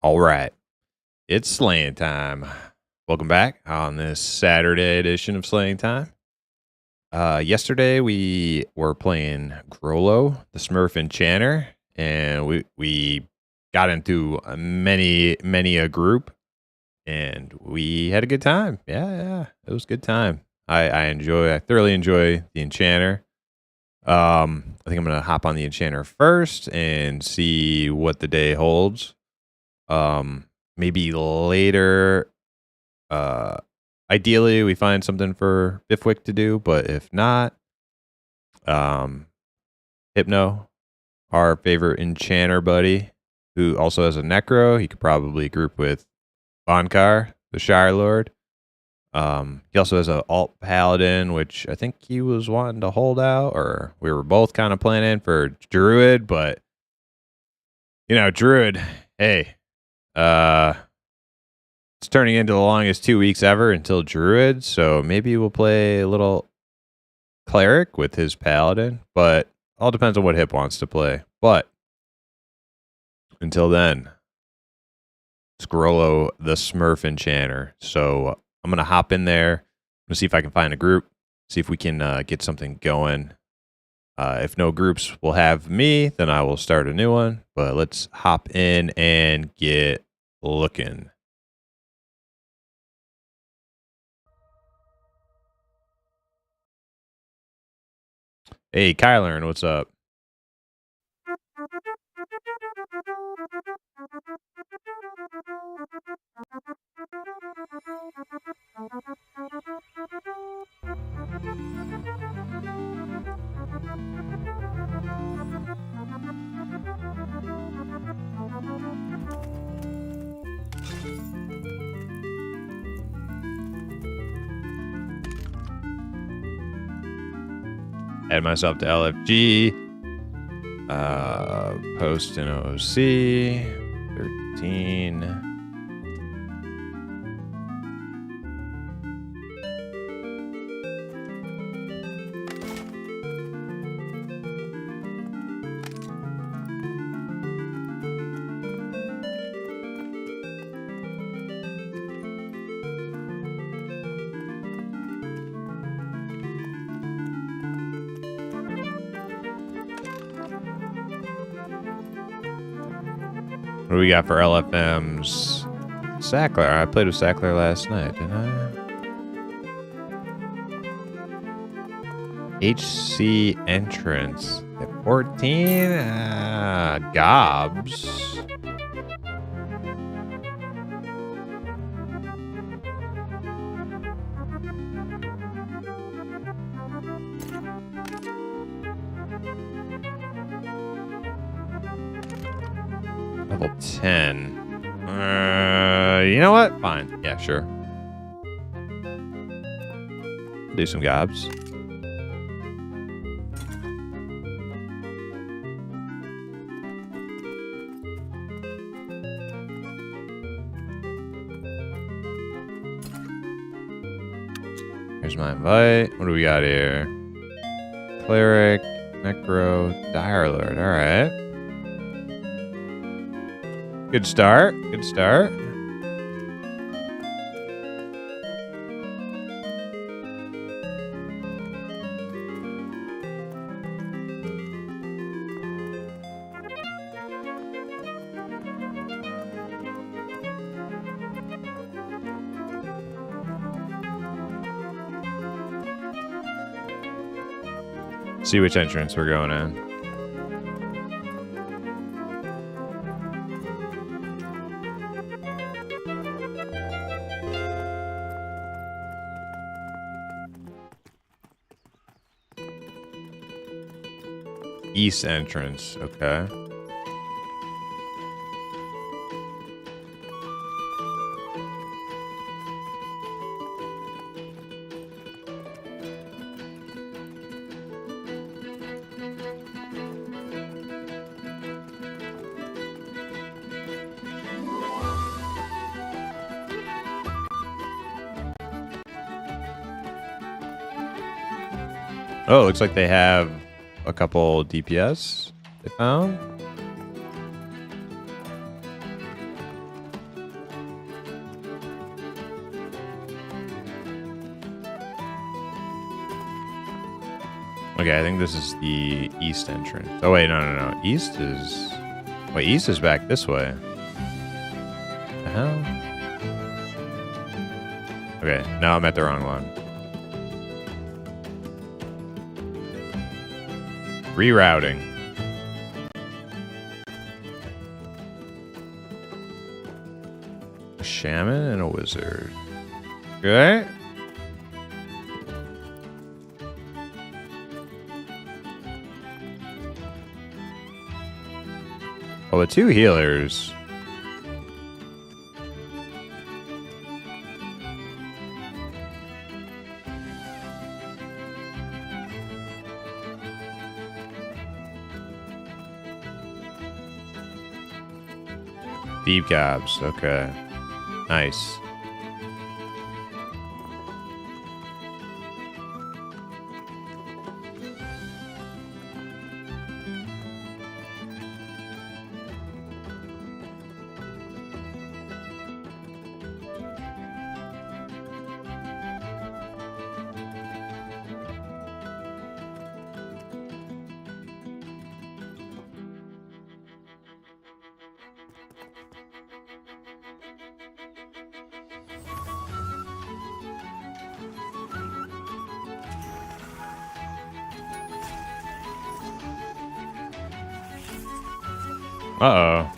All right, it's slaying time. Welcome back on this Saturday edition of Slaying Time. Yesterday we were playing Grollo, the Smurf Enchanter, and we got into many a group, and we had a good time. Yeah, it was a good time. I thoroughly enjoy the Enchanter. I think I'm gonna hop on the Enchanter first and see what the day holds. Maybe later. Uh, Ideally, we find something for Bifwick to do, but if not, um, Hypno, our favorite enchanter buddy, who also has a Necro, he could probably group with Bonkar, the Shire Lord. He also has an alt paladin, which I think he was wanting to hold out, or we were both kind of planning for Druid, but Druid, hey, it's turning into the longest 2 weeks ever until Druid, so maybe we'll play a little Cleric with his Paladin, but all depends on what Hip wants to play. But until then, it's Grollo, the Smurf Enchanter. So I'm going to hop in there. I'm going to see if I can find a group, see if we can get something going. If no groups will have me, then I will start a new one. But let's hop in and get looking. Hey, Kyler, what's up? Add myself to LFG. Post in OC. 13. What do we got for LFMs? Sackler. I played with Sackler last night, didn't I? HC entrance at 14. Gobs. Level 10. You know what? Fine. Yeah, sure. Do some gobs. Here's my invite. What do we got here? Cleric, Necro, Dire Lord. All right. Good start. Good start. See which entrance we're going in. East entrance, okay. Oh, looks like they have a couple DPS they found. Okay, I think this is the east entrance. Oh wait, no. East is... Wait, east is back this way. The hell? Okay, now I'm at the wrong one. Rerouting. A shaman and a wizard. Okay. Well, the two healers. Deep cabs. Okay. Nice. Uh-oh.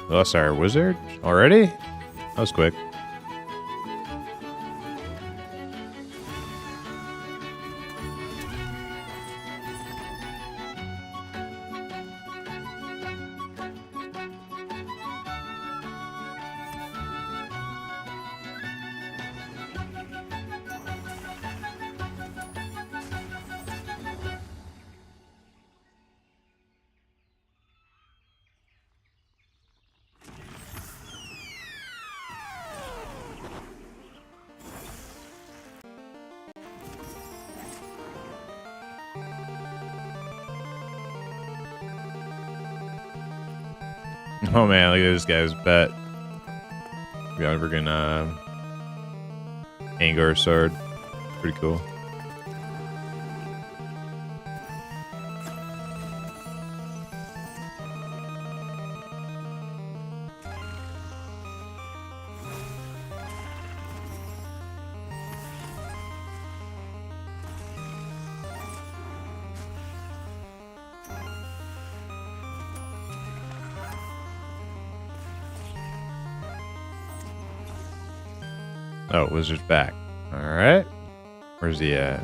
Lost our wizard? Already? That was quick. Oh man, look at this guy's bet. We are gonna Angar sword. Pretty cool. Oh, wizard's back. Alright. Where's he at?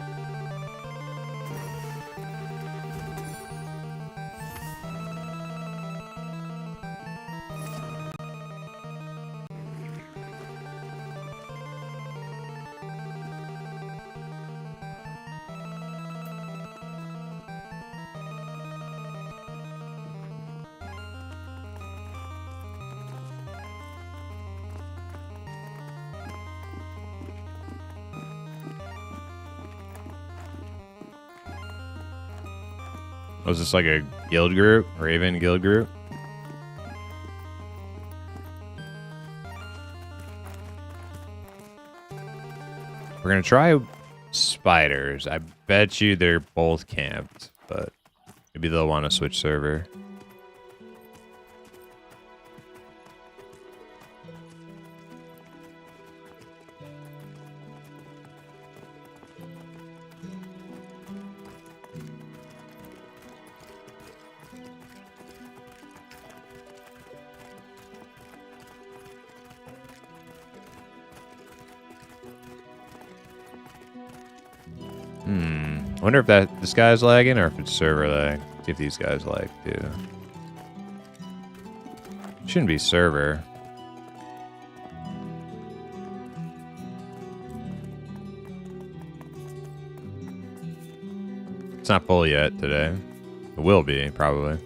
Was this like a guild group? Raven guild group? We're gonna try spiders. I bet you they're both camped, but maybe they'll want to switch server. I wonder if this guy's lagging or if it's server lag. See if these guys lag too. Shouldn't be server. It's not full yet today. It will be, probably.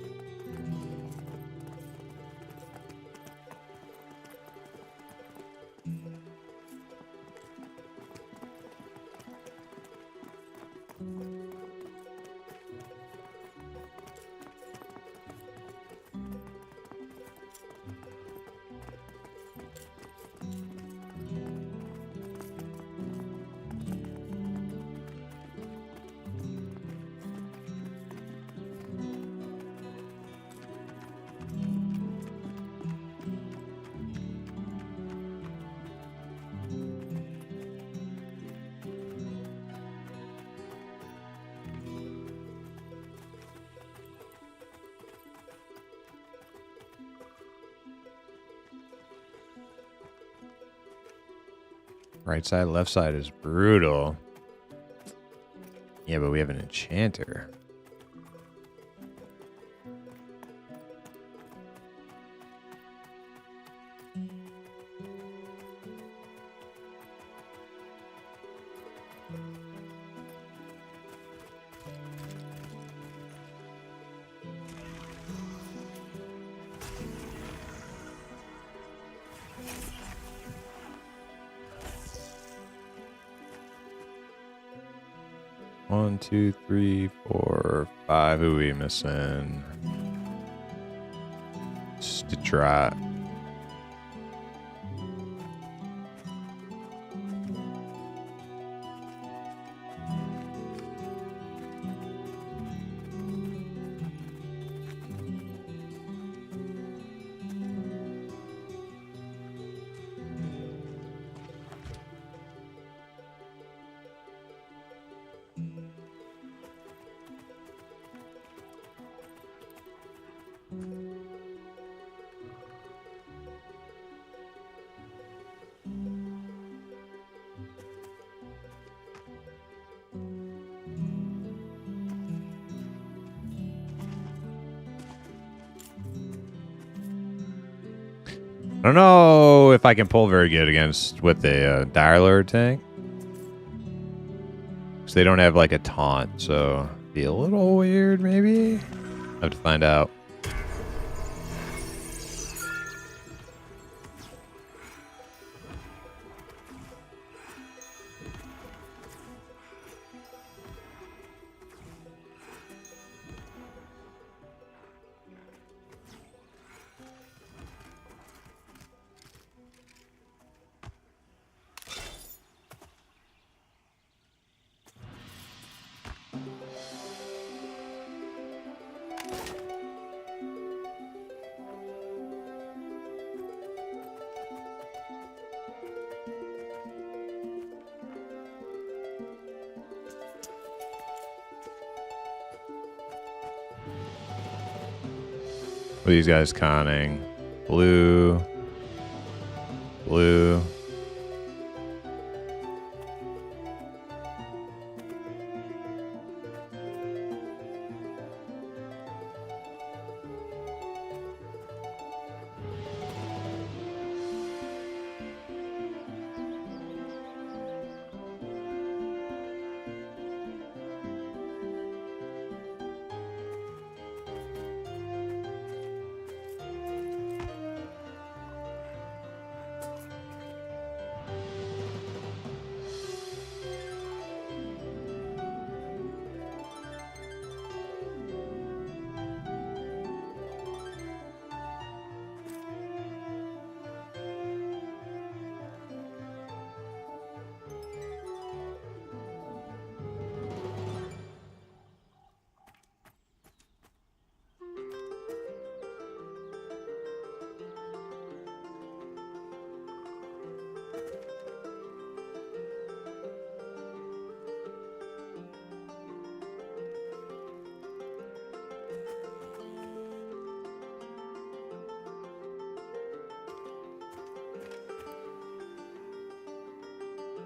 Right side, left side is brutal. Yeah, but we have an enchanter. One, two, three, four, five. Who are we missing? Just to try. I don't know if I can pull very good against with a Dire Lord tank. Because they don't have like a taunt, so be a little weird maybe. Have to find out. What are these guys conning? Blue. Blue.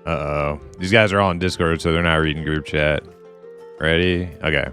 Uh-oh. These guys are all on Discord, so they're not reading group chat. Ready? Okay.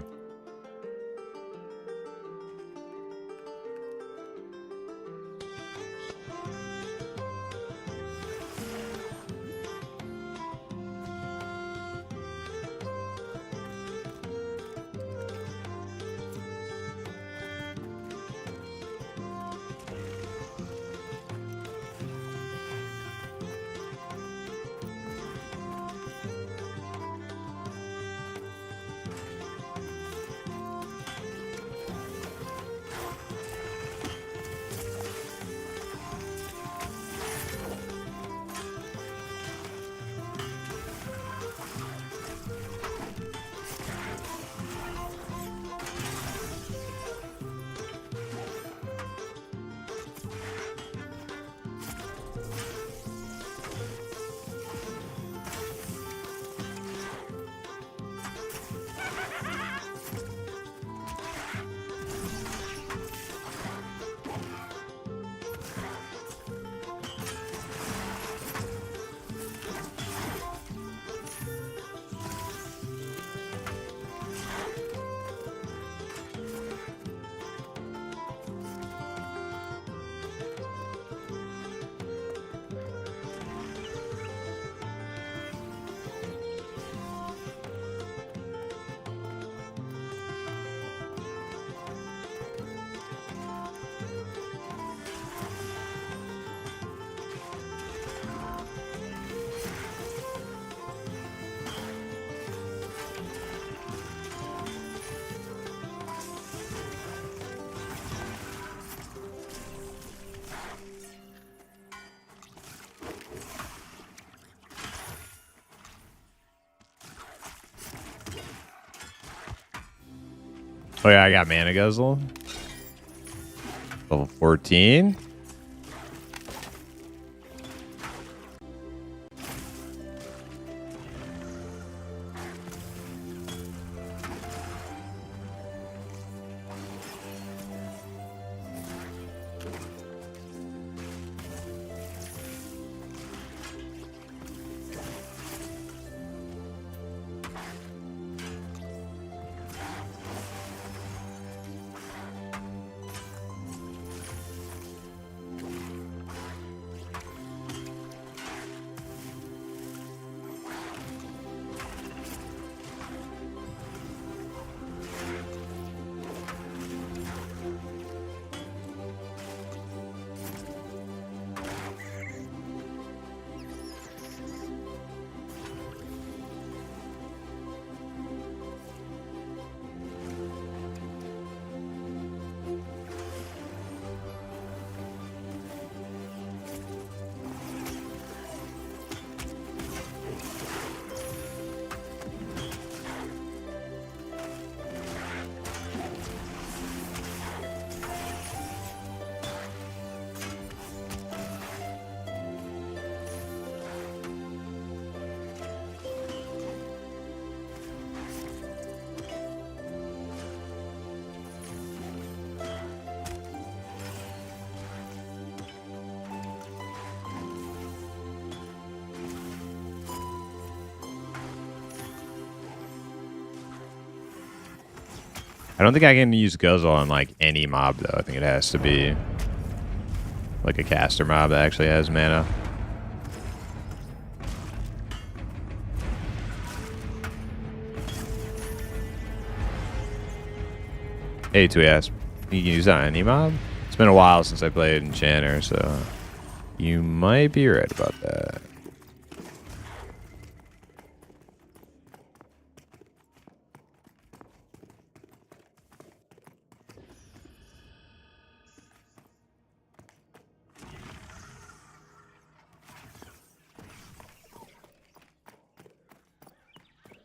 Oh yeah, I got Mana Guzzle. Level 14. I don't think I can use Guzzle on like any mob though. I think it has to be like a caster mob that actually has mana. Hey, Tweas, you can use that on any mob? It's been a while since I played Enchanter, so you might be right about that.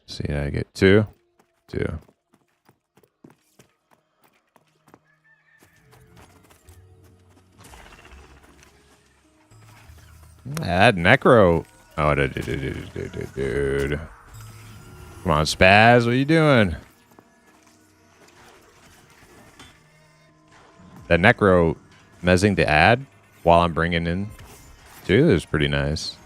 See, I get two. That Necro. Oh, dude. Come on, Spaz, what are you doing? That Necro mezzing to add while I'm bringing in two is pretty nice.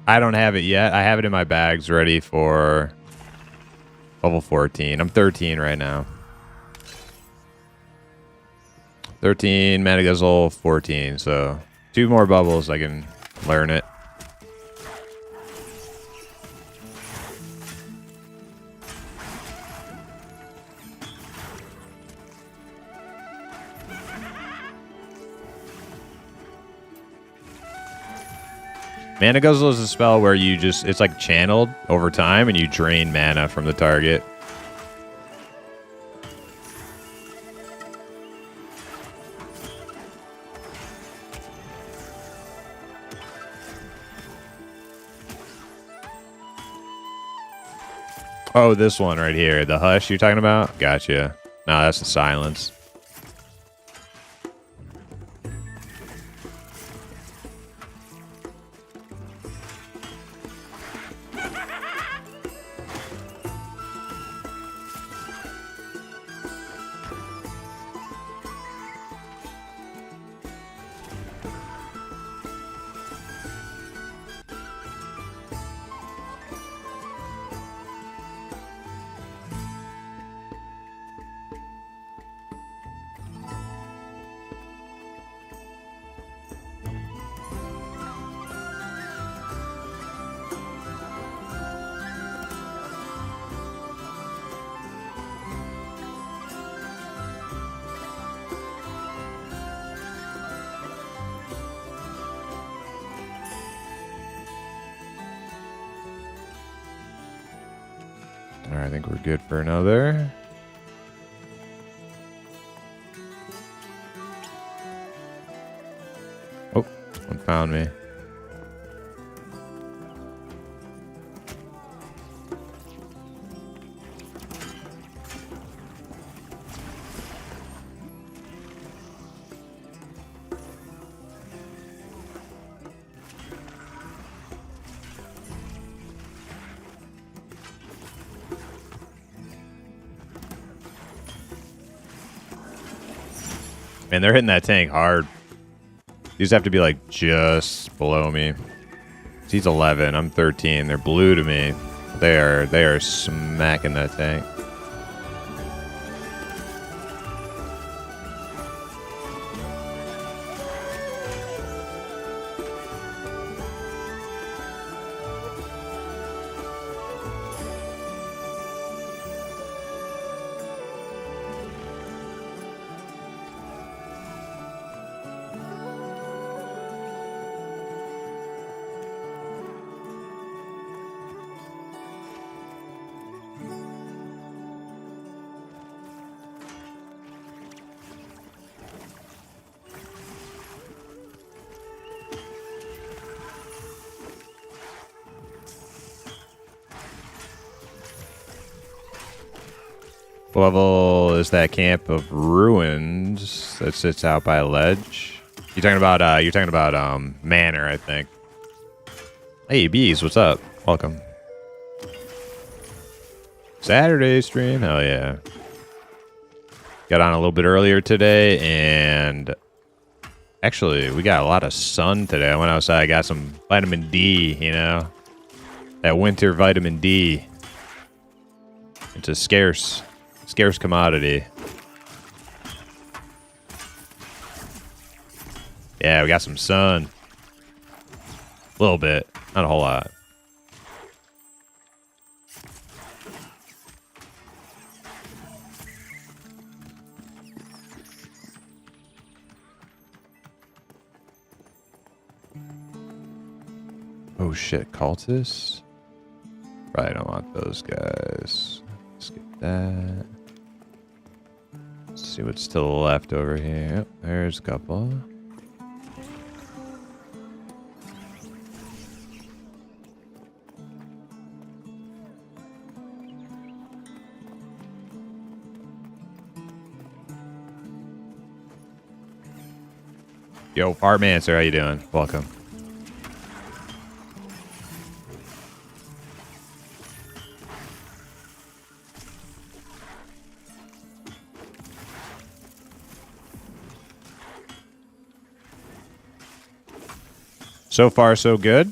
I don't have it yet. I have it in my bags ready for level 14. I'm 13 right now. 13, Mana Guzzle, 14. So 2 more bubbles, I can learn it. Mana Guzzle is a spell where you just, it's like channeled over time and you drain mana from the target. Oh, this one right here. The Hush you're talking about? Gotcha. No, that's the Silence. All right, I think we're good for another. Oh, one found me. Man, they're hitting that tank hard. These have to be like just below me. He's 11. I'm 13. They're blue to me. They are smacking that tank. What level is that camp of ruins that sits out by a ledge? You're talking about Manor, I think. Hey bees, what's up? Welcome. Saturday stream, hell yeah. Got on a little bit earlier today, and actually we got a lot of sun today. I went outside, got some vitamin D, you know? That winter vitamin D. It's a scarce commodity. Yeah, we got some sun. A little bit, not a whole lot. Oh shit, cultists? Probably don't want those guys. Skip that. Let's see what's to the left over here. Yep, there's a couple. Yo, Fartmancer, how you doing? Welcome. So far, so good.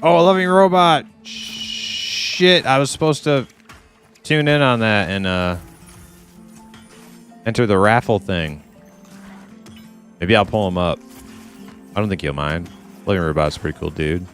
Oh, a loving robot. Shit, I was supposed to tune in on that and enter the raffle thing. Maybe I'll pull him up. I don't think he'll mind. Loving robot's a pretty cool dude.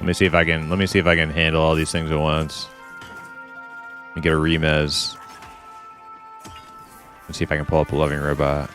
Let me see if I can handle all these things at once. Let me get a remez. Let's see if I can pull up a loving robot.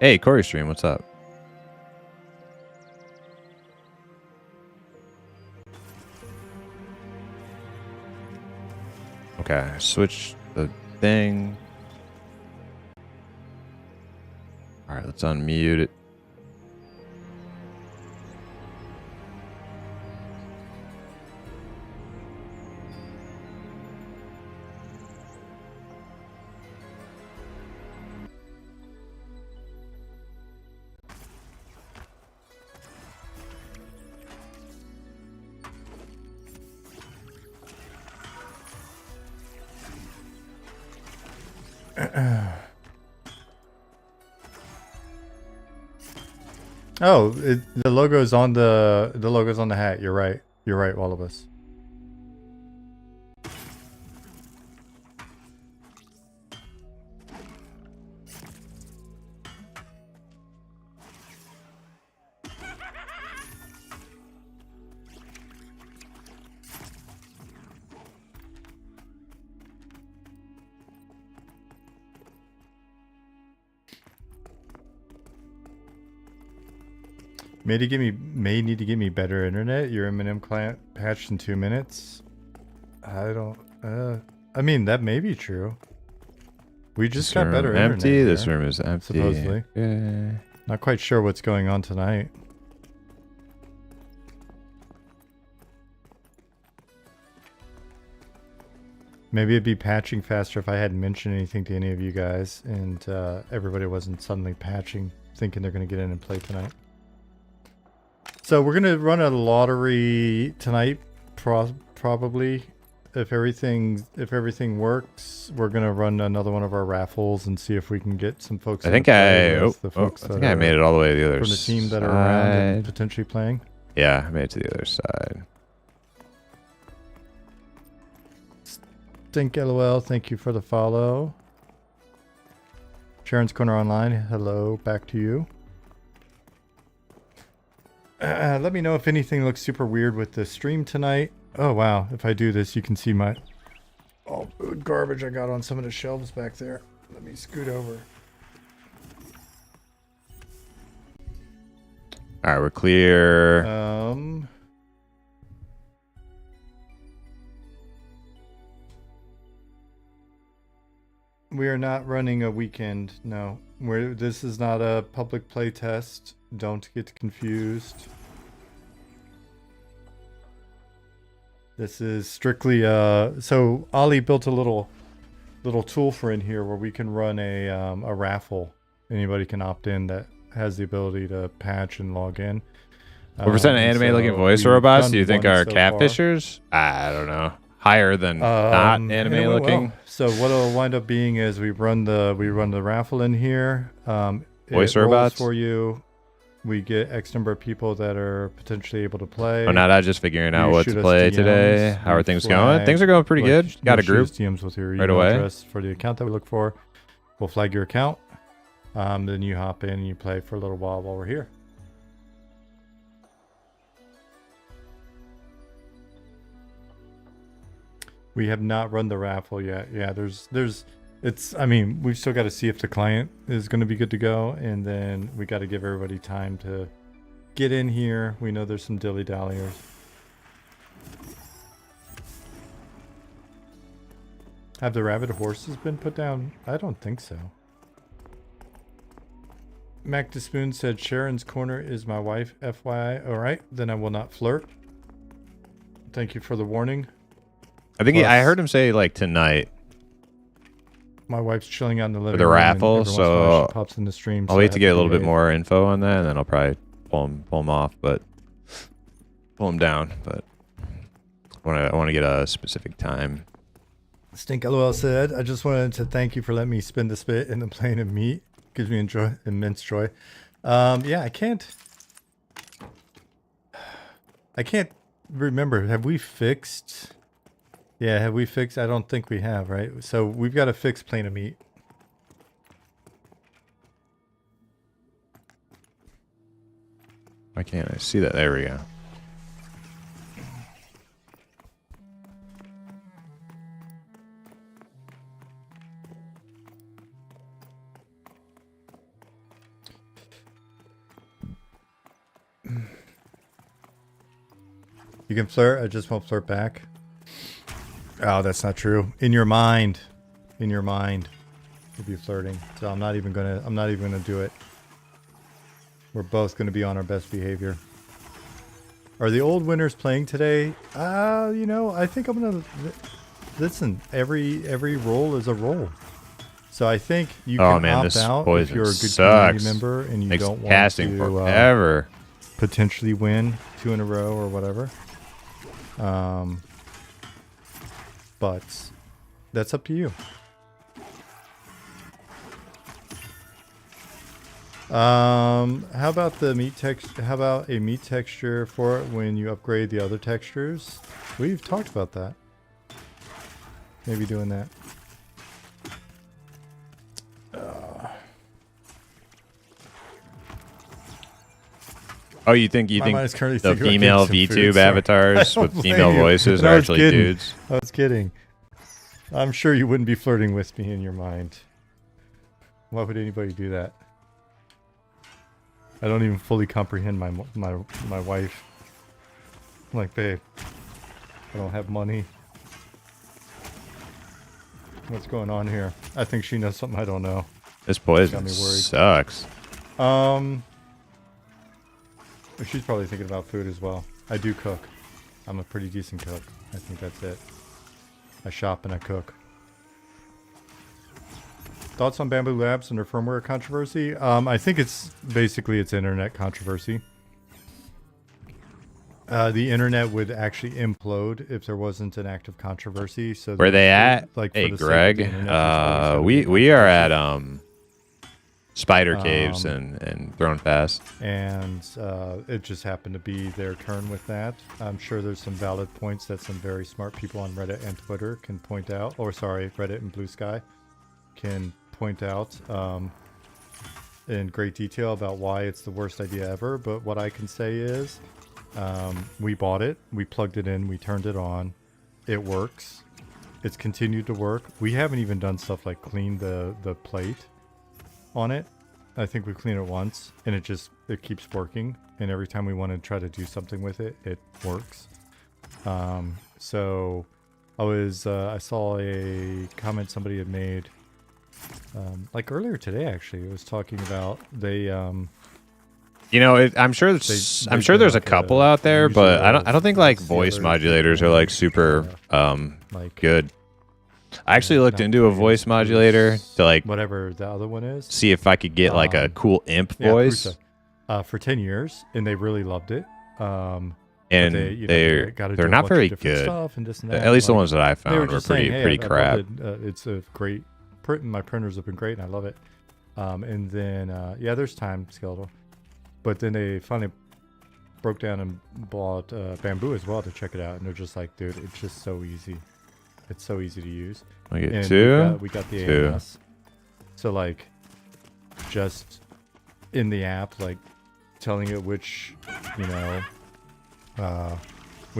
Hey, Corey Stream, what's up? Okay, switch the thing. All right, let's unmute it. Oh, the logo's on the logo's on the hat. You're right. You're right, all of us. May need to give me better internet. Your M&M client patched in 2 minutes. I don't. I mean, that may be true. We just got better internet. Empty. Here, this room is empty. Supposedly. Okay. Not quite sure what's going on tonight. Maybe it'd be patching faster if I hadn't mentioned anything to any of you guys, and everybody wasn't suddenly patching, thinking they're going to get in and play tonight. So we're gonna run a lottery tonight, probably. If everything works, we're gonna run another one of our raffles and see if we can get some folks. I think I made it all the way to the other from the side. team that are around and potentially playing. Yeah, I made it to the other side. Stink LOL, thank you for the follow. Sharon's Corner Online, hello, back to you. Let me know if anything looks super weird with the stream tonight. Oh wow, if I do this you can see my food garbage I got on some of the shelves back there. Let me scoot over. Alright, we're clear. We are not running a weekend, no. This is not a public play test. Don't get confused. This is strictly so Ollie built a little tool for in here where we can run a raffle. Anybody can opt in that has the ability to patch and log in. What percent of anime looking voice robots do you think are catfishers? I don't know. Higher than not anime looking. So what it'll wind up being is we run the raffle in here. Voice robots for you. We get X number of people that are potentially able to play. Oh, not just figuring out what to play today. How are things going? Things are going pretty good. Got a group DMs with your right email away. address for the account that we look for. We'll flag your account. Then you hop in and you play for a little while we're here. We have not run the raffle yet. Yeah, I mean, we've still got to see if the client is going to be good to go, and then we got to give everybody time to get in here. We know there's some dilly-dalliers. Have the rabbit horses been put down? I don't think so. Mac DeSpoon said, Sharon's Corner is my wife, FYI. All right, then I will not flirt. Thank you for the warning. I think I heard him say like tonight. My wife's chilling out in the living room. For the raffle, so she pops in the stream. I'll wait to get a little bit more info on that, and then I'll probably pull him off, but pull him down. But I want to get a specific time. Stink LOL said, I just wanted to thank you for letting me spin the spit in the plane of meat. Gives me immense joy. Yeah, I can't remember. Have we fixed? Yeah, have we fixed? I don't think we have, right? So we've got to fix plane of meat. Why can't I see that? There we go. You can flirt. I just won't flirt back. Oh, that's not true. In your mind, you'll be flirting. So I'm not even gonna do it. We're both gonna be on our best behavior. Are the old winners playing today? You know, I think I'm gonna listen. Every roll is a roll. So I think you can opt out if you're a good community member and you don't want casting to forever. Potentially win 2 in a row or whatever. But that's up to you. How about the meat texture? How about a meat texture for it when you upgrade the other textures? We've talked about that. Maybe doing that. Oh, you think the female VTube avatars with female voices are actually dudes? I was kidding. I'm sure you wouldn't be flirting with me in your mind. Why would anybody do that? I don't even fully comprehend my wife. I'm like, babe, I don't have money. What's going on here? I think she knows something I don't know. This poison sucks. She's probably thinking about food as well. I do cook. I'm a pretty decent cook. I think that's it. I shop and I cook. Thoughts on Bamboo Labs and their firmware controversy? I think it's basically internet controversy. The internet would actually implode if there wasn't an active controversy. So where they at? Like, hey, Greg. We are at Spider Caves and Throne Pass. And it just happened to be their turn with that. I'm sure there's some valid points that some very smart people on Reddit and Twitter can point out. Or sorry, Reddit and Blue Sky can point out in great detail about why it's the worst idea ever. But what I can say is we bought it, we plugged it in, we turned it on. It works. It's continued to work. We haven't even done stuff like clean the plate on it. I think we cleaned it once and it keeps working, and every time we want to try to do something with it, it works. So I saw a comment somebody had made like earlier today, actually. It was talking about they you know, I'm sure there's a couple out there, but I don't think like voice modulators are like super good. I actually looked into a voice modulator to like whatever the other one is, see if I could get like a cool imp voice. For 10 years, and they really loved it. And they're not very good. Stuff and this and that. At least the ones that I found were pretty crap. It's a great print. My printers have been great, and I love it. And then there's time skeletal, but then they finally broke down and bought Bamboo as well to check it out, and they're just like, dude, it's just so easy. It's so easy to use. We get two. We got the AMS. So like, just in the app, like telling it which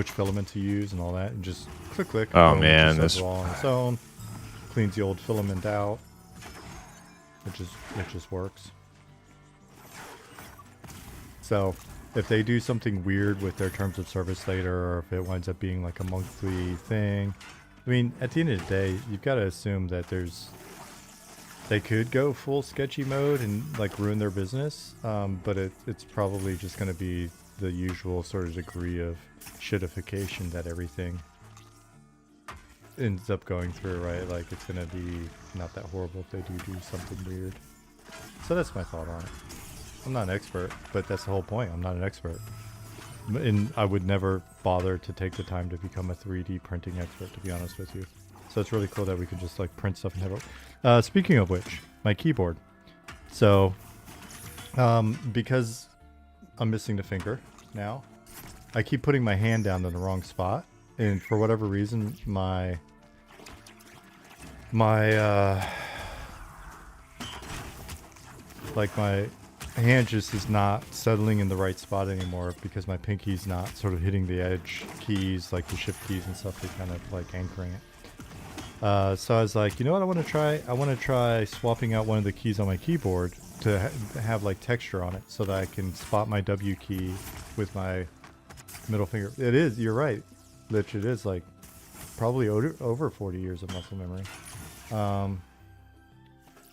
filament to use and all that, and just click. Oh man, this all on its own cleans the old filament out. It just works. So if they do something weird with their terms of service later, or if it winds up being like a monthly thing, I mean, at the end of the day, you've got to assume that they could go full sketchy mode and like ruin their business, but it's probably just going to be the usual sort of degree of shitification that everything ends up going through, right? Like, it's going to be not that horrible if they do something weird. So that's my thought on it. I'm not an expert, but that's the whole point. I'm not an expert. And I would never bother to take the time to become a 3D printing expert, to be honest with you. So it's really cool that we can just like print stuff and have it. Speaking of which, my keyboard. So, because I'm missing the finger now, I keep putting my hand down in the wrong spot, and for whatever reason, my hand just is not settling in the right spot anymore, because my pinky's not sort of hitting the edge keys, like the shift keys and stuff. They kind of like anchoring it. So I was like, you know what I want to try? I want to try swapping out one of the keys on my keyboard to have like texture on it, so that I can spot my W key with my Middle finger. It is. You're right. Lich, it is like probably over 40 years of muscle memory.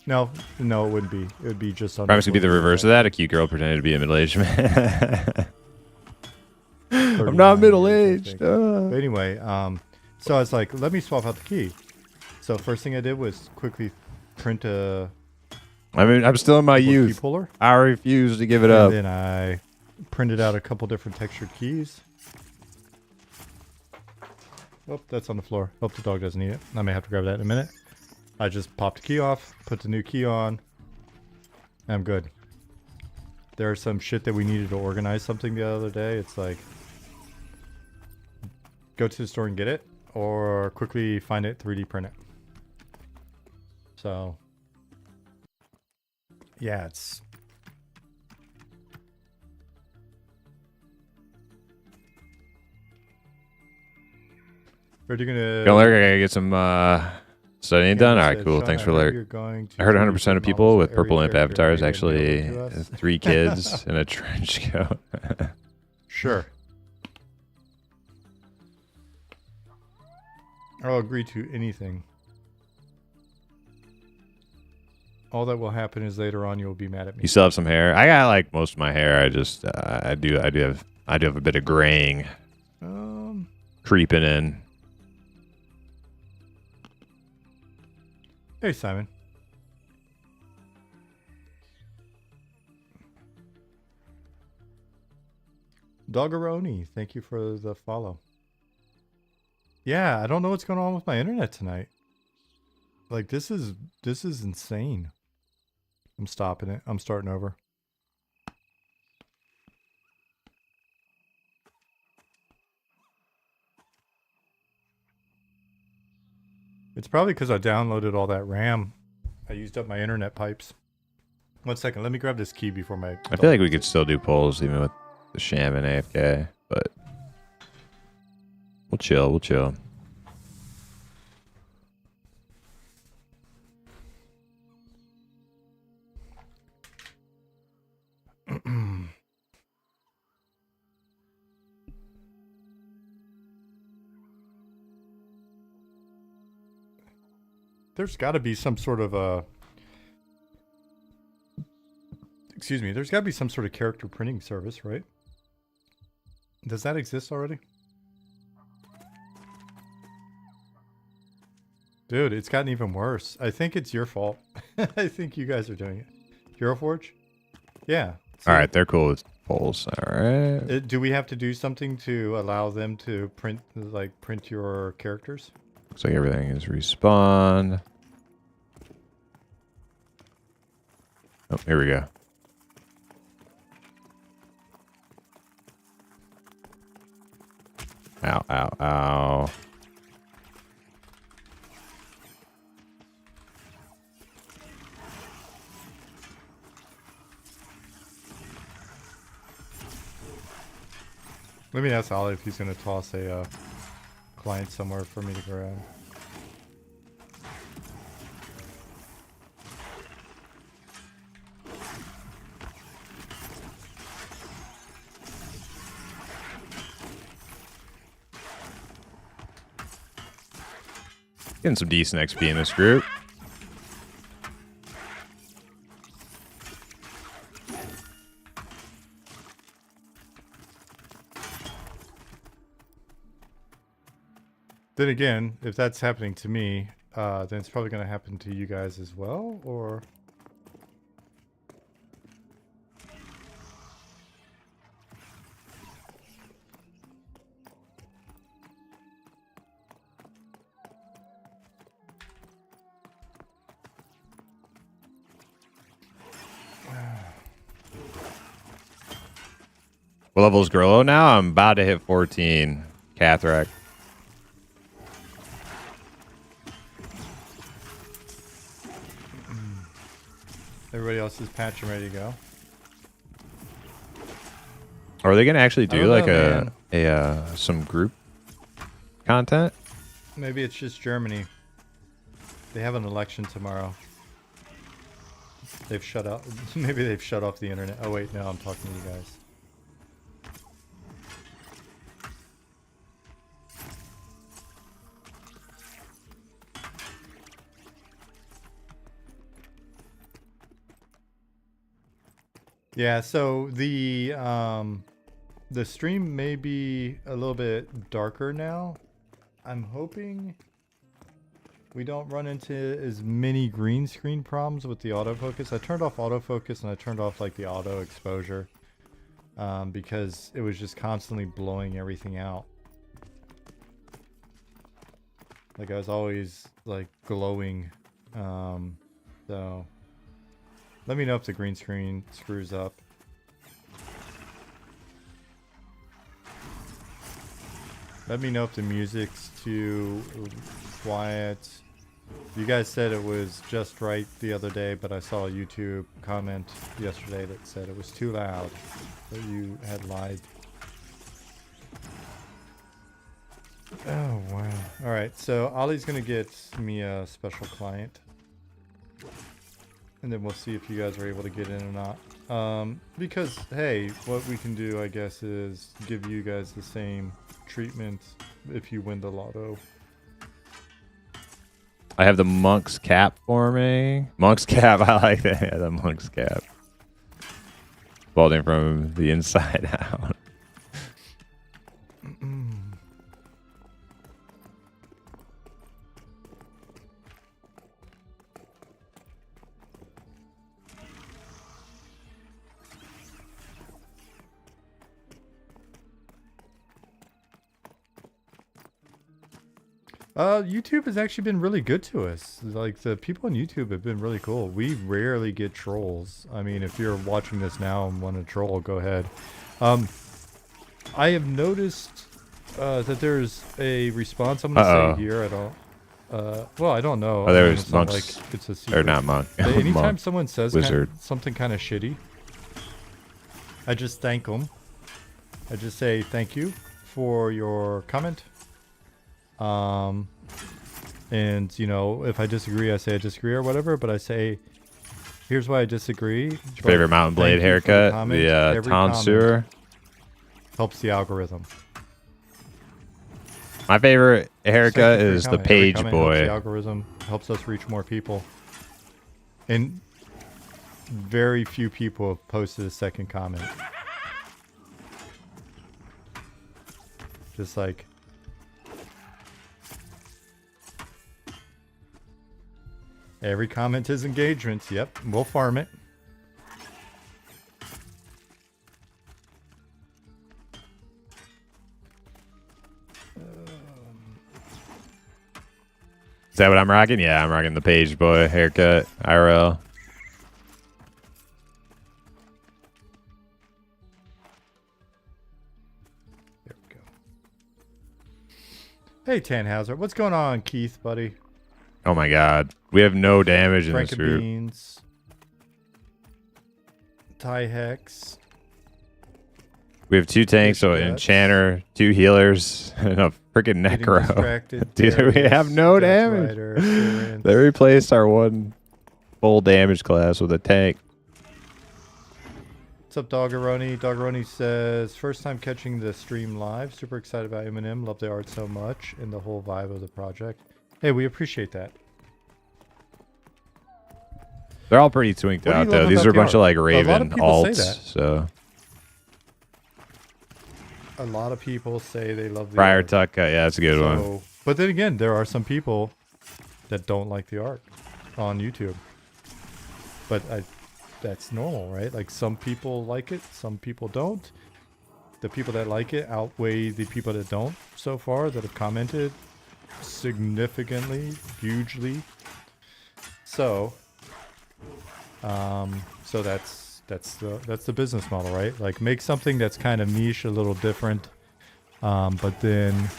No, it wouldn't be. It would be just on. Promise to be the reverse of that. A cute girl pretending to be a middle-aged man. I'm not middle-aged. But anyway, so I was like, let me swap out the key. So first thing I did was quickly print a. I mean, I'm still in my youth. Key puller. I refuse to give it up. And then I printed out a couple different textured keys. Oh, that's on the floor. Hope the dog doesn't eat it. I may have to grab that in a minute. I just popped the key off, put the new key on. I'm good. There's some shit that we needed to organize something the other day. It's like, go to the store and get it, or quickly find it, 3D print it. So, yeah, it's... Are you gonna... Gonna lurk, I gotta get some studying done. All right, cool. Thanks for lurk. I heard 100% of people with purple imp avatars actually 3 kids in a trench coat. Sure. I'll agree to anything. All that will happen is later on you'll be mad at me. You still have some hair? I got like most of my hair. I just I do have a bit of graying creeping in. Hey, Simon. Doggeroni, thank you for the follow. Yeah, I don't know what's going on with my internet tonight. Like, this is insane. I'm stopping it. I'm starting over. It's probably because I downloaded all that RAM. I used up my internet pipes. 1 second, let me grab this key before my... I feel like we could still do polls even with the Sham and AFK, but we'll chill, we'll chill. There's got to be some sort of excuse me, there's got to be some sort of character printing service, right? Does that exist already? Dude, it's gotten even worse. I think it's your fault. I think you guys are doing it. Hero Forge? Yeah. All right, they're cool with polls. All right. Do we have to do something to allow them to print your characters? Looks like everything is respawned. Oh, here we go. Ow, ow, ow. Let me ask Ollie if he's going to toss a client somewhere for me to grab. Getting some decent XP in this group. Then again, if that's happening to me, then it's probably going to happen to you guys as well, or... What level is Grillo now? I'm about to hit 14. Cathrack. Everybody else is patched and ready to go. Are they gonna actually do like some group content? Maybe it's just Germany. They have an election tomorrow. They've shut out. Maybe they've shut off the internet. Oh wait, no, I'm talking to you guys. Yeah, so the stream may be a little bit darker now. I'm hoping we don't run into as many green screen problems with the autofocus. I turned off autofocus and I turned off like the auto exposure because it was just constantly blowing everything out. Like I was always like glowing. So let me know if the green screen screws up. Let me know if the music's too quiet. You guys said it was just right the other day, but I saw a YouTube comment yesterday that said it was too loud, that you had lied. Oh, wow. Alright, so Ollie's going to get me a special client. And then we'll see if you guys are able to get in or not. Because, hey, what we can do, I guess, is give you guys the same treatment if you win the lotto. I have the monk's cap for me. Monk's cap, I like that. Yeah, the monk's cap. Balding from the inside out. YouTube has actually been really good to us. Like, the people on YouTube have been really cool. We rarely get trolls. I mean, if you're watching this now and want to troll, go ahead. I have noticed that there's a response. I'm going to say here. I don't... well, I don't know. Oh, there's monks. Like it's a secret. Or not monk. Anytime monk. someone says Wizard. something kind of shitty, I just thank them. I just say thank you for your comment. And you know, if I disagree, I say I disagree or whatever, but I say, here's why I disagree. Your favorite Mountain Blade haircut? The tonsure? Helps the algorithm. My favorite haircut is the Page Boy. The algorithm helps us reach more people. And very few people have posted a second comment. Just like... every comment is engagement. Yep, we'll farm it. Is that what I'm rocking? Yeah, I'm rocking the Page Boy haircut. IRL. There we go. Hey, Tannhauser. What's going on, Keith, buddy? Oh my god. We have no damage in this group. Beans. Ty Hex. We have 2 tanks, so an enchanter, 2 healers, and a freaking necro. Dude, we have no damage. They replaced our 1 full damage class with a tank. What's up, Doggeroni? Doggeroni says, first time catching the stream live. Super excited about Eminem. Love the art so much and the whole vibe of the project. Hey, we appreciate that. They're all pretty twinked out, though. These are a bunch of like Raven alts, so... A lot of people say they love the Friar art. Tuck, yeah, that's a good one. But then again, there are some people that don't like the art on YouTube. But that's normal, right? Like, some people like it, some people don't. The people that like it outweigh the people that don't so far, that have commented significantly, hugely. So, so that's the business model, right? Like, make something that's kind of niche, a little different, but then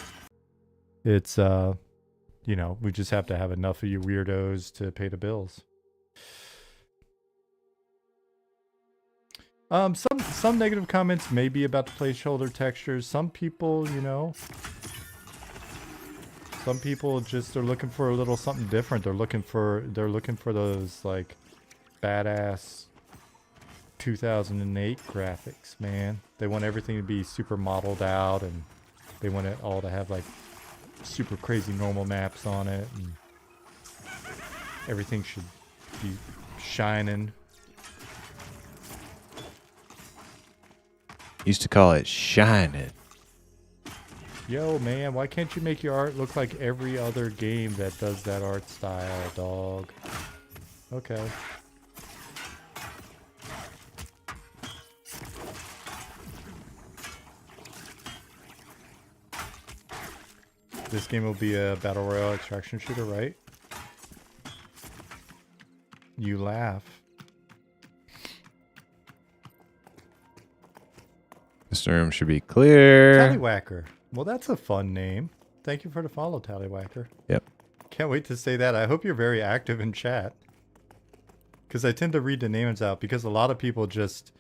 it's you know, we just have to have enough of you weirdos to pay the bills. Some negative comments may be about the placeholder textures. Some people, you know, some people just are looking for a little something different. They're looking for those like badass 2008 graphics, man. They want everything to be super modeled out, and they want it all to have like super crazy normal maps on it, and everything should be shining. Used to call it shining. Yo, man, why can't you make your art look like every other game that does that art style, dog? Okay. This game will be a battle royale extraction shooter, right? You laugh. This room should be clear. Tallywhacker. Well, that's a fun name. Thank you for the follow, Tallywhacker. Yep. Can't wait to say that. I hope you're very active in chat. Because I tend to read the names out because a lot of people just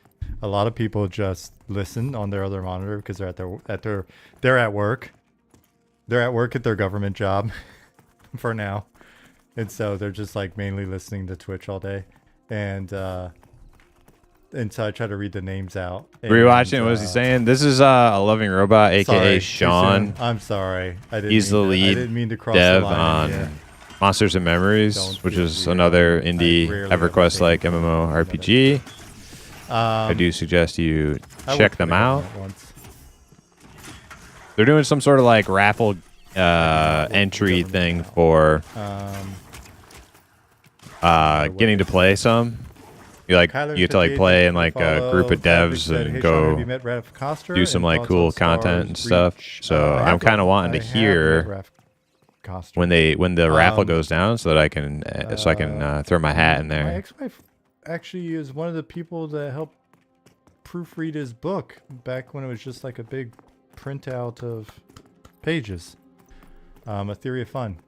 listen on their other monitor because they're at work. They're at work at their government job for now. And so they're just like mainly listening to Twitch all day. And so I try to read the names out. Were you watching? What was he saying? This is a loving robot, aka Sorry, Sean. I'm sorry. He's the lead I didn't mean to cross dev the line on here. Monsters and Memories, Don't which feel is weird. another I indie rarely ever EverQuest-like say MMORPG. I do suggest you I check worked for them the out. government once. They're doing some sort of like raffle entry thing for getting to play some. You like Kyler you get to like Fajay, play thank in you like for a follow. group of Fabric devs said, and "Hey, Sean, have you go met Raph Koster do some and like thoughts cool on content and Stars stuff. Reach?" So I I'm have kind of met- wanting to I have hear met Raph Koster. when the raffle goes down, so that I can throw my hat in My there. ex-wife actually is one of the people that helped proofread his book back when it was just like a big printout of pages. A Theory of Fun.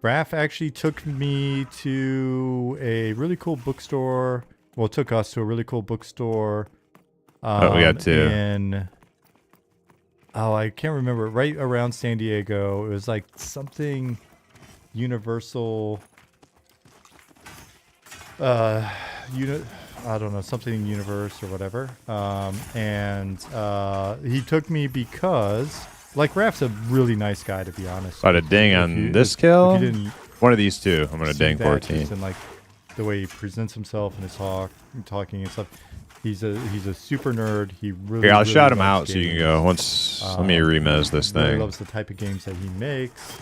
Raph actually took me to a really cool bookstore. Well, took us to a really cool bookstore. We got two. I can't remember. Right around San Diego. It was like something Universal. I don't know, something Universe or whatever. He took me because, like, Raph's a really nice guy, to be honest. Got a ding If on you- this if kill. you didn't One of these two. I'm gonna see ding that, 14. just in, like, the way he presents himself and his talking and stuff. He's a super nerd. He really. Here, I'll really shout him loves out so you can games. go. Once let me remez this Really thing. loves the type of games that he makes.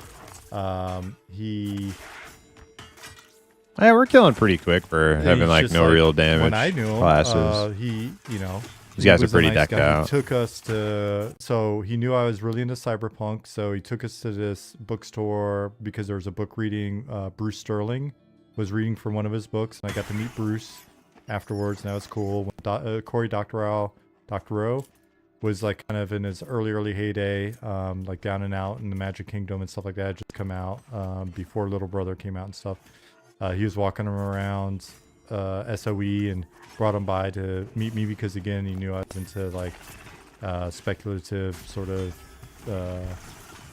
Yeah, we're killing pretty quick for having He's like just no real damage When I knew him, classes. these guys are pretty decked out. He took us to, so he knew I was really into cyberpunk, so he took us to this bookstore because there was a book reading. Bruce Sterling was reading from one of his books, and I got to meet Bruce afterwards, and that was cool. Cory Doctorow was like kind of in his early heyday, like Down and Out in the Magic Kingdom and stuff like that, had just come out before Little Brother came out and stuff. He was walking him around SOE and brought him by to meet me because, again, he knew I was into like speculative sort of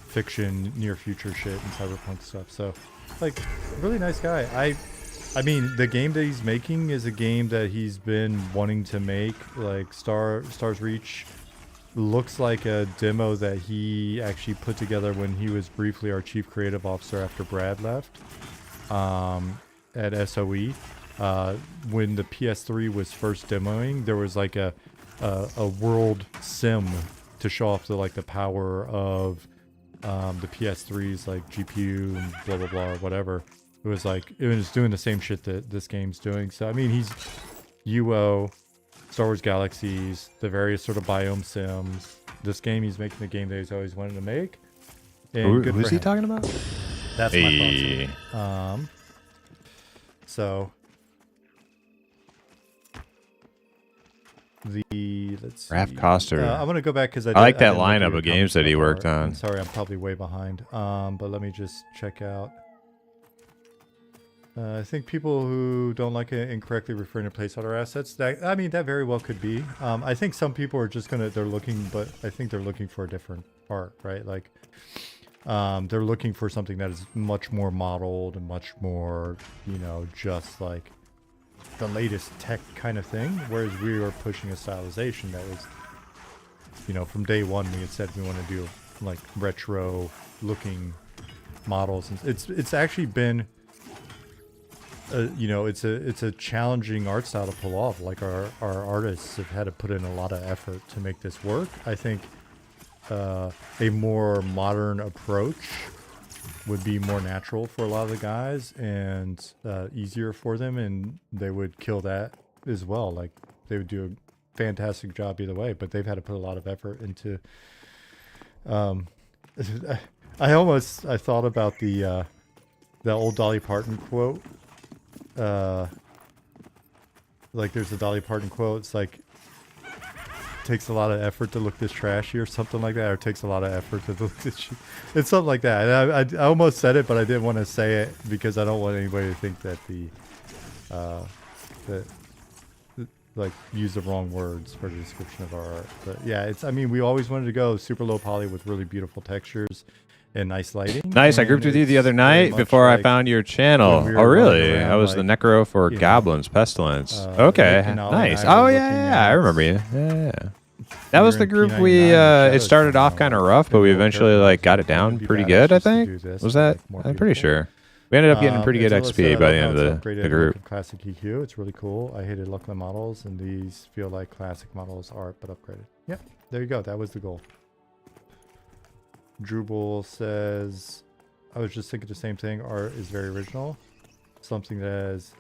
fiction, near future shit and cyberpunk stuff. So, like, really nice guy. I mean, the game that he's making is a game that he's been wanting to make. Like Stars Reach looks like a demo that he actually put together when he was briefly our chief creative officer after Brad left. At SOE, when the PS3 was first demoing, there was like a world sim to show off the power of the PS3's like GPU and blah blah blah or whatever. It was doing the same shit that this game's doing. So I mean, he's UO, Star Wars Galaxies, the various sort of biome sims. This game, he's making the game that he's always wanted to make. And good Who's for he him. talking about? That's Hey. my thoughts on it. So let's see. Raph Koster. I'm gonna go back because I like that didn't look at lineup your of games that he comments worked so far. on. I'm sorry, I'm probably way behind. But let me just check out. I think people who don't like it incorrectly referring to placeholder assets. That very well could be. I think some people are just they're looking for a different art, right? Like, they're looking for something that is much more modeled and much more, just like the latest tech kind of thing. Whereas we were pushing a stylization that was, from day one we had said we want to do like retro looking models, and it's actually been you know, it's a challenging art style to pull off. Like our artists have had to put in a lot of effort to make this work. I think a more modern approach would be more natural for a lot of the guys and easier for them, and they would kill that as well. Like they would do a fantastic job either way, but they've had to put a lot of effort into. I thought about the old Dolly Parton quote. Like there's a Dolly Parton quote. It's like, takes a lot of effort to look this trashy or something like that, or takes a lot of effort to look this cheap. It's something like that. And I almost said it, but I didn't want to say it because I don't want anybody to think that like use the wrong words for the description of our art. But yeah, it's, I mean, we always wanted to go super low poly with really beautiful textures and nice lighting. Nice. I grouped with you the other night before I found your channel. Oh, really? I was the necro for Goblins, Pestilence. Okay, nice. Oh, yeah. I remember you. Yeah. That was the group we, it started off kind of rough, but we eventually, like, got it down pretty good, I think. Was that? I'm pretty sure. We ended up getting pretty good XP by the end of the group. Classic EQ. It's really cool. I hated Luckland models, and these feel like classic models art, but upgraded. Yep. There you go. That was the goal. Drupal says, I was just thinking the same thing. Art is very original. Something that is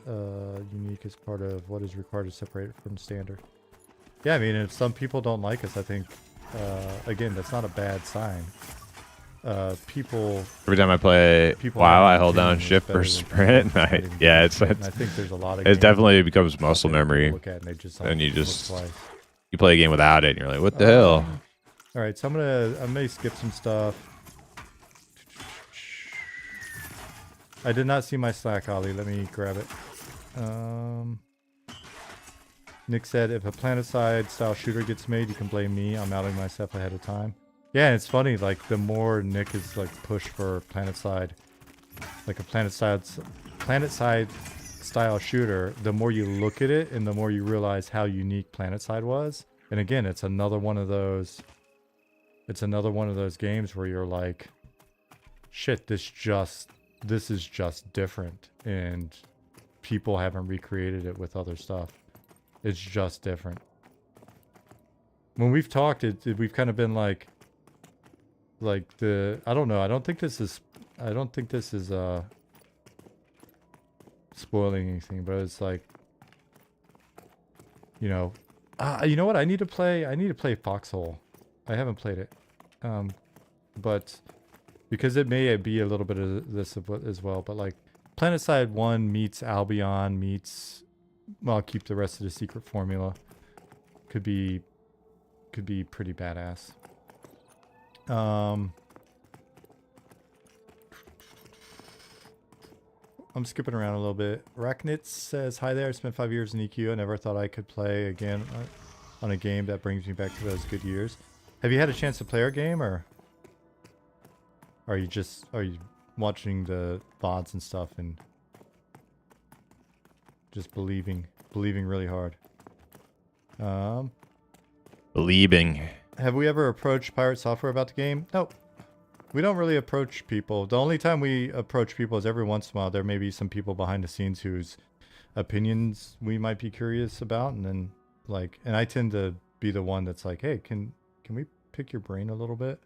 unique as part of what is required to separate it from standard. Yeah, I mean, if some people don't like us, I think, again, that's not a bad sign. People... Every time I play WoW, I hold down shift for sprint. Yeah, it's I think there's a lot of it definitely becomes muscle memory. Look at and they just, and you just... You play a game without it, and you're like, what the hell? All right, so I may skip some stuff. I did not see my Slack, Ollie. Let me grab it. Nick said, if a Planetside style shooter gets made, you can blame me. I'm outing myself ahead of time. Yeah, and it's funny, like, the more Nick is, like, pushed for Planetside, like a Planetside style shooter, the more you look at it and the more you realize how unique Planetside was. And again, it's another one of those games where you're like, shit, this is just different, and people haven't recreated it with other stuff. It's just different. When we've talked, we've kind of been like I don't know. I don't think this is spoiling anything, but it's like, you know what? I need to play Foxhole. I haven't played it. But because it may be a little bit of this as well, but like Planetside 1 meets Albion meets, well, I'll keep the rest of the secret formula. Could be pretty badass. I'm skipping around a little bit. Raknitz says, hi there, I spent 5 years in EQ. I never thought I could play again on a game that brings me back to those good years. Have you had a chance to play our game, or are you watching the VODs and stuff and just believing really hard? Believing. Have we ever approached Pirate Software about the game? Nope. We don't really approach people. The only time we approach people is every once in a while. There may be some people behind the scenes whose opinions we might be curious about, and then and I tend to be the one that's like, hey, can we pick your brain a little bit?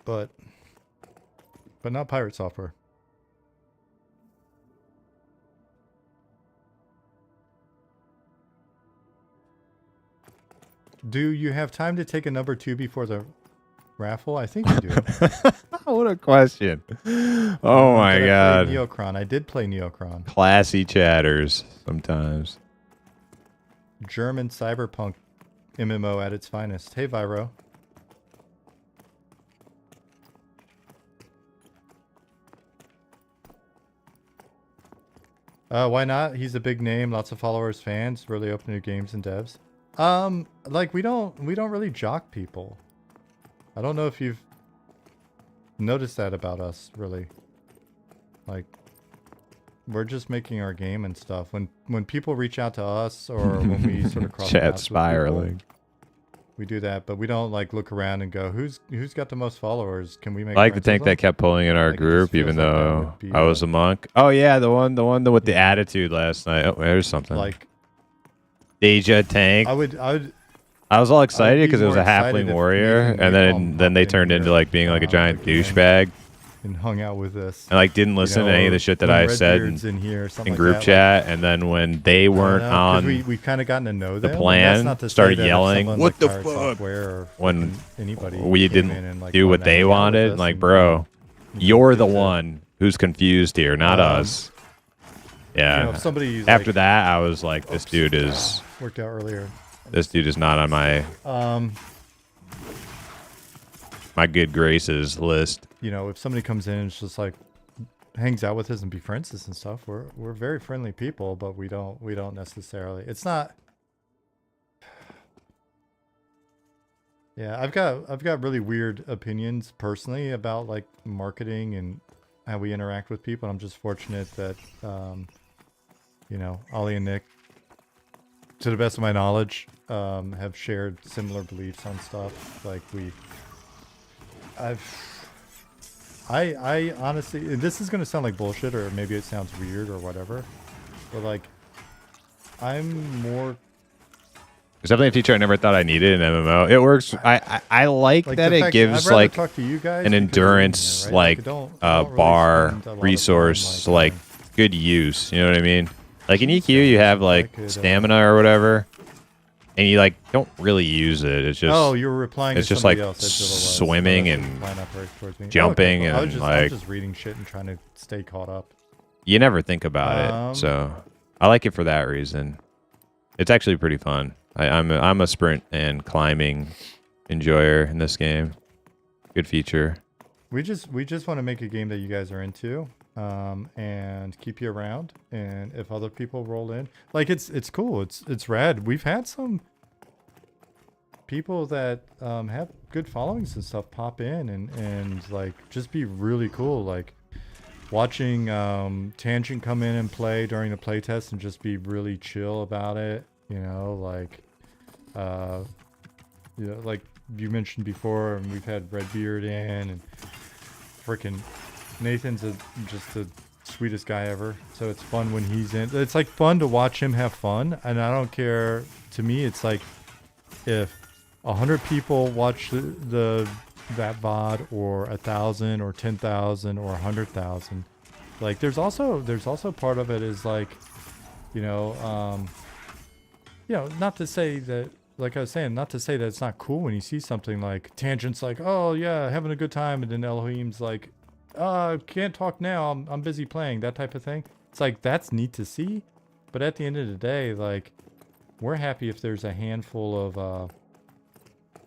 But not Pirate Software. Do you have time to take a number 2 before the raffle? I think you do. What a question. Oh my god. Neocron. I did play Neocron. Classy chatters sometimes. German cyberpunk MMO at its finest. Hey, Viro. Why not? He's a big name, lots of followers, fans, really open to games and devs. Like we don't really jock people. I don't know if you've noticed that about us, really. Like, we're just making our game and stuff. When people reach out to us, or when we sort of cross chat spiraling. We do that, but we don't like look around and go, who's got the most followers? Can we make? I like the friends tank with that them? kept pulling in our Like, it just group, even feels like that though would be I was a monk. Oh yeah, the one with the Yeah. attitude last night. Oh, there's something. Like Deja tank. I would I was all I would excited be because it was a more excited halfling if warrior, Nathan and Napalm then they hopped in turned into here, like being like a giant like, and douchebag, and hung out with us. and like didn't listen You know, to any of or the shit that when I said Redbeard's in here, something in like group that, like, chat. And then when they I don't weren't know, 'cause on, we've kind of gotten to know the them. plan, and that's not to say started that if yelling, someone, "What like the Pirate fuck?" Software or when fucking anybody we came didn't in and, like, do what wanted to they hang out with wanted. us Like, and, bro, and you're the do shit. one who's confused here, not us. Yeah. You know, if somebody's After like, that, I was like, this dude is worked out earlier. not on my my good graces list. You know, if somebody comes in and it's just like hangs out with us and befriends us and stuff, we're very friendly people, but we don't necessarily. It's not. Yeah, I've got really weird opinions personally about like marketing and how we interact with people. I'm just fortunate that you know, Ollie and Nick, to the best of my knowledge, have shared similar beliefs on stuff. Like I honestly, and this is gonna sound like bullshit, or maybe it sounds weird or whatever, but like, I'm more. It's definitely a feature I never thought I needed in MMO. It works. I like Like that the it fact- gives I'd rather like talk to you guys an because you're in endurance here, right? like I don't really bar spend a lot of resource time, like good use. You know what I mean? Like in EQ, you have like could, stamina or whatever, and you like don't really use it. It's just oh, you were replying. it's to just somebody like else that Zilla was. swimming Oh, that's and flying up right towards me. jumping cool. and, I'm like- just reading shit and trying to stay caught up. you never think about it. So I like it for that reason. It's actually pretty fun. I'm a sprint and climbing enjoyer in this game. Good feature. We just want to make a game that you guys are into, and keep you around. And if other people roll in, like it's cool. It's rad. We've had some people that have good followings and stuff pop in and like just be really cool. Like watching Tangent come in and play during the playtest and just be really chill about it. You know, like you know, like you mentioned before, and we've had Redbeard in, and freaking Nathan's just the sweetest guy ever. So it's fun when he's in. It's like fun to watch him have fun, and I don't care. To me, it's like if 100 people watch that VOD, or 1,000, or 10,000, or 100,000. Like there's also part of it is like, you know, not to say that, like I was saying, not to say that it's not cool when you see something like Tangent's like, oh yeah, having a good time, and then Elohim's like, can't talk now, I'm busy playing, that type of thing. It's like, that's neat to see, but at the end of the day, like, we're happy if there's a handful of,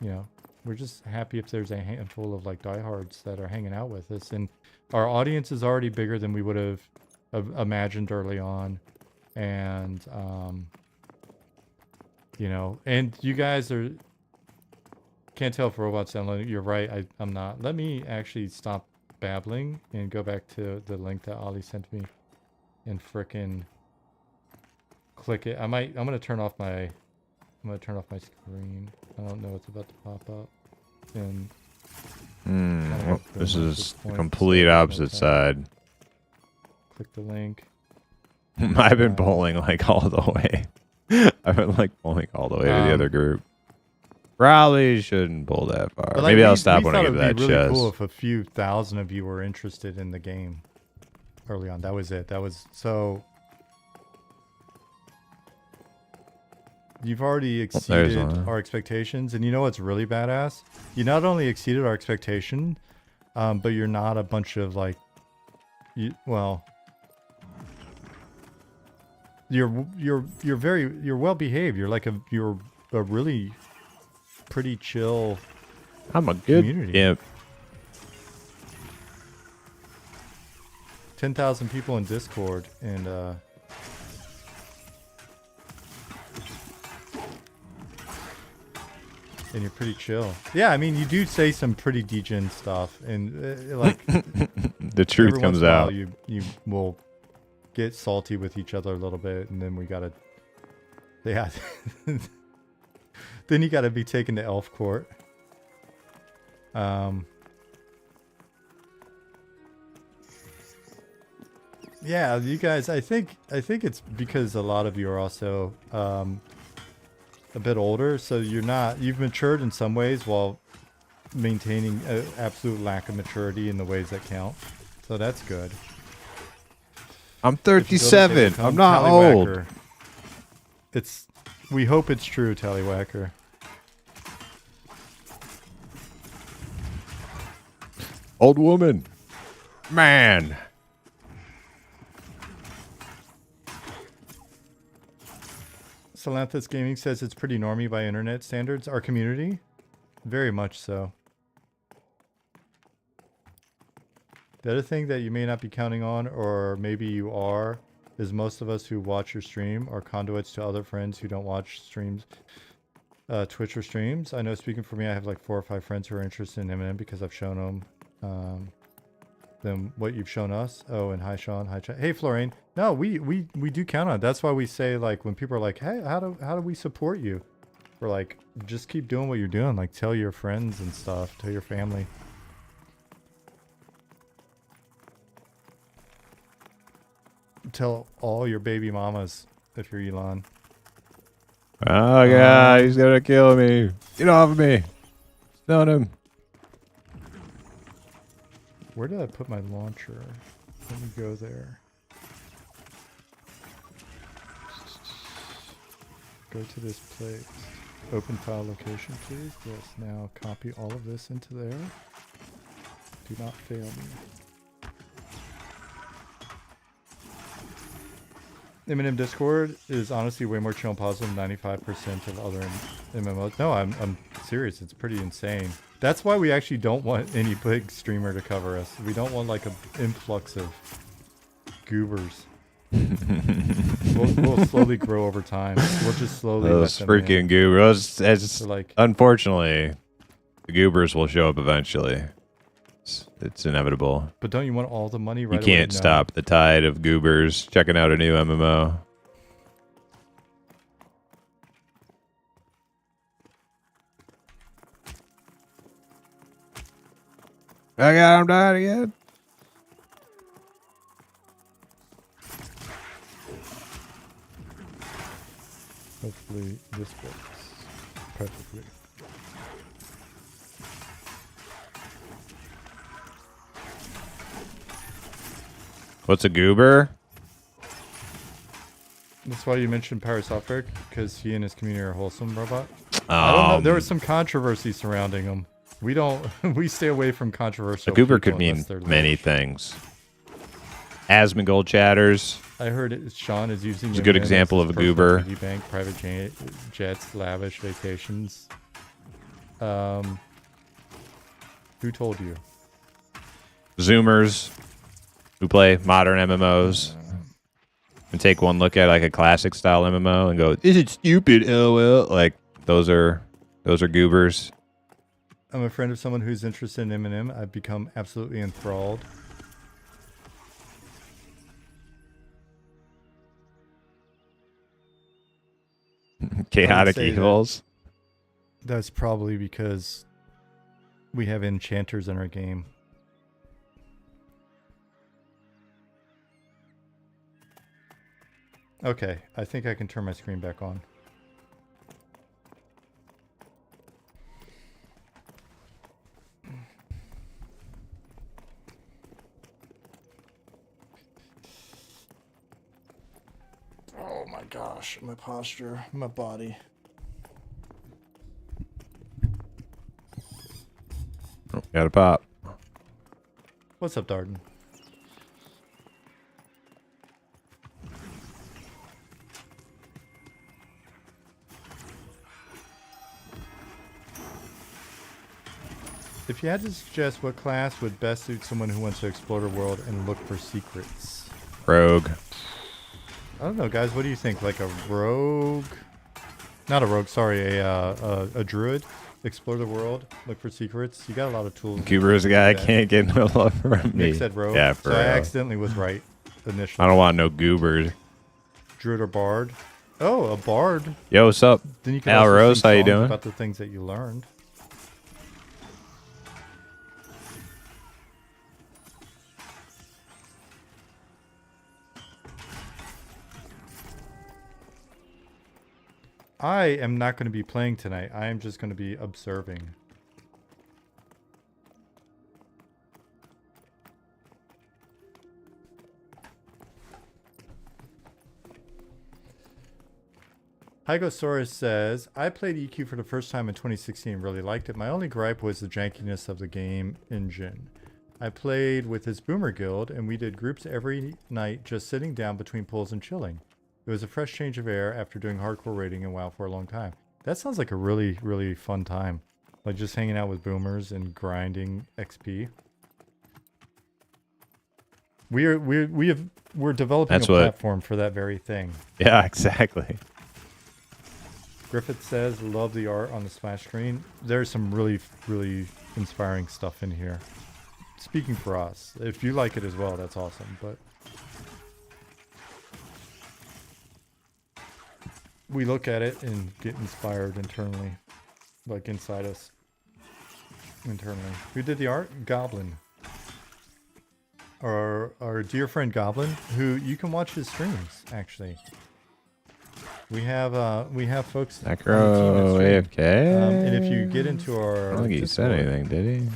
you know, we're just happy if there's a handful of like diehards that are hanging out with us, and our audience is already bigger than we would have imagined early on, and you know, and you guys are, can't tell if robots sound. You're right, I'm not. Let me actually stop babbling and go back to the link that Ollie sent me and frickin' click it. I'm gonna turn off my screen. I don't know what's about to pop up. And Well, this boom at is this the point, complete so opposite okay. side. Click the link. I've been bowling like all the way. I've been like bowling all the way to the other group. Probably shouldn't pull that far. But, like, Maybe I'll stop when I thought get to it that would be really chest. cool if a few thousand of you were interested in the game early on. That was it. That was so. You've already exceeded one. our expectations, and you know what's really badass? You not only exceeded our expectation, but you're not a bunch of like, well, you're well behaved. You're like you're a really pretty chill. I'm a good community. imp. 10,000 people in Discord, and you're pretty chill. Yeah, I mean, you do say some pretty degen stuff, and like The truth every comes once in a while out. You will get salty with each other a little bit, and then we gotta, yeah. Then you got to be taken to Elf Court. Yeah, you guys. I think it's because a lot of you are also a bit older, so you've matured in some ways while maintaining an absolute lack of maturity in the ways that count. So that's good. I'm 37. I'm not old. We hope it's true, Tallywhacker. Old woman. Man. Salanthus Gaming says it's pretty normy by internet standards. Our community? Very much so. The other thing that you may not be counting on, or maybe you are, is most of us who watch your stream are conduits to other friends who don't watch streams, Twitch or streams. I know, speaking for me, I have like 4 or 5 friends who are interested in Eminem because I've shown them what you've shown us. Oh, and hi Sean, hi chat. Hey Florine. No, we do count on it. That's why we say, like, when people are like, hey, how do we support you? We're like, just keep doing what you're doing. Like, tell your friends and stuff, tell your family. Tell all your baby mamas if you're Elon. Oh god, he's gonna kill me. Get off of me. Stone him. Where did I put my launcher? Let me go there. Go to this place. Open file location, please. Yes, now copy all of this into there. Do not fail me. Eminem Discord is honestly way more chill and positive than 95% of other MMOs. No, I'm serious. It's pretty insane. That's why we actually don't want any big streamer to cover us. We don't want like an influx of goobers. We'll slowly grow over time. We'll just slowly. Those freaking goobers. Like, unfortunately, the goobers will show up eventually. It's inevitable. But don't you want all the money right away? You can't stop the tide of goobers checking out a new MMO. I got him dying again. Hopefully this works perfectly. What's a goober? That's why you mentioned Power Software, because he and his community are wholesome robot. I don't know. There was some controversy surrounding him. We don't. We stay away from controversial. A goober could mean many things. Asmongold chatters. I heard Sean is using. It's a good example of a goober. Bank, private jets, lavish vacations. Who told you? Zoomers who play modern MMOs and take one look at like a classic style MMO and go, "Is it stupid?" LOL. Like those are goobers. I'm a friend of someone who's interested in Eminem. I've become absolutely enthralled. Chaotic evils. That's probably because we have enchanters in our game. Okay, I think I can turn my screen back on. Oh my gosh, my posture, my body. Oh, got a pop. What's up, Darden? If you had to suggest what class would best suit someone who wants to explore the world and look for secrets? Rogue. I don't know, guys. What do you think? Like a rogue? Not a rogue. Sorry, a druid. Explore the world, look for secrets. You got a lot of tools. Goober is a guy I can't get no love from me. Nick said rogue. Yeah, so I accidentally was right initially. I don't want no goobers. Druid or bard? Oh, a bard. Yo, what's up? Then you can Al also Rose, sing how you songs doing? about the things that you learned. I am not going to be playing tonight. I am just going to be observing. Hygosaurus says, I played EQ for the first time in 2016 and really liked it. My only gripe was the jankiness of the game engine. I played with his Boomer Guild and we did groups every night just sitting down between pulls and chilling. It was a fresh change of air after doing hardcore raiding and WoW for a long time. That sounds like a really, really fun time. Like just hanging out with boomers and grinding XP. We're developing a platform for that very thing. Yeah, exactly. Griffith says, love the art on the splash screen. There's some really, really inspiring stuff in here. Speaking for us. If you like it as well, that's awesome. But we look at it and get inspired internally. Like inside us. Internally. Who did the art? Goblin. Our dear friend Goblin, who you can watch his streams, actually. We have folks. Necro AFK. And if you get into our, I don't think he said anything, did he?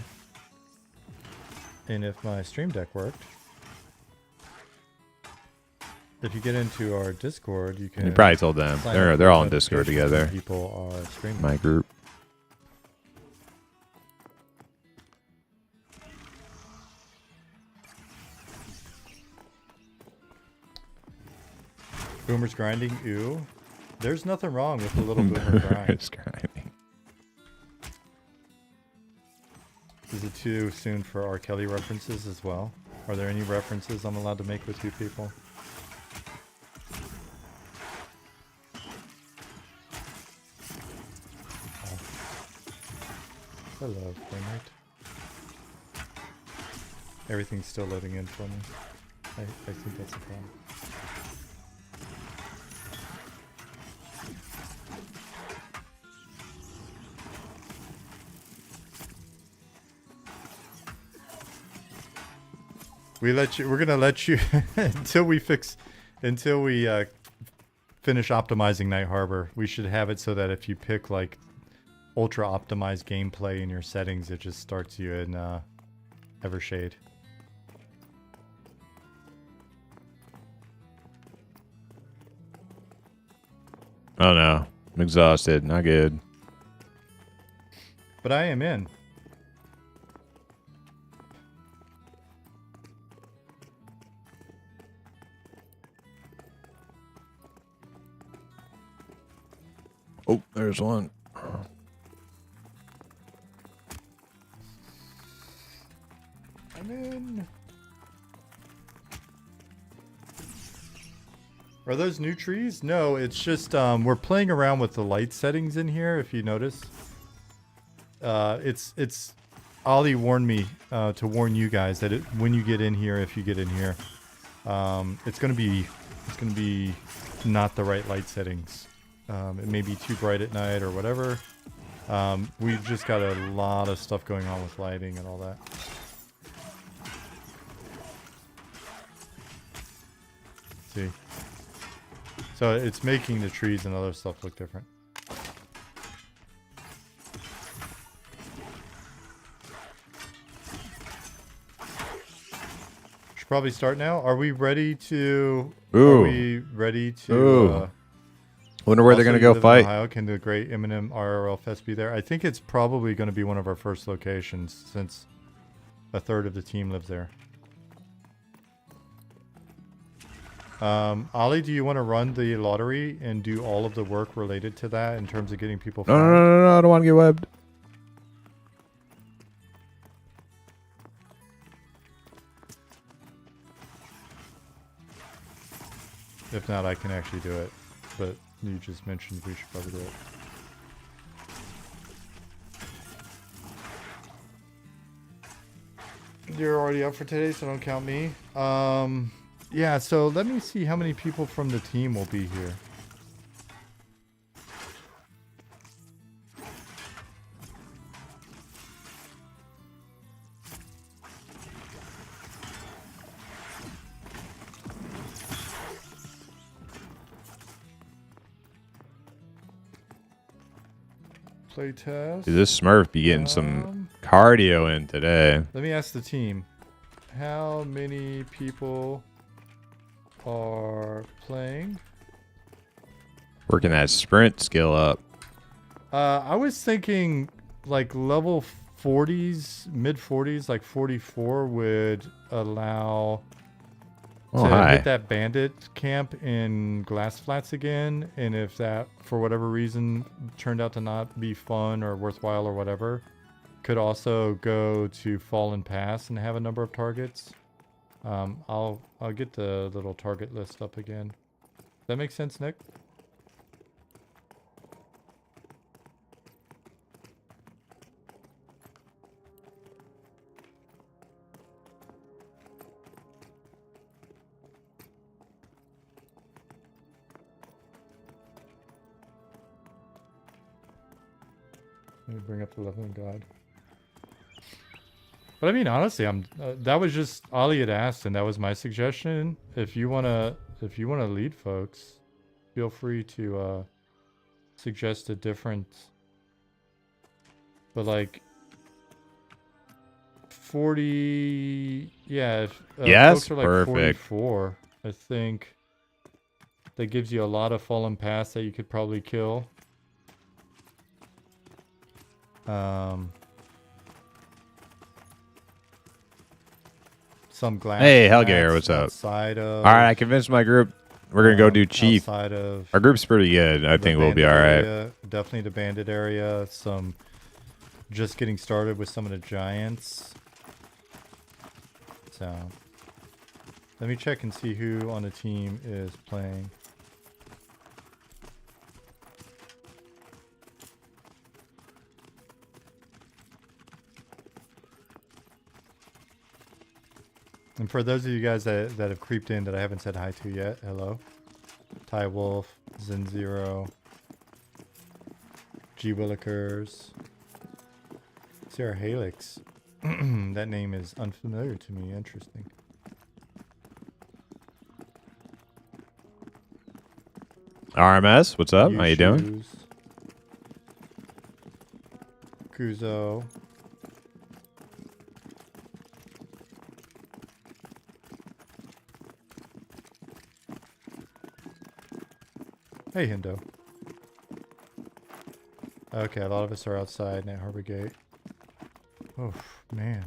And if my stream deck worked, if you get into our Discord, you can. He probably told them. They're all in Discord together. People are streaming. My group. Boomer's grinding. Ooh. There's nothing wrong with a little boomer grind. Grinding. Is it too soon for R. Kelly references as well? Are there any references I'm allowed to make with you people? Oh. Hello, Playmate. Everything's still loading in for me. I think that's a problem. We're gonna let you until we finish optimizing Night Harbor. We should have it so that if you pick like ultra optimized gameplay in your settings, it just starts you in Evershade. Oh no, I'm exhausted. Not good. But I am in. Oh, there's one. I'm in. Are those new trees? No, it's just we're playing around with the light settings in here. If you notice, it's Ollie warned me to warn you guys that when you get in here, if you get in here, it's gonna be not the right light settings. It may be too bright at night or whatever. We've just got a lot of stuff going on with lighting and all that. See? So it's making the trees and other stuff look different. Should probably start now. Are we ready to... Ooh. Are we ready to... Ooh. Wonder where they're going to go fight. Ohio. Can the great Eminem RRL Fest be there? I think it's probably going to be one of our first locations since a third of the team lives there. Ollie, do you want to run the lottery and do all of the work related to that in terms of getting people found? No, I don't want to get webbed. If not, I can actually do it. But you just mentioned we should probably do it. You're already up for today, so don't count me. Yeah, so let me see how many people from the team will be here. Playtest. Dude, this Smurf be getting some cardio in today. Let me ask the team. How many people are playing? Working that sprint skill up. I was thinking like level 40s, mid 40s, like 44 would allow to hit that bandit camp in Glass Flats again. And if that, for whatever reason, turned out to not be fun or worthwhile or whatever, could also go to Fallen Pass and have a number of targets. I'll get the little target list up again. Does that make sense, Nick? Let me bring up the Leveling God. But I mean, honestly, that was just Ali had asked, and that was my suggestion. If you wanna lead folks, feel free to suggest a different. But like 40, yeah. If, yes, folks are like perfect. 44, I think that gives you a lot of Fallen Pass that you could probably kill. Some glass. Hey, Helgair, what's up? All right, I convinced my group. We're gonna go do Chief. Our group's pretty good. I think we'll be all right. Definitely the bandit area. Some just getting started with some of the giants. So let me check and see who on the team is playing. And for those of you guys that have creeped in that I haven't said hi to yet, hello. Ty Wolf, Zen Zero, G Willikers, Sarah Halix. That name is unfamiliar to me. Interesting. RMS, what's up? How you doing? Kuzo. Hey, Hindo. Okay, a lot of us are outside at Harbor Gate. Oh, man.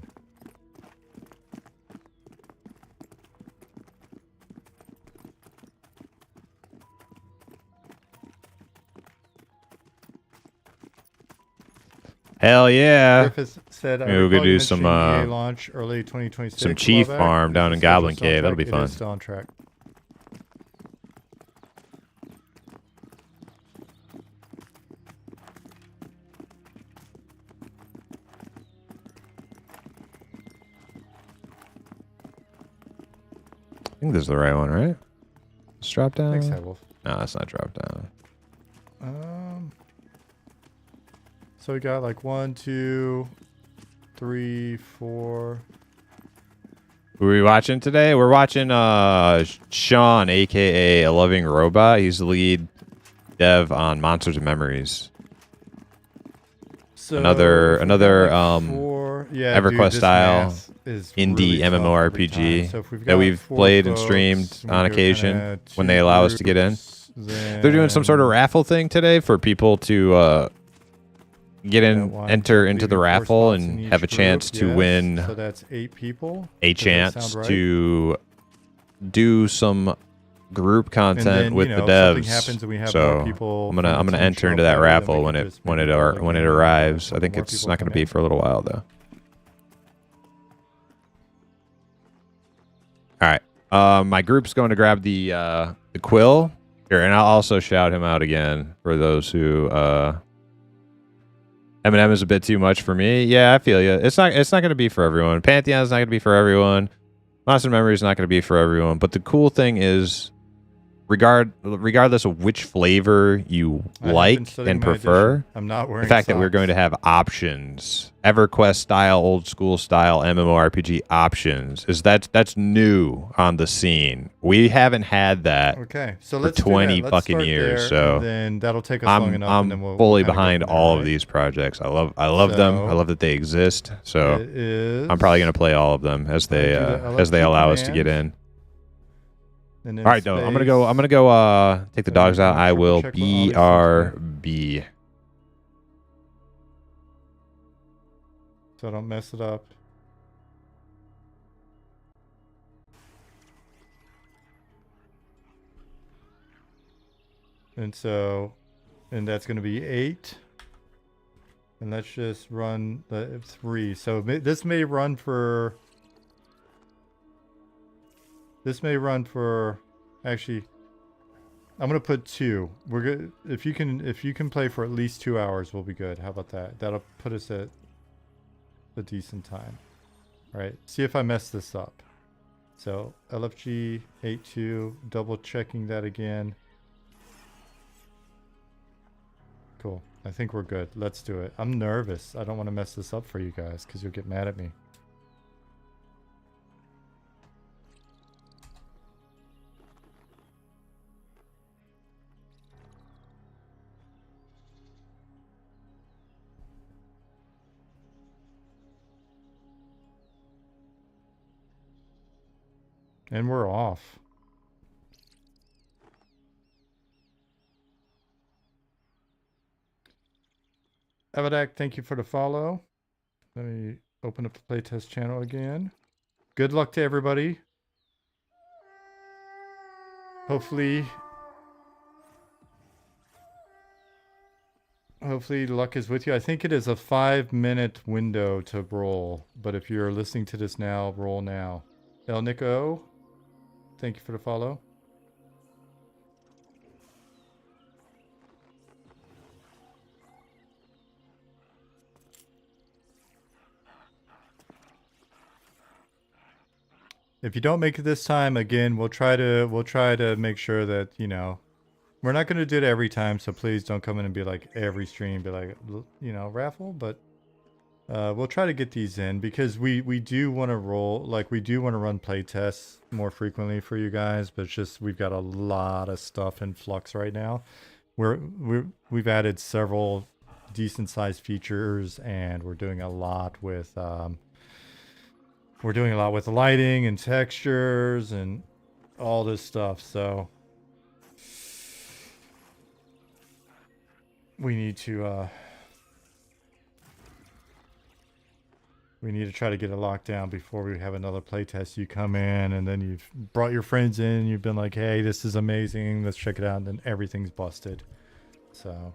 Hell yeah. Griffiths said, maybe we'll go do some launch early 2026. Some Chief farm down in Goblin Cave. That'll be fun. It is still on track. I think this is the right one, right? Let's drop down. Thanks, Wolf. No, it's not drop down. So we got like 1, 2, 3, 4. Who are we watching today? We're watching Sean, aka A Loving Robot. He's the lead dev on Monsters and Memories. So another like EverQuest style indie really MMORPG so that we've played and streamed on occasion when they allow us to get in. They're doing some sort of raffle thing today for people to get in, enter into the raffle and have a chance to win. So that's 8 people. A chance to do some group content with the devs. Happens and we have so more people I'm gonna enter into that raffle when it arrives. I think it's not gonna be for a little while though. All right, my group's going to grab the quill here, and I'll also shout him out again for those who M&M is a bit too much for me. Yeah, I feel you. It's not going to be for everyone. Pantheon is not going to be for everyone. Monster Memory is not going to be for everyone. But the cool thing is regardless of which flavor you I have been like studying and my prefer, edition. I'm not wearing the fact that we're socks. going to have options, EverQuest style, old school style MMORPG options, that's new on the scene. We haven't had that Okay, so for let's do 20 that. Let's fucking start years. there, and So then that'll take us long enough, and then I'm we'll fully kind of go behind from there, all of right? these projects. I love them. I So, love that they exist. So it is. I'm probably gonna play all of them as I'm they gonna do the as they LFG allow us to get command, in. and then All right, though. I'm gonna go. I'm gonna go. Take the Let me- dogs out. I'm gonna I triple will check what all these things mean. BRB. so I don't mess it up. And that's going to be 8. And let's just run the 3. So this may run for. Actually, I'm gonna put 2. We're good. If you can play for at least 2 hours, we'll be good. How about that? That'll put us at a decent time. All right. See if I mess this up. So LFG 82. Double checking that again. Cool. I think we're good. Let's do it. I'm nervous. I don't want to mess this up for you guys because you'll get mad at me. And we're off. Avadak, thank you for the follow. Let me open up the playtest channel again. Good luck to everybody. Hopefully luck is with you. I think it is a 5-minute window to roll. But if you're listening to this now, roll now. El Nico, thank you for the follow. If you don't make it this time, again, we'll try to make sure that, you know, we're not going to do it every time, so please don't come in and be like every stream, be like, you know, raffle, but we'll try to get these in because we do want to roll, like we do want to run play tests more frequently for you guys, but it's just we've got a lot of stuff in flux right now. We've added several decent sized features, and we're doing a lot with lighting and textures and all this stuff. So we need to try to get it locked down before we have another playtest. You come in and then you've brought your friends in. You've been like, hey, this is amazing. Let's check it out. And then everything's busted. So.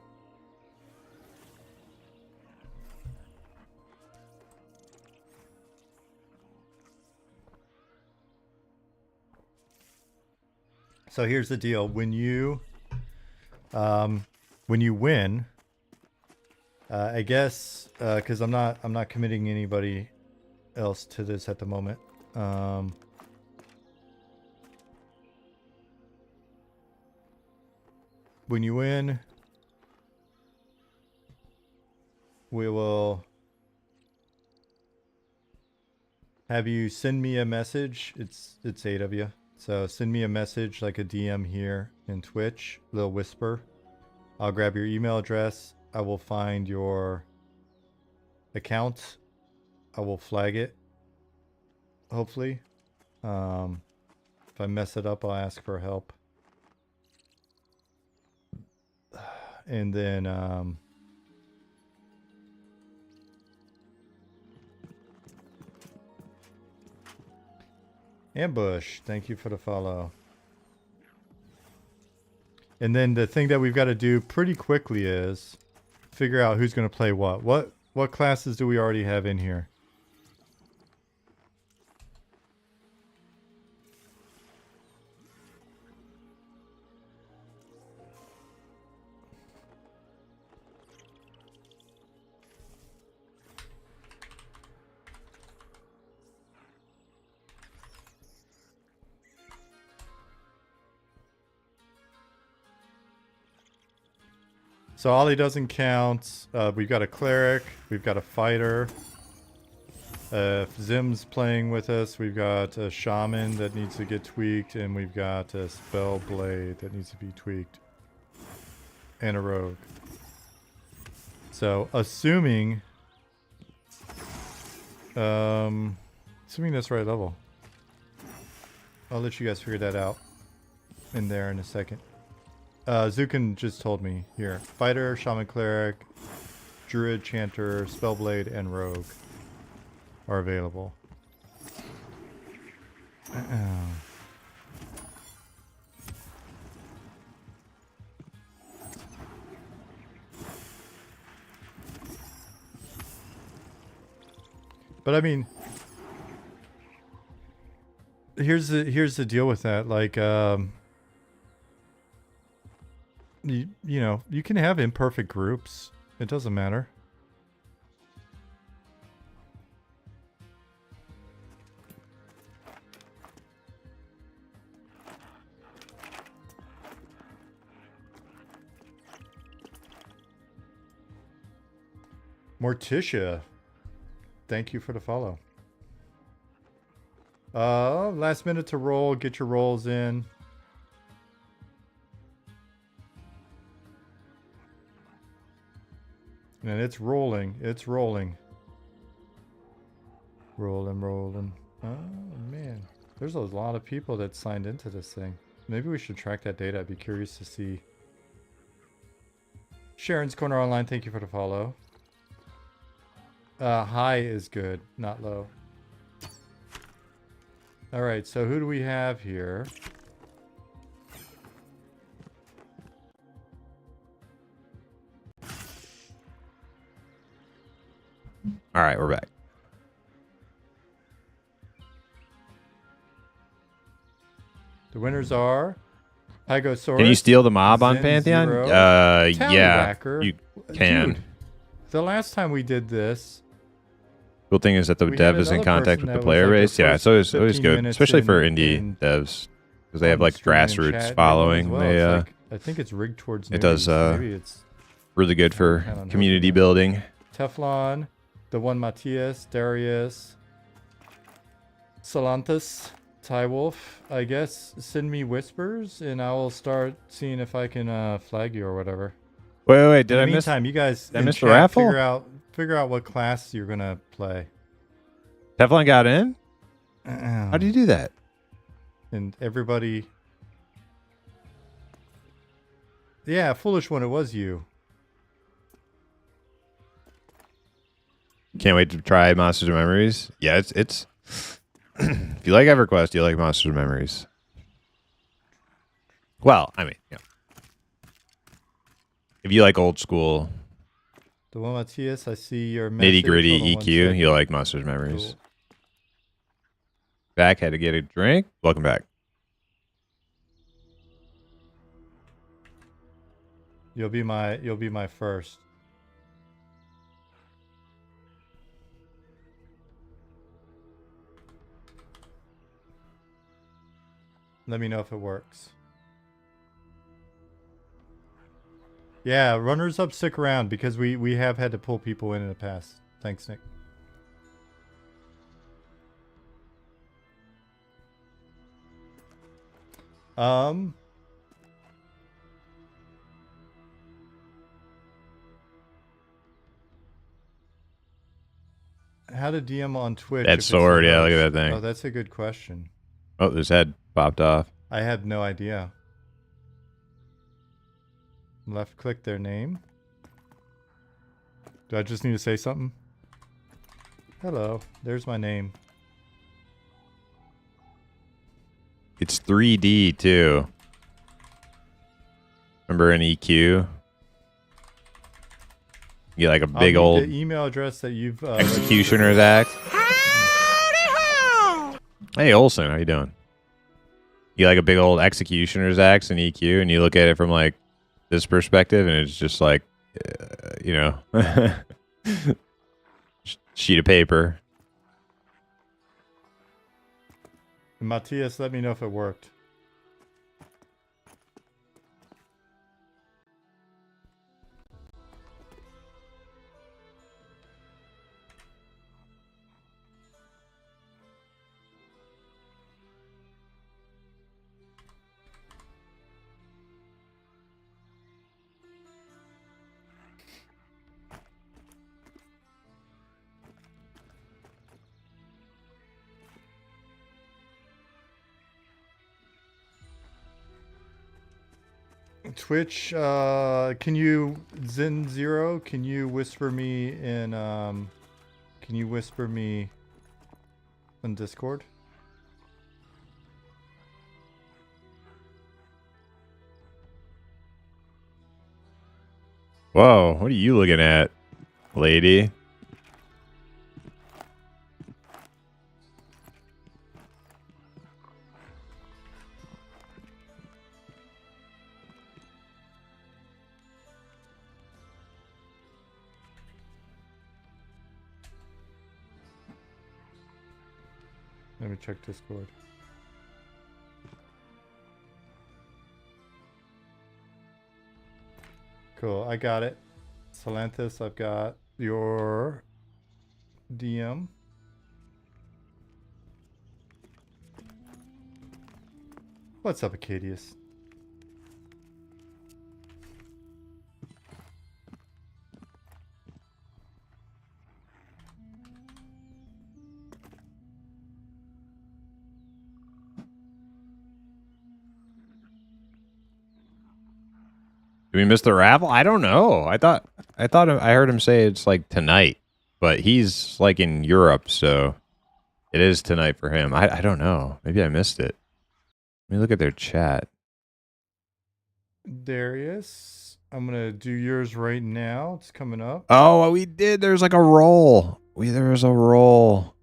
So here's the deal. When you win, I guess, because I'm not committing anybody else to this at the moment. When you win, we will have you send me a message. It's 8 of you. So send me a message, like a DM here in Twitch, little whisper. I'll grab your email address. I will find your account. I will flag it, hopefully. If I mess it up, I'll ask for help. And then Ambush, thank you for the follow. And then the thing that we've got to do pretty quickly is figure out who's going to play what. What classes do we already have in here? So Ollie doesn't count. We've got a cleric. We've got a fighter. Zim's playing with us. We've got a shaman that needs to get tweaked, and we've got a spell blade that needs to be tweaked, and a rogue. So assuming that's right level, I'll let you guys figure that out in there in a second. Zukin just told me here: fighter, shaman, cleric, druid, chanter, spellblade, and rogue are available. But I mean, here's the deal with that. Like, you know, you can have imperfect groups. It doesn't matter. Morticia, thank you for the follow. Last minute to roll. Get your rolls in. And it's rolling. It's rolling. Rolling. Oh, man. There's a lot of people that signed into this thing. Maybe we should track that data. I'd be curious to see. Sharon's Corner Online, thank you for the follow. High is good, not low. Alright, so who do we have here? Alright, we're back. The winners are Pygosaurus. Can you steal the mob on Zen Pantheon? Zero, Yeah, Tallywhacker. you can. Dude, the last time we did this, Cool thing is that the we dev had is in another contact person with the that was player like their base. Yeah, first it's always 15 good, minutes especially for in indie devs, because they have on like stream and grassroots chat and following. as well. They It's like, I think it's rigged towards it does newbies. Maybe it's really good for Count on community hoping that. building. Teflon, the one Matthias, Darius, Solantis, Tywolf. I guess send me whispers and I will start seeing if I can flag you or whatever. Wait, did In I the miss? meantime, you guys I in miss the chat raffle? figure out what class you're gonna play. Teflon got in? How do you do that? And everybody, yeah, foolish one, it was you. Can't wait to try Monsters of Memories. Yeah, it's if you like EverQuest, you like Monsters of Memories. Well, I mean, yeah. If you like old school The one Matthias, I see your message. nitty gritty Hold on one EQ, second. you like Monsters of Memories. Cool. Back, had to get a drink. Welcome back. You'll be my first. Let me know if it works. Yeah, runners up, stick around because we have had to pull people in the past. Thanks, Nick. How to DM on Twitch? That if it's sword, the yeah, look at host? that thing. Oh, that's a good question. Oh, his head popped off. I have no idea. Left click their name. Do I just need to say something? Hello, there's my name. It's 3D too. Remember an EQ? You get like a big I'll need old the email address that you've executioner's axe. Hey Olson, how you doing? You like a big old executioner's axe and EQ, and you look at it from like this perspective, and it's just like, you know, sheet of paper. Matthias, let me know if it worked. Twitch, can you, Zen Zero, can you whisper me in, can you whisper me on Discord? Whoa, what are you looking at, lady? Let me check Discord. Cool, I got it. Salanthus, I've got your DM. What's up, Acadius? Do we miss the raffle? I don't know. I thought I heard him say it's like tonight, but he's like in Europe, so it is tonight for him. I don't know. Maybe I missed it. Let me look at their chat. Darius, I'm gonna do yours right now. It's coming up. Oh, we did. There's like a roll. There was a roll.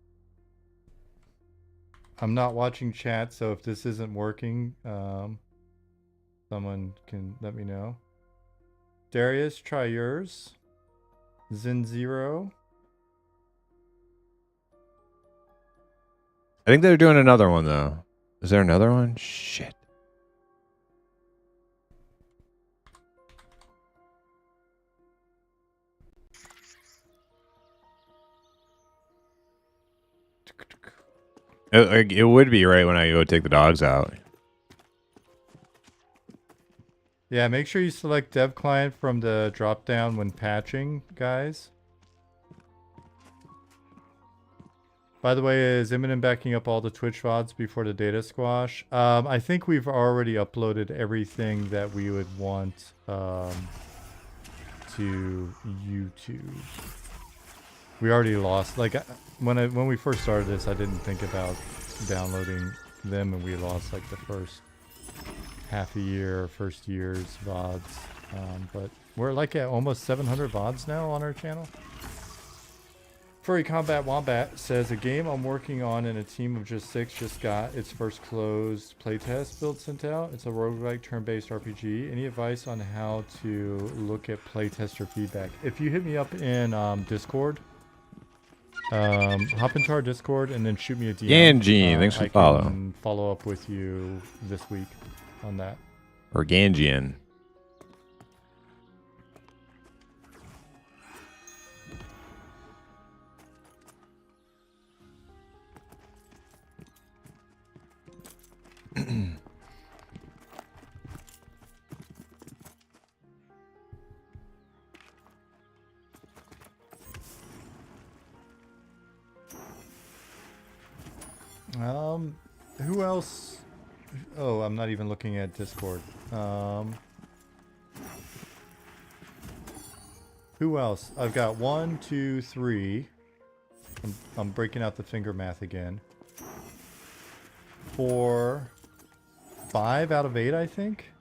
I'm not watching chat, so if this isn't working, someone can let me know. Darius, try yours. Zen Zero. I think they're doing another one though. Is there another one? Shit. It would be right when I go take the dogs out. Yeah, make sure you select dev client from the drop down when patching, guys. By the way, is Imminent backing up all the Twitch VODs before the data squash? I think we've already uploaded everything that we would want to YouTube. We already lost, like, when we first started this, I didn't think about downloading them, and we lost like the first half a year, first year's VODs. But we're like at almost 700 VODs now on our channel. Furry Combat Wombat says, a game I'm working on in a team of just 6 just got its first closed playtest build sent out. It's a roguelike turn-based RPG. Any advice on how to look at playtester feedback? If you hit me up in Discord, hop into our Discord and then shoot me a DM. Gangene, thanks for I follow. can follow up with you this week on that. Or Gangian. Who else? Oh, I'm not even looking at Discord. Who else? I've got 1, 2, 3. I'm breaking out the finger math again. 4, 5 out of 8, I think.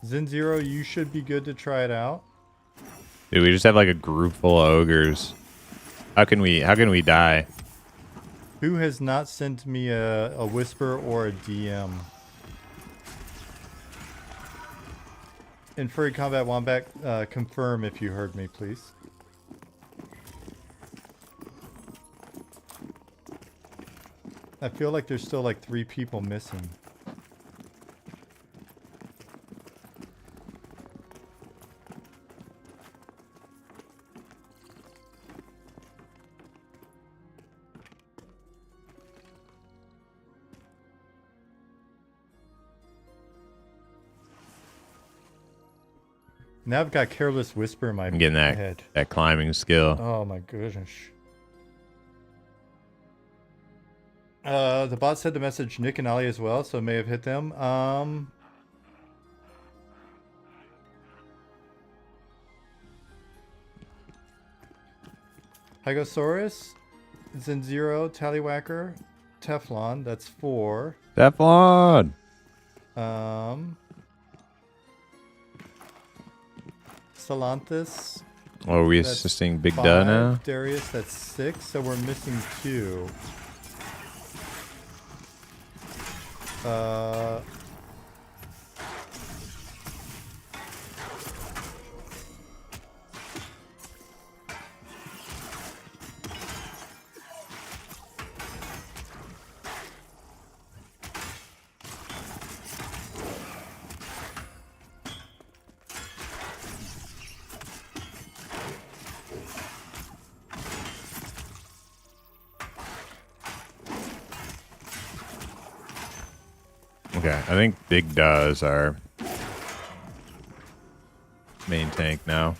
Zen Zero, you should be good to try it out. Dude, we just have like a group full of ogres. How can we die? Who has not sent me a whisper or a DM? In Furry Combat Wombat, confirm if you heard me, please. I feel like there's still like 3 people missing. Now I've got Careless Whisper in my I'm getting head. that climbing skill. Oh my goodness. The bot said to message Nick and Ali as well, so it may have hit them. Hygosaurus, Zinzero, Tallywhacker, Teflon, that's 4. Teflon. Salanthus. Are we That's assisting Big 5. Duh now? Darius, that's 6. So we're missing 2. Okay, I think Big Duh is our main tank now.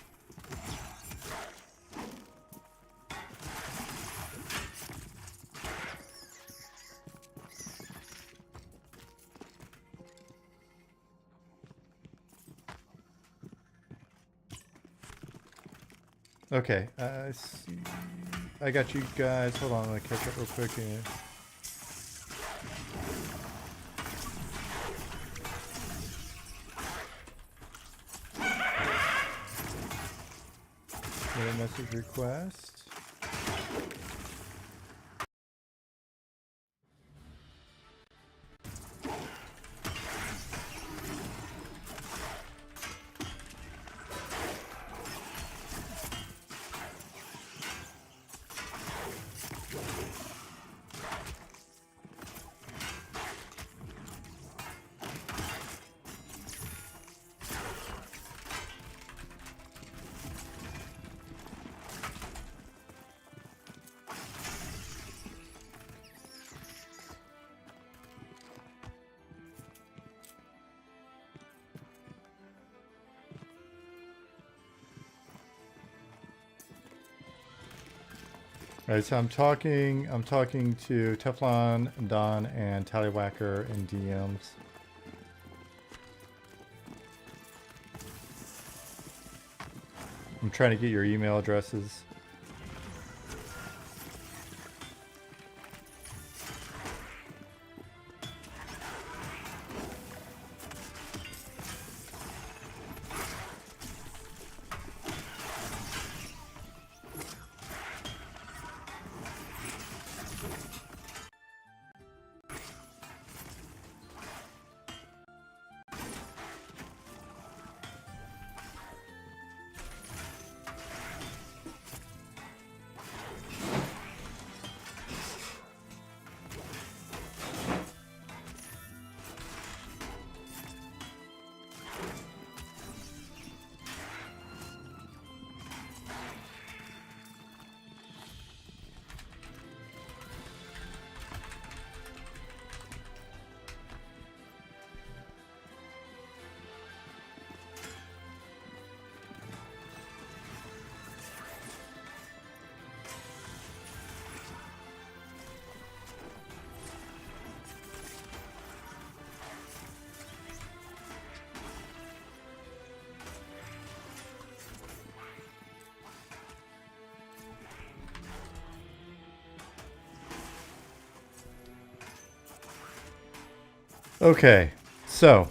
Okay, see. I got you guys. Hold on, I'm gonna catch up real quick here. Get a message request. Alright, so I'm talking to Teflon, Don, and Tallywhacker in DMs. I'm trying to get your email addresses. Okay, so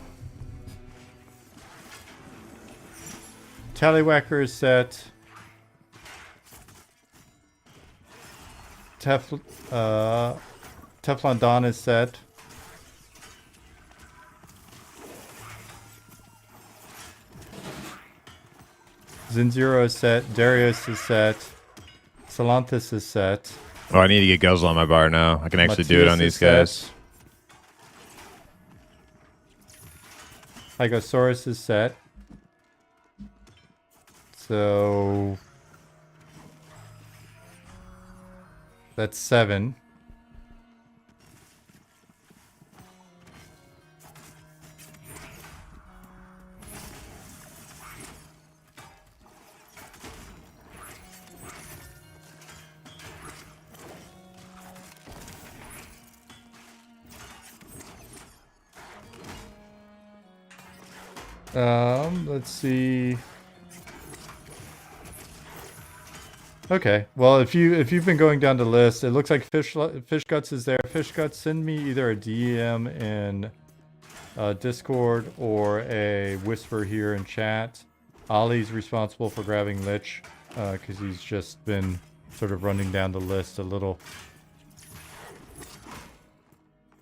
Tallywhacker is set. Teflon Don is set. Zinzero is set. Darius is set. Salanthus is set. Oh, I need to get Guzzle on my bar now. I can actually do it on these guys. Hygosaurus is set. So that's 7. Let's see. Okay, well, if you've been going down the list, it looks like Fish Guts is there. Fish Guts, send me either a DM in Discord or a whisper here in chat. Ollie's responsible for grabbing Lich because he's just been sort of running down the list a little.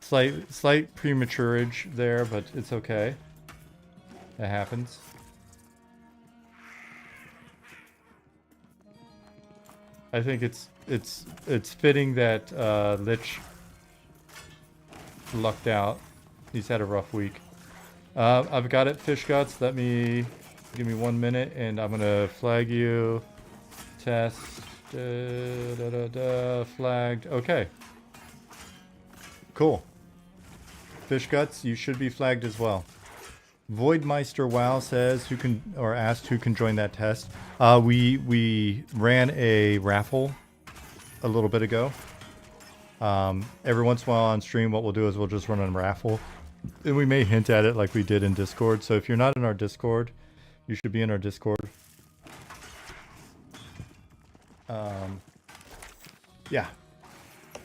Slight prematurage there, but it's okay. It happens. I think it's fitting that Lich lucked out. He's had a rough week. I've got it, Fish Guts. Give me 1 minute, and I'm gonna flag you. Test. Flagged. Okay. Cool. Fish Guts, you should be flagged as well. Voidmeister WoW says asked who can join that test. We ran a raffle a little bit ago. Every once in a while on stream, what we'll do is we'll just run a raffle, and we may hint at it like we did in Discord. So if you're not in our Discord, you should be in our Discord. Yeah.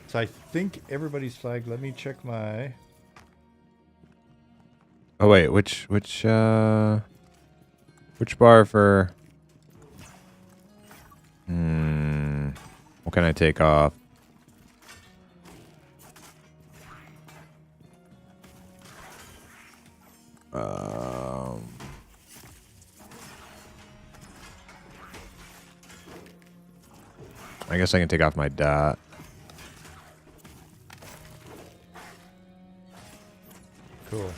So I think everybody's flagged. Let me check my. Oh wait, which bar for? What can I take off? I guess I can take off my dot. Cool.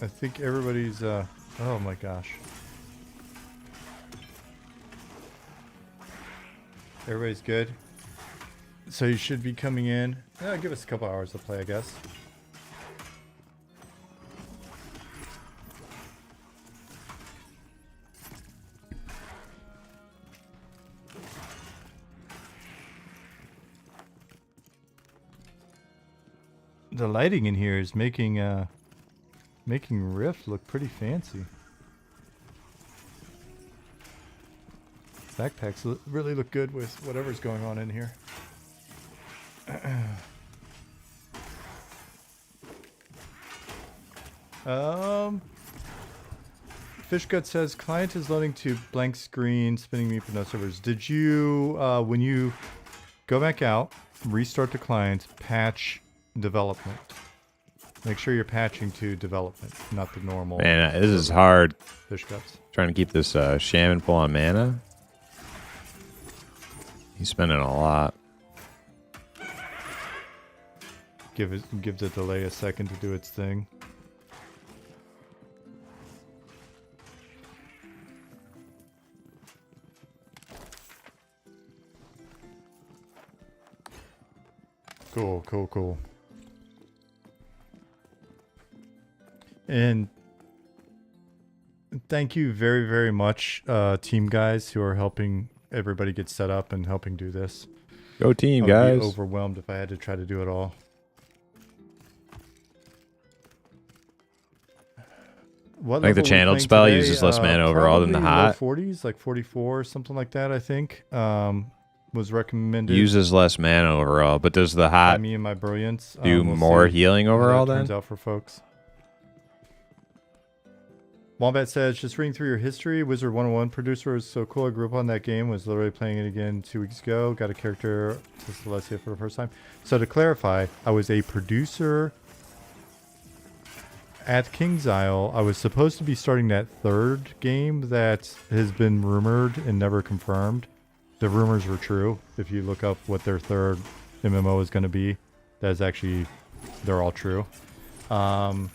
I think everybody's, oh my gosh. Everybody's good. So you should be coming in. Give us a couple hours to play, I guess. The lighting in here is making Rift look pretty fancy. Backpacks really look good with whatever's going on in here. Fishgut says client is loading to blank screen, spinning me for no servers. Did you when you go back out, restart the client, patch development? Make sure you're patching to development, not the normal. Man, this is hard. Fish guts. Trying to keep this shaman full on mana. He's spending a lot. Give the delay a second to do its thing. Cool. And thank you very, very much, team guys who are helping everybody get set up and helping do this. Go team, I'd guys. be overwhelmed if I had to try to do it all. What like the channeled spell today? Uses less mana overall than the hot. 40s, like 44 or something like that, I think. Was recommended. Uses less mana overall, but does the hot me and my brilliance do more healing overall then? Turns out for folks. Wombat says, just reading through your history, Wizard 101 producer is so cool. I grew up on that game, was literally playing it again 2 weeks ago. Got a character to Celestia for the first time. So to clarify, I was a producer at King's Isle. I was supposed to be starting that third game that has been rumored and never confirmed. The rumors were true. If you look up what their third MMO is going to be, that is actually, they're all true. And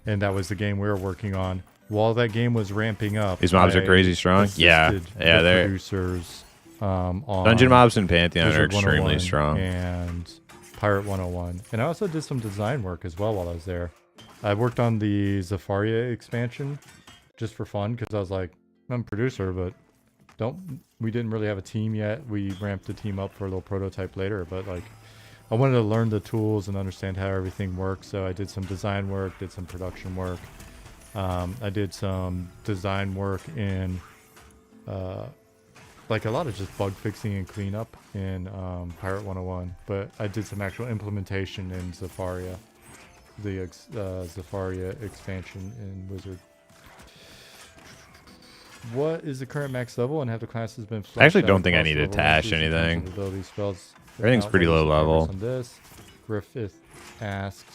that was the game we were working on. While that game was ramping up, these mobs are crazy strong. Yeah, they're producers. On dungeon mobs in Pantheon are Wizard extremely strong. And Pirate 101, and I also did some design work as well while I was there. I worked on the Zafaria expansion just for fun because I was like, I'm a producer, but we didn't really have a team yet. We ramped the team up for a little prototype later, but like I wanted to learn the tools and understand how everything works. So I did some design work, did some production work. I did some design work in like a lot of just bug fixing and cleanup in Pirate 101. But I did some actual implementation in Zafaria, the Zafaria expansion in Wizard. What is the current max level and have the classes been fleshed I actually out don't think I across need to level attach ranges in terms of anything. ability spells? If Everything's not, pretty what is low the progress level. on this? Griffith asked.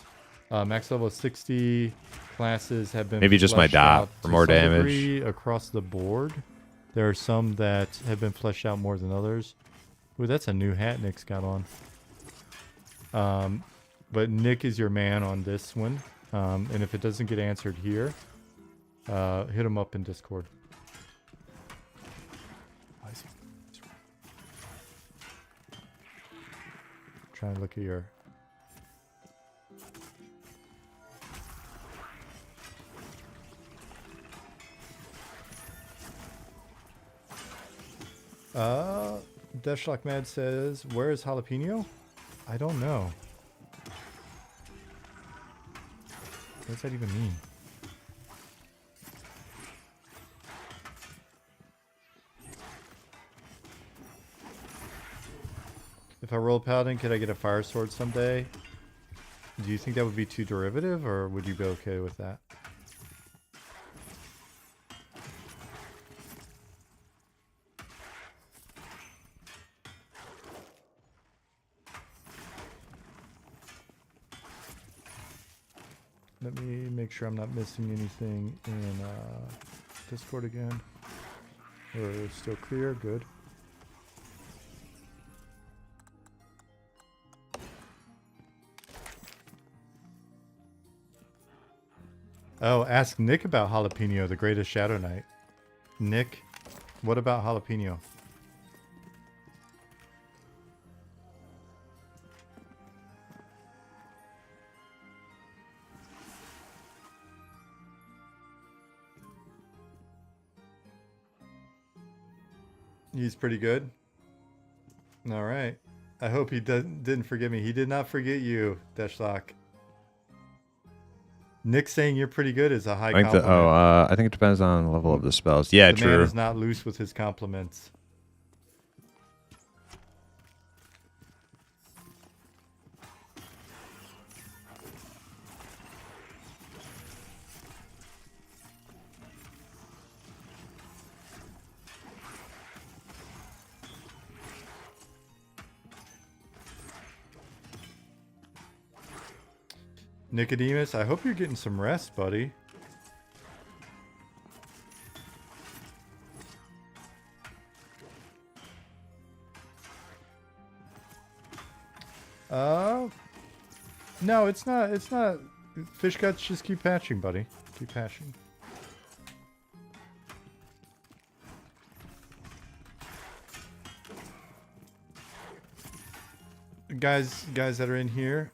Max level is 60. Classes have been Maybe just my fleshed dot out for to more some damage. degree across the board. There are some that have been fleshed out more than others. Ooh, that's a new hat Nick's got on. But Nick is your man on this one. And if it doesn't get answered here, hit him up in Discord. Trying to look at your... Deshlock Mad says, where is Jalapeno? I don't know. What does that even mean? If I roll Paladin, could I get a fire sword someday? Do you think that would be too derivative, or would you be okay with that? Let me make sure I'm not missing anything in Discord again. We're still clear, good. Oh, ask Nick about Jalapeno, the greatest Shadow Knight. Nick, what about Jalapeno? He's pretty good. All right. I hope he didn't forget me. He did not forget you, Deshlock. Nick saying you're pretty good is a high compliment. I think it depends on the level of the spells. Yeah, the true. man is not loose with his compliments. Nicodemus, I hope you're getting some rest, buddy. No, it's not. It's not. Fish guts just keep patching, buddy. Keep patching. Guys that are in here,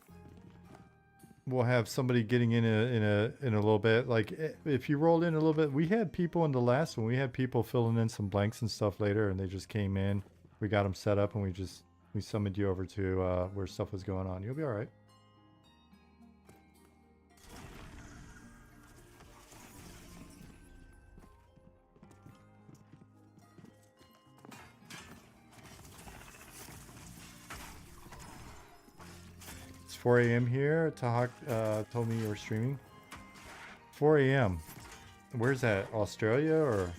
we'll have somebody getting in a little bit. Like if you rolled in a little bit, we had people in the last one. We had people filling in some blanks and stuff later, and they just came in. We got them set up, and we summoned you over to where stuff was going on. You'll be all right. It's 4 a.m. here. Tahak told me you were streaming. 4 a.m. Where's that? Australia or?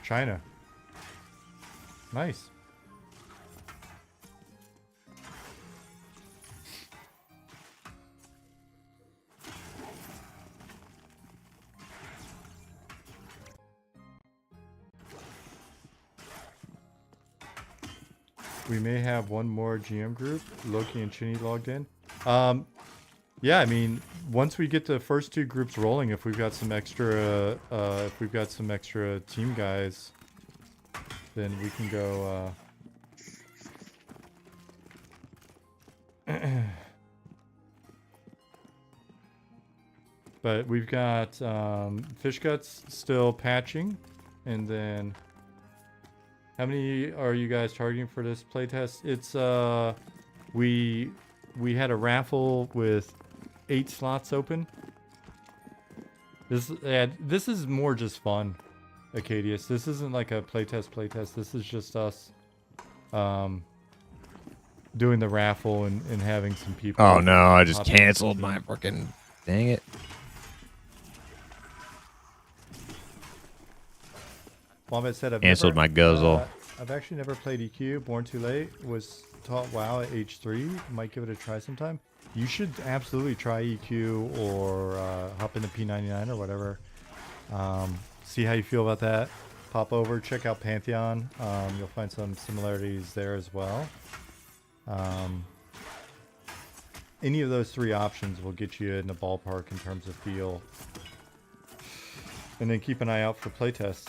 China. Nice. We may have one more GM group. Loki and Chinny logged in. Yeah, I mean, once we get the first two groups rolling, if we've got some extra, team guys, then we can go. But we've got Fish Guts still patching, and then How many are you guys targeting for this playtest? It's we had a raffle with 8 slots open. This is more just fun, Acadius. This isn't like a playtest. This is just us doing the raffle and having some people. Oh no, I just hop in. canceled my freaking. Dang it. Wombat said I've Canceled my guzzle. I've actually never played EQ. Born Too Late. Was taught WoW at age 3. Might give it a try sometime. You should absolutely try EQ or hop into P99 or whatever. See how you feel about that. Pop over, check out Pantheon. You'll find some similarities there as well. Any of those 3 options will get you in the ballpark in terms of feel. And then keep an eye out for playtests.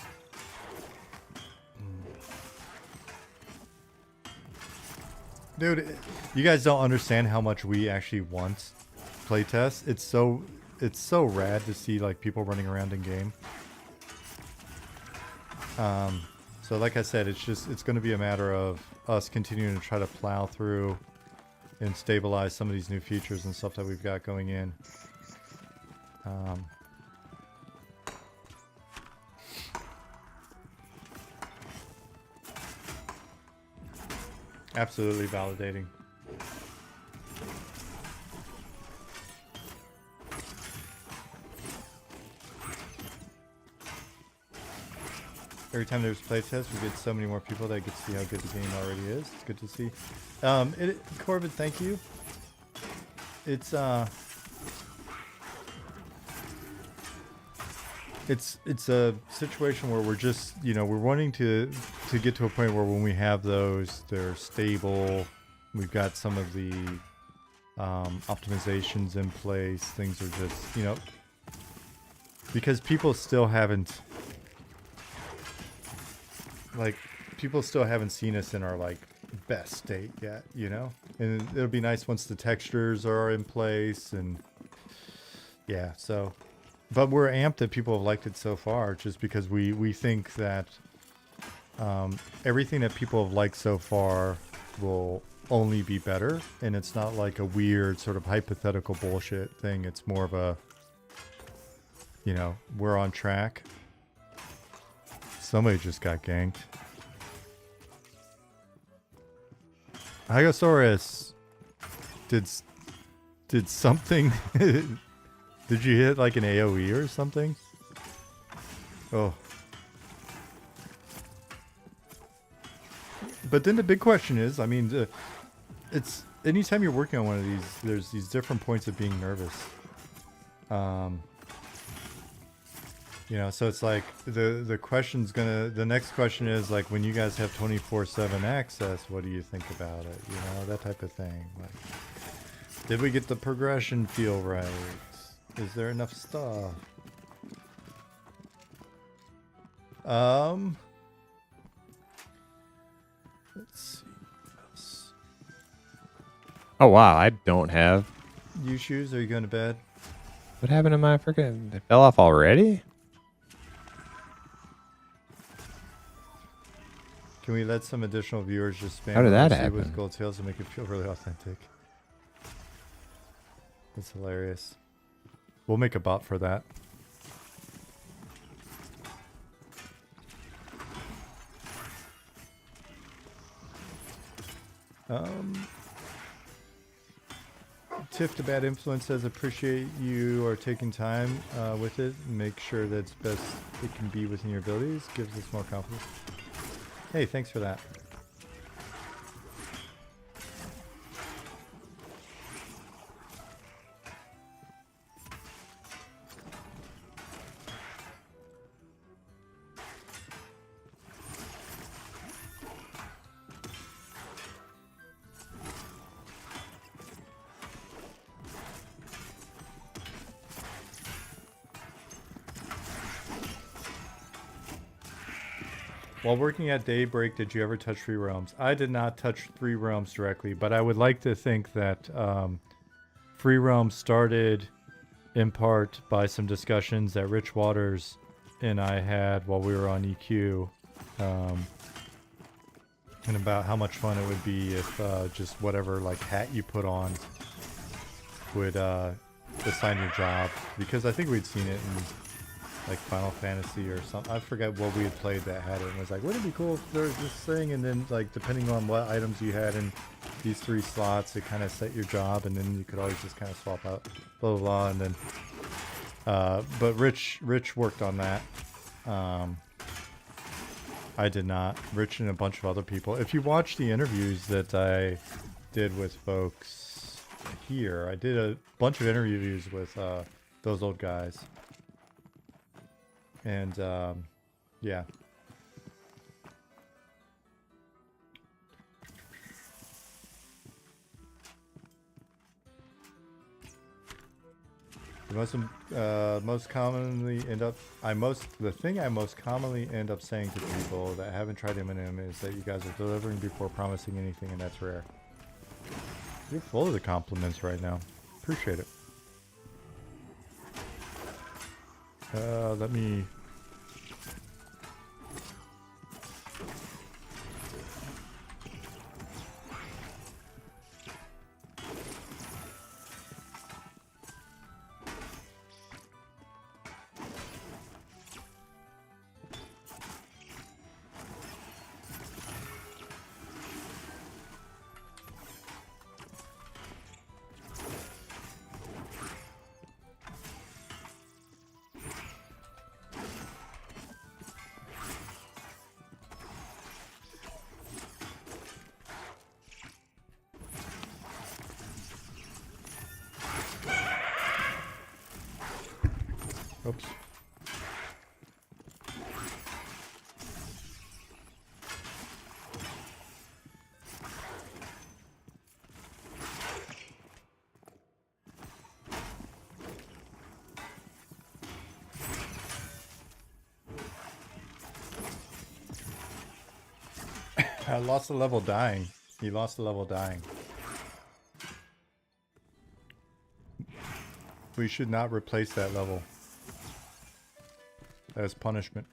Dude, you guys don't understand how much we actually want playtests. It's so rad to see like people running around in game. So like I said, it's going to be a matter of us continuing to try to plow through and stabilize some of these new features and stuff that we've got going in. Absolutely validating. Every time there's playtest, we get so many more people that get to see how good the game already is. It's good to see. Corbin, thank you. It's a situation where we're just, we're wanting to get to a point where when we have those, they're stable. We've got some of the optimizations in place. Things are just, because people still haven't seen us in our best state yet, and it'll be nice once the textures are in place. And yeah, so but we're amped that people have liked it so far, just because we think that everything that people have liked so far will only be better, and it's not like a weird sort of hypothetical bullshit thing. It's more of a, we're on track. Somebody just got ganked. Hygosaurus, did something did you hit like an AoE or something? Oh. But then the big question is, it's anytime you're working on one of these, there's these different points of being nervous. So it's like the next question is like, when you guys have 24/7 access, what do you think about it? That type of thing. Like, did we get the progression feel right? Is there enough stuff? Let's see. Oh wow, I don't have. You shoes? Are you going to bed? What happened to my freaking? It fell off already? Can we let some additional viewers just spam How did that RC happen? with gold tails to make it feel really authentic? That's hilarious. We'll make a bot for that. Tiff the Bad Influence says, appreciate you are taking time with it. Make sure that it's best it can be within your abilities. Gives us more confidence. Hey, thanks for that. While working at Daybreak, did you ever touch Free Realms? I did not touch Free Realms directly, but I would like to think that Free Realms started in part by some discussions that Rich Waters and I had while we were on EQ. and about how much fun it would be if just whatever like hat you put on would assign your job. Because I think we'd seen it in like Final Fantasy or something. I forget what we had played that had it, and was like, wouldn't it be cool if there was this thing, and then like depending on what items you had in these 3 slots, it kind of set your job, and then you could always just kind of swap out, blah blah blah, and then but Rich worked on that. I did not. Rich and a bunch of other people. If you watch the interviews that I did with folks here, I did a bunch of interviews with those old guys. And, yeah. The most commonly end up, the thing I most commonly end up saying to people that haven't tried M&M is that you guys are delivering before promising anything, and that's rare. You're full of the compliments right now. Appreciate it. Let me... Oops. I lost a level dying. He lost a level dying. We should not replace that level. As punishment.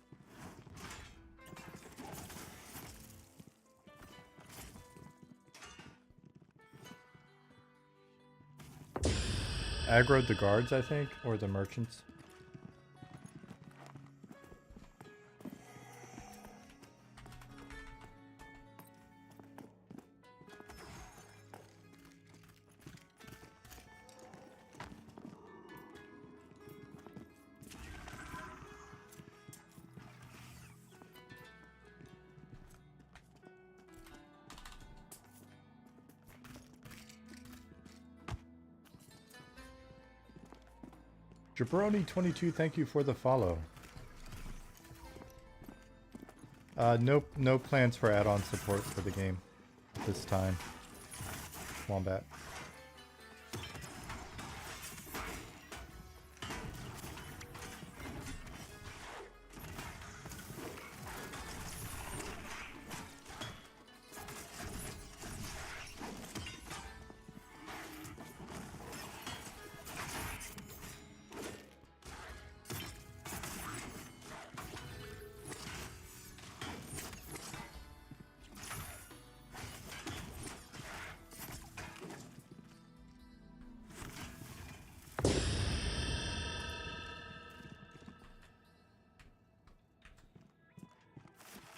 Aggroed the guards, I think, or the merchants. Jabroni22, thank you for the follow. No plans for add-on support for the game this time. Wombat.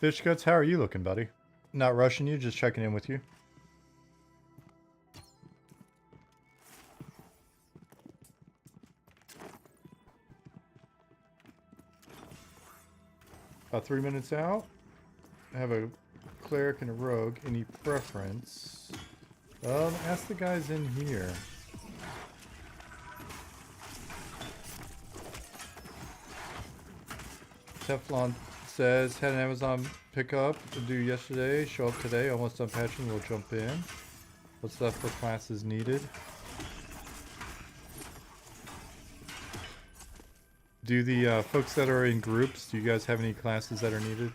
Fish Guts, how are you looking, buddy? Not rushing you, just checking in with you. About 3 minutes out. I have a cleric and a rogue. Any preference? Ask the guys in here. Teflon says, had an Amazon pickup due yesterday, show up today, almost done patching, we'll jump in. What's left for classes needed? Do the folks that are in groups, do you guys have any classes that are needed?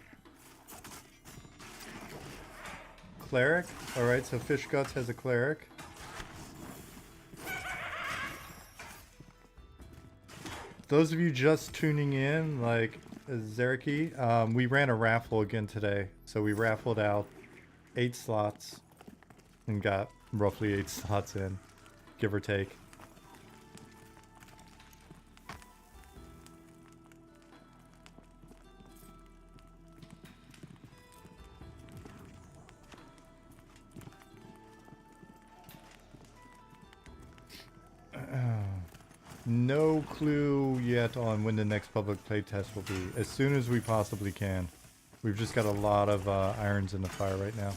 Cleric? Alright, so Fish Guts has a cleric. Those of you just tuning in, like Zeriki, we ran a raffle again today. So we raffled out 8 slots and got roughly 8 slots in, give or take. No clue yet on when the next public playtest will be. As soon as we possibly can. We've just got a lot of irons in the fire right now.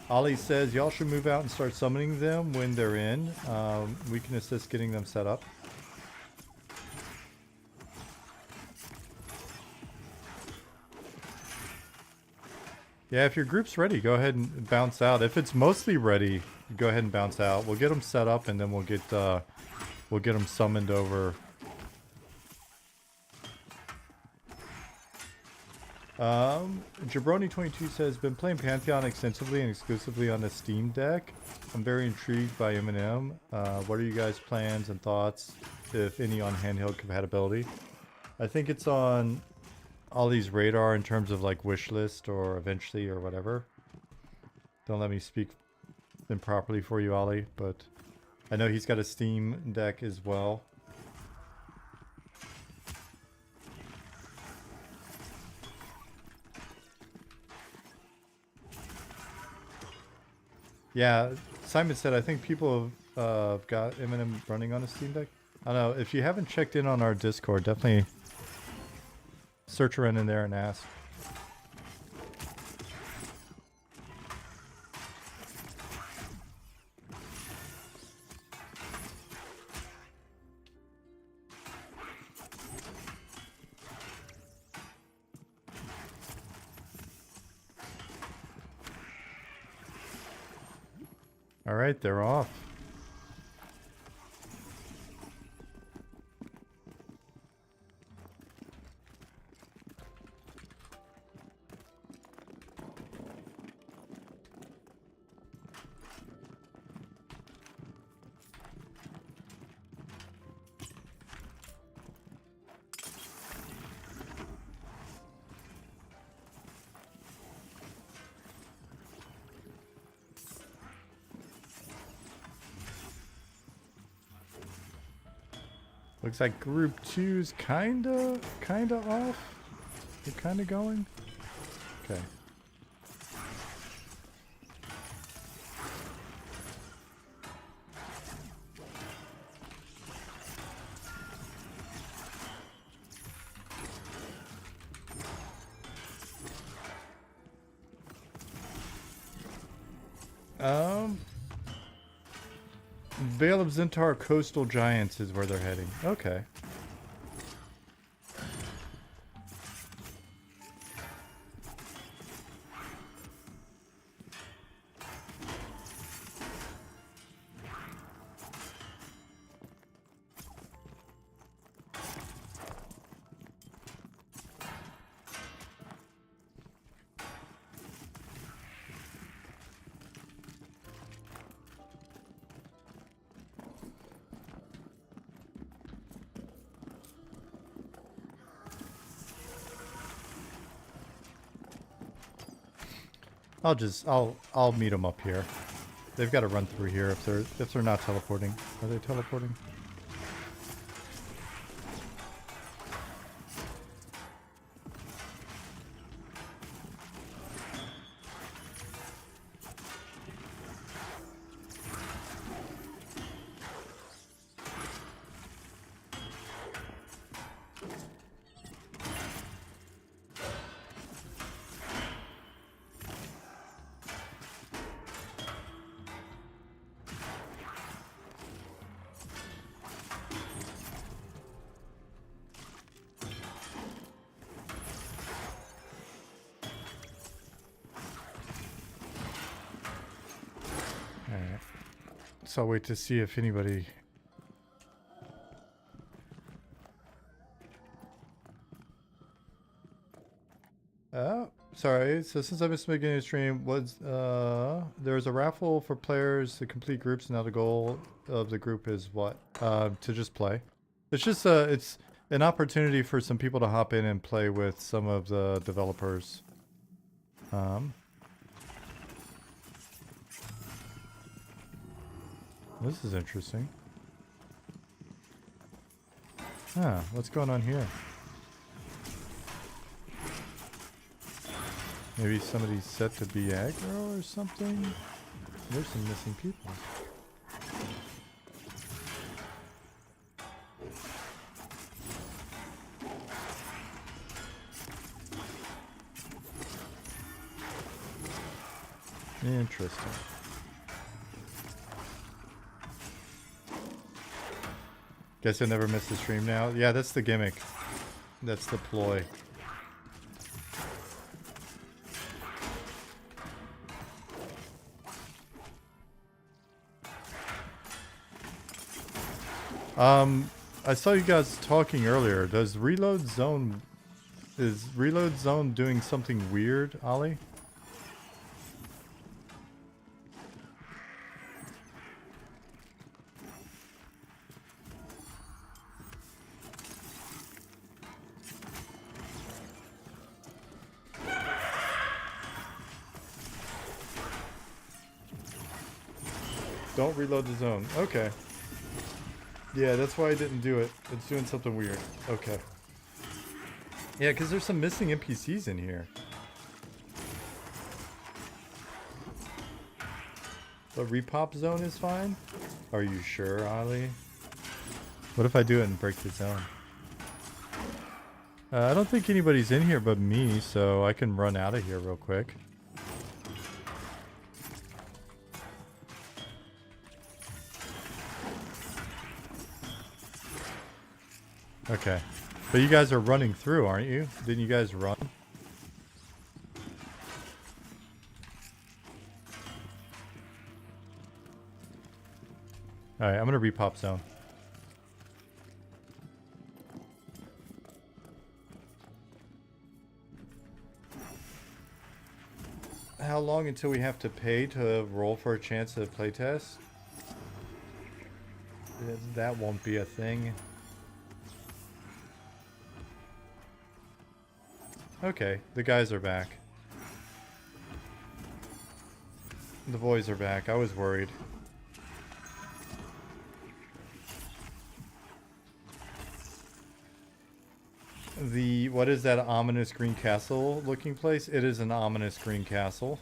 Ollie says y'all should move out and start summoning them when they're in. We can assist getting them set up. Yeah, if your group's ready, go ahead and bounce out. If it's mostly ready, go ahead and bounce out. We'll get them set up and then we'll get them summoned over. Jabroni22 says, been playing Pantheon extensively and exclusively on the Steam Deck. I'm very intrigued by M&M. What are you guys' plans and thoughts, if any, on handheld compatibility? I think it's on Ollie's radar in terms of like wish list or eventually or whatever. Don't let me speak improperly for you, Ollie, but I know he's got a Steam Deck as well. Yeah, Simon said, I think people have got M&M running on a Steam Deck. I don't know, if you haven't checked in on our Discord, definitely search around in there and ask. All right, they're off. Looks like group 2's kinda off. They're kinda going. Okay. Vale of Zentar Coastal Giants is where they're heading. Okay. I'll meet them up here. They've got to run through here if they're not teleporting. Are they teleporting? Alright. So I'll wait to see if anybody... sorry. So since I missed the beginning of the stream, there's a raffle for players to complete groups. Now the goal of the group is what? To just play. It's just it's an opportunity for some people to hop in and play with some of the developers. This is interesting. Huh, what's going on here? Maybe somebody's set to be aggro or something? There's some missing people. Interesting. Guess you'll never miss the stream now? Yeah, that's the gimmick. That's the ploy. I saw you guys talking earlier. Is Reload Zone doing something weird, Ollie? Don't reload the zone. Okay. Yeah, that's why I didn't do it. It's doing something weird. Okay. Yeah, because there's some missing NPCs in here. The repop zone is fine? Are you sure, Ollie? What if I do it and break the zone? I don't think anybody's in here but me, so I can run out of here real quick. Okay. But you guys are running through, aren't you? Didn't you guys run? Alright, I'm gonna repop zone. How long until we have to pay to roll for a chance at a playtest? That won't be a thing. Okay, the guys are back. The boys are back. I was worried. What is that ominous green castle looking place? It is an ominous green castle.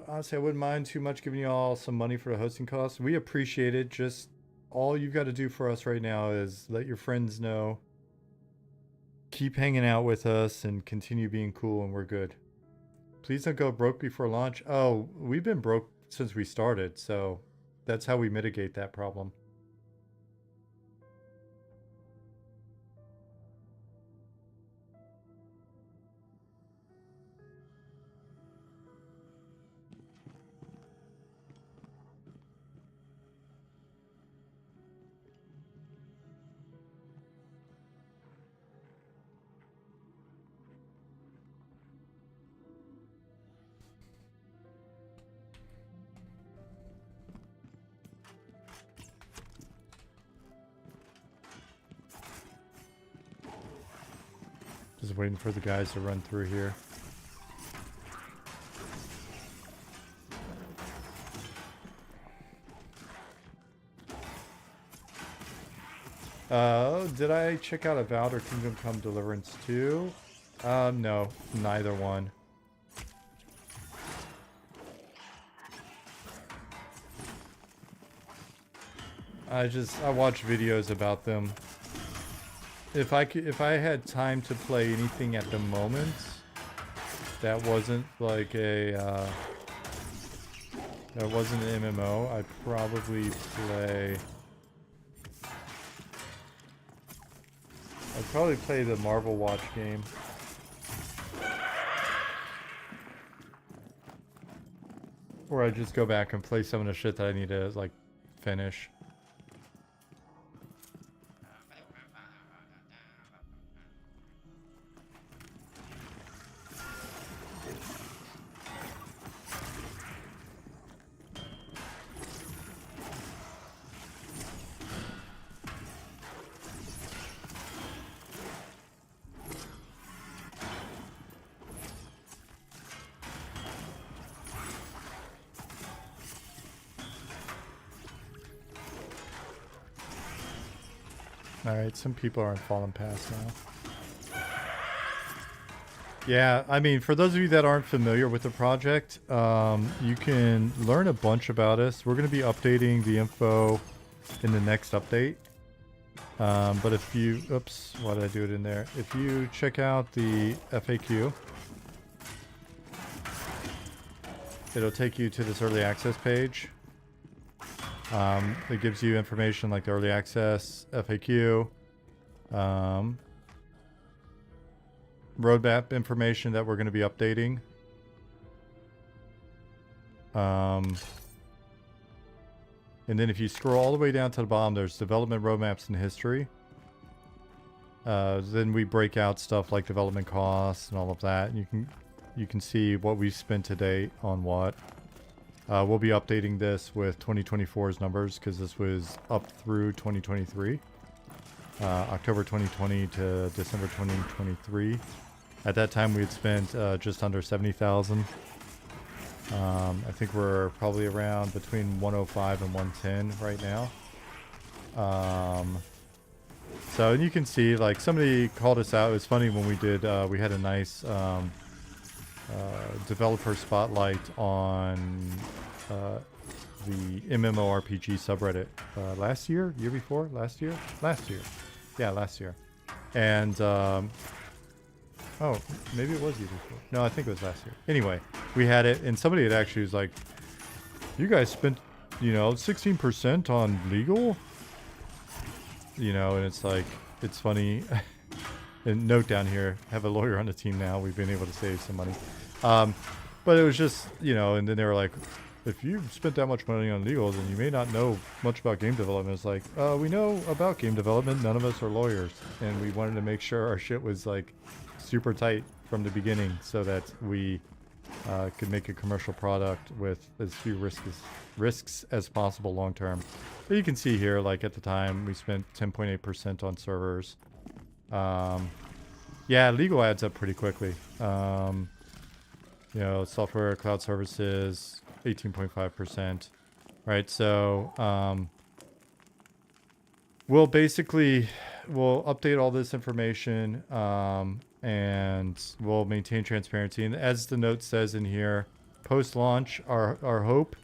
Honestly, I wouldn't mind too much giving you all some money for the hosting costs. We appreciate it. Just all you've got to do for us right now is let your friends know. Keep hanging out with us and continue being cool, and we're good. Please don't go broke before launch. Oh, we've been broke since we started, so that's how we mitigate that problem. Just waiting for the guys to run through here. Did I check out Avowed or Kingdom Come Deliverance 2? No, neither one. I watch videos about them. If I had time to play anything at the moment that wasn't like a that wasn't an MMO, I'd probably play the Marvel Watch game. Or I'd just go back and play some of the shit that I need to like finish. All right, some people are on Fallen Pass now. Yeah, I mean, for those of you that aren't familiar with the project, you can learn a bunch about us. We're going to be updating the info in the next update. But if you, oops, why did I do it in there? If you check out the FAQ, it'll take you to this early access page. It gives you information like the early access, FAQ, roadmap information that we're going to be updating. And then if you scroll all the way down to the bottom, there's development roadmaps and history. Then we break out stuff like development costs and all of that. And you can see what we've spent to date on what. We'll be updating this with 2024's numbers because this was up through 2023. October 2020 to December 2023. At that time, we had spent just under 70,000. I think we're probably around between 105 and 110 right now. So you can see, like, somebody called us out. It was funny when we did, we had a nice developer spotlight on the MMORPG subreddit last year, year before, last year, yeah, last year. And oh, maybe it was year before. No, I think it was last year. Anyway, we had it, and somebody had actually was like, "You guys spent, 16% on legal." And it's like, it's funny. And note down here, have a lawyer on the team now. We've been able to save some money. But it was just, and then they were like, if you spent that much money on legals, then you may not know much about game development. It's like, we know about game development. None of us are lawyers. And we wanted to make sure our shit was like super tight from the beginning so that we could make a commercial product with as few risks as possible long term. But you can see here, like at the time, we spent 10.8% on servers. Yeah, legal adds up pretty quickly. Software, cloud services, 18.5%. Right, so we'll update all this information and we'll maintain transparency. And as the note says in here, post-launch, our hope,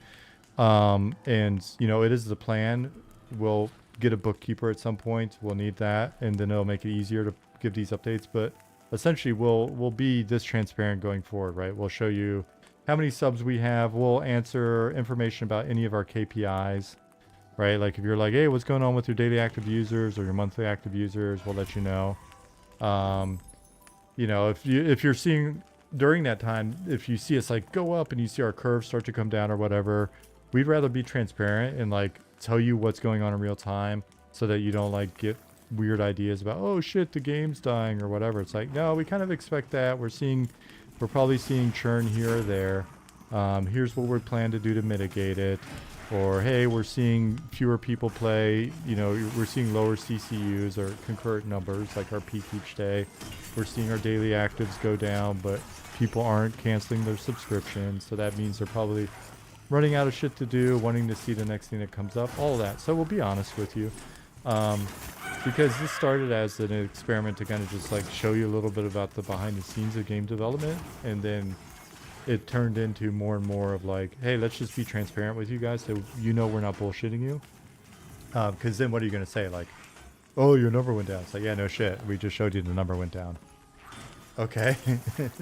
and it is the plan. We'll get a bookkeeper at some point. We'll need that, and then it'll make it easier to give these updates. But essentially, we'll be this transparent going forward, right? We'll show you how many subs we have. We'll answer information about any of our KPIs, right? Like if you're like, hey, what's going on with your daily active users or your monthly active users, we'll let you know. If you're seeing during that time, if you see us like go up and you see our curves start to come down or whatever, we'd rather be transparent and like tell you what's going on in real time so that you don't like get weird ideas about, oh shit, the game's dying or whatever. It's like, no, we kind of expect that. We're probably seeing churn here or there. Here's what we plan to do to mitigate it. Or, hey, we're seeing fewer people play. We're seeing lower CCUs or concurrent numbers, like our peak each day. We're seeing our daily actives go down, but people aren't canceling their subscriptions. So that means they're probably running out of shit to do, wanting to see the next thing that comes up, all of that. So we'll be honest with you. Because this started as an experiment to kind of just like show you a little bit about the behind the scenes of game development. And then it turned into more and more of like, hey, let's just be transparent with you guys so we're not bullshitting you. Because then what are you going to say? Like, oh, your number went down. It's like, yeah, no shit. We just showed you the number went down. Okay.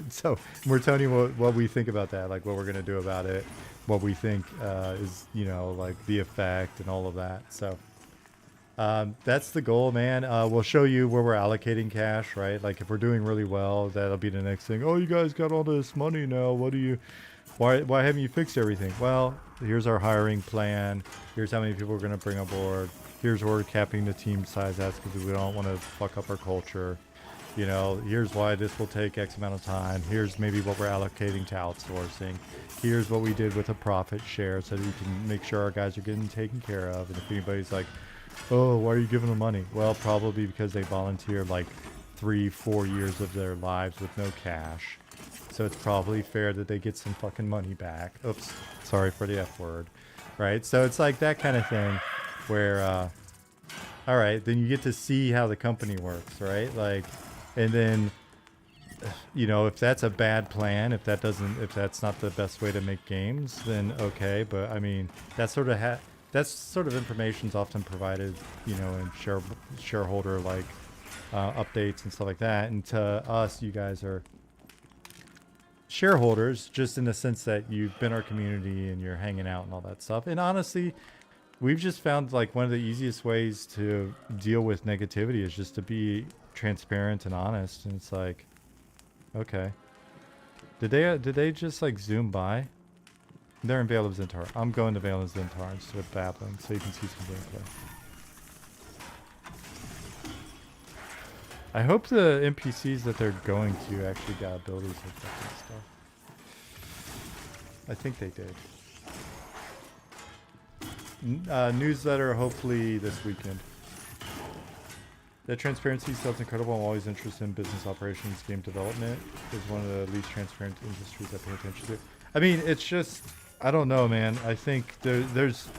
So we're telling you what we think about that, like what we're going to do about it, what we think is, like the effect and all of that. So that's the goal, man. We'll show you where we're allocating cash, right? Like if we're doing really well, that'll be the next thing. Oh, you guys got all this money now. Why haven't you fixed everything? Well, here's our hiring plan. Here's how many people we're going to bring on board. Here's where we're capping the team size at because we don't want to fuck up our culture. Here's why this will take X amount of time. Here's maybe what we're allocating to outsourcing. Here's what we did with a profit share so that we can make sure our guys are getting taken care of. And if anybody's like, oh, why are you giving them money? Well, probably because they volunteered like 3-4 years of their lives with no cash. So it's probably fair that they get some fucking money back. Oops, sorry for the F word. Right? So it's like that kind of thing where, all right, then you get to see how the company works, right? Like, and then, if that's a bad plan, if that's not the best way to make games, then okay. But I mean, that sort of information's often provided, in shareholder like updates and stuff like that. And to us, you guys are shareholders, just in the sense that you've been our community and you're hanging out and all that stuff. And honestly, we've just found like one of the easiest ways to deal with negativity is just to be transparent and honest. And it's like, okay, did they just like zoom by? They're in Vale of Zintar. I'm going to Vale of Zintar instead of babbling, so you can see some gameplay. I hope the NPCs that they're going to actually got abilities like that and stuff. I think they did. Newsletter hopefully this weekend. That transparency sounds incredible. I'm always interested in business operations. Game development is one of the least transparent industries I pay attention to. I mean, it's just, I don't know, man. I think there's...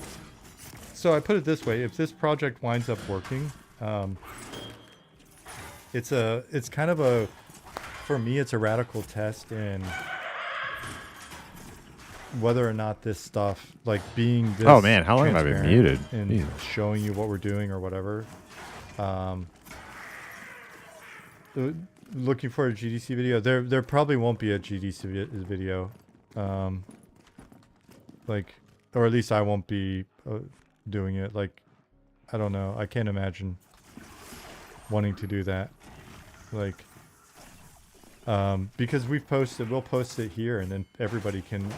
So I put it this way. If this project winds up working, it's kind of a, for me, it's a radical test in whether or not this stuff, like being this Oh man, how long have I been muted? And showing you what we're doing or whatever. Looking for a GDC video. There probably won't be a GDC video. Like, or at least I won't be doing it. Like, I don't know. I can't imagine wanting to do that. Like, because we'll post it here, and then everybody can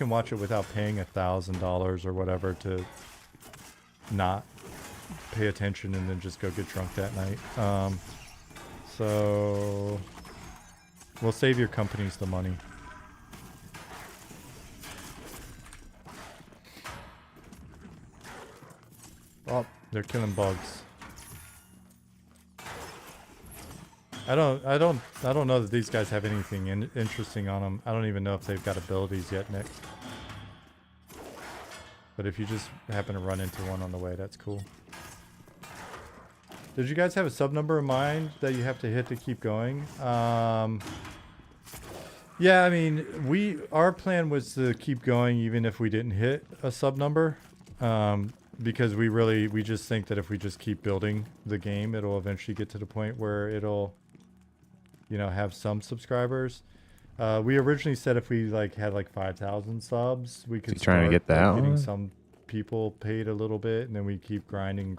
watch it without paying $1,000 or whatever to not pay attention and then just go get drunk that night. So we'll save your companies the money. Oh, they're killing bugs. I don't know that these guys have anything interesting on them. I don't even know if they've got abilities yet, Nick. But if you just happen to run into one on the way, that's cool. Did you guys have a sub number in mind that you have to hit to keep going? Yeah, I mean, our plan was to keep going even if we didn't hit a sub number. Because we just think that if we just keep building the game, it'll eventually get to the point where it'll, have some subscribers. We originally said if we had 5,000 subs, we could trying to get that getting some people paid a little bit, and then we keep grinding.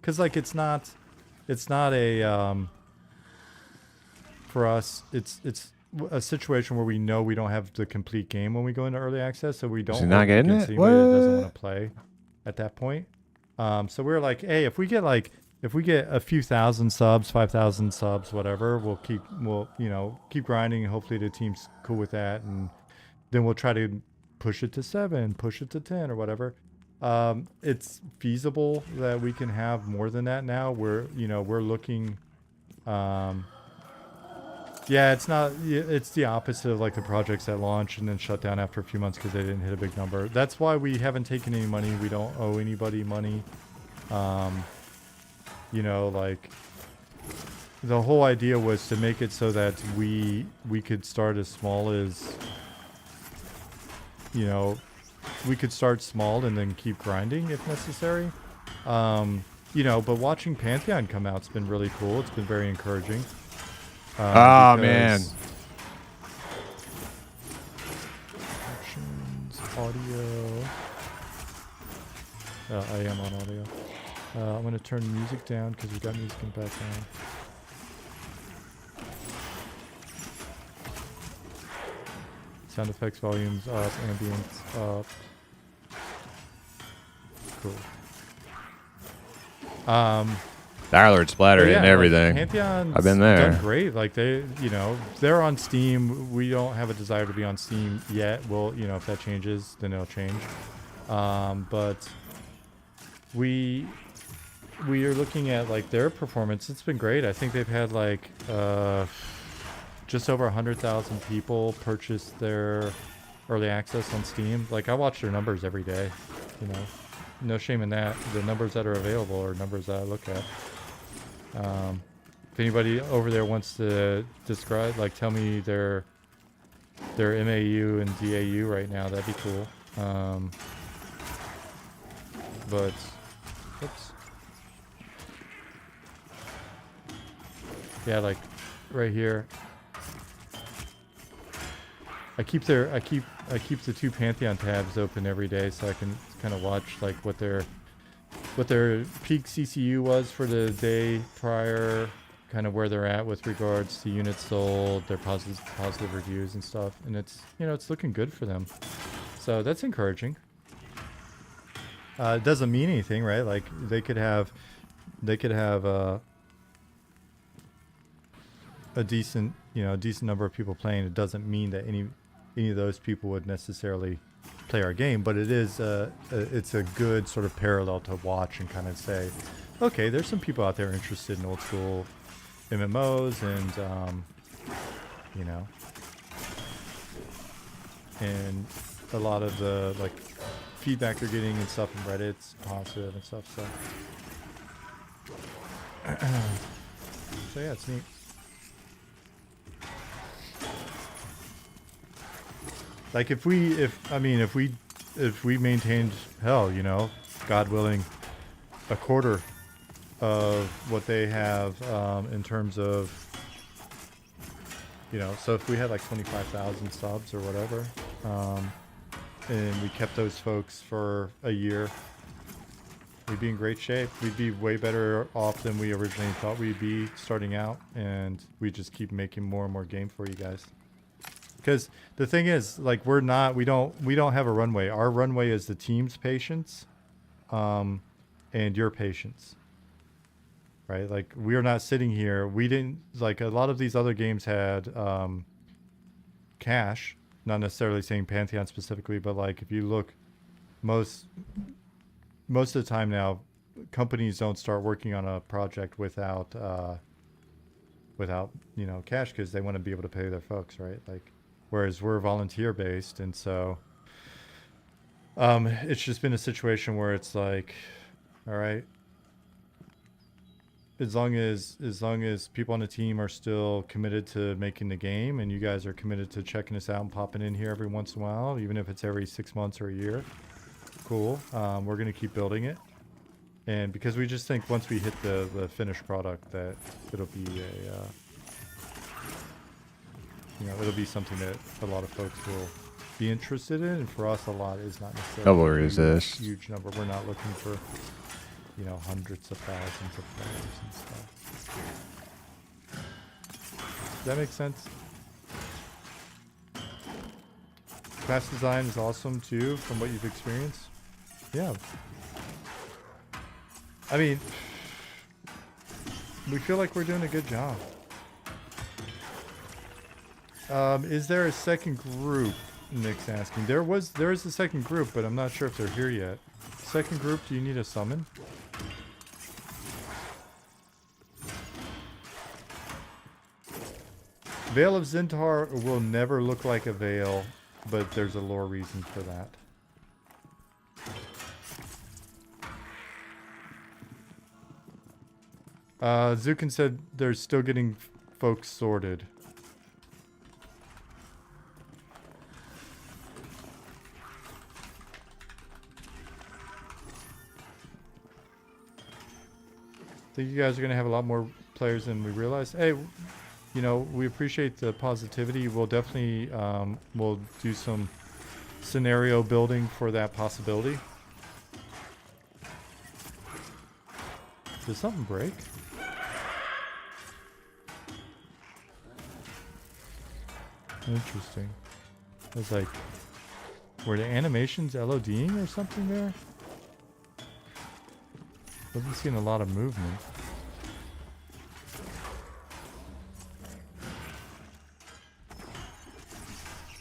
Because it's not a for us. It's a situation where we know we don't have the complete game when we go into early access, so we don't. Is he not getting it? What? That doesn't want to play at that point. So we're like, hey, if we get a few thousand subs, 5,000 subs, whatever, we'll keep grinding, and hopefully the team's cool with that, and then we'll try to push it to 7, push it to 10 or whatever. It's feasible that we can have more than that now. We're looking, it's the opposite of the projects that launch and then shut down after a few months because they didn't hit a big number. That's why we haven't taken any money. We don't owe anybody money. The whole idea was to make it so that we could start as small as, we could start small and then keep grinding if necessary. But watching Pantheon come out's been really cool. It's been very encouraging. Man. Actions, audio. I am on audio. I'm going to turn music down because we've got music in the background. Sound effects volumes up, ambience up. Cool. Darlord splatter yeah, and everything. Pantheon's I've been there. done great. They're on Steam. We don't have a desire to be on Steam yet. Well, if that changes, then it'll change. But we are looking at their performance. It's been great. I think they've had just over 100,000 people purchase their early access on Steam. I watch their numbers every day. no shame in that. The numbers that are available are numbers that I look at. If anybody over there wants to describe, like, tell me their MAU and DAU right now, that'd be cool. But, oops. Yeah, like right here. I keep the 2 Pantheon tabs open every day so I can kind of watch like what their peak CCU was for the day prior, kind of where they're at with regards to units sold, their positive reviews and stuff, and it's, you know, it's looking good for them. So that's encouraging. It doesn't mean anything, right? Like they could have a decent number of people playing. It doesn't mean that any of those people would necessarily play our game, but it is it's a good sort of parallel to watch and kind of say, okay, there's some people out there interested in old school MMOs, and you know, and a lot of the like feedback they're getting and stuff from Reddit's positive and stuff. So so yeah, it's neat. Like if we maintained, hell, you know, God willing, a quarter of what they have in terms of, you know, so if we had like 25,000 subs or whatever, and we kept those folks for a year, we'd be in great shape. We'd be way better off than we originally thought we'd be starting out, and we just keep making more and more game for you guys. Because the thing is, like, we don't have a runway. Our runway is the team's patience, and your patience, right? Like, we are not sitting here. We didn't, like, a lot of these other games had cash, not necessarily saying Pantheon specifically, but like if you look, most of the time now, companies don't start working on a project without you know, cash, because they want to be able to pay their folks, right? Like, whereas we're volunteer based, and so it's just been a situation where it's like, all right, as long as people on the team are still committed to making the game, and you guys are committed to checking us out and popping in here every once in a while, even if it's every 6 months or a year, cool. We're gonna keep building it, and because we just think once we hit the finished product that it'll be a you know, it'll be something that a lot of folks will be interested in, and for us, a lot is not necessarily a huge number. We're not looking for, you know, hundreds of thousands of players and stuff. Does that make sense? Class design is awesome too, from what you've experienced. Yeah. I mean, we feel like we're doing a good job. Is there a second group? Nick's asking. There is a second group, but I'm not sure if they're here yet. Second group, do you need a summon? Veil of Zintar will never look like a veil, but there's a lore reason for that. Zukin said they're still getting folks sorted. I think you guys are going to have a lot more players than we realized. Hey, you know, we appreciate the positivity. We'll definitely, we'll do some scenario building for that possibility. Did something break? Interesting. I was like, were the animations LODing or something there? Wasn't seeing a lot of movement.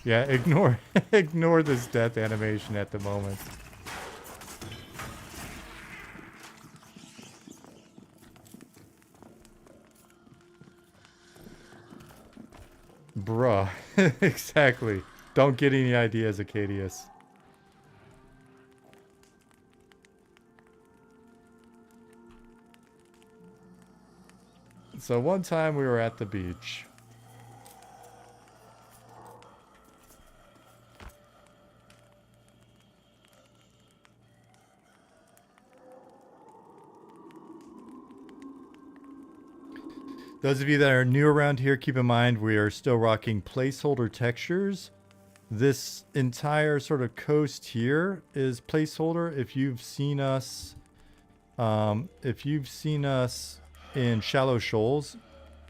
Yeah, ignore ignore this death animation at the moment. Bruh. Exactly. Don't get any ideas, Acadius. So one time we were at the beach. Those of you that are new around here, keep in mind we are still rocking placeholder textures. This entire sort of coast here is placeholder. If you've seen us in shallow shoals,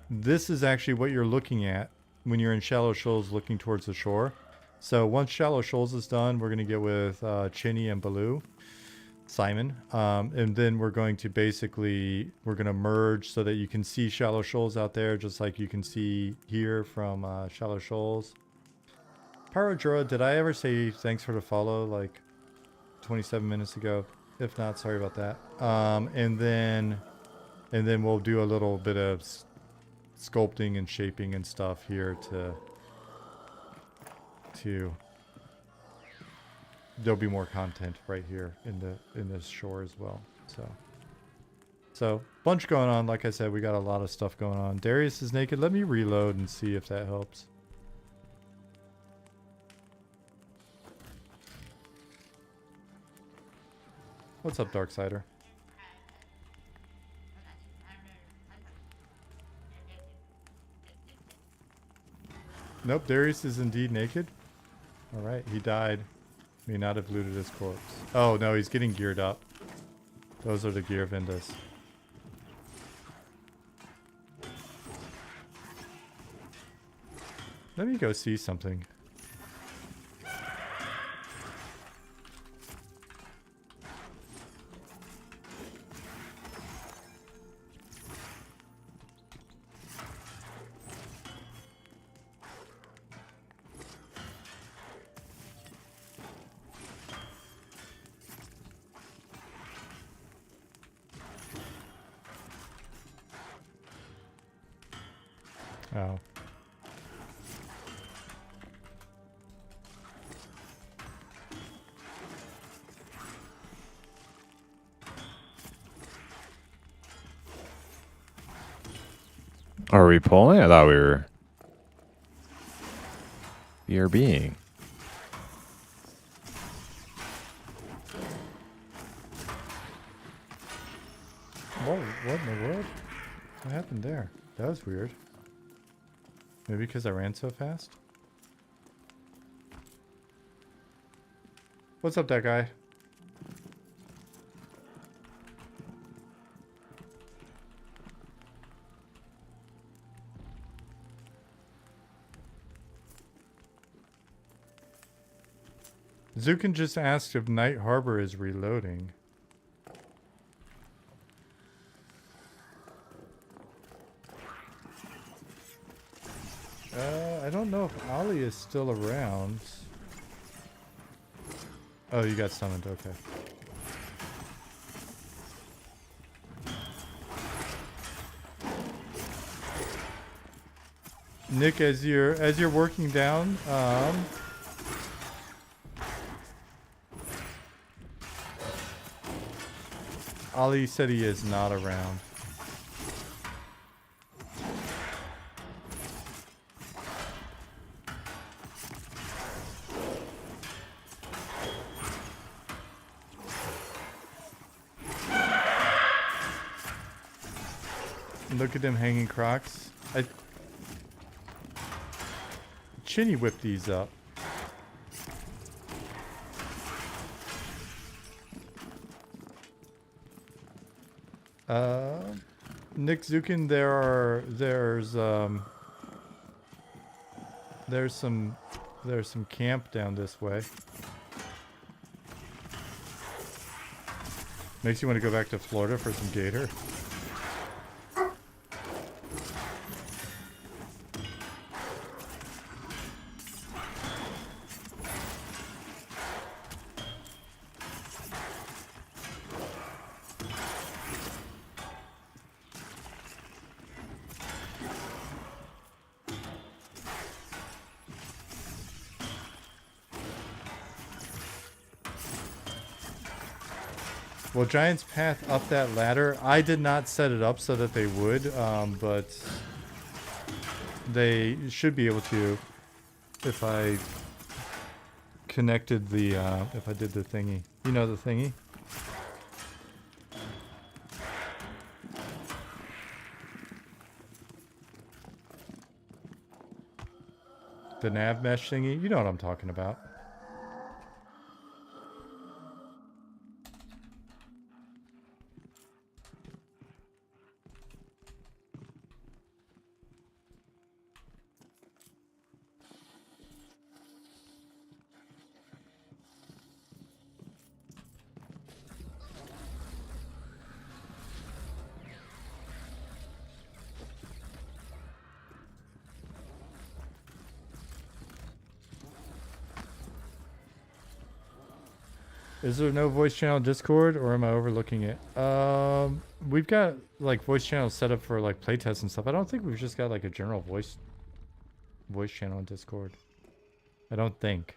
this is actually what you're looking at when you're in shallow shoals looking towards the shore. So once shallow shoals is done, we're going to get with Chinny and Baloo. Simon, and then we're going to merge so that you can see shallow shoals out there just like you can see here from shallow shoals. Paradura, did I ever say thanks for the follow like 27 minutes ago? If not, sorry about that. And then we'll do a little bit of sculpting and shaping and stuff here to there'll be more content right here in this shore as well. So bunch going on. Like I said, we got a lot of stuff going on. Darius is naked. Let me reload and see if that helps. What's up, Darksider? Nope, Darius is indeed naked. All right, he died. May not have looted his corpse. Oh no, he's getting geared up. Those are the gear vendas. Let me go see something. Oh. Are we pulling? I thought we were BRBing. Whoa, what in the world? What happened there? That was weird. Maybe because I ran so fast? What's up, that guy? Zukin just asked if Night Harbor is reloading. I don't know if Ollie is still around. Oh, you got summoned, okay. Nick, as you're working down, Ollie said he is not around. Look at them hanging crocs. Chinny whipped these up. Nick Zukin, there's some camp down this way. Makes you want to go back to Florida for some gator. Well, Giant's Path up that ladder, I did not set it up so that they would, but they should be able to if I connected the, if I did the thingy. You know the thingy? The nav mesh thingy? You know what I'm talking about. Is there no voice channel Discord, or am I overlooking it? We've got like voice channels set up for like playtests and stuff. I don't think we've just got like a general voice channel in Discord. I don't think.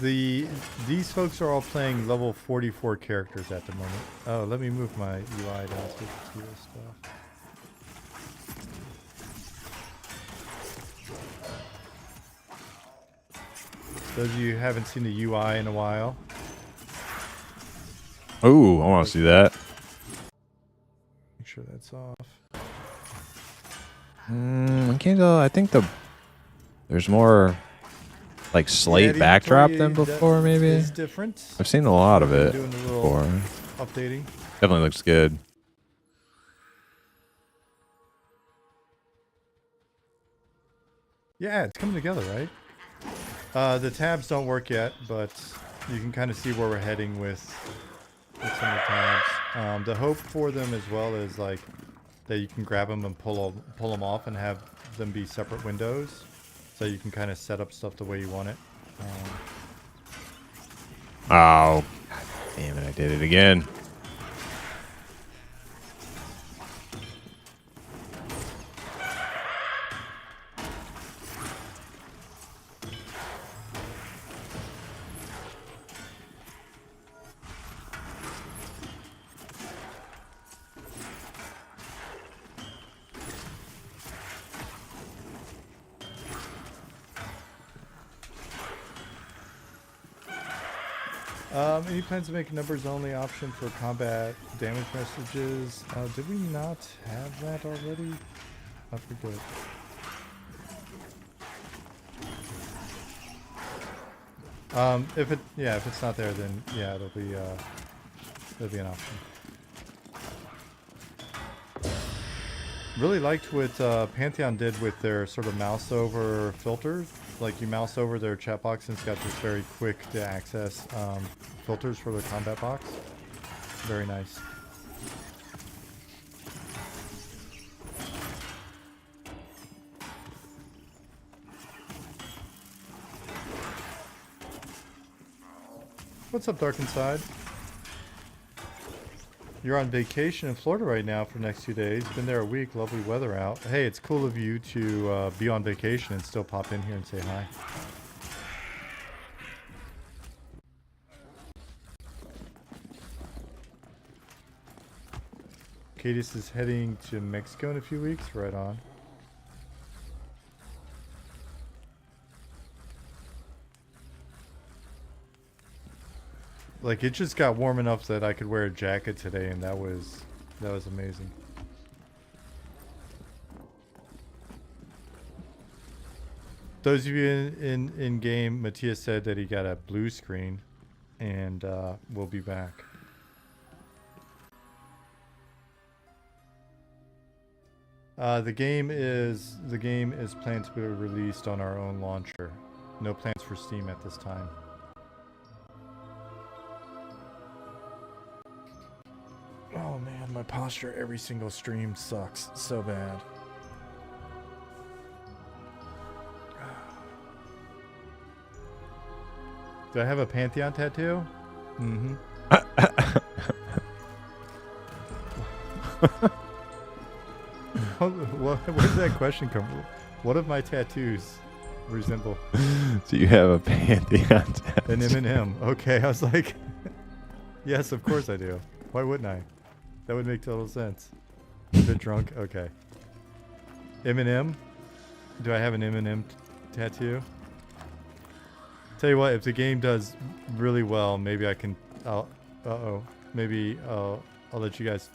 These folks are all playing level 44 characters at the moment. Oh, let me move my UI down so we can see this stuff. Those of you who haven't seen the UI in a while. Ooh, I want to see that. Make sure that's off. I can't tell. I think there's more like slate backdrop than before, maybe. It's different. I've seen a lot of it Doing a little before. updating. Definitely looks good. Yeah, it's coming together, right? The tabs don't work yet, but you can kind of see where we're heading with some of the tabs. The hope for them as well is like that you can grab them and pull them off and have them be separate windows, so you can kind of set up stuff the way you want it. Oh, God damn it! I did it again. Any plans to make a numbers only option for combat damage messages? Did we not have that already? I forget. If it's not there, then yeah, it'll be an option. Really liked what Pantheon did with their sort of mouse over filters. Like you mouse over their chat box and it's got this very quick to access filters for the combat box. Very nice. What's up, Dark Inside? You're on vacation in Florida right now for the next 2 days. Been there a week. Lovely weather out. Hey, it's cool of you to be on vacation and still pop in here and say hi. Cadis is heading to Mexico in a few weeks. Right on. Like, it just got warm enough that I could wear a jacket today, and that was amazing. Those of you in game, Matthias said that he got a blue screen, and we'll be back. The game is planned to be released on our own launcher. No plans for Steam at this time. Oh man, my posture every single stream sucks so bad. Do I have a Pantheon tattoo? Mm-hmm. Where did that question come from? What of my tattoos resemble So you have a Pantheon tattoo. an M&M? Okay, I was like, yes, of course I do. Why wouldn't I? That would make total sense. A bit drunk? Okay. M&M? Do I have an M&M tattoo? Tell you what, if the game does really well, maybe I can... Maybe I'll let you guys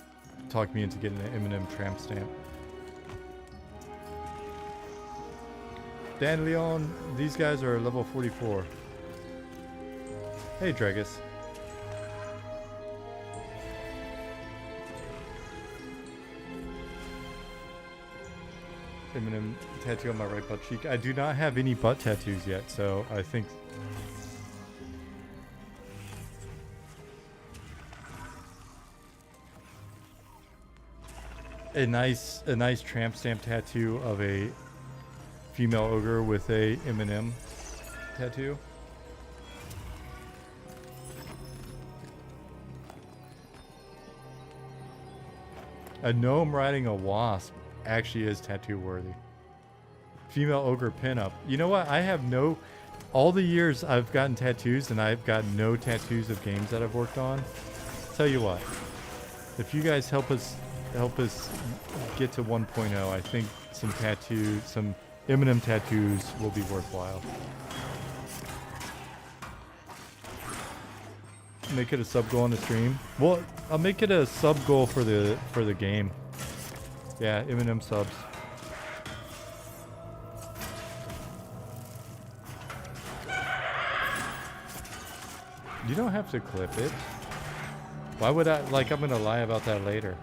talk me into getting an M&M tramp stamp. Dan Leon, these guys are level 44. Hey, Dragus. M&M tattoo on my right butt cheek. I do not have any butt tattoos yet, so I think... A nice tramp stamp tattoo of a female ogre with a M&M tattoo. A gnome riding a wasp actually is tattoo worthy. Female ogre pinup. You know what? I have no... All the years I've gotten tattoos and I've got no tattoos of games that I've worked on. Tell you what. If you guys help us get to 1.0, I think some M&M tattoos will be worthwhile. Make it a sub goal on the stream. Well, I'll make it a sub goal for the game. Yeah, M&M subs. You don't have to clip it. Why would I? Like, I'm gonna lie about that later.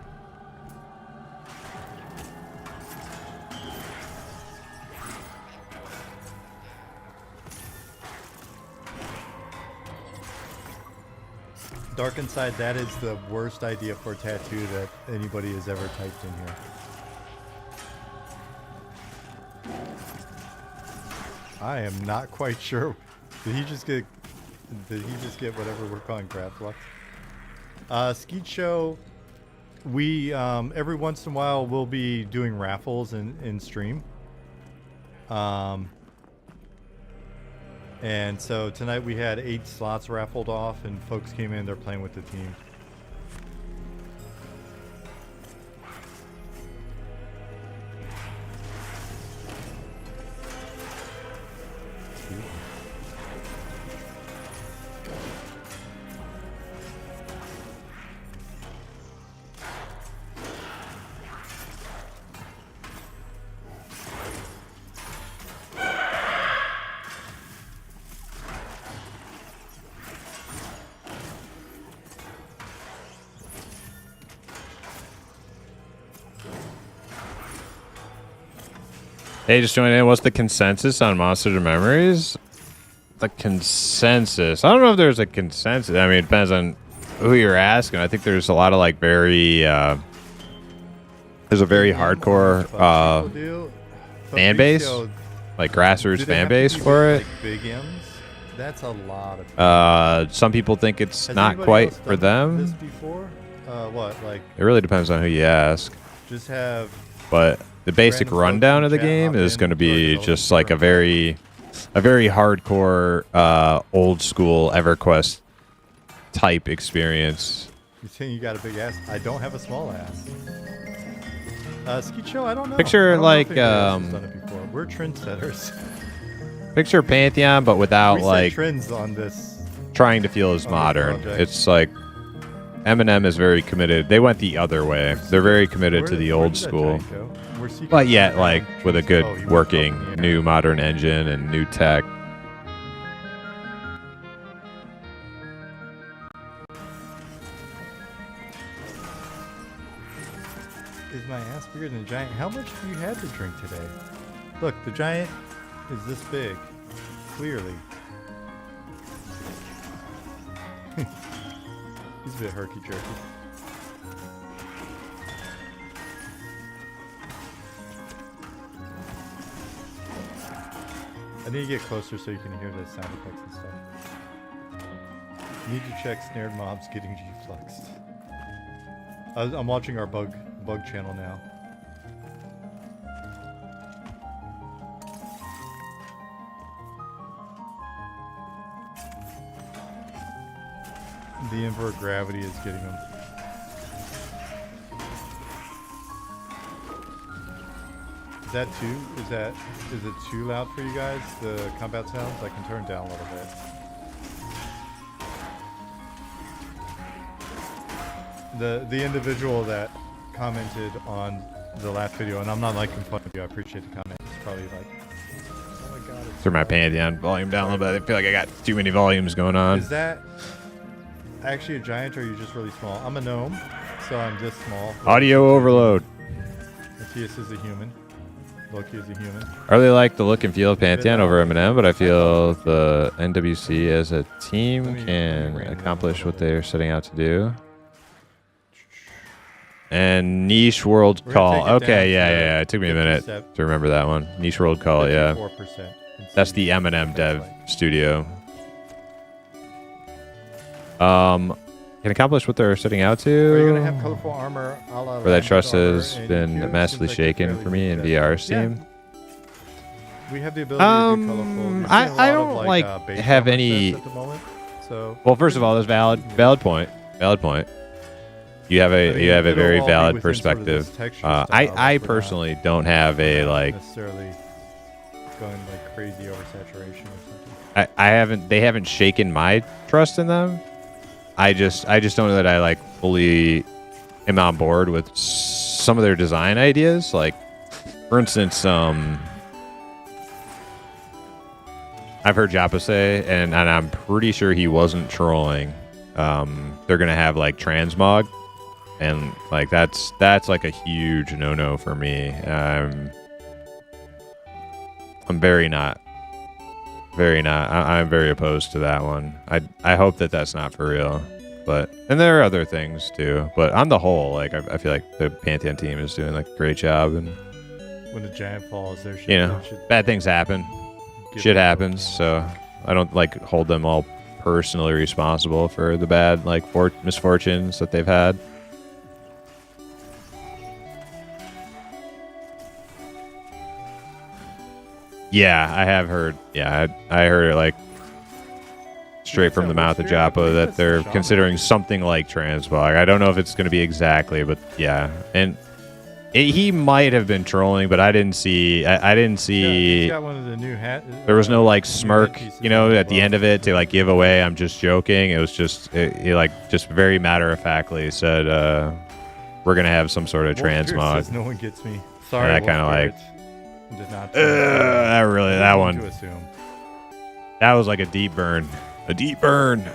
Dark Inside, that is the worst idea for a tattoo that anybody has ever typed in here. I am not quite sure. Did he just get whatever we're calling crab flux? Skeet Show, we every once in a while we'll be doing raffles in stream. And so tonight we had 8 slots raffled off and folks came in, they're playing with the team. Hey, just joining in. What's the consensus on Monster Memories? The consensus. I don't know if there's a consensus. I mean, it depends on who you're asking. I think there's a lot of like very... there's a very hardcore fan base. Like grassroots fan base for it. Like big M's? That's a lot of some people think it's not quite for them. This before? What? Like... It really depends on who you ask. Just have... But... The basic rundown of the game is going to be just like a very hardcore, old school EverQuest type experience. You saying you got a big ass? I don't have a small ass. Skeet Show, I don't know. Picture like done it before. We're trendsetters. Picture Pantheon, but without like trends on this. Trying to feel as modern. It's like M&M is very committed. They went the other way. They're very committed to the old school. But yet, like, with a good working new modern engine and new tech. Is my ass bigger than the giant? How much have you had to drink today? Look, the giant is this big. Clearly. He's a bit herky-jerky. I need to get closer so you can hear the sound effects and stuff. Need to check snared mobs getting G-fluxed. I'm watching our bug channel now. The invert gravity is getting him. Is that too? Is it too loud for you guys? The combat sounds? I can turn down a little bit. The individual that commented on the last video, and I'm not liking fun of you. I appreciate the comment. It's probably like, oh my god. Turn my Pantheon volume down a little bit. I feel like I got too many volumes going on. Is that actually a giant, or are you just really small? I'm a gnome, so I'm this small. Audio overload. Matthias is a human. Loki is a human. I really like the look and feel of Pantheon over M&M, but I feel the NWC as a team can accomplish what they're setting out to do. And Niche World Call. Okay, yeah. It took me a minute to remember that one. Niche World Call, yeah. That's the M&M dev studio. Can accomplish what they're setting out to. Are you gonna have colorful armor? Where that trust has been massively shaken for me in VR Steam. We have the ability to do colorful. I don't like have any. At the moment, so. Well, first of all, there's valid point. You have a very valid perspective. Sort of I personally don't have a like necessarily going like crazy oversaturation or I something. they haven't shaken my trust in them. I just don't know that I like fully am on board with some of their design ideas. Like, for instance, I've heard Joppa say, and I'm pretty sure he wasn't trolling. They're gonna have like transmog, and like that's like a huge no for me. I'm very not. I'm very opposed to that one. I hope that that's not for real. And there are other things too. But on the whole, like I feel like the Pantheon team is doing like a great job. And when the giant falls, there bad things happen. Shit happens. So I don't like hold them all personally responsible for the bad like misfortunes that they've had. Yeah, I have heard. Yeah, I heard it like straight from the mouth of Joppa that they're considering something like transmog. I don't know if it's going to be exactly, but yeah. And he might have been trolling, but I didn't see. I didn't see. He's got one of the new hat. There was no like smirk, at the end of it to like give away. I'm just joking. It was just he like just very matter of factly said, "We're gonna have some sort of transmog." No one gets me. Sorry, and I kind of like. Did not that one. To assume. That was like a deep burn. A deep burn.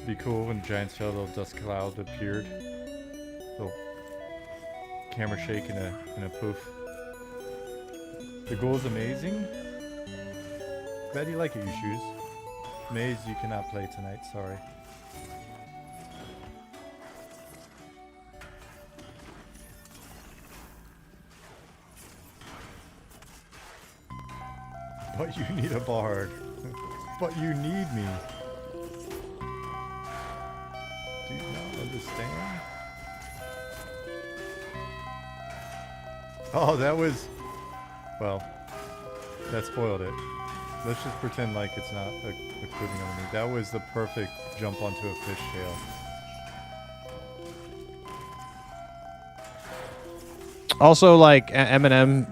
Be cool when giant little dust cloud appeared. Little camera shake in a poof. The goal is amazing. Glad you like it, you shoes. Maze, you cannot play tonight, sorry. But you need a bard. But you need me. Do you not understand? Oh, that was... Well, that spoiled it. Let's just pretend like it's not a quitting on me. That was the perfect jump onto a fishtail. Also, like M&M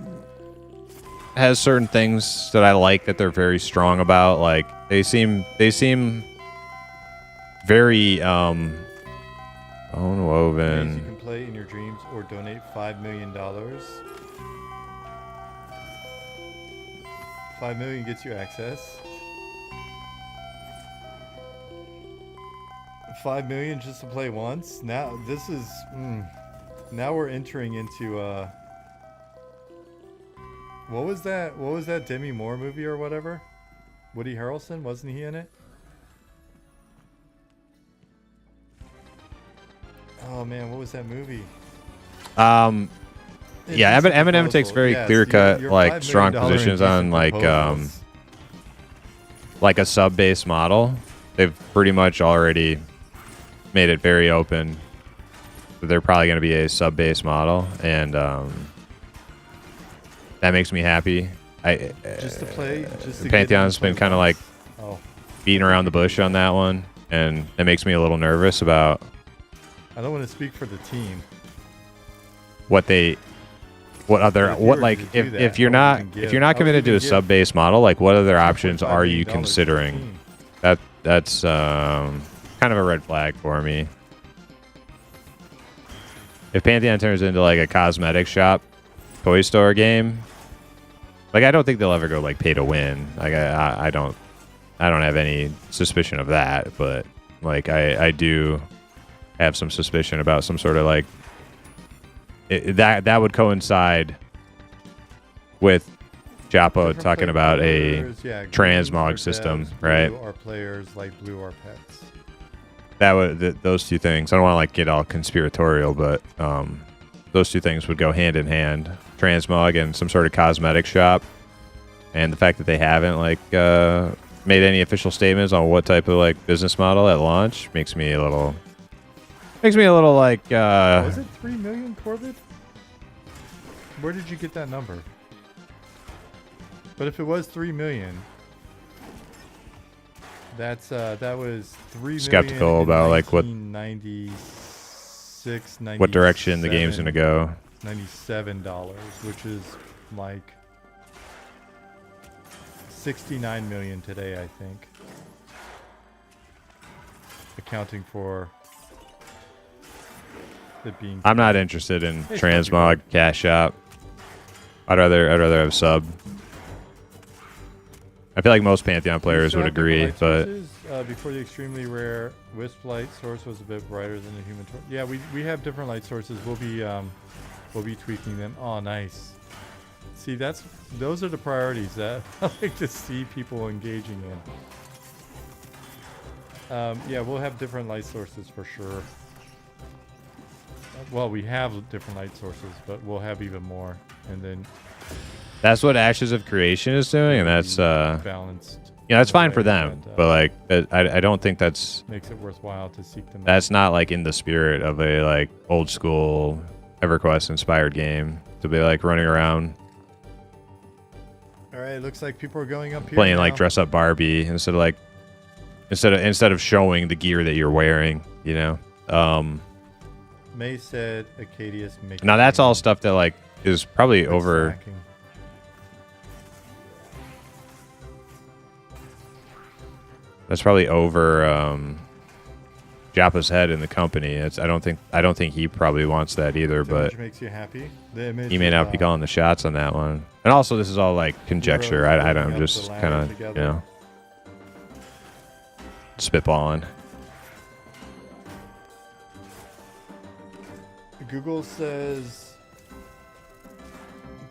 has certain things that I like that they're very strong about. Like they seem very unwoven. You can play in your dreams or donate $5 million. 5 million gets you access. 5 million just to play once. Now this is now we're entering into what was that Demi Moore movie or whatever? Woody Harrelson, wasn't he in it? Oh man, what was that movie? Yeah, M&M takes very clear-cut, like strong positions on like a sub-based model. They've pretty much already made it very open. They're probably going to be a sub-base model, and that makes me happy. Just to play, just to Pantheon's been kind of like beating around the bush on that one, and it makes me a little nervous about. I don't want to speak for the team. If you're not committed to a sub-base model, like what other options are you considering? That's kind of a red flag for me. If Pantheon turns into like a cosmetic shop, toy store game, like I don't think they'll ever go like pay to win. Like I don't have any suspicion of that, but like I do have some suspicion about some sort of like that would coincide with Joppa talking about a transmog system, right? Blue are players, light blue are pets. That would those two things. I don't want to like get all conspiratorial, but those two things would go hand in hand. Transmog and some sort of cosmetic shop, and the fact that they haven't like made any official statements on what type of like business model at launch makes me a little like. Was it 3 million, Corbett? Where did you get that number? But if it was 3 million. That's that was 3 skeptical about like what direction the game's gonna go. $97, which is like 69 million today, I think, accounting for it being. I'm not interested in transmog cash shop. I'd rather have sub. I feel like most Pantheon players would agree, but before the extremely rare Wisp light source was a bit brighter than the human. Yeah, we have different light sources. We'll be tweaking them. Oh, nice. See, those are the priorities that I like to see people engaging in. Yeah, we'll have different light sources for sure. Well, we have different light sources, but we'll have even more, and then. That's what Ashes of Creation is doing, and that's balanced. Yeah, that's fine for them, but like I don't think that's makes it worthwhile to seek them. That's not like in the spirit of a like old school EverQuest inspired game to be like running around. All right, looks like people are going up here playing now. Like dress up Barbie instead of showing the gear that you're wearing, you know. May said Acadius. Now that's all stuff that like is probably over. Slacking. That's probably over Joppa's head in the company. I don't think he probably wants that either. The but image makes you happy. The image he may not be calling the shots on that one. And also, this is all like conjecture. I'm just kind of spitballing. Google says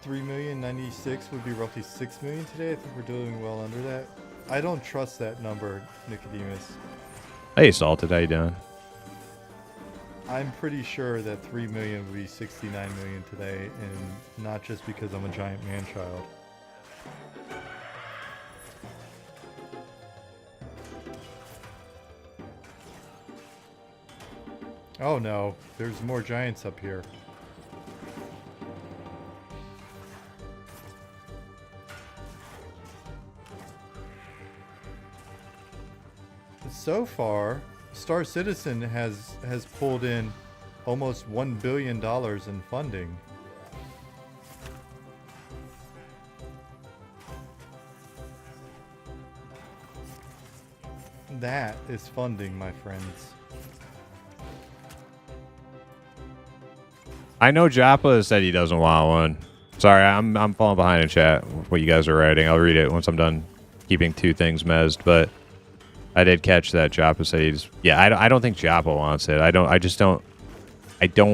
3,096,000 would be roughly 6 million today. I think we're doing well under that. I don't trust that number, Nicodemus. Hey, Salted, how you doing? I'm pretty sure that 3 million would be 69 million today, and not just because I'm a giant man-child. Oh no, there's more giants up here. So far, Star Citizen has pulled in almost $1 billion in funding. That is funding, my friends. I know Joppa said he doesn't want one. Sorry, I'm falling behind in chat. What you guys are writing, I'll read it once I'm done keeping two things mezzed, but. I did catch that Joppa said he's. Yeah, I don't think Joppa wants it. I don't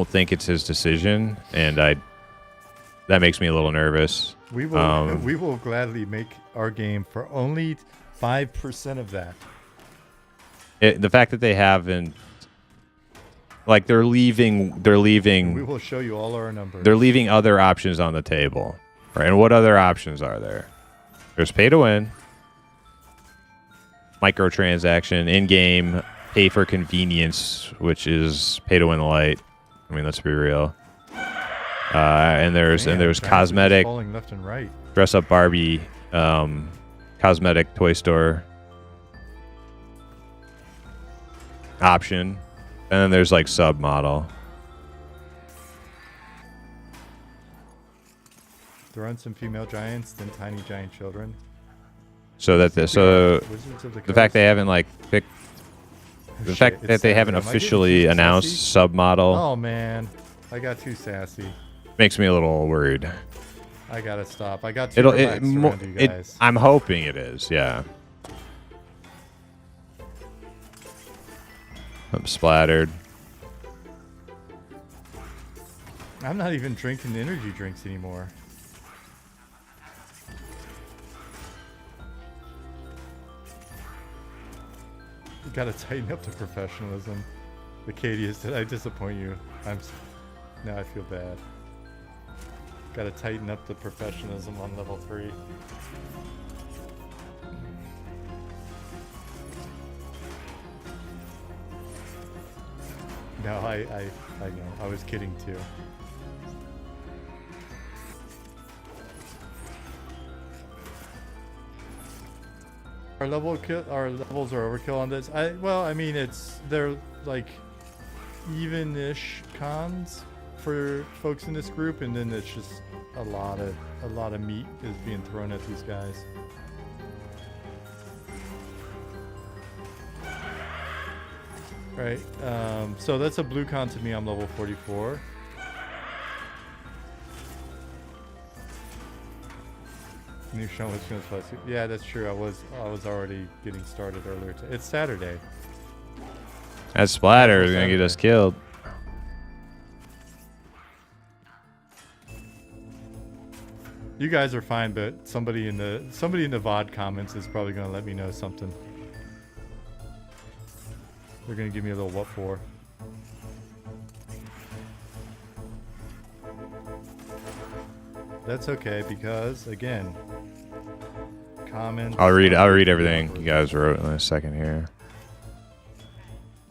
think it's his decision, and that makes me a little nervous. We will gladly make our game for only 5% of that. The fact that they haven't, like they're leaving. We will show you all our numbers. They're leaving other options on the table, right? And what other options are there? There's pay to win. Microtransaction, in-game pay for convenience, which is pay to win light. I mean, let's be real. And there's Giants are cosmetic, falling left and right. dress up Barbie, cosmetic toy store option, and then there's like sub model. Throw in some female giants, then tiny giant children. So that the fact they haven't like picked the fact that they haven't officially announced sub model. Oh man, I got too sassy. Makes me a little worried. I gotta stop. I got too relaxed around you guys. I'm hoping it is. Yeah. I'm splattered. I'm not even drinking energy drinks anymore. You gotta tighten up the professionalism. Acadius, did I disappoint you? Now I feel bad. Gotta tighten up the professionalism on level 3. No, I know. I was kidding too. Our levels are overkill on this. Well, I mean, they're like even-ish cons for folks in this group, and then it's just a lot of meat is being thrown at these guys. Right. So that's a blue con to me. I'm level 44. New show was finished last week. Yeah, that's true. I was already getting started earlier. It's Saturday. That splatter is gonna get us killed. You guys are fine, but somebody in the VOD comments is probably gonna let me know something. They're gonna give me a little what for. That's okay because again, comments. I'll read everything you guys wrote in a second here.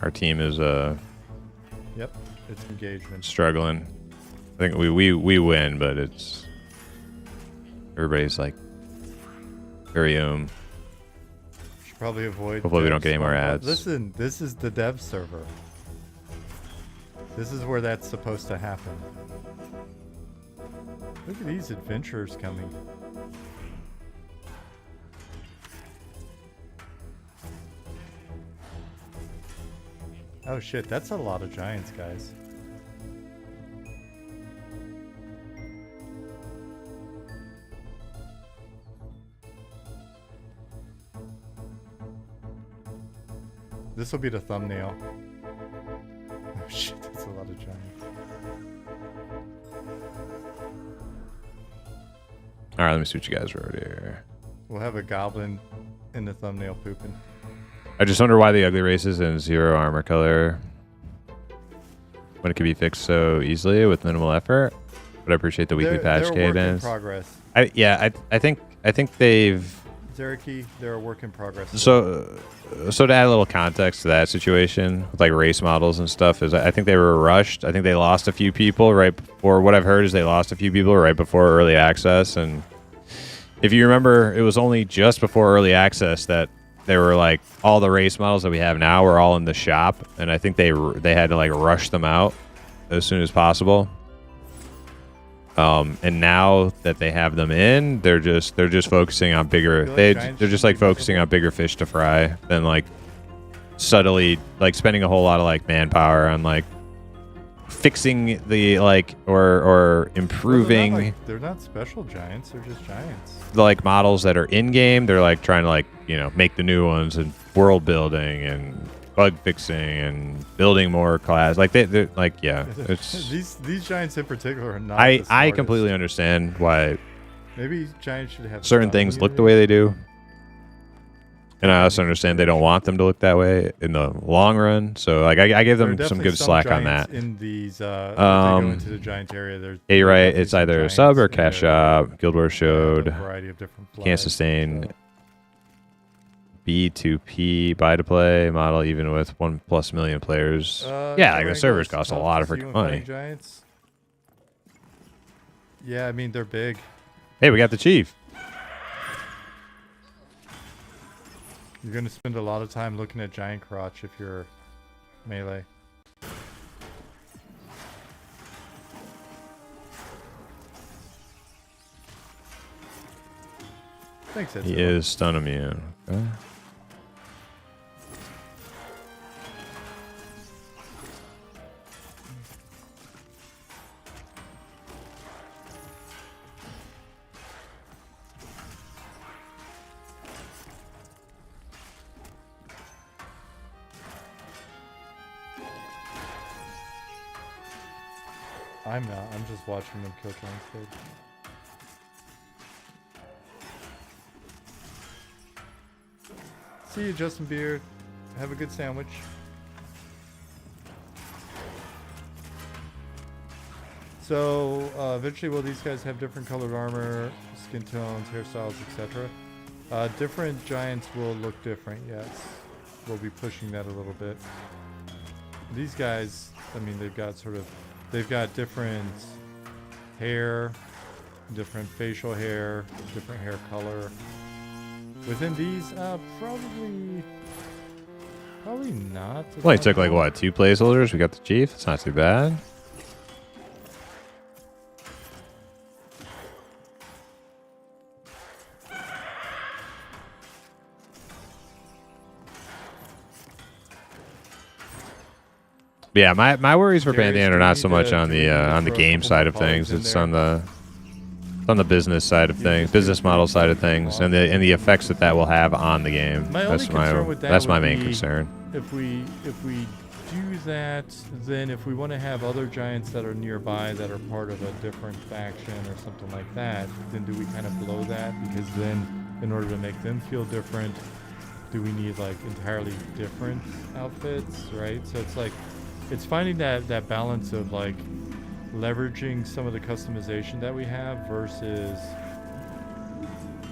Our team is Yep, it's engagement. struggling. I think we win, but it's everybody's like very Should probably avoid. Hopefully we don't get any more ads. Listen, this is the dev server. This is where that's supposed to happen. Look at these adventurers coming. Oh shit, that's a lot of giants, guys. This will be the thumbnail. Oh shit, that's a lot of giants. All right, let me see what you guys wrote here. We'll have a goblin in the thumbnail pooping. I just wonder why the ugly race is in 0 armor color when it can be fixed so easily with minimal effort. But I appreciate the weekly patch they're a work in cadence. progress. I think they've. Zeriki, they're a work in progress. So to add a little context to that situation with like race models and stuff is I think they were rushed. I think they lost a few people right before. What I've heard is they lost a few people right before early access. And if you remember, it was only just before early access that they were like all the race models that we have now were all in the shop, and I think they had to like rush them out as soon as possible. And now that they have them in, they're just focusing on bigger. They're just like focusing on bigger fish to fry than like subtly like spending a whole lot of like manpower on like fixing the like or improving. Well, they're not special giants. They're just giants. The like models that are in game. They're like trying to like make the new ones and world building and bug fixing and building more class. Like they're like it's these giants in particular are not. I completely understand why maybe giants should have certain things look the way they do, and I also understand they don't want them to look that way in the long run. So like I give them some good slack on that. In these if they go into the giant area, there's you're right. It's either a sub or cash shop. Guild Wars showed a variety of different can't sustain. So. B2P buy to play model, even with 1+ million players. Yeah, like the servers cost a lot of freaking money. Giants. Yeah, I mean they're big. Hey, we got the chief. You're gonna spend a lot of time looking at giant crotch if you're melee. Thanks, He is stun immune. Okay. I'm not. I'm just watching them kill giants, dude. See you, Justin Beard. Have a good sandwich. So, eventually, will these guys have different colored armor, skin tones, hairstyles, etc.? Different giants will look different, yes. We'll be pushing that a little bit. These guys, I mean, they've got different hair, different facial hair, different hair color. Within these, probably not. Only took like what, 2 placeholders? We got the chief. It's not too bad. Yeah, my worries for Pantheon are not so much on the game side of things. It's on the business side of things, business model side of things, and the effects that will have on the game. That's my main concern. If we do that, then if we want to have other giants that are nearby that are part of a different faction or something like that, then do we kind of blow that? Because then, in order to make them feel different, do we need like entirely different outfits, right? So it's like, it's finding that balance of like leveraging some of the customization that we have versus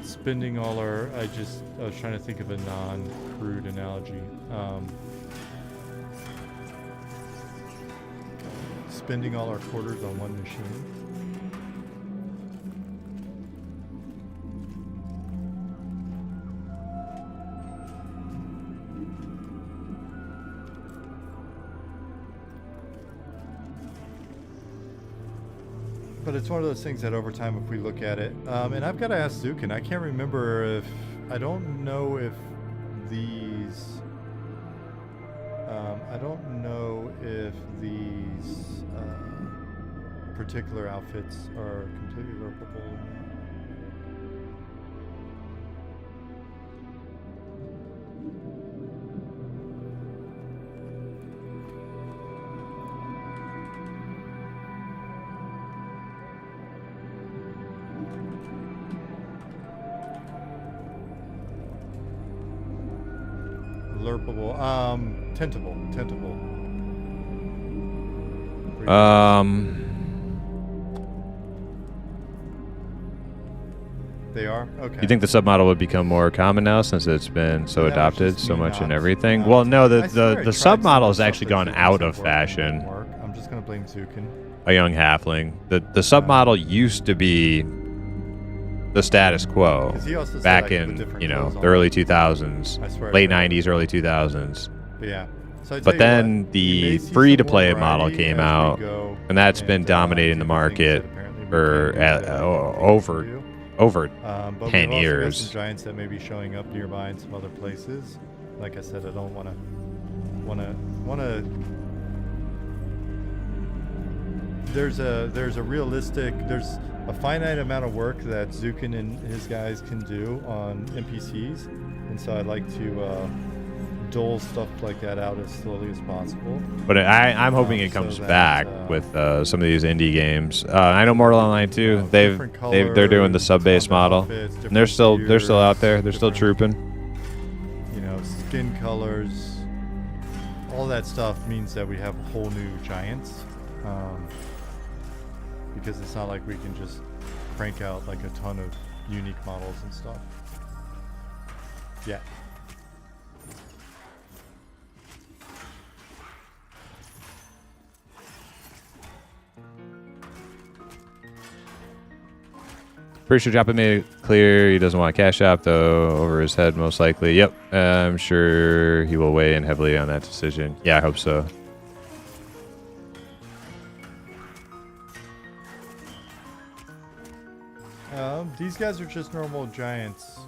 spending all our, I was trying to think of a non-crude analogy. Spending all our quarters on one machine. But it's one of those things that over time, if we look at it, and I've got to ask Zukin, I can't remember if, I don't know if these, particular outfits are completely lurkable. Lurpable. Tentable. They are? Okay. You think the submodel would become more common now since it's been so adopted so much in everything? Well, no, the submodel has actually gone out of fashion. I'm just going to blame Zukin. A young halfling. The submodel used to be the status quo back in, the early 2000s, late 90s, early 2000s. Yeah. So but then the free-to-play model came out, and that's been dominating the market for over 10 years. Got some giants that may be showing up nearby in some other places. Like I said, I don't want to. There's a finite amount of work that Zukin and his guys can do on NPCs, and so I'd like to dole stuff like that out as slowly as possible. But I'm hoping it comes back with some of these indie games. I know Mortal Online too. They're doing the sub-base model, and they're still out there. They're still trooping. Skin colors, all that stuff means that we have whole new giants. Because it's not like we can just crank out like a ton of unique models and stuff. Yeah. Pretty sure Joppa made it clear he doesn't want a cash app, though, over his head, most likely. Yep, I'm sure he will weigh in heavily on that decision. Yeah, I hope so. These guys are just normal giants.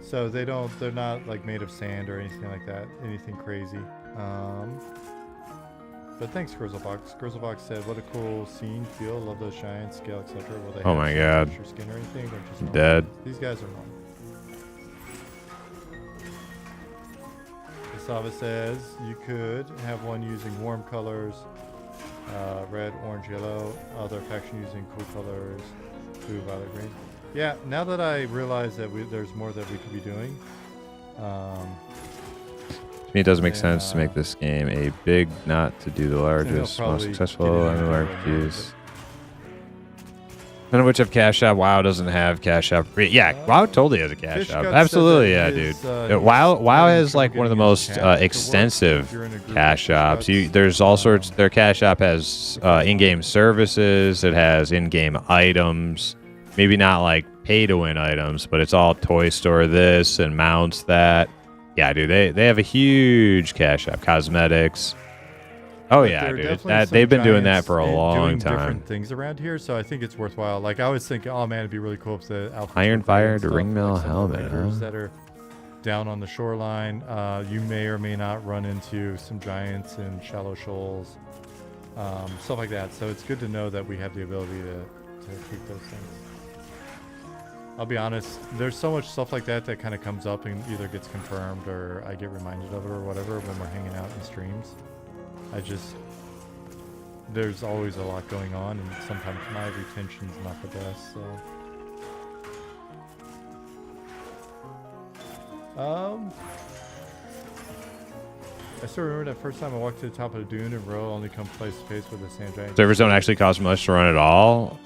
So they're not like made of sand or anything like that, anything crazy. But thanks, Grizzlebox. Grizzlebox said, "What a cool scene, feel. Love those giants, scale, etc. Will they Oh my god, your skin or anything? Or just dead. These guys are normal." Sava says you could have one using warm colors, red, orange, yellow. Other faction using cool colors, blue, violet, green. Yeah, now that I realize that there's more that we could be doing. To me, it doesn't make sense to make this game a big, not to do the largest, most successful MMORPGs. None of which have cash app. WoW doesn't have cash app. Yeah, WoW totally has a cash app. Absolutely, yeah, dude. WoW has like one of the most extensive cash apps. There's all sorts. Their cash app has in-game services. It has in-game items. Maybe not like pay-to-win items, but it's all toy store this and mounts that. Yeah, dude. They have a huge cash app. Cosmetics. Oh yeah, dude. They've been doing that for a long time. Different things around here, so I think it's worthwhile. Like I was thinking, oh man, it'd be really cool if the Iron Fire to Ringmill helmet, huh? That are down on the shoreline. You may or may not run into some giants in shallow shoals, stuff like that. So it's good to know that we have the ability to keep those things. I'll be honest, there's so much stuff like that that kind of comes up and either gets confirmed or I get reminded of it or whatever when we're hanging out in streams. There's always a lot going on, and sometimes my retention's not the best, so. I still remember that first time I walked to the top of the dune and row only come face to face with a sand giant. Servers don't actually cost much to run at all.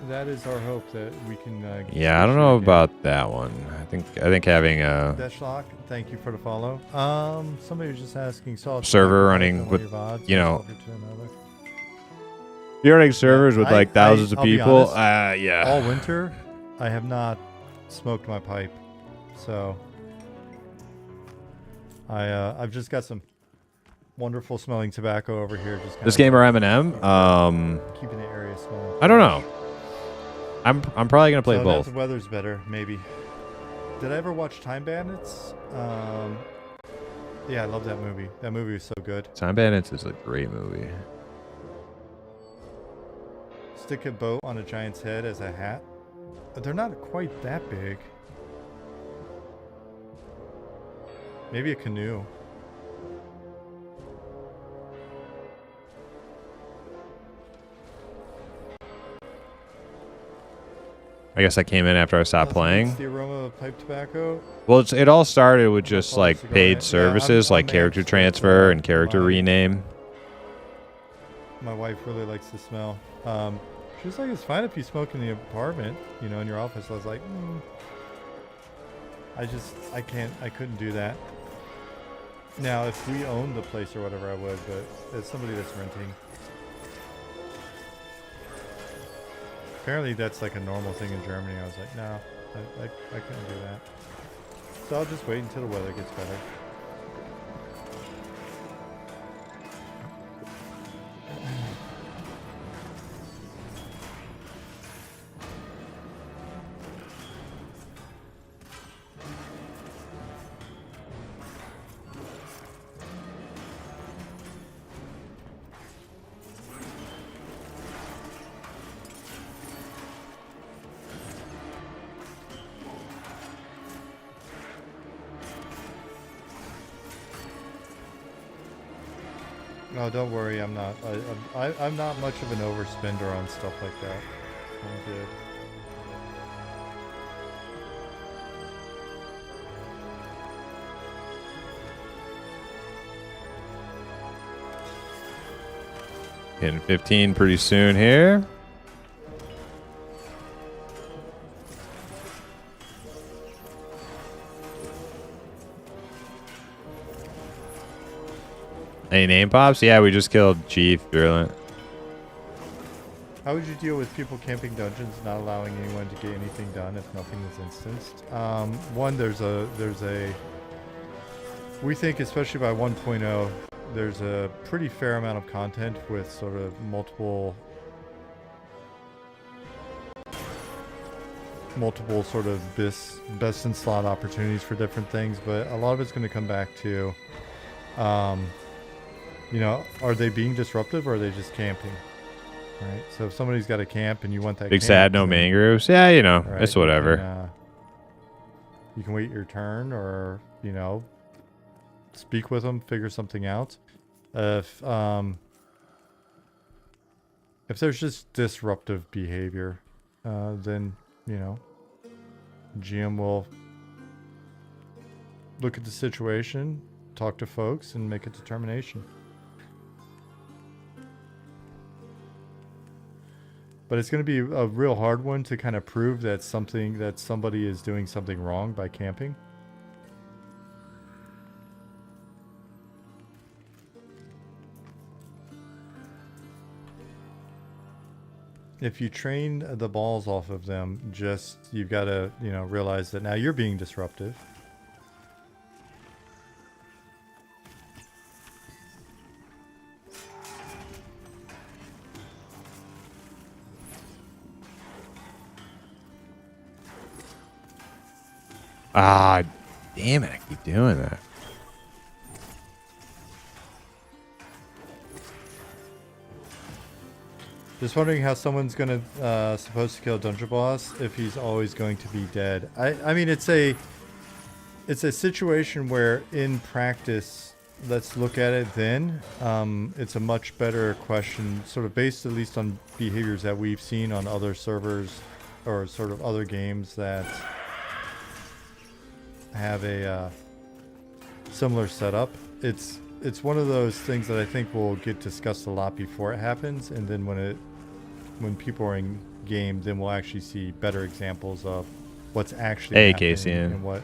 That is our hope that we can. Yeah, I don't know about that one. I think having a Deshlock, thank you for the follow. Somebody was just asking. Server running with, you know, you're running servers with like thousands of people. Honest, yeah. All winter, I have not smoked my pipe, so I've just got some wonderful smelling tobacco over here. Just this game or Eminem? Keeping the area smelling. I don't know. I'm probably gonna play both. The weather's better, maybe. Did I ever watch Time Bandits? Yeah, I love that movie. That movie was so good. Time Bandits is a great movie. Stick a boat on a giant's head as a hat. They're not quite that big. Maybe a canoe. I guess I came in after I stopped playing. The aroma of pipe tobacco. Well, it all started with just like paid services, like character transfer and character rename. My wife really likes the smell. She was like, "It's fine if you smoke in the apartment, you know, in your office." I was like, I couldn't do that. Now, if we owned the place or whatever, I would, but as somebody that's renting. Apparently that's like a normal thing in Germany. I was like, no, I couldn't do that. So I'll just wait until the weather gets better. No, don't worry. I'm not. I'm not much of an overspender on stuff like that. I'm good. Hitting 15 pretty soon here. Any name pops? Yeah, we just killed Chief Virulent. How would you deal with people camping dungeons, not allowing anyone to get anything done if nothing is instanced? One, there's a. We think, especially by 1.0, there's a pretty fair amount of content with sort of multiple sort of best in slot opportunities for different things, but a lot of it's going to come back to, you know, are they being disruptive or are they just camping? Right. So if somebody's got a camp and you want that Big camp, sad, no then, mangroves. Yeah, you know, right, it's whatever. You can wait your turn, or you know, speak with them, figure something out. If there's just disruptive behavior, then you know, GM will look at the situation, talk to folks, and make a determination. But it's going to be a real hard one to kind of prove that somebody is doing something wrong by camping. If you train the balls off of them, you've got to, you know, realize that now you're being disruptive. Ah, damn it! I keep doing that. Just wondering how someone's gonna supposed to kill a dungeon boss if he's always going to be dead. I mean, it's a situation where in practice, let's look at it then. It's a much better question, sort of based at least on behaviors that we've seen on other servers or sort of other games that have a similar setup. It's one of those things that I think will get discussed a lot before it happens, and then when people are in game, then we'll actually see better examples of what's actually happening and what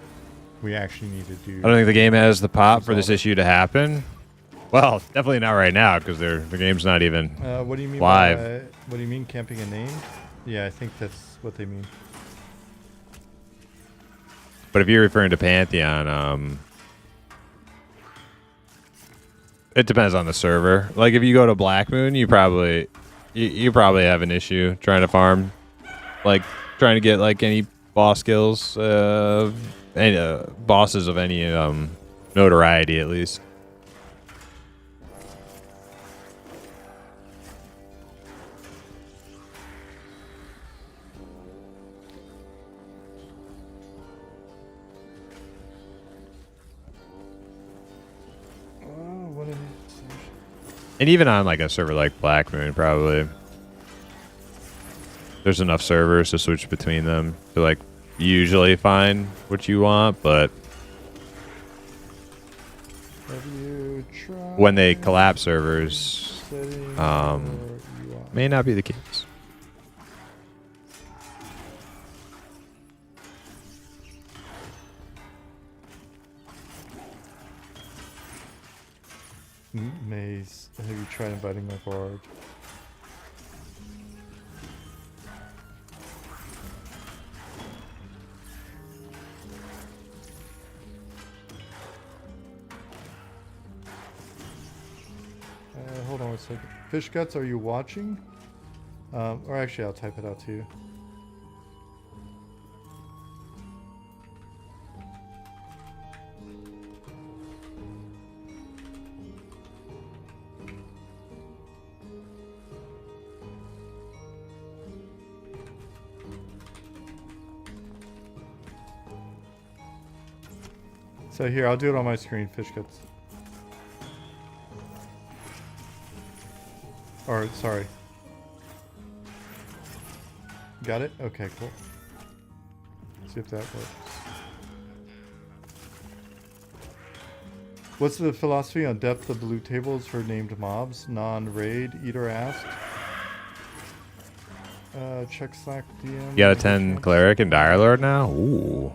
we actually need to do. I don't think the game has the pop for this issue to happen. Well, definitely not right now because the game's not even what do you mean live. What do you mean camping a name? Yeah, I think that's what they mean. But if you're referring to Pantheon, it depends on the server. Like if you go to Black Moon, you probably have an issue trying to farm, like trying to get like any boss skills, any bosses of any notoriety at least. And even on like a server like Black Moon, probably there's enough servers to switch between them to like usually find what you want, but when they collapse servers, may not be the case. Maze, have you tried inviting my bard? Hold on a second. Fish Guts, are you watching? Or actually, I'll type it out to you. So here, I'll do it on my screen, Fish Guts. Or, sorry. Got it? Okay, cool. See if that works. What's the philosophy on depth of blue tables for named mobs? Non-raid, Eater asked. Check Slack DM. You got a 10 cleric and Dire Lord now? Ooh.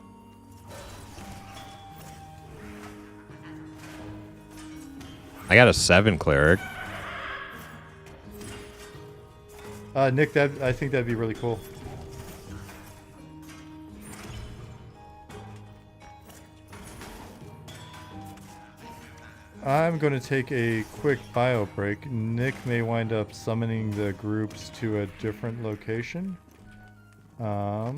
I got a 7 cleric. Nick, I think that'd be really cool. I'm going to take a quick bio break. Nick may wind up summoning the groups to a different location. I'll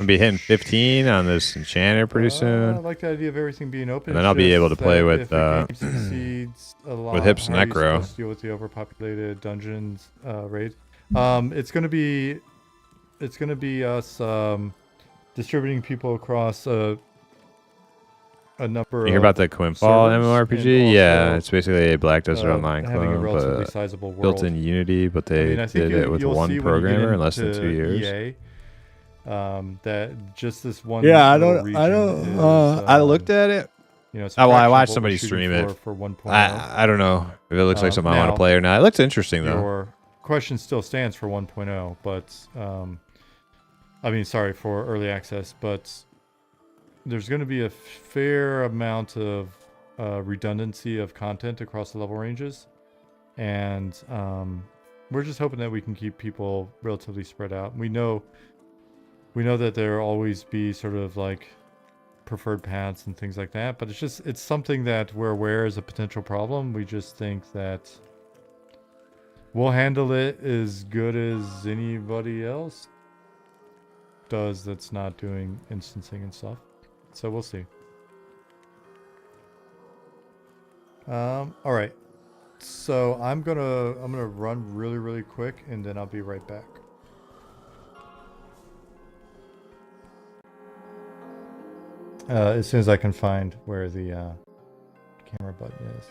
be hitting 15 on this enchanter pretty soon. I like the idea of everything being open. And then I'll be able to play with if a game succeeds a lot, Hips how are you Necro. supposed to deal with the overpopulated dungeons raid. It's gonna be us distributing people across a number. You hear about the Quinfall MMORPG? Yeah, it's basically a Black Desert Online having a clone, relatively but sizable world. built in Unity, but they did it with one programmer in less than 2 years. EA, that just this one. Yeah, I little don't. region I looked at it. You know, it's Oh, well, I fraction of watched what somebody we're shooting stream it. for 1.0. I don't know if it looks like something I want now, to play or not. It looks interesting though. Your question still stands for 1.0, but I mean, sorry, for early access, but there's going to be a fair amount of redundancy of content across the level ranges, and we're just hoping that we can keep people relatively spread out. We know that there'll always be sort of like preferred paths and things like that, but it's something that we're aware is a potential problem. We just think that we'll handle it as good as anybody else does that's not doing instancing and stuff. So we'll see. All right. So I'm gonna run really quick, and then I'll be right back. As soon as I can find where the camera button is.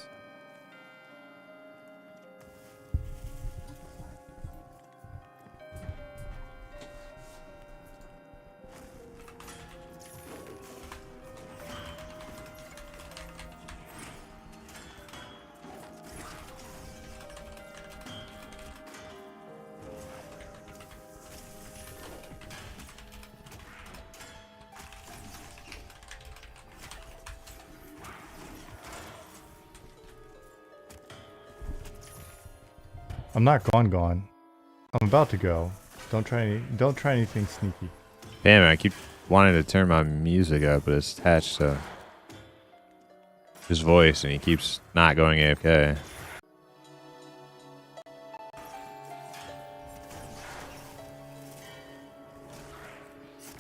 I'm not gone. I'm about to go. Don't try anything sneaky. Damn it, I keep wanting to turn my music up, but it's attached to his voice and he keeps not going AFK.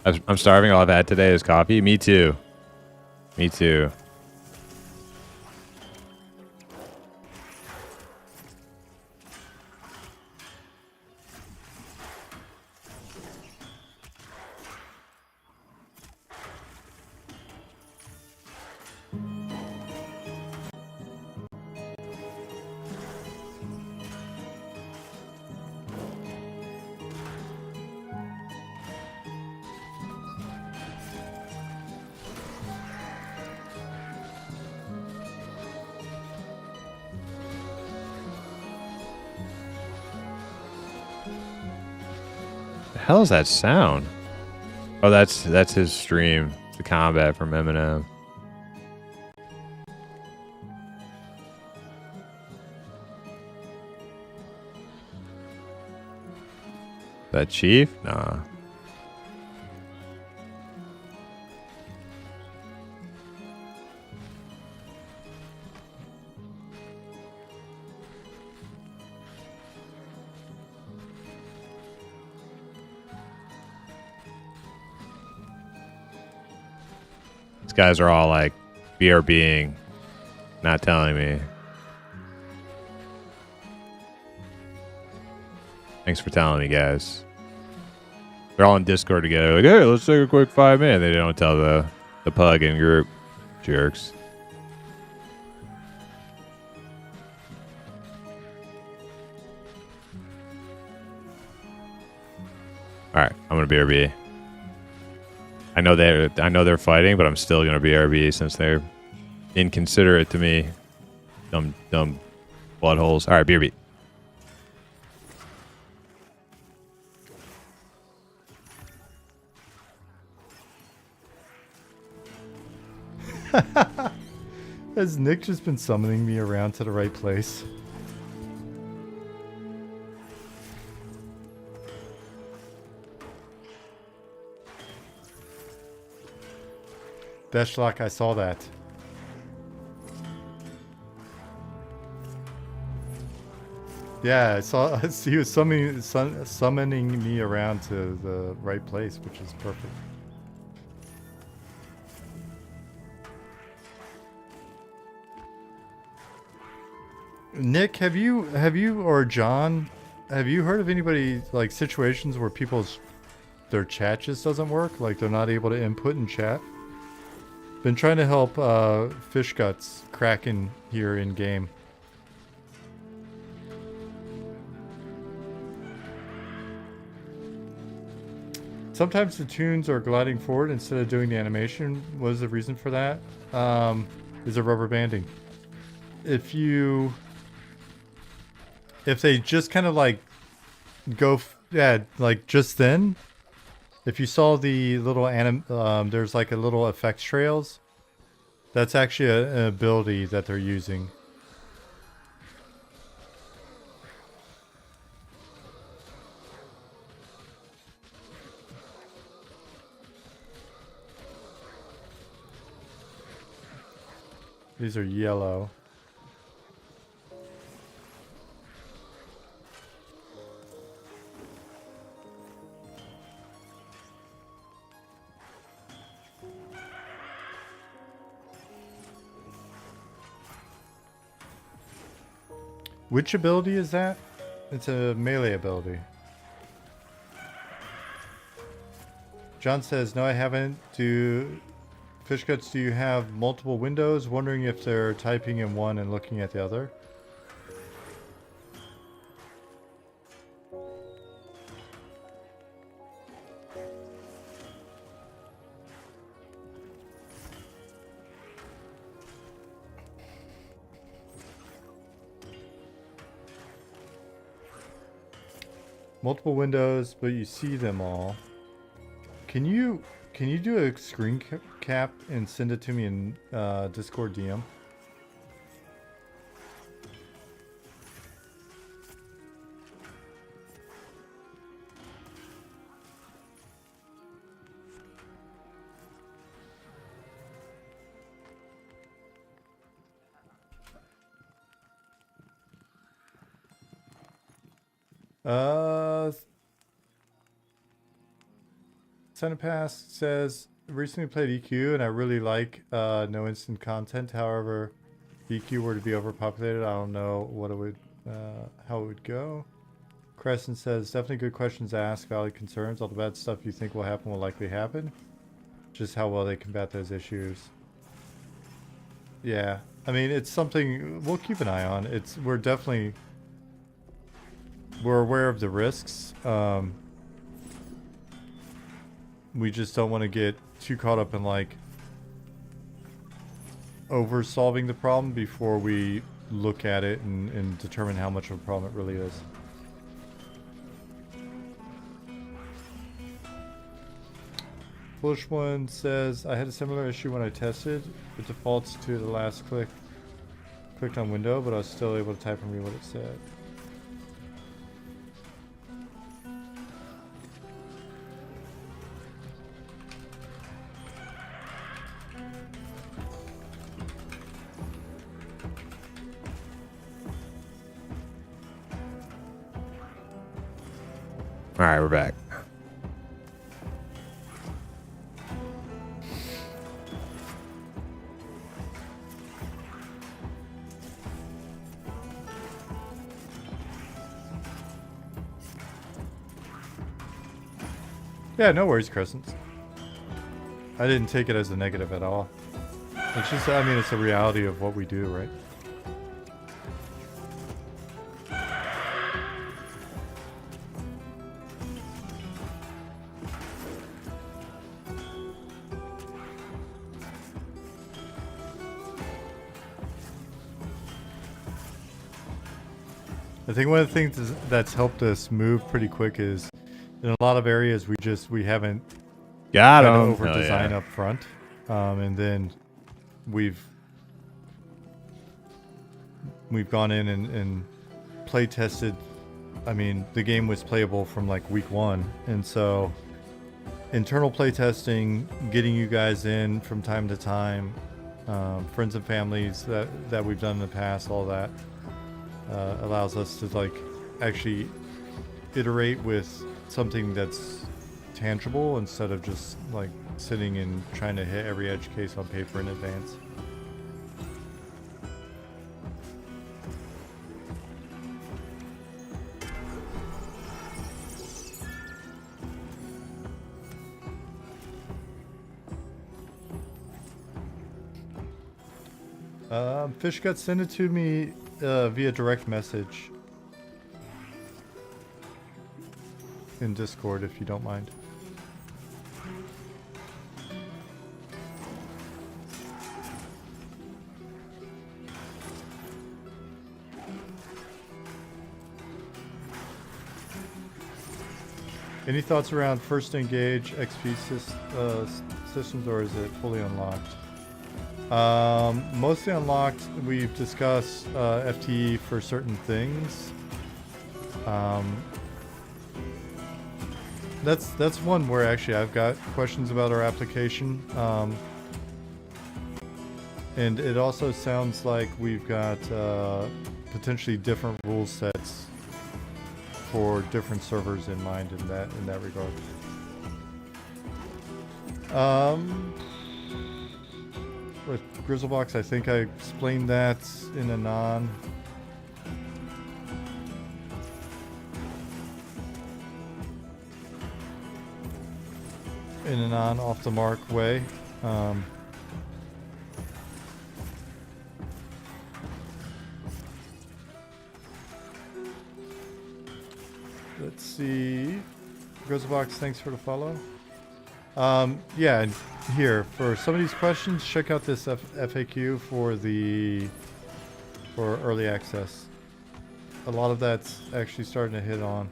I'm starving. All I've had today is coffee. Me too. Me too. The hell is that sound? Oh, that's his stream. The combat from Eminem. That chief? Nah. These guys are all like BRBing, not telling me. Thanks for telling me, guys. They're all in Discord together. Like, hey, let's take a quick 5 minutes. They don't tell the pug in group. Jerks. All right, I'm gonna BRB. I know they're fighting, but I'm still gonna BRB since they're inconsiderate to me. Dumb buttholes. All right, BRB. Has Nick just been summoning me around to the right place? Deshlock, I saw that. Yeah, I saw. He was summoning me around to the right place, which is perfect. Nick, have you or John, have you heard of anybody like situations where their chat just doesn't work, like they're not able to input in chat? Been trying to help Fish Guts Kraken here in game. Sometimes the tunes are gliding forward instead of doing the animation. What is the reason for that? Is it rubber banding? If they just kind of like go, like just then, if you saw the little there's like a little effects trails. That's actually an ability that they're using. These are yellow. Which ability is that? It's a melee ability. John says, no, I haven't. Fish Guts, do you have multiple windows? Wondering if they're typing in one and looking at the other. Multiple windows, but you see them all. Can you do a screen cap and send it to me in Discord DM? Cinepass says, recently played EQ and I really like no instant content. However, if EQ were to be overpopulated, I don't know what it would, how it would go. Crescent says, definitely good questions to ask, valid concerns. All the bad stuff you think will happen will likely happen. Just how well they combat those issues. Yeah, I mean, it's something we'll keep an eye on. We're aware of the risks. We just don't want to get too caught up in like over solving the problem before we look at it and determine how much of a problem it really is. Foolish One says, I had a similar issue when I tested. It defaults to the last clicked on window, but I was still able to type and read what it said. All right, we're back. Yeah, no worries, Crescent. I didn't take it as a negative at all. It's just, I mean, it's a reality of what we do, right? I think one of the things that's helped us move pretty quick is in a lot of areas we haven't got done him over design up front, and then we've we've gone in and play tested. I mean, the game was playable from like week 1, and so internal play testing, getting you guys in from time to time, friends and families that we've done in the past, all that allows us to like actually iterate with something that's tangible instead of just like sitting and trying to hit every edge case on paper in advance. Fishgut, send it to me via direct message in Discord if you don't mind. Any thoughts around first engage XP systems, or is it fully unlocked? Mostly unlocked. We've discussed FTE for certain things. That's one where actually I've got questions about our application. And it also sounds like we've got potentially different rule sets for different servers in mind in that regard. With Grizzlebox, I think I explained that in a non off the mark way. Let's see. Grizzlebox, thanks for the follow. Yeah, and here for some of these questions, check out this FAQ for early access. A lot of that's actually starting to hit on.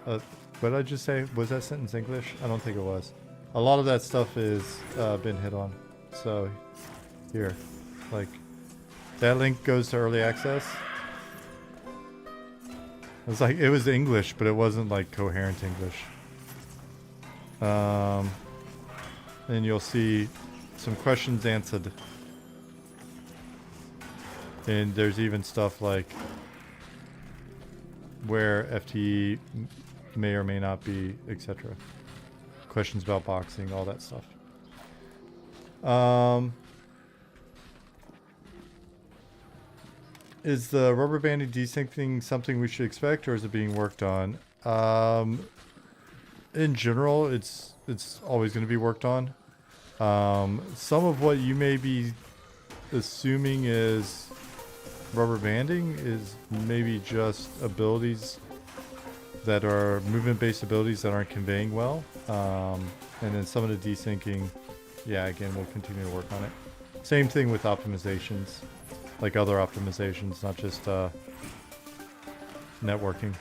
What did I just say? Was that sentence English? I don't think it was. A lot of that stuff is been hit on. So here, like that link goes to early access. It was like it was English, but it wasn't like coherent English. And you'll see some questions answered. And there's even stuff like where FTE may or may not be, etc. Questions about boxing, all that stuff. Is the rubber banding desync thing something we should expect, or is it being worked on? In general, it's always going to be worked on. Some of what you may be assuming is rubber banding is maybe just abilities that are movement-based abilities that aren't conveying well. And then some of the desyncing, yeah, again, we'll continue to work on it. Same thing with optimizations, like other optimizations, not just networking.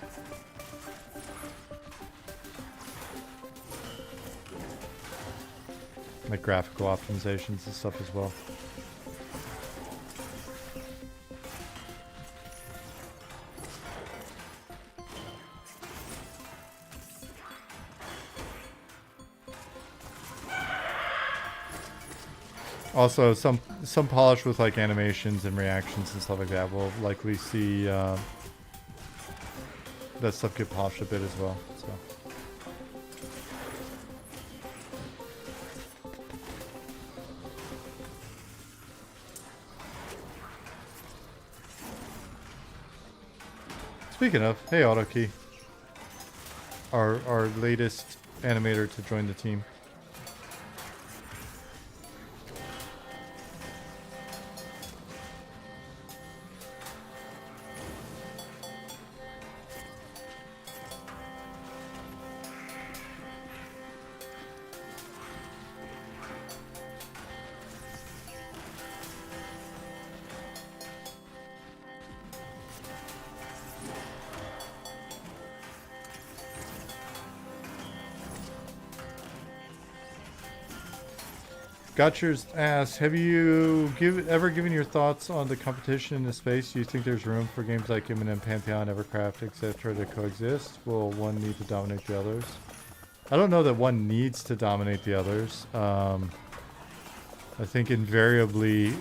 Like graphical optimizations and stuff as well. Also, some polish with like animations and reactions and stuff like that. We'll likely see that stuff get polished a bit as well. So. Speaking of, hey AutoKey, our latest animator to join the team. Gotchers asks, have you ever given your thoughts on the competition in the space? Do you think there's room for games like M&M, Pantheon, Evercraft, etc. to coexist? Will one need to dominate the others? I don't know that one needs to dominate the others. I think invariably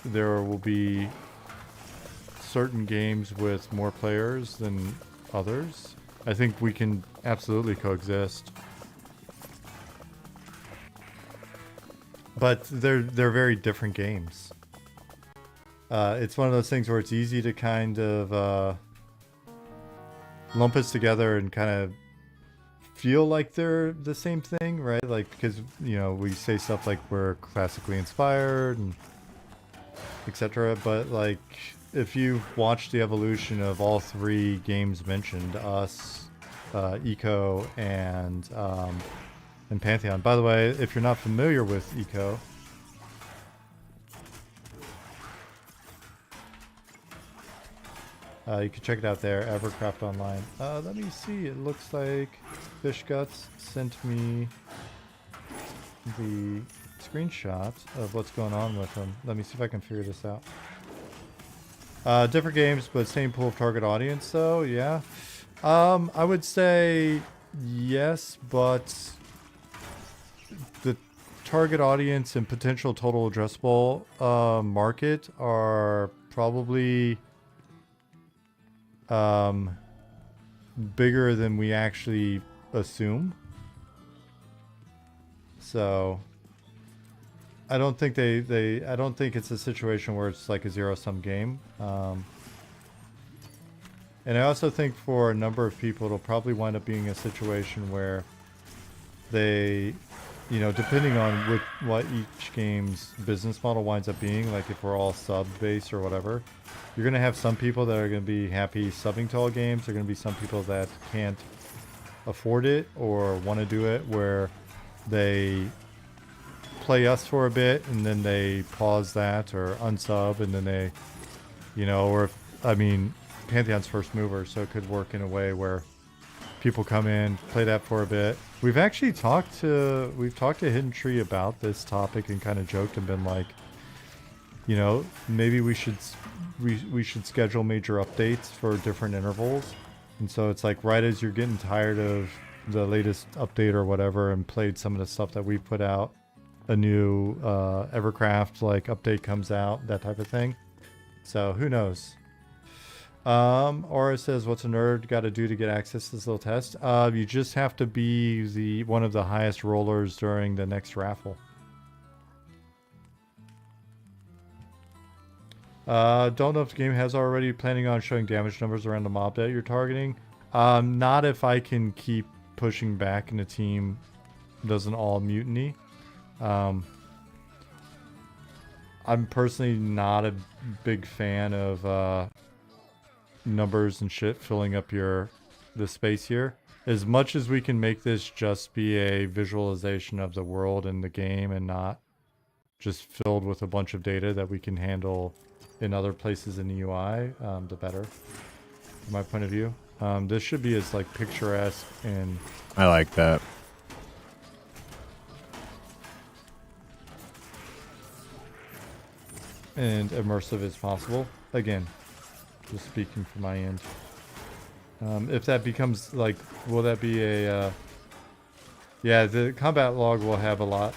there will be certain games with more players than others. I think we can absolutely coexist. But they're very different games. It's one of those things where it's easy to kind of lump us together and kind of feel like they're the same thing, right? Like, because, you know, we say stuff like we're classically inspired and etc. But like, if you've watched the evolution of all three games mentioned, us, Eco, and Pantheon. By the way, if you're not familiar with Eco, you can check it out there, Evercraft Online. Let me see, it looks like Fish Guts sent me the screenshot of what's going on with them. Let me see if I can figure this out. Different games, but same pool of target audience though, yeah. I would say yes, but the target audience and potential total addressable market are probably bigger than we actually assume. So I don't think I don't think it's a situation where it's like a zero-sum game. And I also think for a number of people it'll probably wind up being a situation where they, you know, depending on what each game's business model winds up being, like if we're all sub-based or whatever, you're going to have some people that are going to be happy subbing to all games. There are going to be some people that can't afford it or want to do it where they play us for a bit and then they pause that or unsub and then they, you know, or if, I mean, Pantheon's first mover, so it could work in a way where people come in, play that for a bit. We've actually talked to Hidden Tree about this topic and kind of joked and been like, you know, maybe we should schedule major updates for different intervals. And so it's like right as you're getting tired of the latest update or whatever and played some of the stuff that we put out, a new Evercraft like update comes out, that type of thing. So who knows? Aura says, what's a nerd got to do to get access to this little test? You just have to be one of the highest rollers during the next raffle. Don't know if the game has already planning on showing damage numbers around the mob that you're targeting. Not if I can keep pushing back and the team doesn't all mutiny. I'm personally not a big fan of numbers and shit filling up the space here. As much as we can make this just be a visualization of the world and the game and not just filled with a bunch of data that we can handle in other places in the UI, the better, from my point of view. This should be as like picturesque and I like that. and immersive as possible. Again, just speaking from my end. If that becomes like, will that be a yeah, the combat log will have a lot.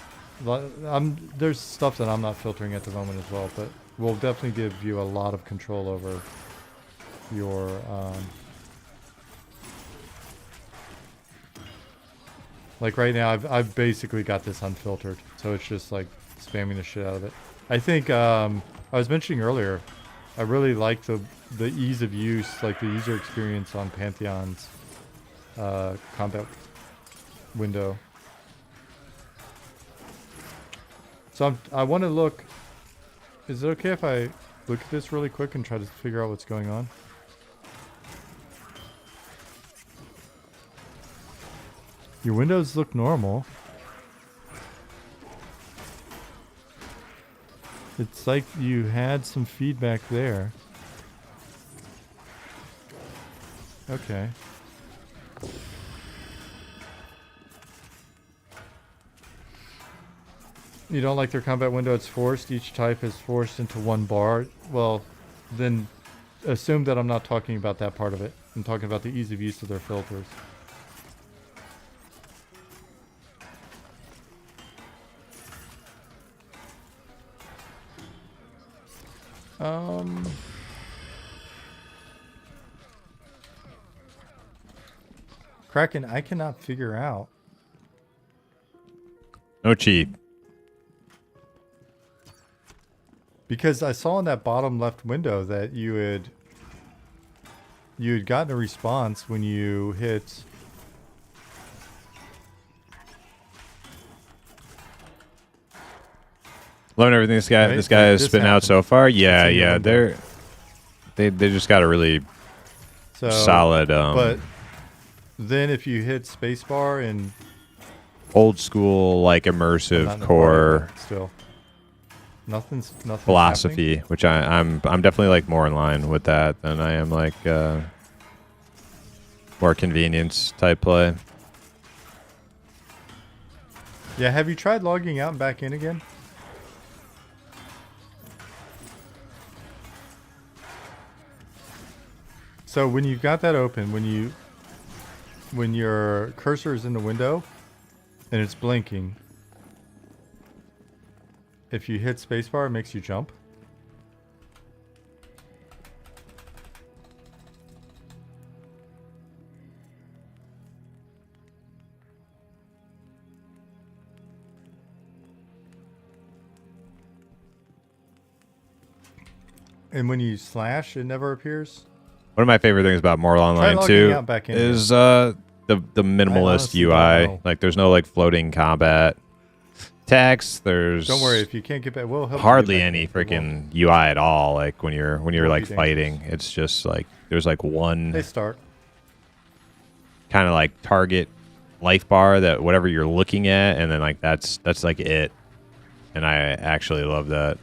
There's stuff that I'm not filtering at the moment as well, but we'll definitely give you a lot of control over your like right now I've basically got this unfiltered, so it's just like spamming the shit out of it. I think I was mentioning earlier, I really like the ease of use, like the user experience on Pantheon's combat window. So I want to look. Is it okay if I look at this really quick and try to figure out what's going on? Your windows look normal. It's like you had some feedback there. Okay. You don't like their combat window? It's forced. Each type is forced into one bar. Well, then assume that I'm not talking about that part of it. I'm talking about the ease of use of their filters. Kraken, I cannot figure out. No cheat. Because I saw in that bottom left window that you had gotten a response when you hit. Loving everything this guy Right? is This spitting out so happened. far. It's Yeah, in your yeah. window. They just got a really So, solid but then if you hit spacebar and old school like I'm not immersive in the party, core but still, nothing's philosophy, happening. which I'm definitely like more in line with that than I am like more convenience type play. Yeah, have you tried logging out and back in again? So when you've got that open, when your cursor is in the window and it's blinking, if you hit spacebar, it makes you jump. And when you slash, it never appears. One of my favorite things about Mortal Online logging 2 out back in is the minimalist honestly don't UI. know. Like there's no like floating combat text. There's Don't worry if you can't get back. We'll help hardly you get back any in. We freaking UI at all. Like when you're Won't like be fighting, it's just like there's like They one start. kind of like target life bar that whatever you're looking at, and then like that's like it. And I actually love that.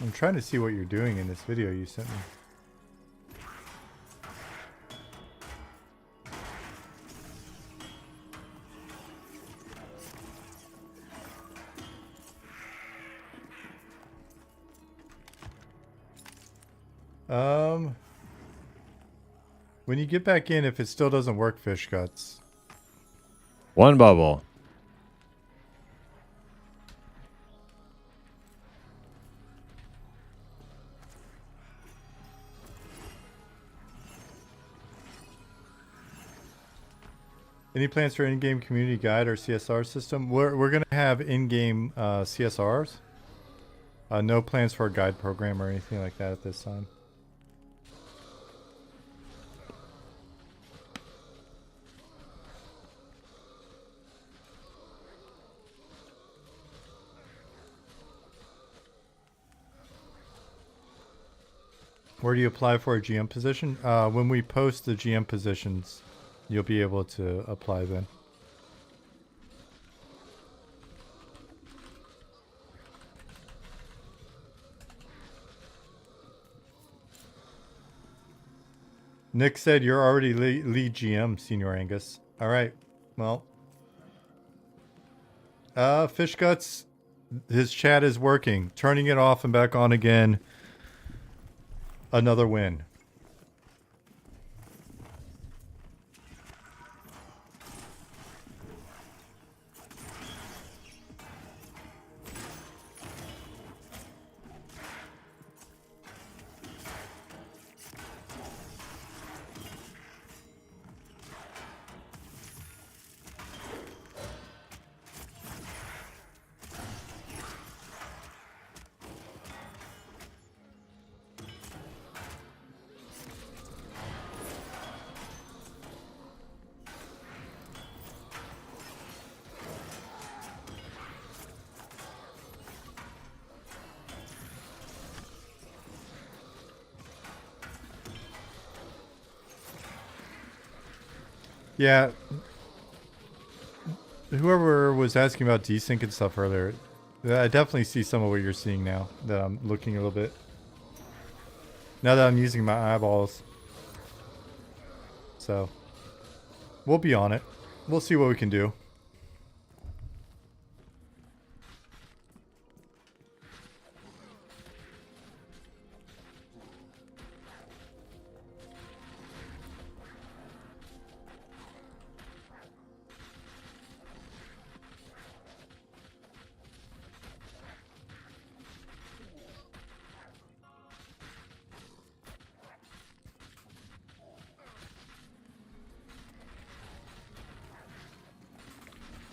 I'm trying to see what you're doing in this video you sent me. When you get back in, if it still doesn't work, fish guts. One bubble. Any plans for in-game community guide or CSR system? We're gonna have in-game CSRs. No plans for a guide program or anything like that at this time. Where do you apply for a GM position? When we post the GM positions, you'll be able to apply then. Nick said you're already lead GM, Senior Angus. All right. Well, Fish Guts, his chat is working. Turning it off and back on again. Another win. Yeah. Whoever was asking about desync and stuff earlier, I definitely see some of what you're seeing now that I'm looking a little bit. Now that I'm using my eyeballs. So, we'll be on it. We'll see what we can do.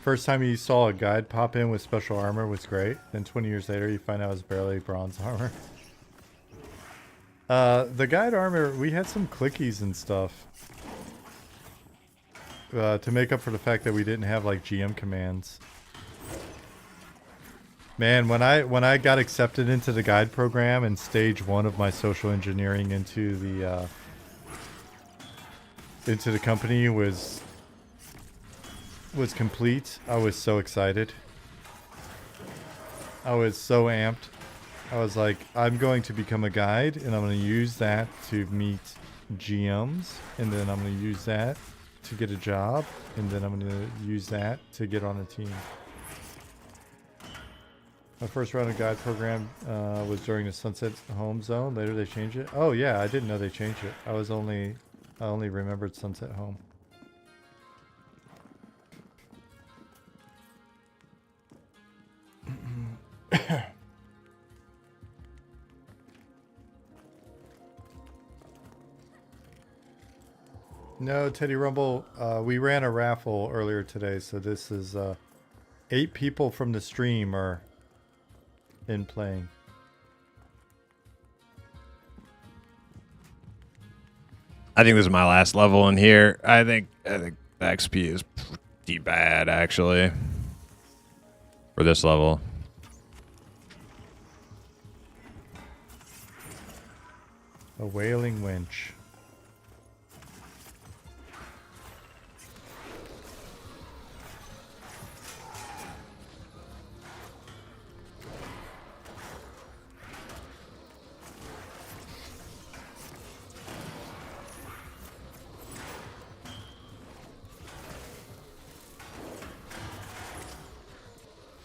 First time you saw a guide pop in with special armor was great. Then 20 years later, you find out it's barely bronze armor. The guide armor, we had some clickies and stuff. To make up for the fact that we didn't have like GM commands. Man, when I got accepted into the guide program and stage 1 of my social engineering into the company was complete, I was so excited. I was so amped. I was like, I'm going to become a guide, and I'm going to use that to meet GMs, and then I'm going to use that to get a job, and then I'm going to use that to get on a team. My first round of guide program was during the Sunset Home Zone. Later they changed it. Oh yeah, I didn't know they changed it. I only remembered Sunset Home. No, Teddy Rumble, we ran a raffle earlier today, so this is 8 people from the stream are in playing. I think this is my last level in here. I think the XP is pretty bad, actually, for this level. A wailing winch.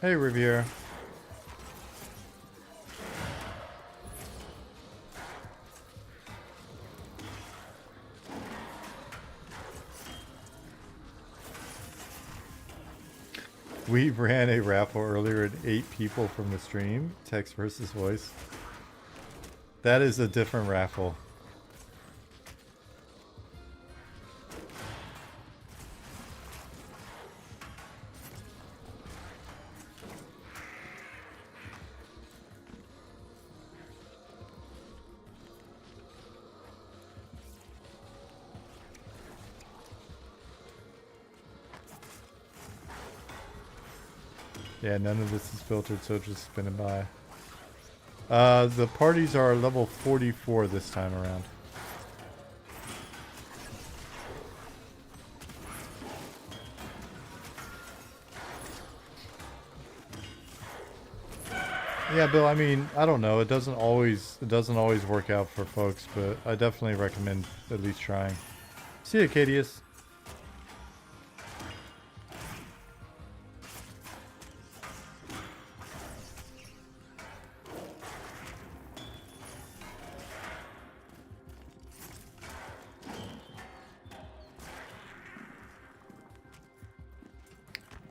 Hey, Riviera. We ran a raffle earlier and 8 people from the stream. Text versus voice. That is a different raffle. Yeah, none of this is filtered, so it's just spinning by. The parties are level 44 this time around. Yeah, Bill, I mean, I don't know. It doesn't always work out for folks, but I definitely recommend at least trying. See you, Cadius.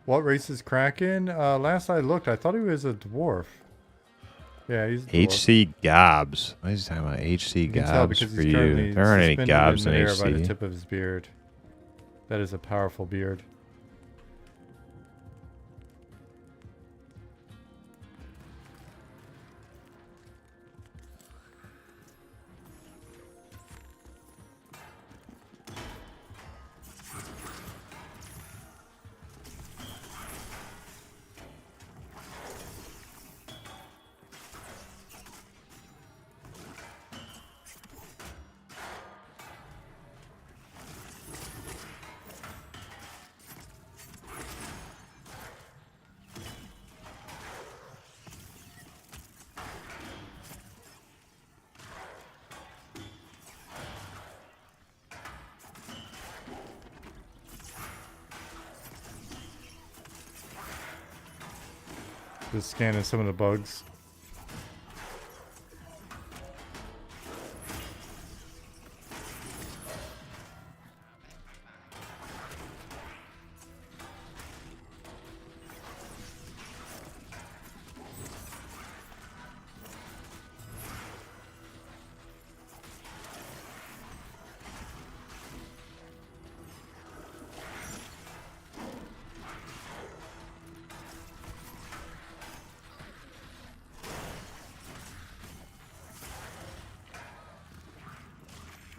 What race is Kraken? Last I looked, I thought he was a dwarf. Yeah, he's a dwarf. HC Gobs. What is he talking about? HC Gobs for you. There aren't any Gobs in HC. By the tip of his beard. That is a powerful beard. Just scanning some of the bugs.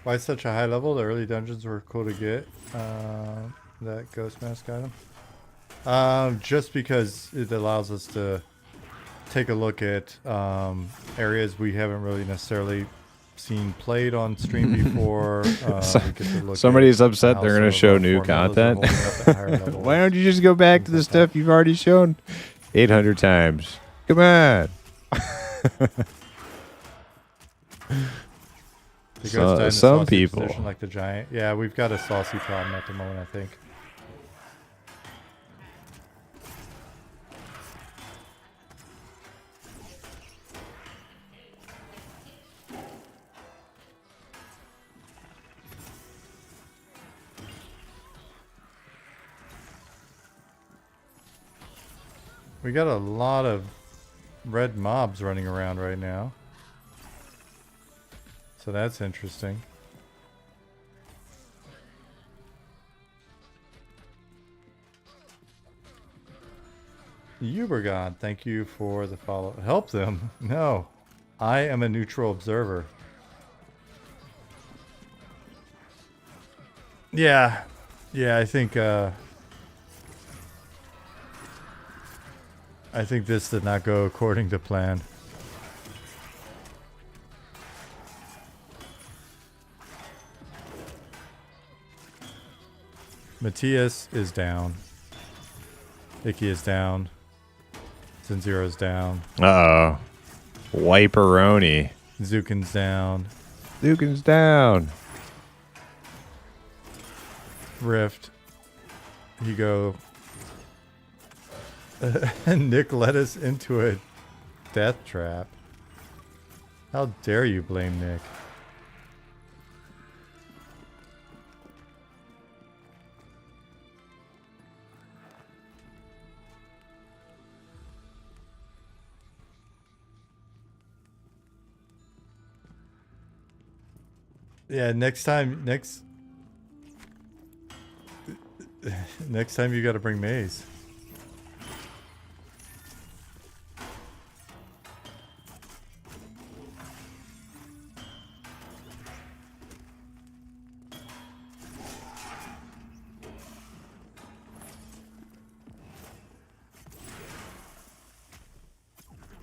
Why such a high level? The early dungeons were cool to get. That ghost mask item. Just because it allows us to take a look at areas we haven't really necessarily seen played on stream before. Somebody's upset they're going to show new content. Why don't you just go back to the stuff you've already shown 800 times? Come on. Some people like the giant. Yeah, we've got a saucy problem at the moment, I think. We got a lot of red mobs running around right now. So that's interesting. Ubergod, thank you for the follow. Help them? No. I am a neutral observer. Yeah. Yeah, I think this did not go according to plan. Matthias is down. Icky is down. Zinzero's down. Uh-oh. Wiperoni. Zukin's down. Zukin's down. Rift. Hugo. Nick led us into a death trap. How dare you blame Nick? Yeah, next time you got to bring Maze.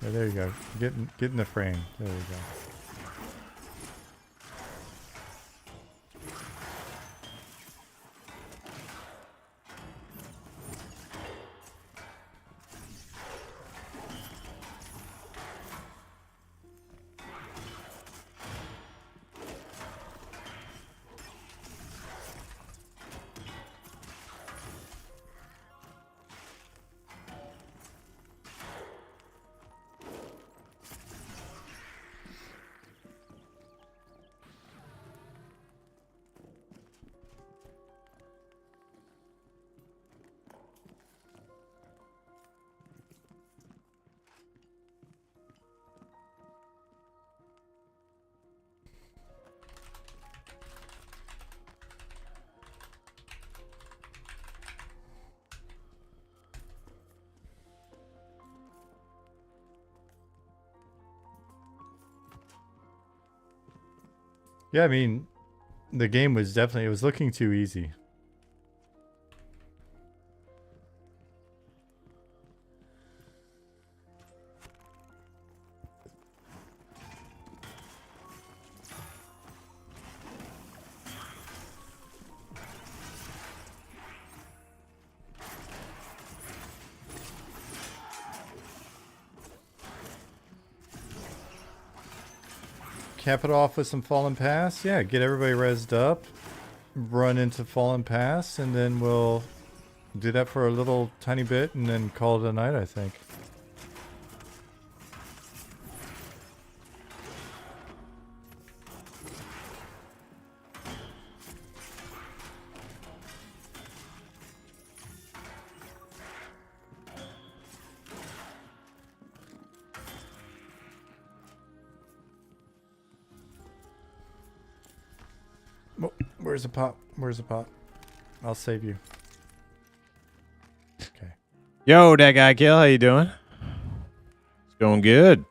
Yeah, there you go. Get in the frame. There we go. Yeah, I mean, the game was definitely, it was looking too easy. Cap it off with some Fallen Pass. Yeah, get everybody rezzed up. Run into Fallen Pass, and then we'll do that for a little tiny bit, and then call it a night, I think. Where's the pot? Where's the pot? I'll save you. Okay. Yo, that guy Kill, how you doing? It's going good.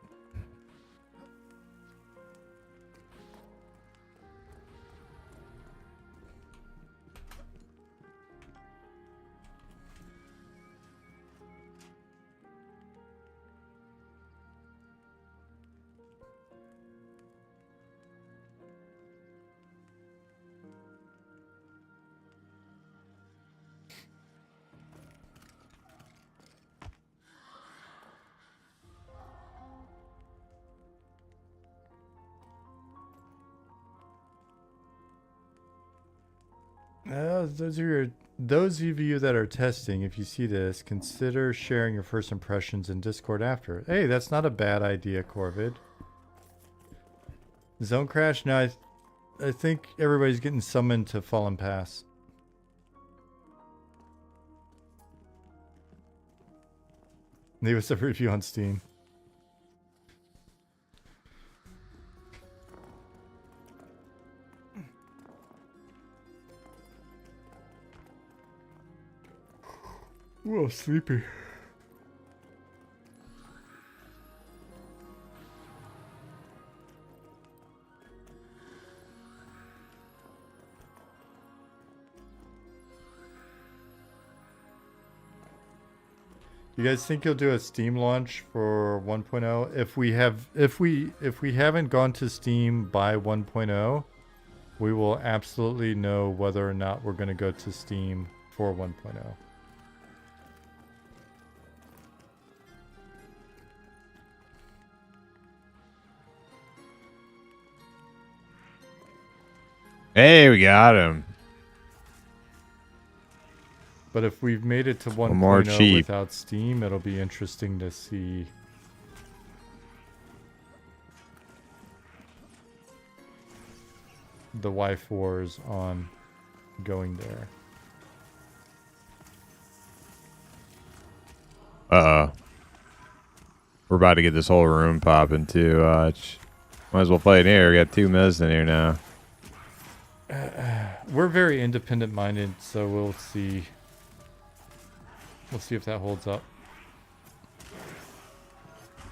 Those of you that are testing, if you see this, consider sharing your first impressions in Discord after. Hey, that's not a bad idea, Corvid. Zone crash? No, I think everybody's getting summoned to Fallen Pass. Leave us a review on Steam. Whoa, sleepy. You guys think you'll do a Steam launch for 1.0? If we haven't gone to Steam by 1.0, we will absolutely know whether or not we're going to go to Steam for 1.0. Hey, we got him. But if we've made it to 1.0 more cheap. without Steam, it'll be interesting to see the wife wars on going there. Uh-oh. We're about to get this whole room popping, too. Might as well play it here. We got 2 minutes in here now. We're very independent-minded, so we'll see. We'll see if that holds up.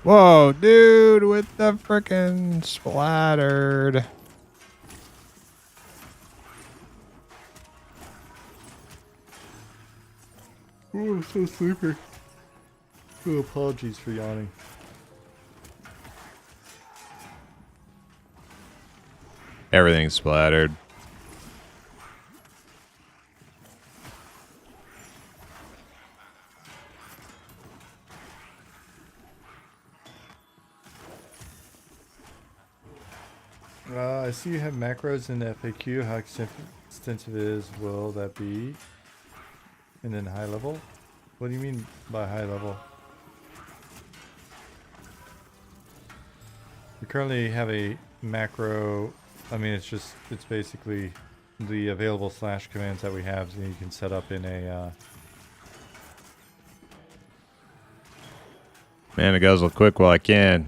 Whoa, dude, with the frickin' splattered. Oh, I'm so sleepy. Oh, apologies for yawning. Everything's splattered. I see you have macros in the FAQ. How extensive is will that be? And then high level? What do you mean by high level? We currently have a macro. I mean, it's basically the available slash commands that we have, and you can set up in a. Man, it goes real quick while I can.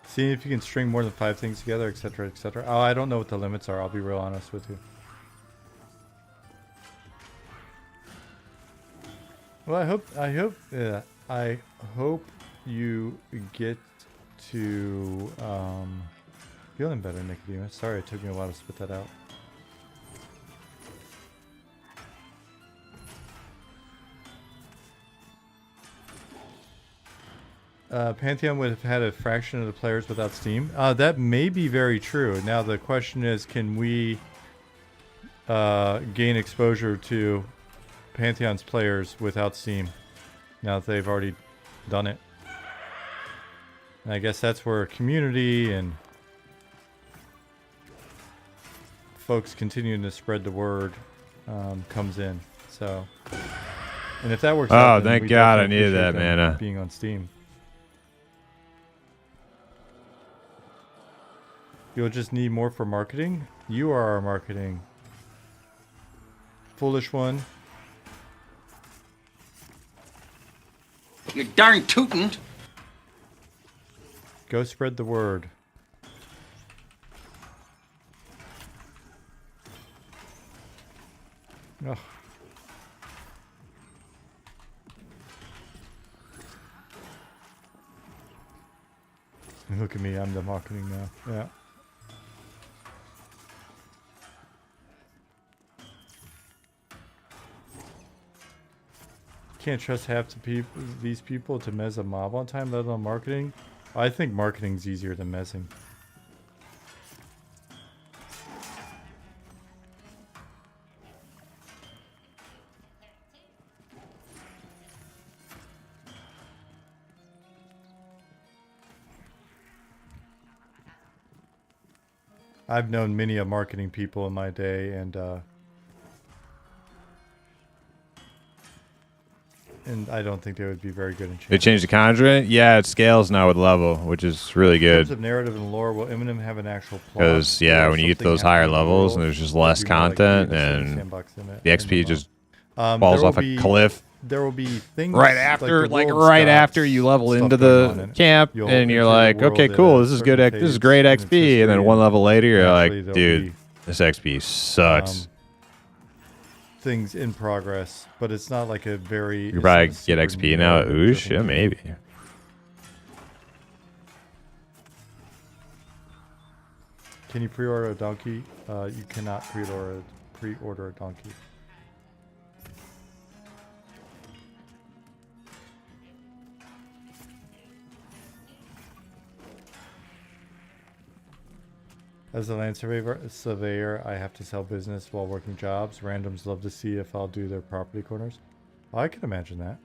Seeing if you can string more than 5 things together, etc., etc. Oh, I don't know what the limits are. I'll be real honest with you. Well, I hope you get to feeling better, Nicodemus. Sorry, it took me a while to spit that out. Pantheon would have had a fraction of the players without Steam. That may be very true. Now the question is, can we gain exposure to Pantheon's players without Steam? Now that they've already done it. And I guess that's where community and folks continuing to spread the word comes in. So, and if that works out, then thank we God I definitely needed that, appreciate them mana. being on Steam. You'll just need more for marketing. You are our marketing. Foolish one. You darn tootin'. Go spread the word. Ugh. Look at me, I'm the marketing now. Yeah. Can't trust half the these people to mez a mob on time, let alone marketing. I think marketing's easier than mezzing. I've known many of marketing people in my day, and I don't think they would be very good in They changed the conjuring? Yeah, it scales now with level, which is really In good. terms of narrative and lore, will Eminem have an actual plot? Because, yeah, or when you get to something those higher happening in the levels and world? there's just Or less do you more like content create a and sandbox in it, the in XP MMO? just There falls will off a be- cliff There will be things right after, the like world right stops, after you level stuff into going on the in it. camp, You'll and you're enter the like, world okay, at cool, a this is good. certain This is phase great in its XP, and then history, one level later, you're naturally like, there'll dude, be, this XP sucks. things in progress, but it's not like a very. You could probably it's not get a super XP now at narrative-driven Oosh? Yeah, game. maybe. Can you pre-order a donkey? You cannot pre-order a donkey. As a land surveyor, I have to sell business while working jobs. Randoms love to see if I'll do their property corners. Oh, I can imagine that.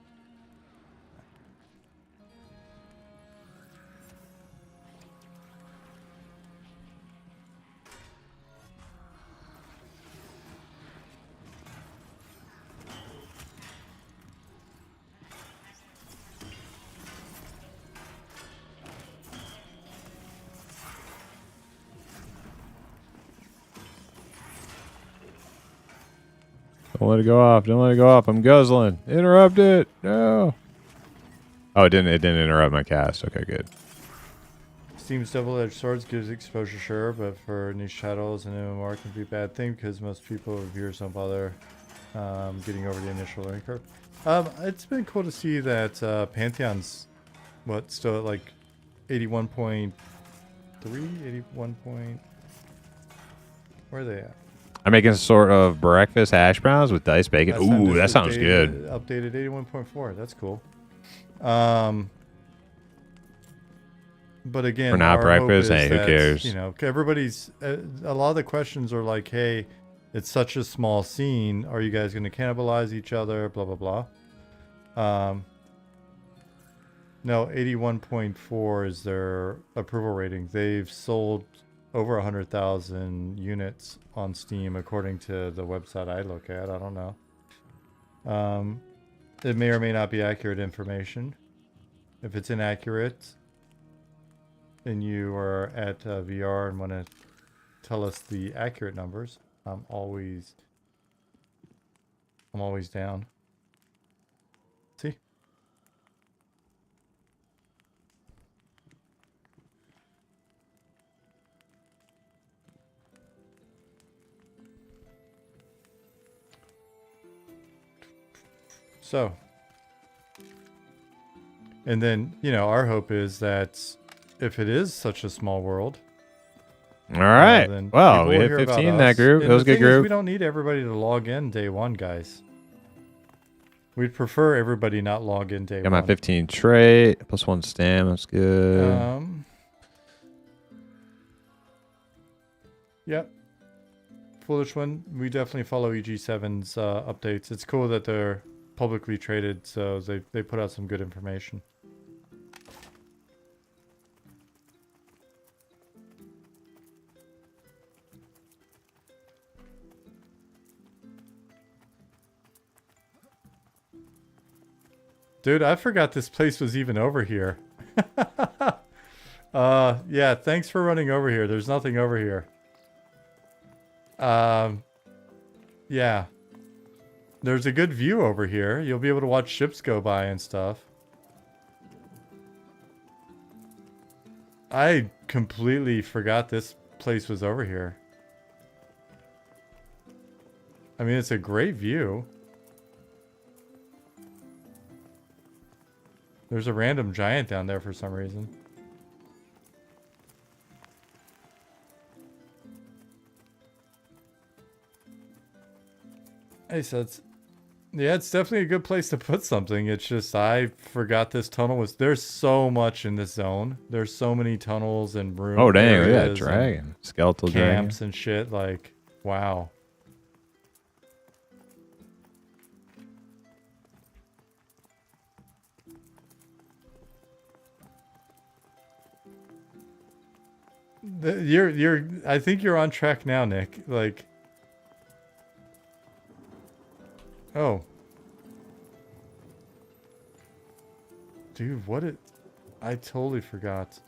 Don't let it go off. Don't let it go off. I'm guzzling. Interrupt it. No. Oh, it didn't interrupt my cast. Okay, good. Steam's double-edged swords gives exposure, sure, but for niche titles and MMR can be a bad thing because most people or viewers don't bother getting over the initial learning curve. It's been cool to see that Pantheon's still at like 81.3, 81 point. Where are they at? I'm making sort of breakfast hash browns with diced bacon. Last time Ooh, that this sounds updated- good. Updated 81.4. That's cool. But again, For not our breakfast, hope is hey, who that, cares? You know, everybody's. A lot of the questions are like, "Hey, it's such a small scene. Are you guys going to cannibalize each other?" Blah blah blah. No, 81.4 is their approval rating. They've sold over 100,000 units on Steam, according to the website I look at. I don't know. It may or may not be accurate information. If it's inaccurate, and you are at VR and want to tell us the accurate numbers, I'm always down. See? So, and then, you know, our hope is that if it is such a small world, All right. then Well, people we will hit hear about 15 in that us. group. And That was a the good thing is, group. we don't need everybody to log in day one, guys. We'd prefer everybody not log in day Got my one. 15 trait, +1 stam. That's good. Yep. Foolish one. We definitely follow EG7's updates. It's cool that they're publicly traded, so they put out some good information. Dude, I forgot this place was even over here. Yeah, thanks for running over here. There's nothing over here. Yeah. There's a good view over here. You'll be able to watch ships go by and stuff. I completely forgot this place was over here. I mean, it's a great view. There's a random giant down there for some reason. Hey, so yeah, it's definitely a good place to put something. It's just I forgot this tunnel was. There's so much in this zone. There's so many tunnels and rooms. Oh dang! Look at that dragon, skeletal camps dragon. and shit. Like, wow. I think you're on track now, Nick. Like, oh, dude, I totally forgot.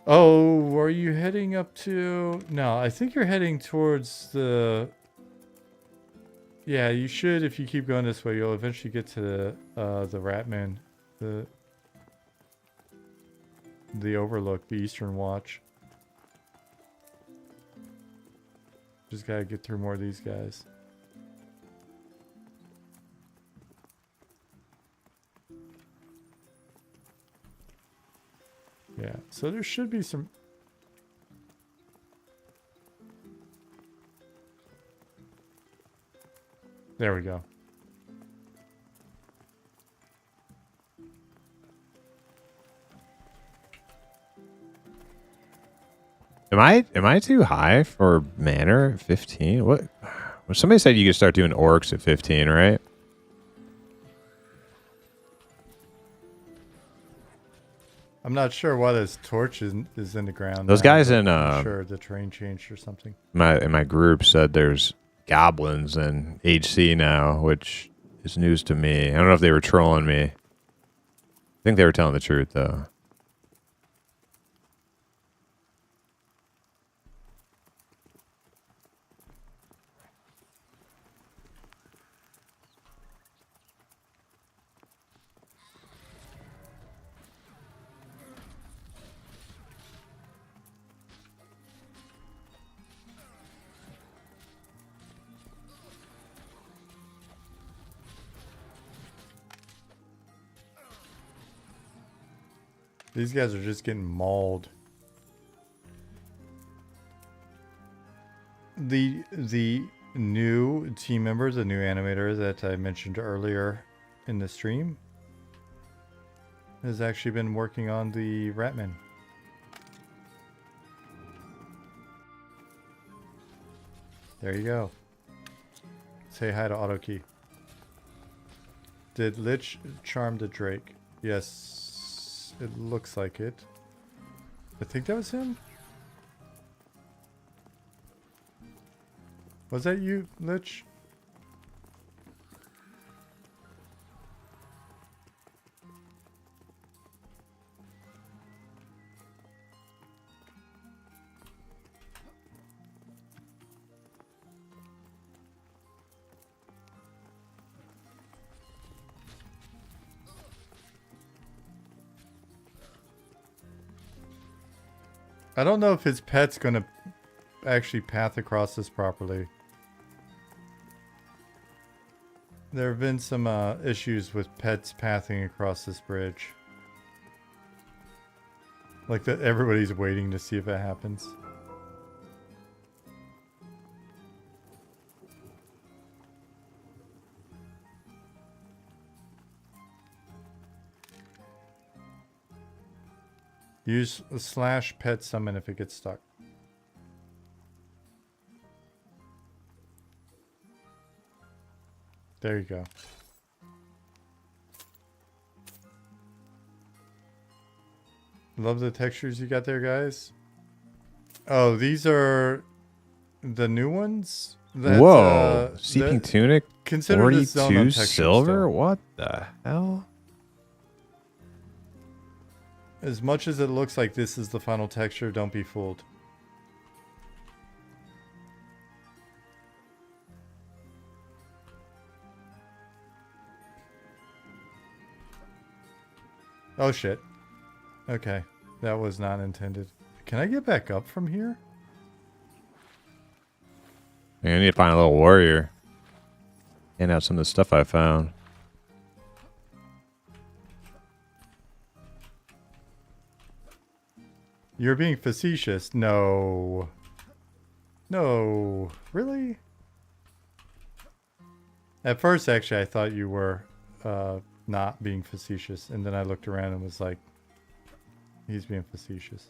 Oh, are you heading up to? No, I think you're heading towards the. Yeah, you should. If you keep going this way, you'll eventually get to the Ratman, the Overlook, the Eastern Watch. Just gotta get through more of these guys. Yeah, so there should be some... There we go. Am I too high for manor at 15? What? Well, somebody said you could start doing orcs at 15, right? I'm not sure why this torch is in the ground. Those now, guys in I'm sure the terrain changed or something. in my group said there's goblins in HC now, which is news to me. I don't know if they were trolling me. I think they were telling the truth though. These guys are just getting mauled. The new team members, the new animator that I mentioned earlier in the stream, has actually been working on the Ratman. There you go. Say hi to AutoKey. Did Lich charm the Drake? Yes, it looks like it. I think that was him. Was that you, Lich? I don't know if his pet's gonna actually path across this properly. There have been some issues with pets pathing across this bridge. Like that, everybody's waiting to see if it happens. Use / pet summon if it gets stuck. There you go. Love the textures you got there, guys. Oh, these are the new ones? Whoa. Seeping Tunic, consider this zone 42 untextured silver? still. What the hell? As much as it looks like this is the final texture, don't be fooled. Oh shit. Okay. That was not intended. Can I get back up from here? I need to find a little warrior. Hand out some of the stuff I found. You're being facetious. No. No. Really? At first, actually, I thought you were not being facetious. And then I looked around and was like, he's being facetious.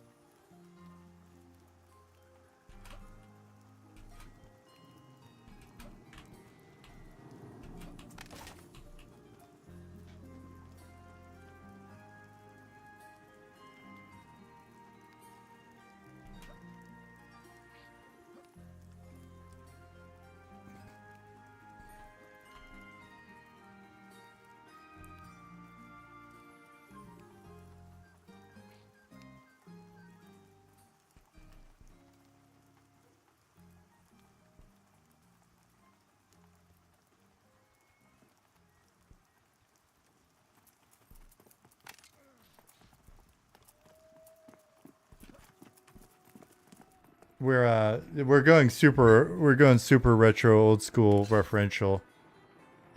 We're going super retro, old school, referential.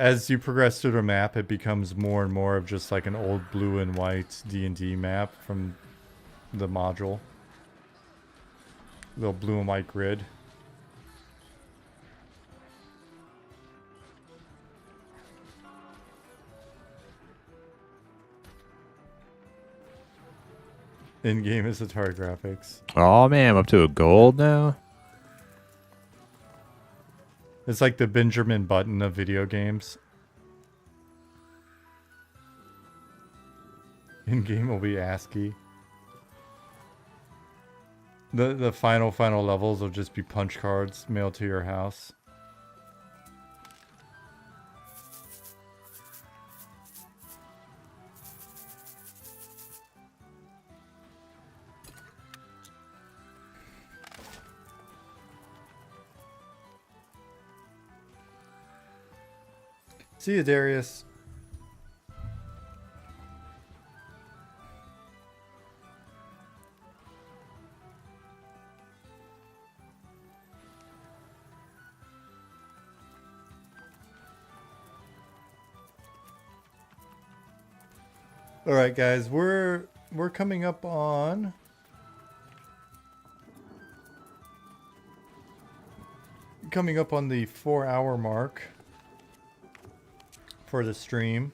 As you progress through the map, it becomes more and more of just like an old blue and white D&D map from the module. Little blue and white grid. In-game is Atari graphics. Oh man, I'm up to a gold now. It's like the Benjamin Button of video games. In-game will be ASCII. The final levels will just be punch cards mailed to your house. See you, Darius. All right, guys, we're coming up on the 4-hour mark for the stream,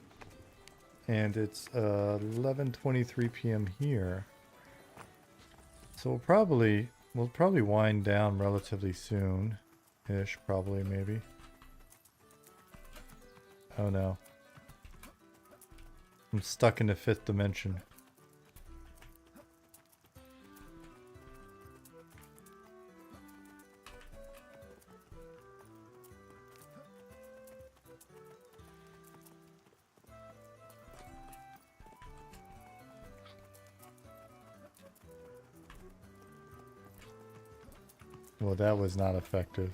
and it's 11:23 p.m. here. So we'll probably wind down relatively soon-ish, probably, maybe. Oh no. I'm stuck in the 5th dimension. Well, that was not effective.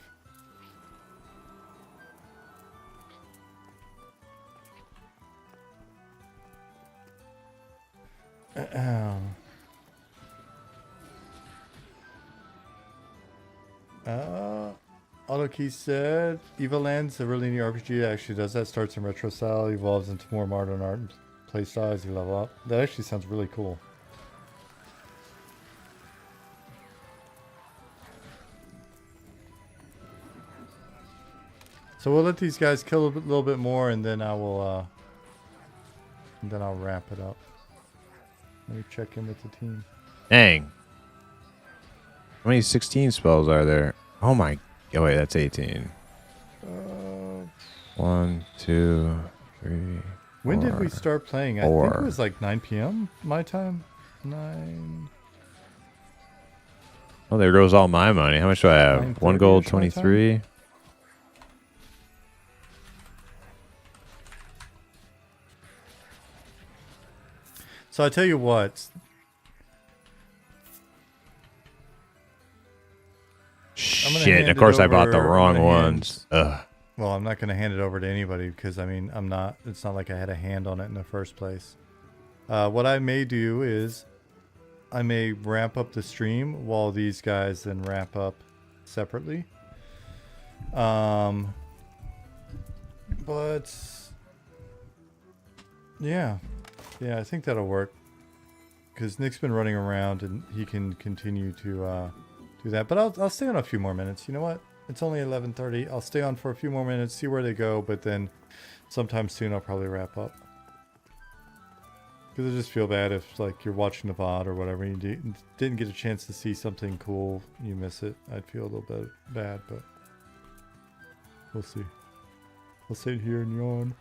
AutoKey said, Evoland's a really neat RPG that actually does that. Starts in retro style, evolves into more modern art and play style as you level up. That actually sounds really cool. So we'll let these guys kill a little bit more, and then I will, and then I'll wrap it up. Let me check in with the team. Dang. How many 16 spells are there? Oh my. Oh, wait, that's 18. 1, 2, 3. When did we 4, start playing? I think it 4. was like 9 p.m. my time. 9. Oh, there goes all my money. How much do I have? 1 gold, 9:30-ish my time? 23. So I tell you what. Shit, hand of course it I bought the over- I'm wrong gonna hand- ones. Ugh. Well, I'm not going to hand it over to anybody because, I mean, it's not like I had a hand on it in the first place. What I may do is I may ramp up the stream while these guys then wrap up separately. But yeah, I think that'll work because Nick's been running around and he can continue to do that. But I'll stay on a few more minutes. You know what? It's only 11:30. I'll stay on for a few more minutes, see where they go, but then sometime soon I'll probably wrap up. Because I just feel bad if, like, you're watching the VOD or whatever, and you didn't get a chance to see something cool, you miss it. I'd feel a little bit bad, but we'll see. I'll sit here and yawn.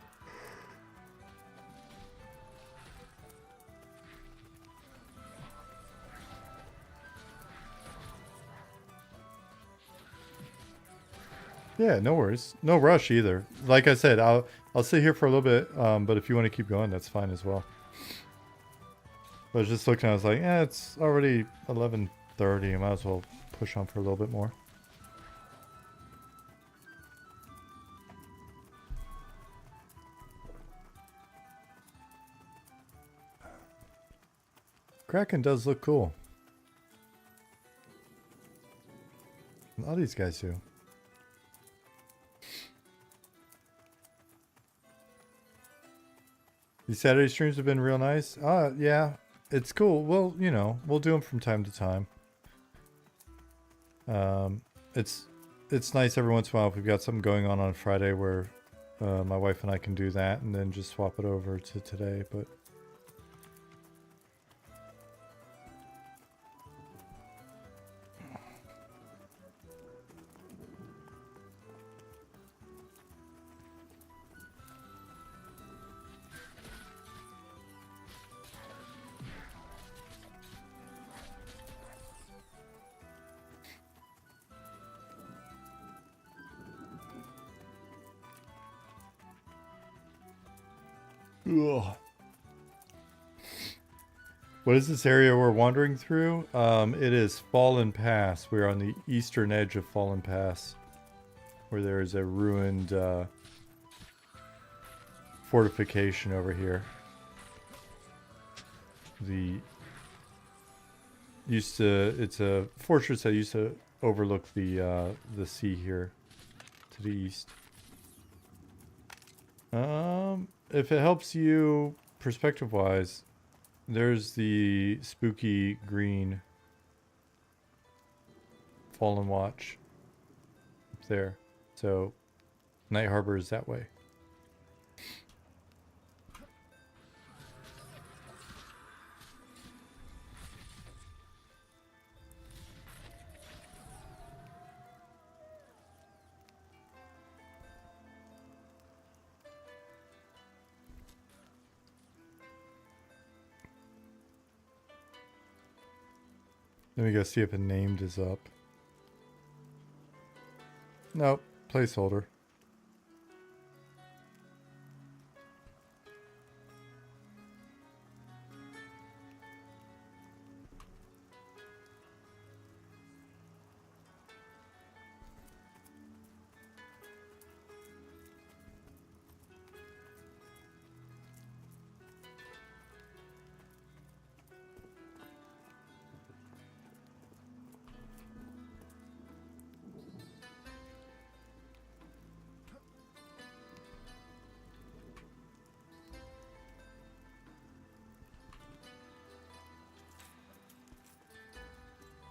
Yeah, no worries. No rush either. Like I said, I'll sit here for a little bit, but if you want to keep going, that's fine as well. I was just looking, I was like, yeah, it's already 11:30. I might as well push on for a little bit more. Kraken does look cool. A lot of these guys do. These Saturday streams have been real nice. Yeah, it's cool. Well, you know, we'll do them from time to time. It's nice every once in a while if we've got something going on Friday where my wife and I can do that and then just swap it over to today. But ugh. What is this area we're wandering through? It is Fallen Pass. We're on the eastern edge of Fallen Pass, where there is a ruined fortification over here. It's a fortress that used to overlook the sea here to the east. If it helps you perspective-wise, there's the spooky green Fallen Watch up there. So Night Harbor is that way. Let me go see if a named is up. Nope, placeholder.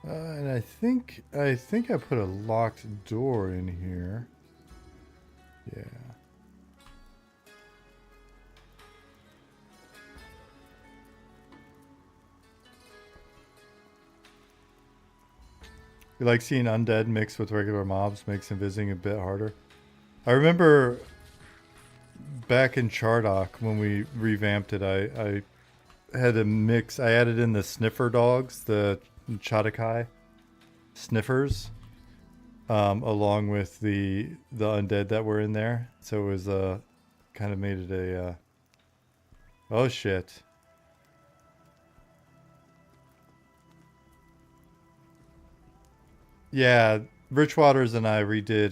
And I think I put a locked door in here. Yeah. You like seeing undead mixed with regular mobs makes invising a bit harder. I remember back in Chardock when we revamped it, I had a mix. I added in the sniffer dogs, the Chadakai sniffers, along with the undead that were in there. So it was kind of made it a oh shit. Yeah, Rich Waters and I redid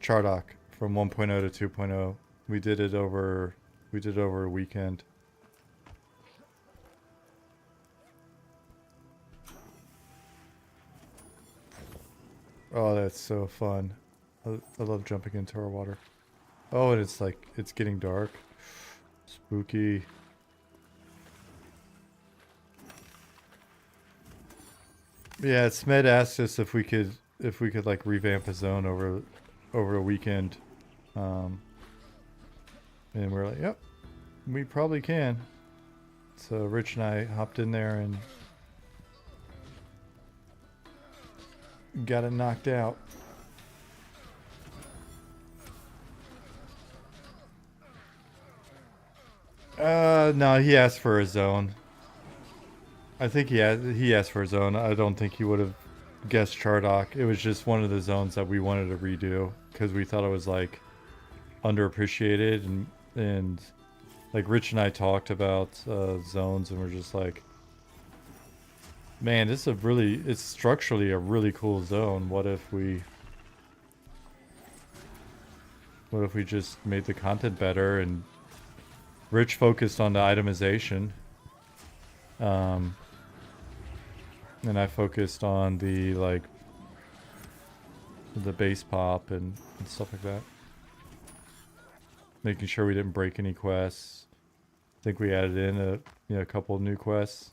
Chardock from 1.0 to 2.0. We did it over a weekend. Oh, that's so fun. I love jumping into our water. Oh, and it's like it's getting dark. Spooky. Yeah, Smed asked us if we could like revamp a zone over a weekend. And we're like, yep, we probably can. So Rich and I hopped in there and got it knocked out. No, he asked for a zone. I think he asked for a zone. I don't think he would have guessed Chardock. It was just one of the zones that we wanted to redo because we thought it was like underappreciated and like Rich and I talked about zones and we're just like, man, it's structurally a really cool zone. What if we just made the content better? And Rich focused on the itemization. And I focused on the like the base pop and stuff like that. Making sure we didn't break any quests. I think we added in a couple of new quests.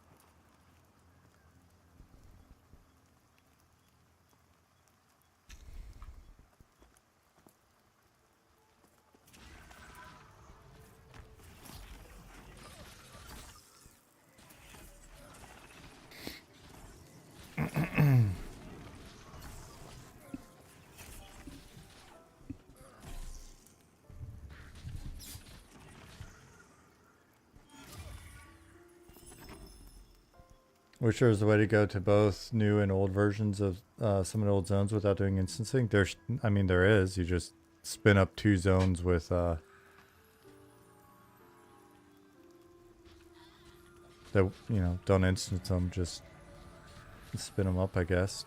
Wish there was a way to go to both new and old versions of some of the old zones without doing instancing. There is. You just spin up two zones with that don't instance them. Just spin them up, I guess.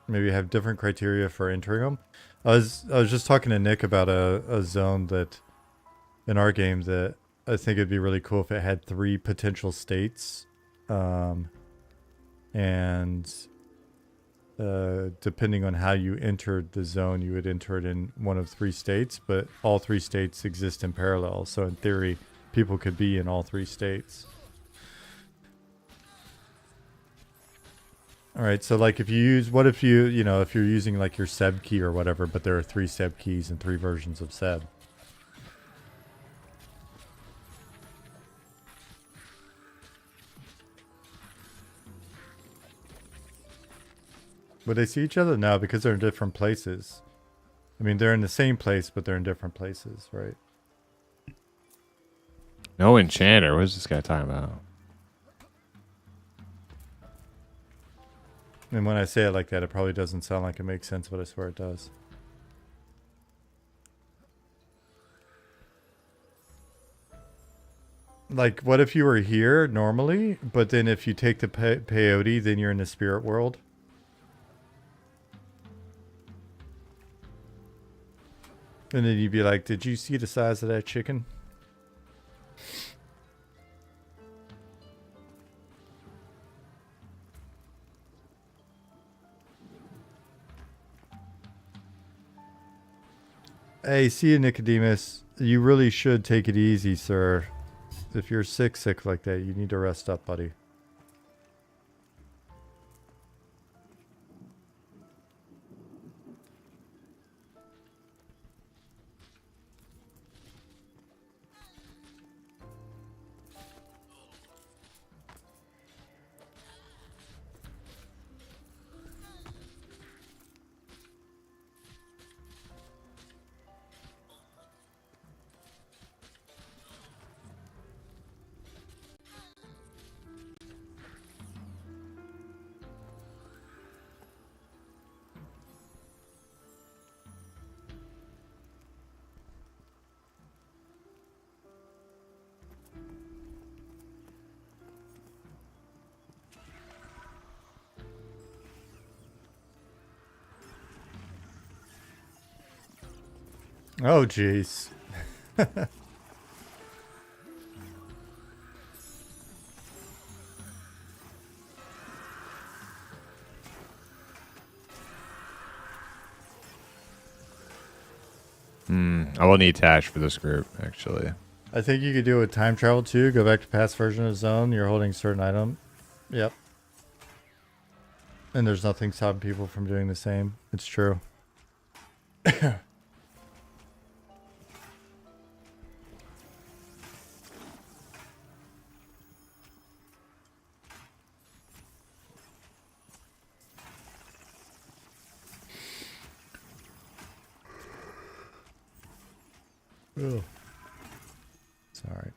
Maybe have different criteria for entering them. I was just talking to Nick about a zone that in our game that I think it'd be really cool if it had 3 potential states. And depending on how you entered the zone, you would enter it in one of 3 states, but all 3 states exist in parallel. So in theory, people could be in all 3 states. All right, so like if you're using like your Seb key or whatever, but there are 3 Seb keys and 3 versions of Seb. Would they see each other? No, because they're in different places. I mean, they're in the same place, but they're in different places, right? No enchanter. What is this guy talking about? And when I say it like that, it probably doesn't sound like it makes sense, but I swear it does. Like, what if you were here normally, but then if you take the peyote, then you're in the spirit world? And then you'd be like, did you see the size of that chicken? Hey, see you, Nicodemus. You really should take it easy, sir. If you're sick like that, you need to rest up, buddy. Oh, jeez. I will need Tash for this group, actually. I think you could do it with time travel too. Go back to past version of zone. You're holding a certain item. Yep. And there's nothing stopping people from doing the same. It's true. Ugh. Sorry.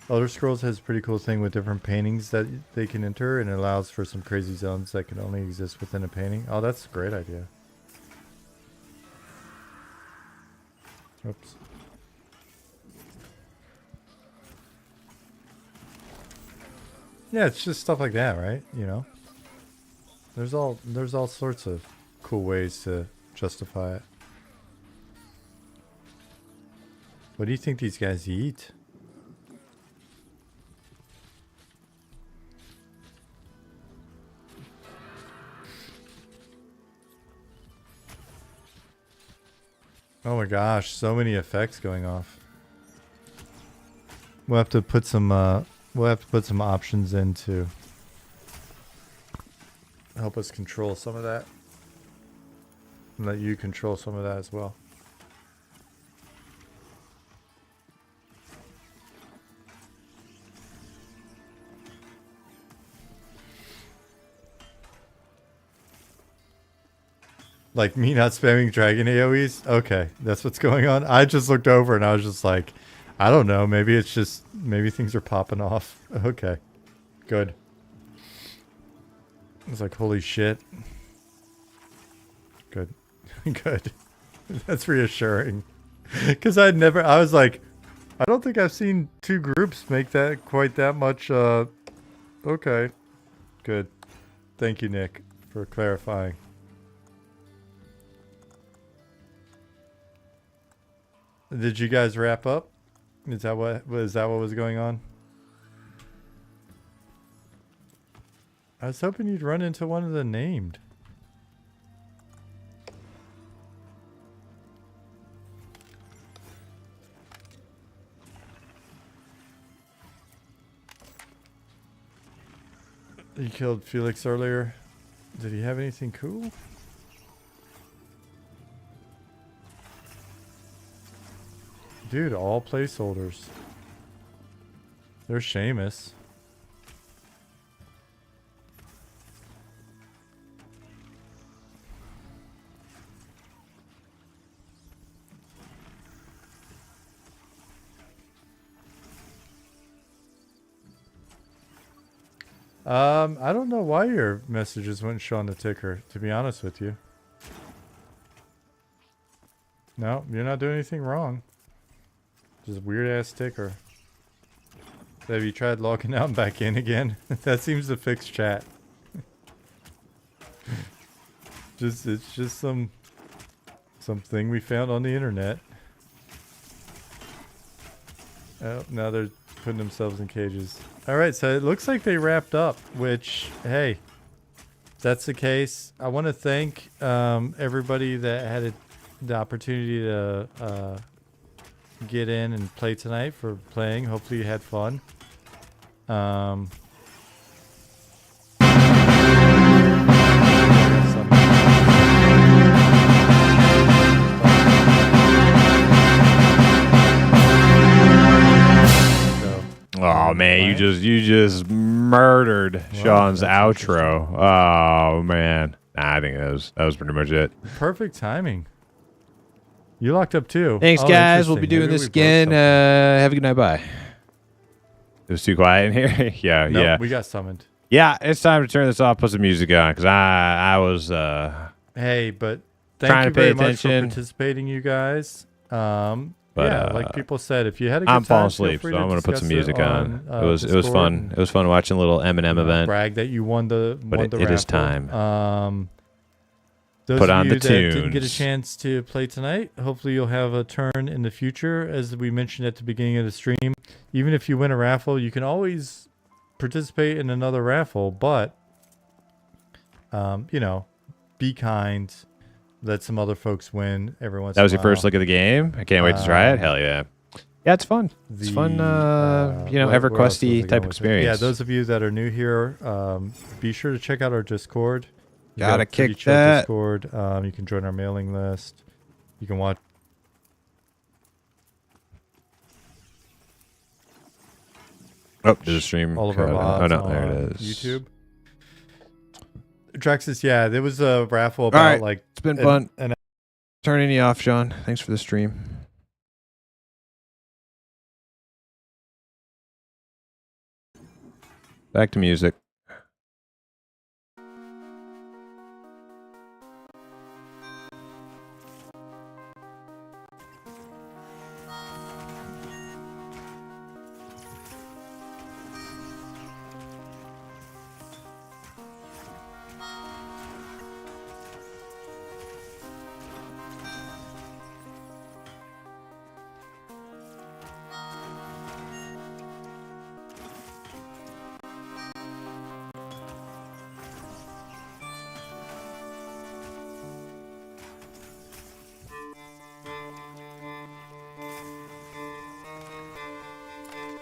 Elder Scrolls has a pretty cool thing with different paintings that they can enter, and it allows for some crazy zones that can only exist within a painting. Oh, that's a great idea. Oops. Yeah, it's just stuff like that, right? You know? There's all sorts of cool ways to justify it. What do you think these guys eat? Oh my gosh, so many effects going off. We'll have to put some options in to help us control some of that. And let you control some of that as well. Like me not spamming dragon AoEs? Okay, that's what's going on. I just looked over and I was just like, I don't know. Maybe it's just, maybe things are popping off. Okay, good. It's like, holy shit. Good. Good. That's reassuring. Because I was like, I don't think I've seen two groups make that quite that much. Okay. Good. Thank you, Nick, for clarifying. Did you guys wrap up? Is that what was going on? I was hoping you'd run into one of the named. You killed Felix earlier. Did he have anything cool? Dude, all placeholders. There's Seamus. I don't know why your messages wouldn't show on the ticker, to be honest with you. No, you're not doing anything wrong. Just weird ass ticker. Have you tried logging out and back in again? That seems to fix chat. It's just something we found on the internet. Oh, now they're putting themselves in cages. Alright, so it looks like they wrapped up, which, hey, if that's the case, I want to thank everybody that had the opportunity to get in and play tonight for playing. Hopefully you had fun. Oh man, you just murdered Sean's outro. Oh man, I think that was pretty much it. Perfect timing. You locked up too. Thanks, guys. We'll be doing this again. Have a good night. Bye. It was too quiet in here. Yeah. We got summoned. Yeah, it's time to turn this off. Put some music on because I was Hey, but thank you very much for participating, you guys. But yeah, like people said, if you had a good I'm time, falling feel asleep, so free I'm to gonna put discuss some music it on. It was Discord fun. and, It was fun watching a little Eminem event. brag that you won the But it raffle. is time. Those Put of on you the that didn't get a tunes. chance to play tonight, hopefully you'll have a turn in the future. As we mentioned at the beginning of the stream, even if you win a raffle, you can always participate in another raffle. But be kind. Let some other folks win every once That in was a your first while. look at the game. I can't wait to try it. Hell yeah. Yeah, it's fun. It's fun. Where else was I EverQuesty going type with it? experience. Yeah, those of you that are new here, be sure to check out our Discord. We've got Gotta a pretty kick chill that. Discord. You can join our mailing list. You can watch. Oh, did the stream? All of our cut out? VODs Oh no, there on it is. YouTube. Draxus, yeah, there was a raffle All about right, like it's been fun. an Turning you off, John. Thanks for the stream. Back to music.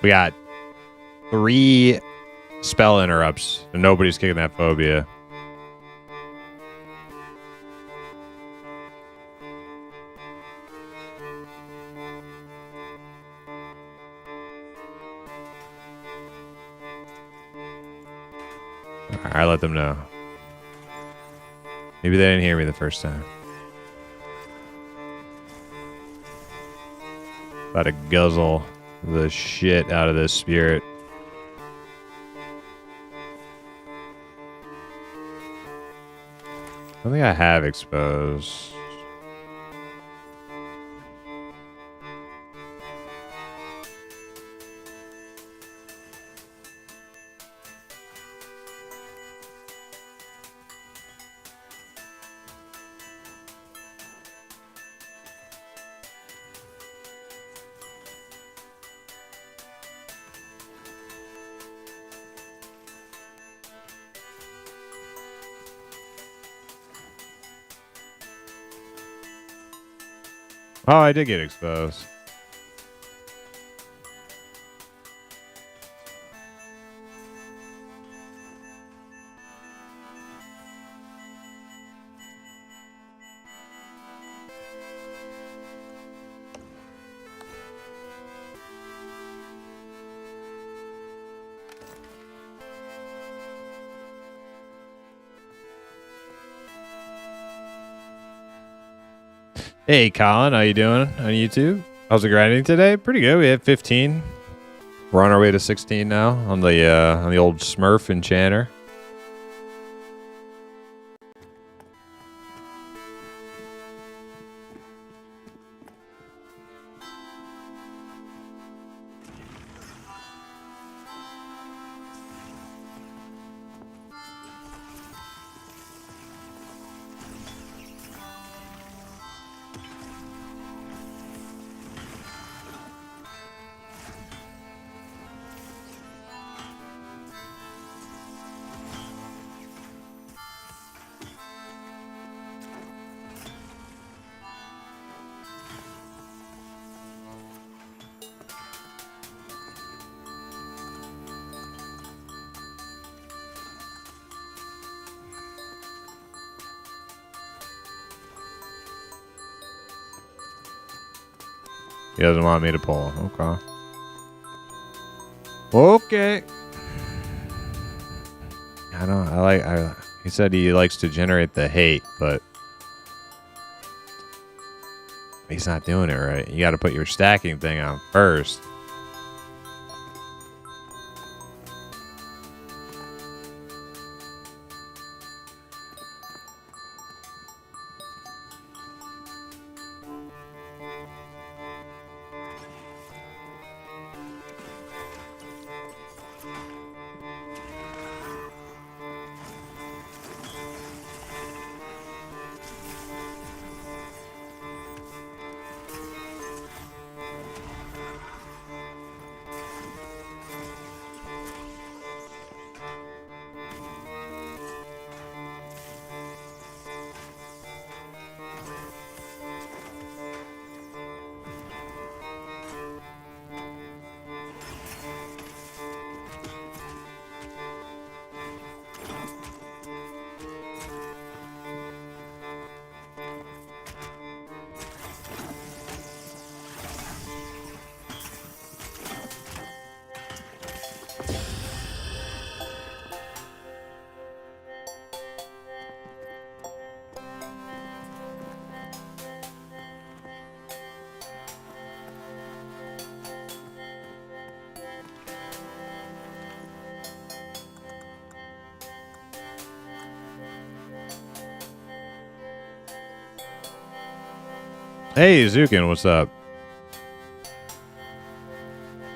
We got 3 spell interrupts, and nobody's kicking that phobia. I let them know. Maybe they didn't hear me the first time. About to guzzle the shit out of this spirit. I don't think I have exposed. Oh, I did get exposed. Hey, Colin, how you doing on YouTube? How's it grinding today? Pretty good. We had 15. We're on our way to 16 now on the old Smurf enchanter. He doesn't want me to pull. Okay. Okay. I don't. He said he likes to generate the hate, but he's not doing it right. You got to put your stacking thing on first. Hey, Zukin, what's up?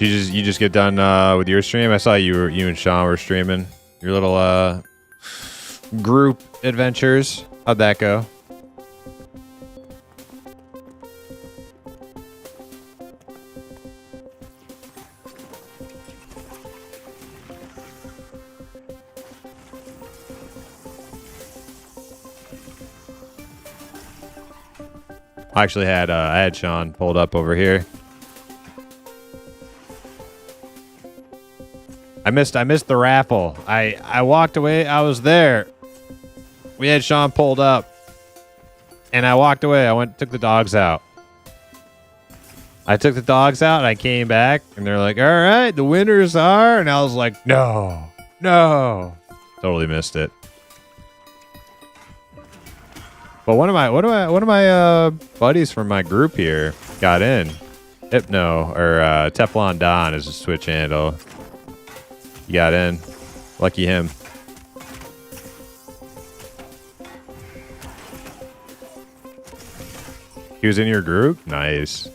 You just get done with your stream? I saw you and Sean were streaming your little group adventures. How'd that go? I actually had I had Sean pulled up over here. I missed the raffle. I walked away. I was there. We had Sean pulled up, and I walked away. I took the dogs out. I took the dogs out, and I came back, and they're like, "All right, the winners are," and I was like, "No, totally missed it." But one of my buddies from my group here got in. Hypno or Teflon Don is his Twitch handle. He got in. Lucky him. He was in your group? Nice.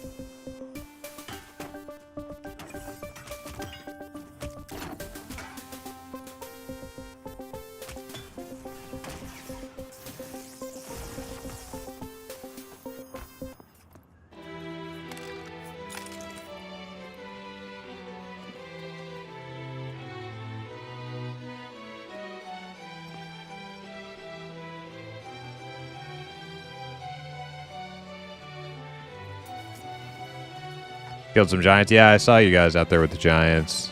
Killed some giants. Yeah, I saw you guys out there with the giants.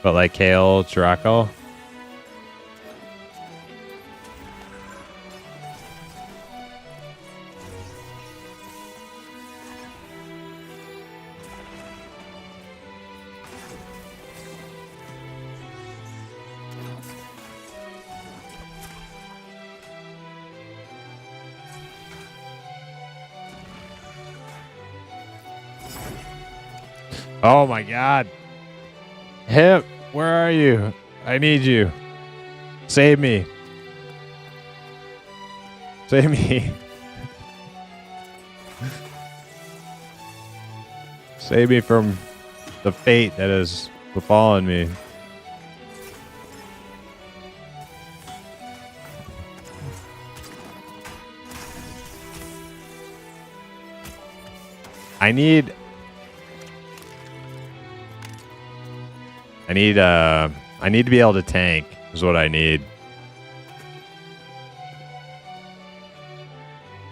But like Kale, Chiraco. Oh my god. Hip, where are you? I need you. Save me. Save me. Save me from the fate that has befallen me. I need to be able to tank is what I need.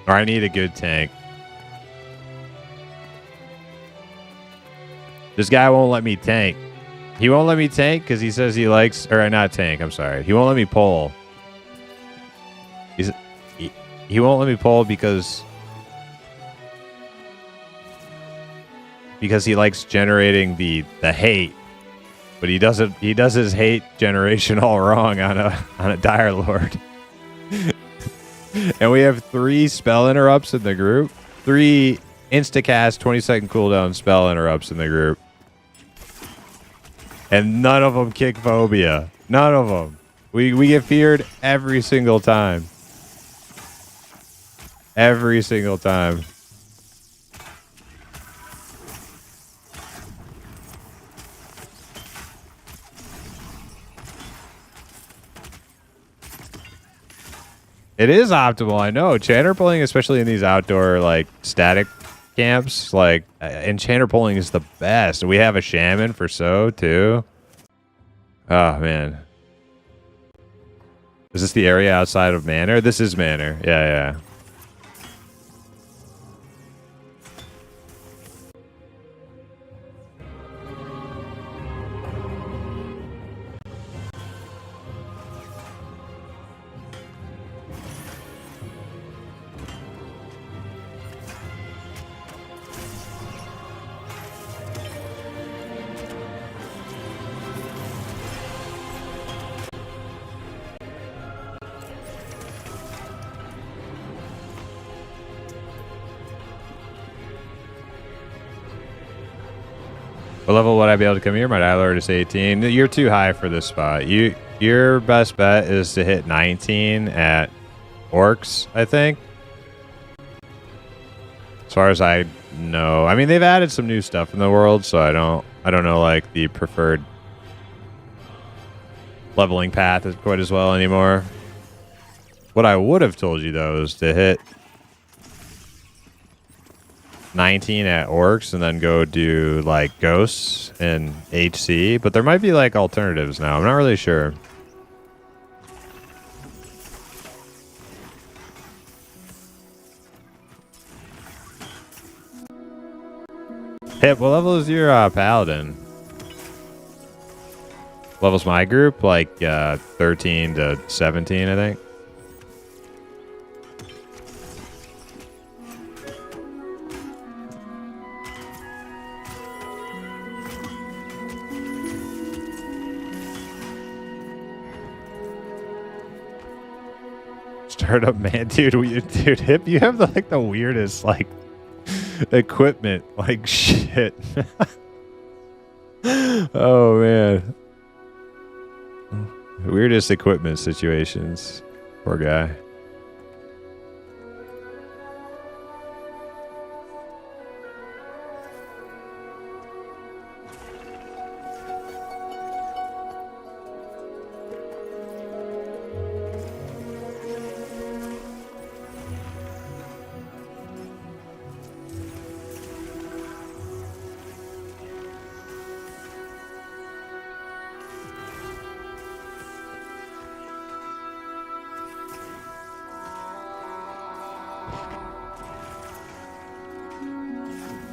Or I need a good tank. This guy won't let me tank. He won't let me tank because he says he likes, or not tank, I'm sorry. He won't let me pull. He won't let me pull because he likes generating the hate. But he does his hate generation all wrong on a Dire Lord. And we have 3 spell interrupts in the group. 3 instacast 20-second cooldown spell interrupts in the group. And none of them kick phobia. None of them. We get feared every single time. Every single time. It is optimal, I know. Enchanter pulling, especially in these outdoor, like, static camps, like, Enchanter pulling is the best. We have a Shaman for so, too. Oh, man. Is this the area outside of Manor? This is Manor. Yeah. What level would I be able to come here? My dialer is 18. You're too high for this spot. Your best bet is to hit 19 at orcs, I think. As far as I know. I mean, they've added some new stuff in the world, so I don't know like the preferred leveling path is quite as well anymore. What I would have told you though is to hit 19 at orcs and then go do like ghosts and HC, but there might be like alternatives now. I'm not really sure. Hip, what level is your paladin? Level's my group, like 13 to 17, I think. Startup man, dude, dude, Hip, you have like the weirdest like equipment, like shit. Oh man, weirdest equipment situations. Poor guy.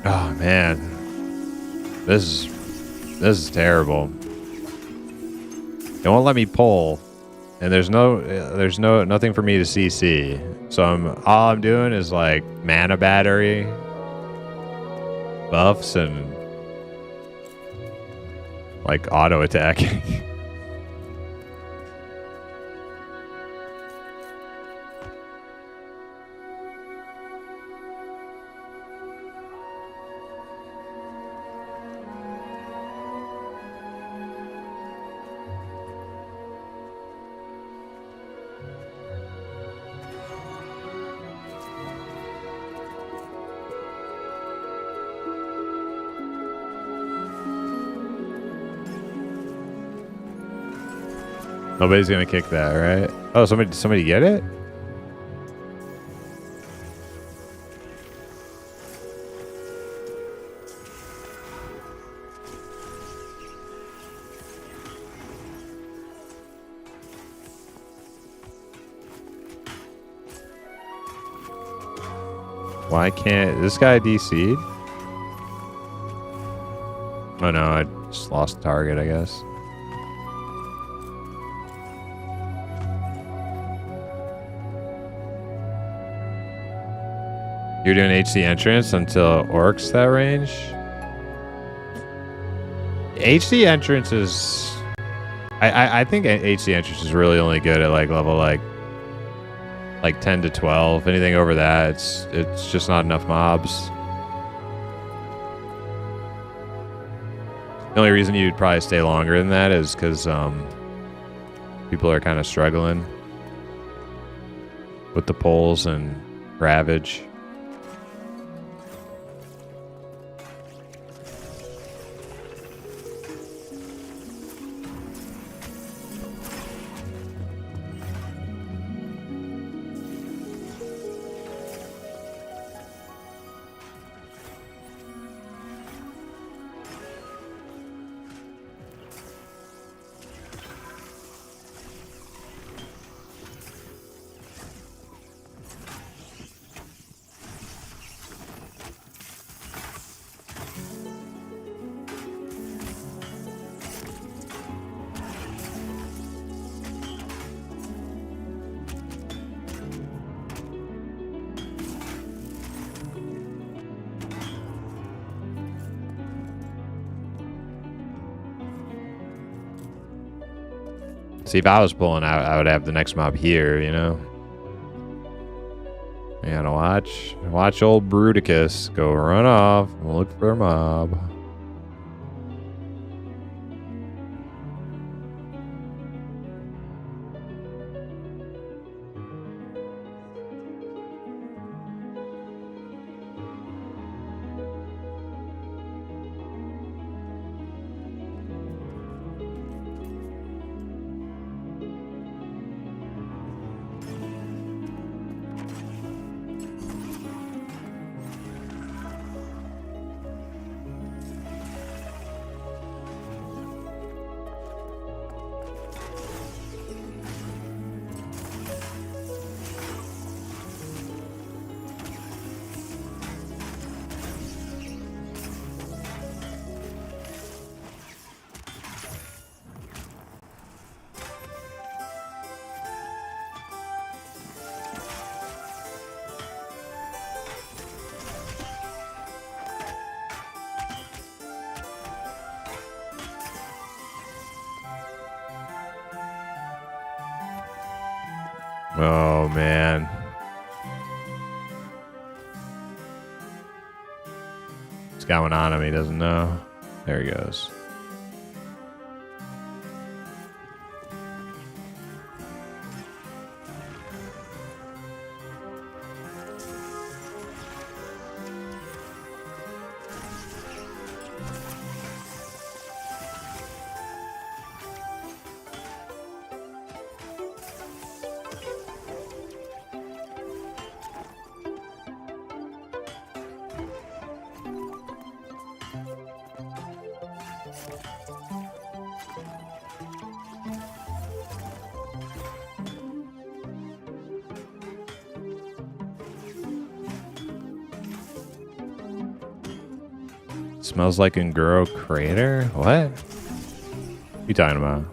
Oh man, this is terrible. They won't let me pull, and there's nothing for me to CC. So all I'm doing is like mana battery buffs and like auto attacking. Nobody's gonna kick that, right? Oh, somebody get it? Why can't this guy DC'd? Oh no, I just lost the target, I guess. You're doing HC entrance until orcs that range? HC entrance is... I think HC entrance is really only good at like level like 10 to 12. Anything over that, it's just not enough mobs. The only reason you'd probably stay longer than that is because people are kind of struggling with the pulls and ravage. See, if I was pulling out, I would have the next mob here, you know? You gotta watch old Bruticus go run off and look for a mob. Oh, man. What's going on him? He doesn't know. There he goes. Smells like Nguro Crater? What? What you talking about?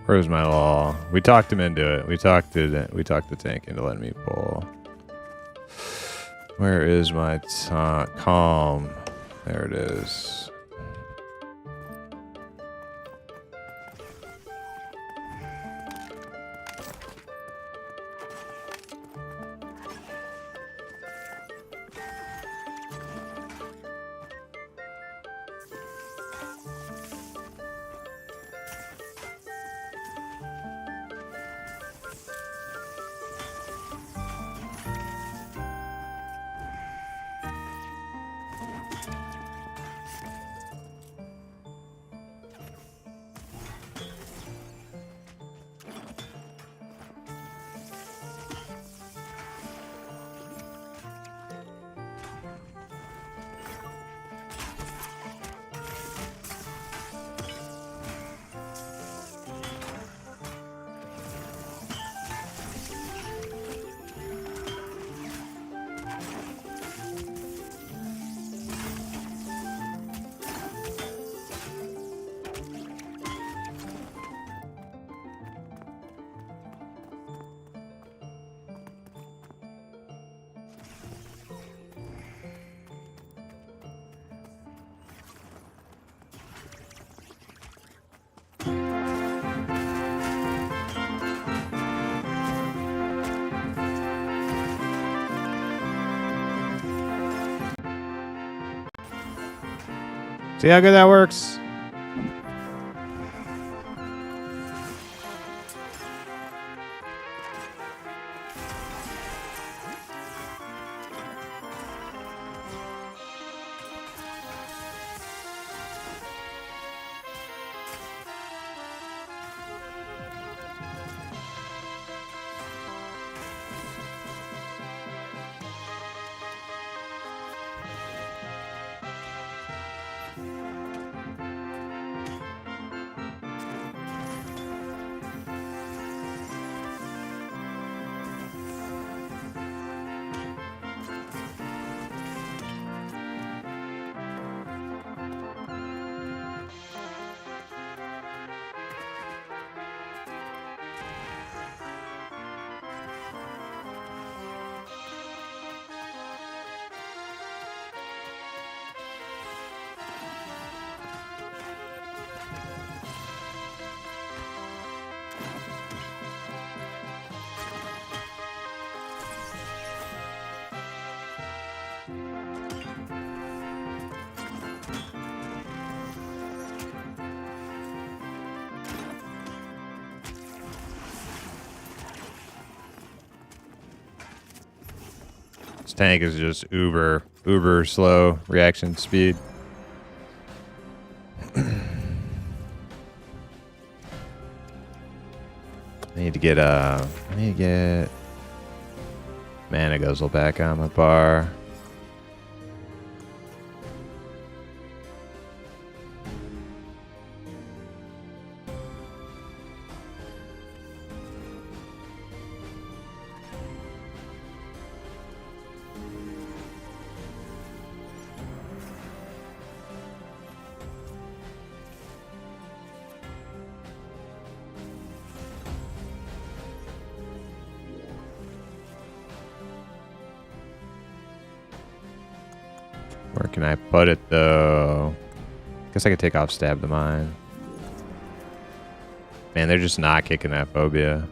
Where's my law? We talked him into it. We talked the tank into letting me pull. Where is my calm? There it is. See how good that works? tank is just uber slow reaction speed. I need to get mana guzzle back on my bar. Where can I put it though? Guess I could take off Stab the Mind. Man, they're just not kicking that phobia.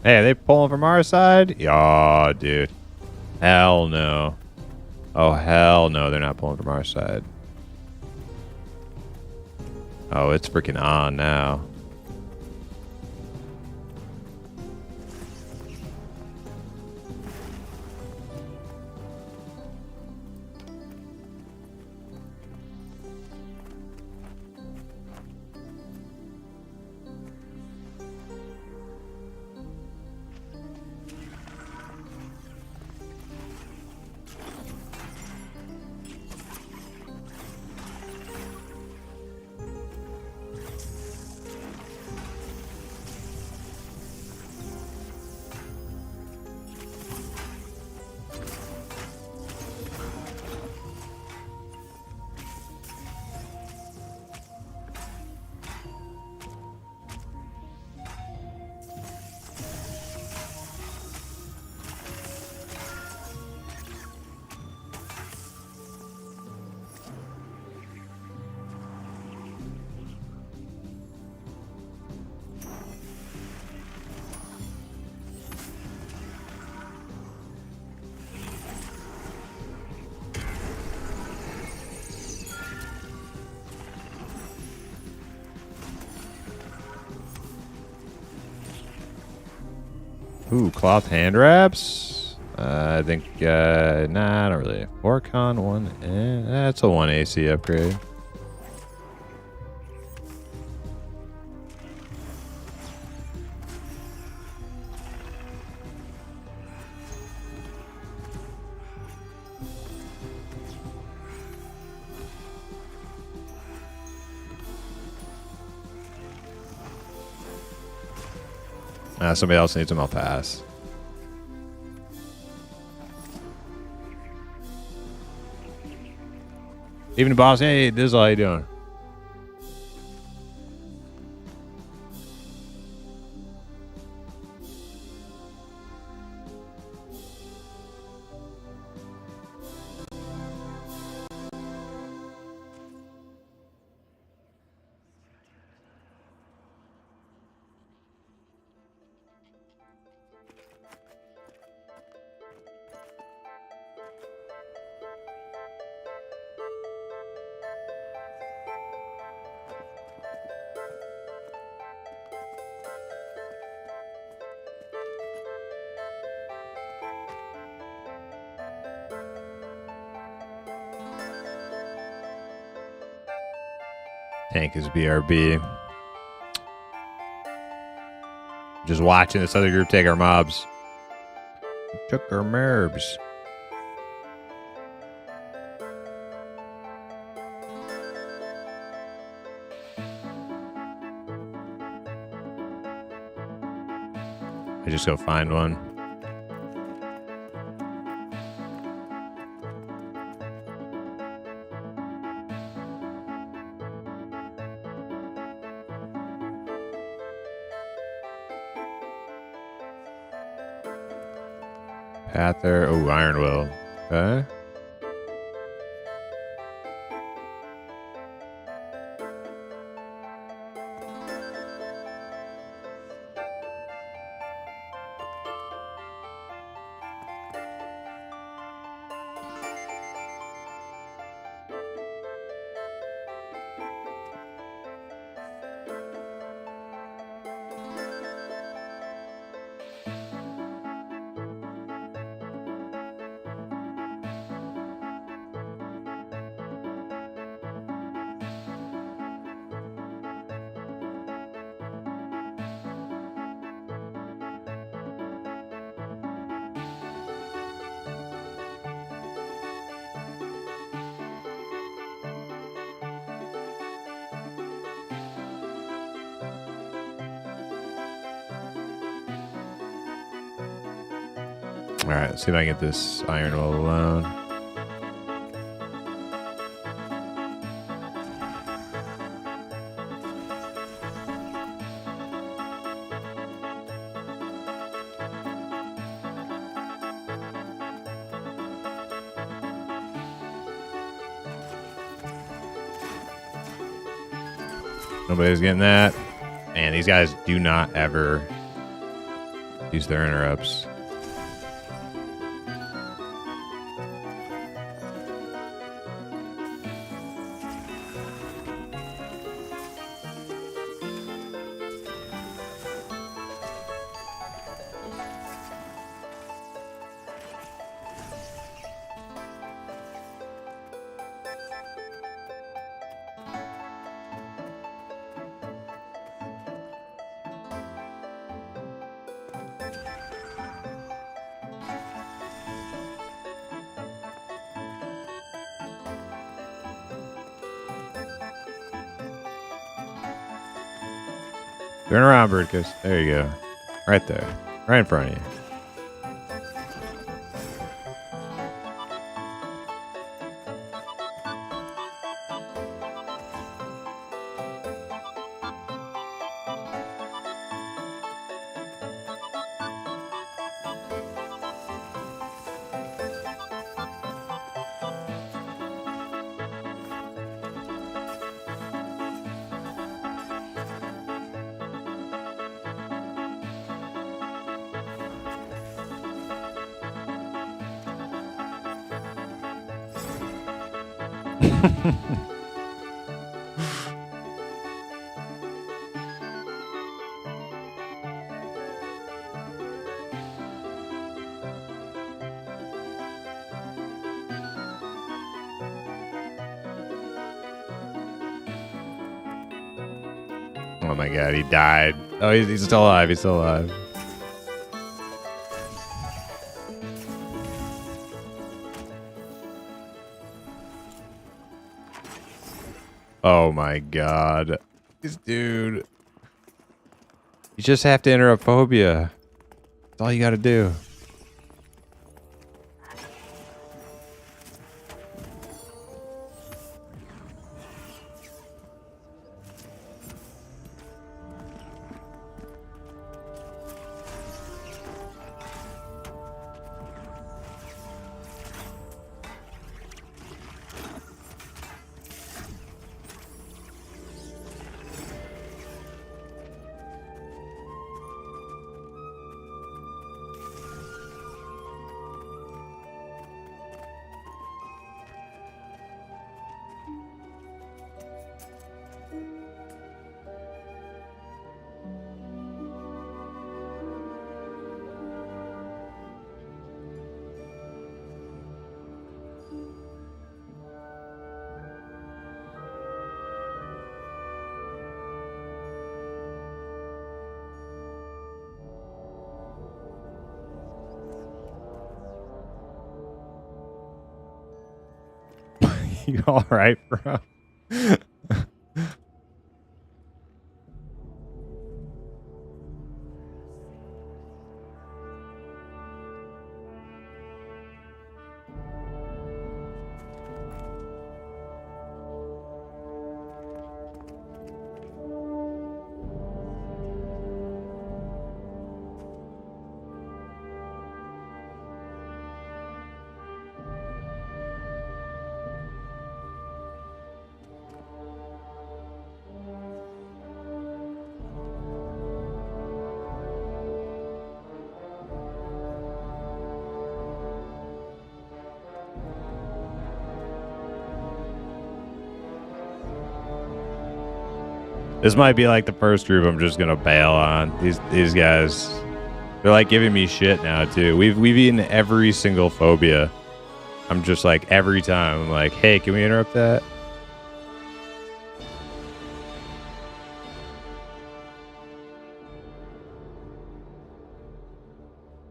Hey, are they pulling from our side? Yeah, dude. Hell no. Oh, hell no, they're not pulling from our side. Oh, it's freaking on now. Ooh, cloth hand wraps. I think, nah, not really. Orcon 1, that's a 1 AC upgrade. Somebody else needs them, I'll pass. Evening, boss. Hey, Dizzle, how you doing? Tank is BRB. Just watching this other group take our mobs. Took our merbs. I just go find one. Pather. Oh, Iron Will. Okay. Alright, let's see if I can get this Iron Will alone. Nobody's getting that. Man, these guys do not ever use their interrupts. Turn around, Birdkiss. There you go. Right there. Right in front of you. Oh my god, he died. Oh, he's still alive. He's still alive. Oh my god. This dude. You just have to interrupt phobia. That's all you gotta do. You all right, bro? This might be like the first group I'm just gonna bail on. These guys, they're like giving me shit now too. We've eaten every single phobia. I'm just like every time I'm like, hey, can we interrupt that?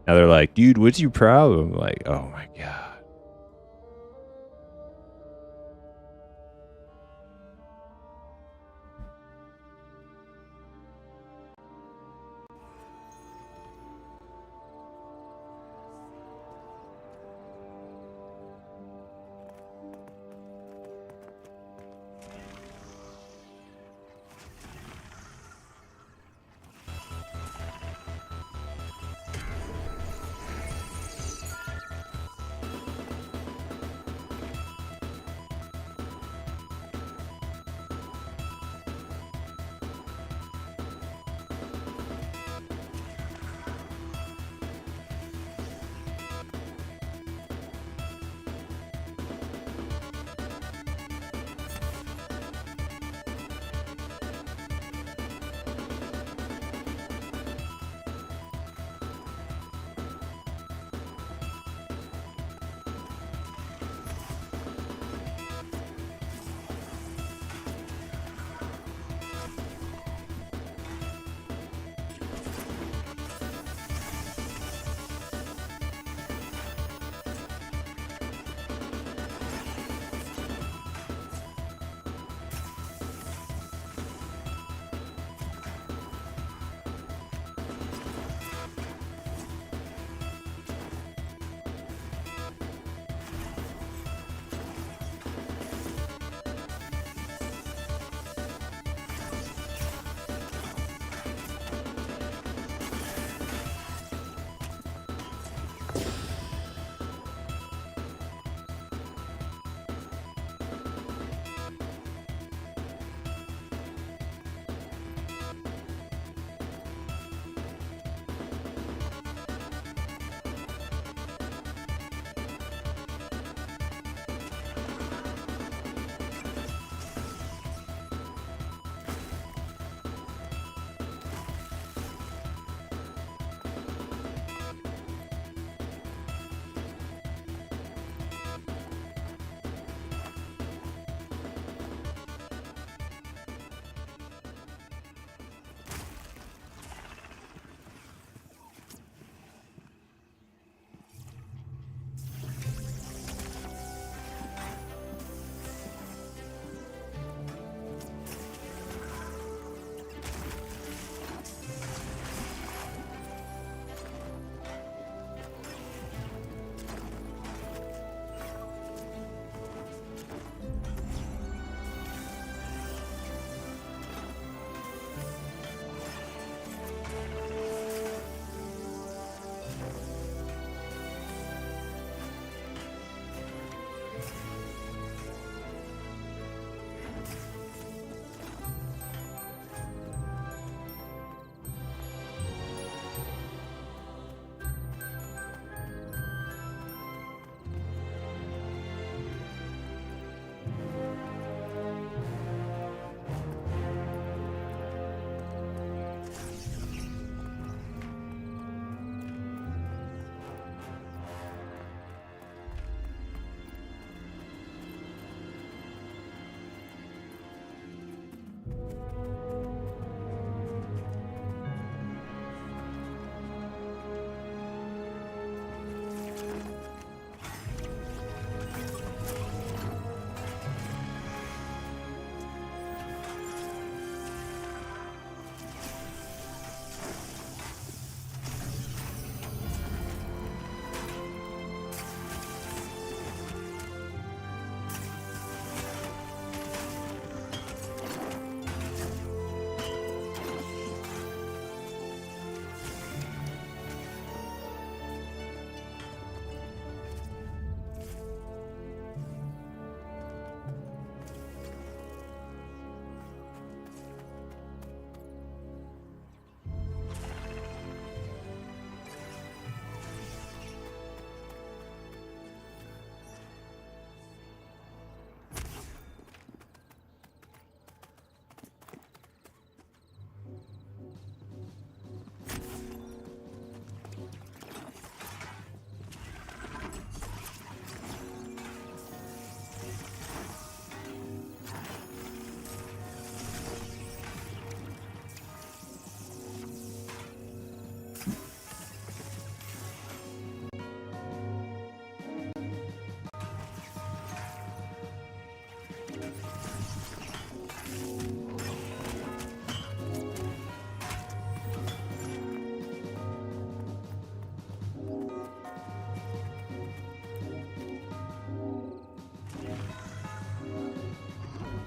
Now they're like, dude, what's your problem? Like, oh my god.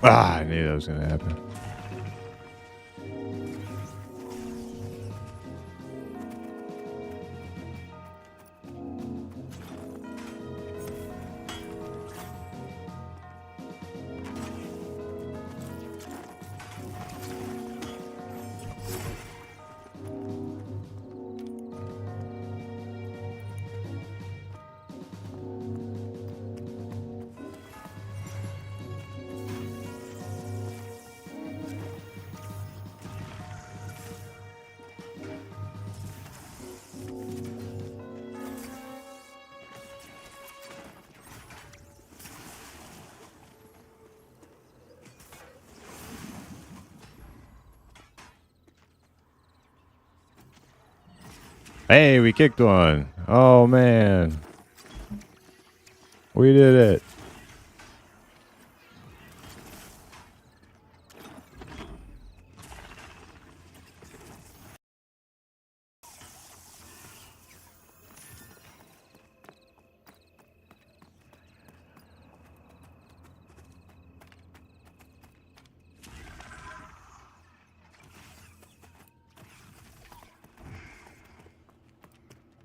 Ah, I knew that was gonna happen. Hey, we kicked one. Oh man, we did it.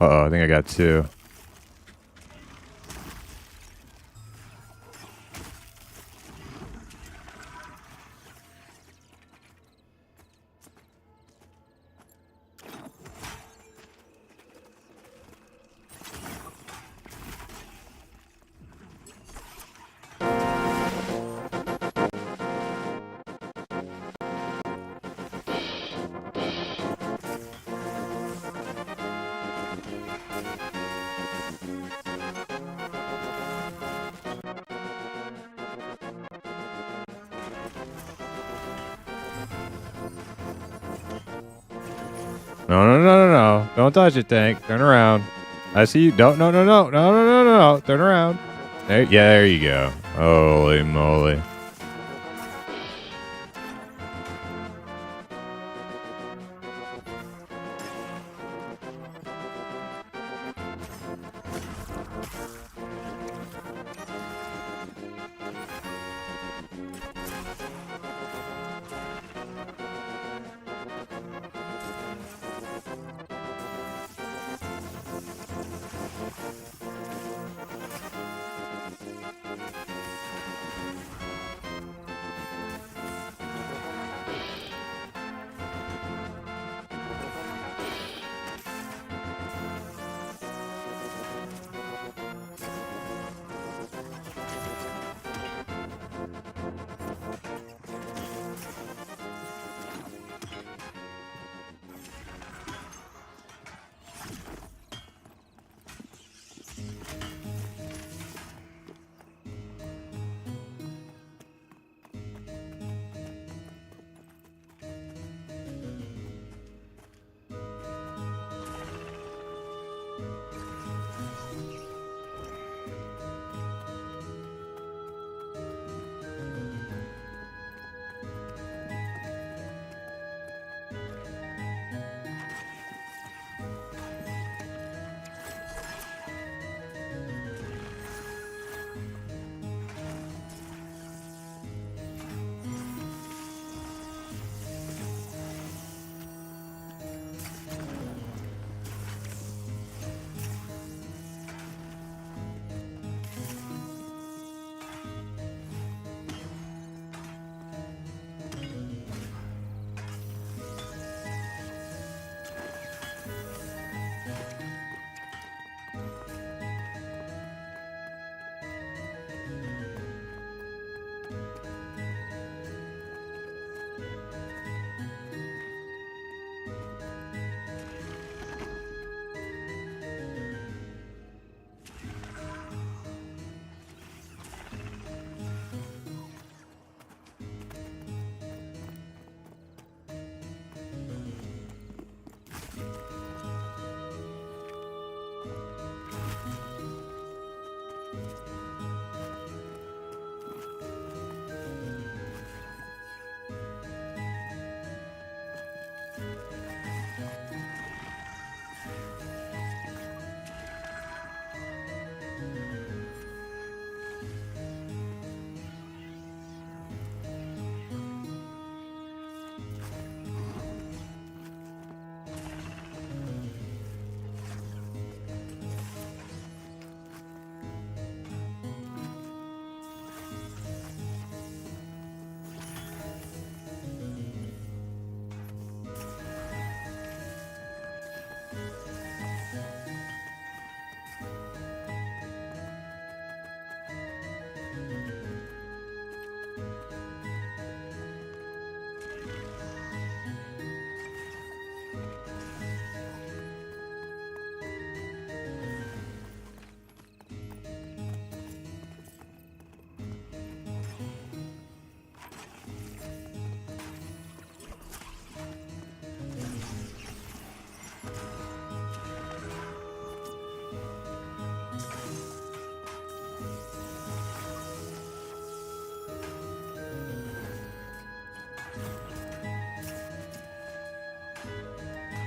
Uh-oh, I think I got two. No, no, no, no, no. Don't touch it, Tank. Turn around. I see you. Don't, no, no, no, no, no, no, no, no. Turn around. There, yeah, there you go. Holy moly.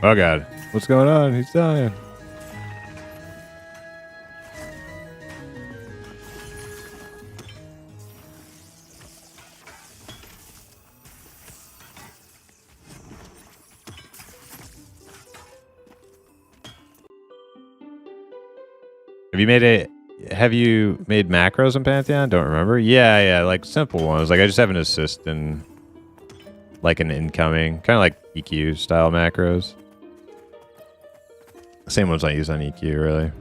Oh god. What's going on? He's dying. Have you made macros in Pantheon? Don't remember. Yeah, like simple ones. Like I just have an assist and like an incoming, kind of like EQ style macros. Same ones I use on EQ, really.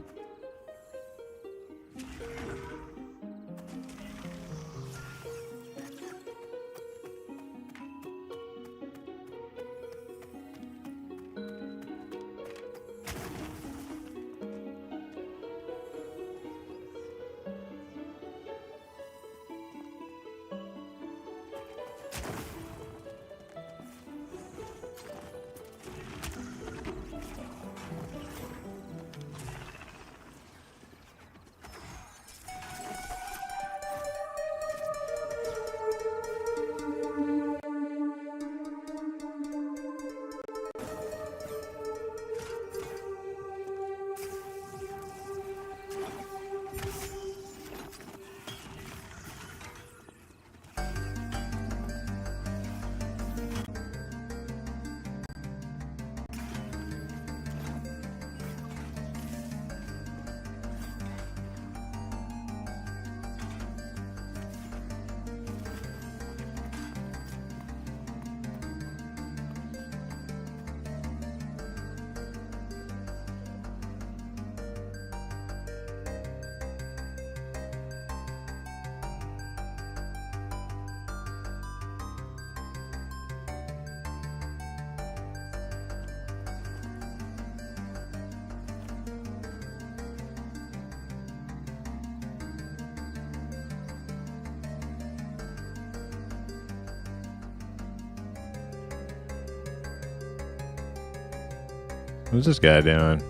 What's this guy doing?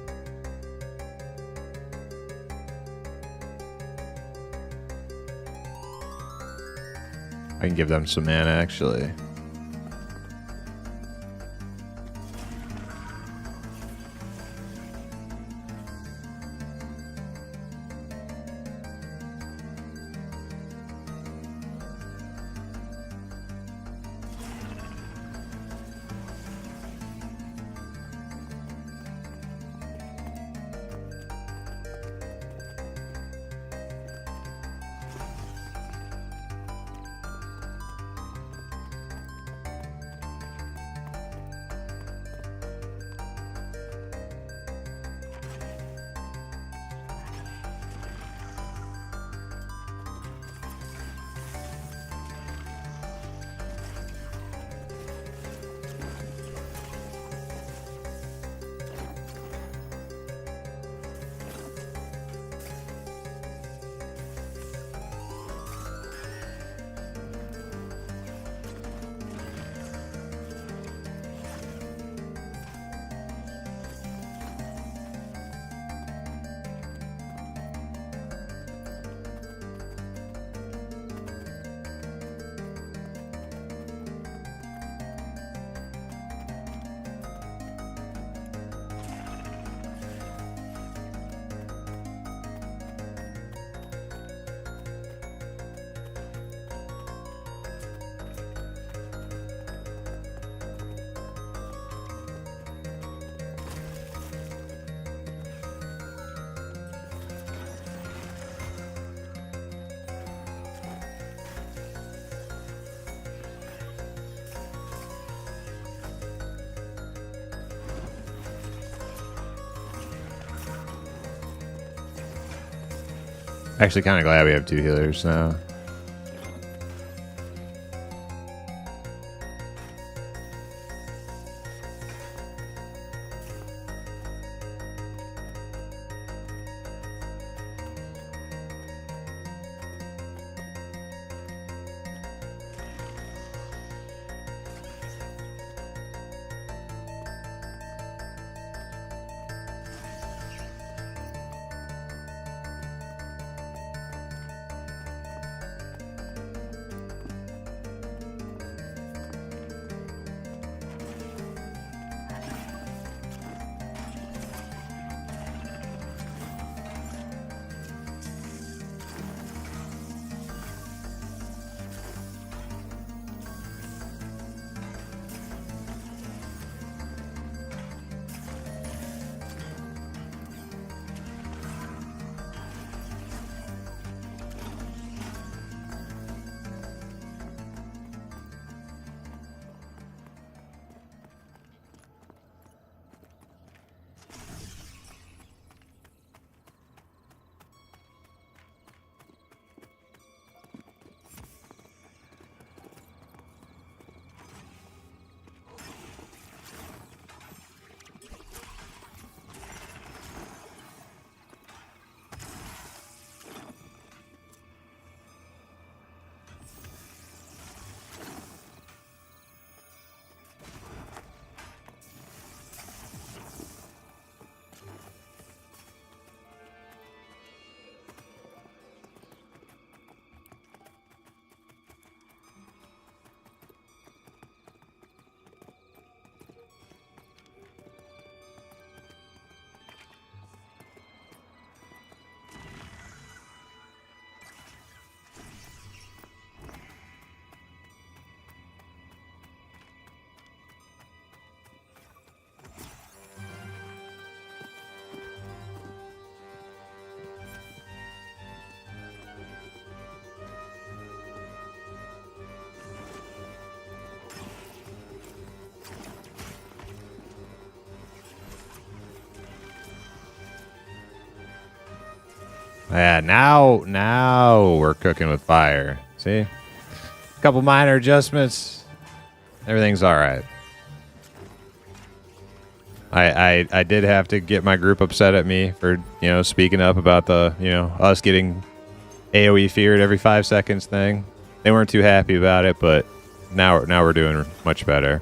I can give them some mana, actually. Actually, kind of glad we have 2 healers now. Yeah, now we're cooking with fire. See? A couple minor adjustments. Everything's all right. I did have to get my group upset at me for, speaking up about the, us getting AoE feared every 5 seconds thing. They weren't too happy about it, but now we're doing much better.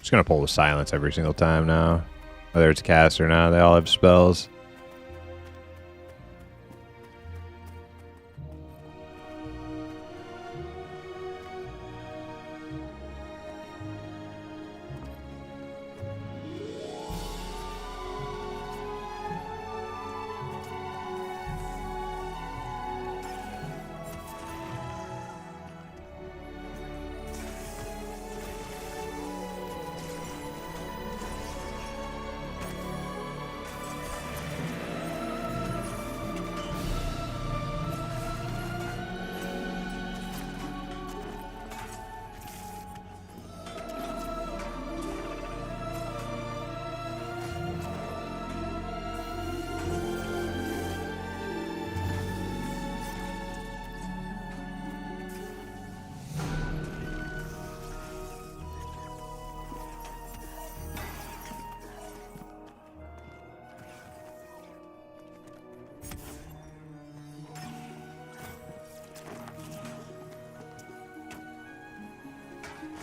Just gonna pull with silence every single time now. Whether it's cast or not, they all have spells.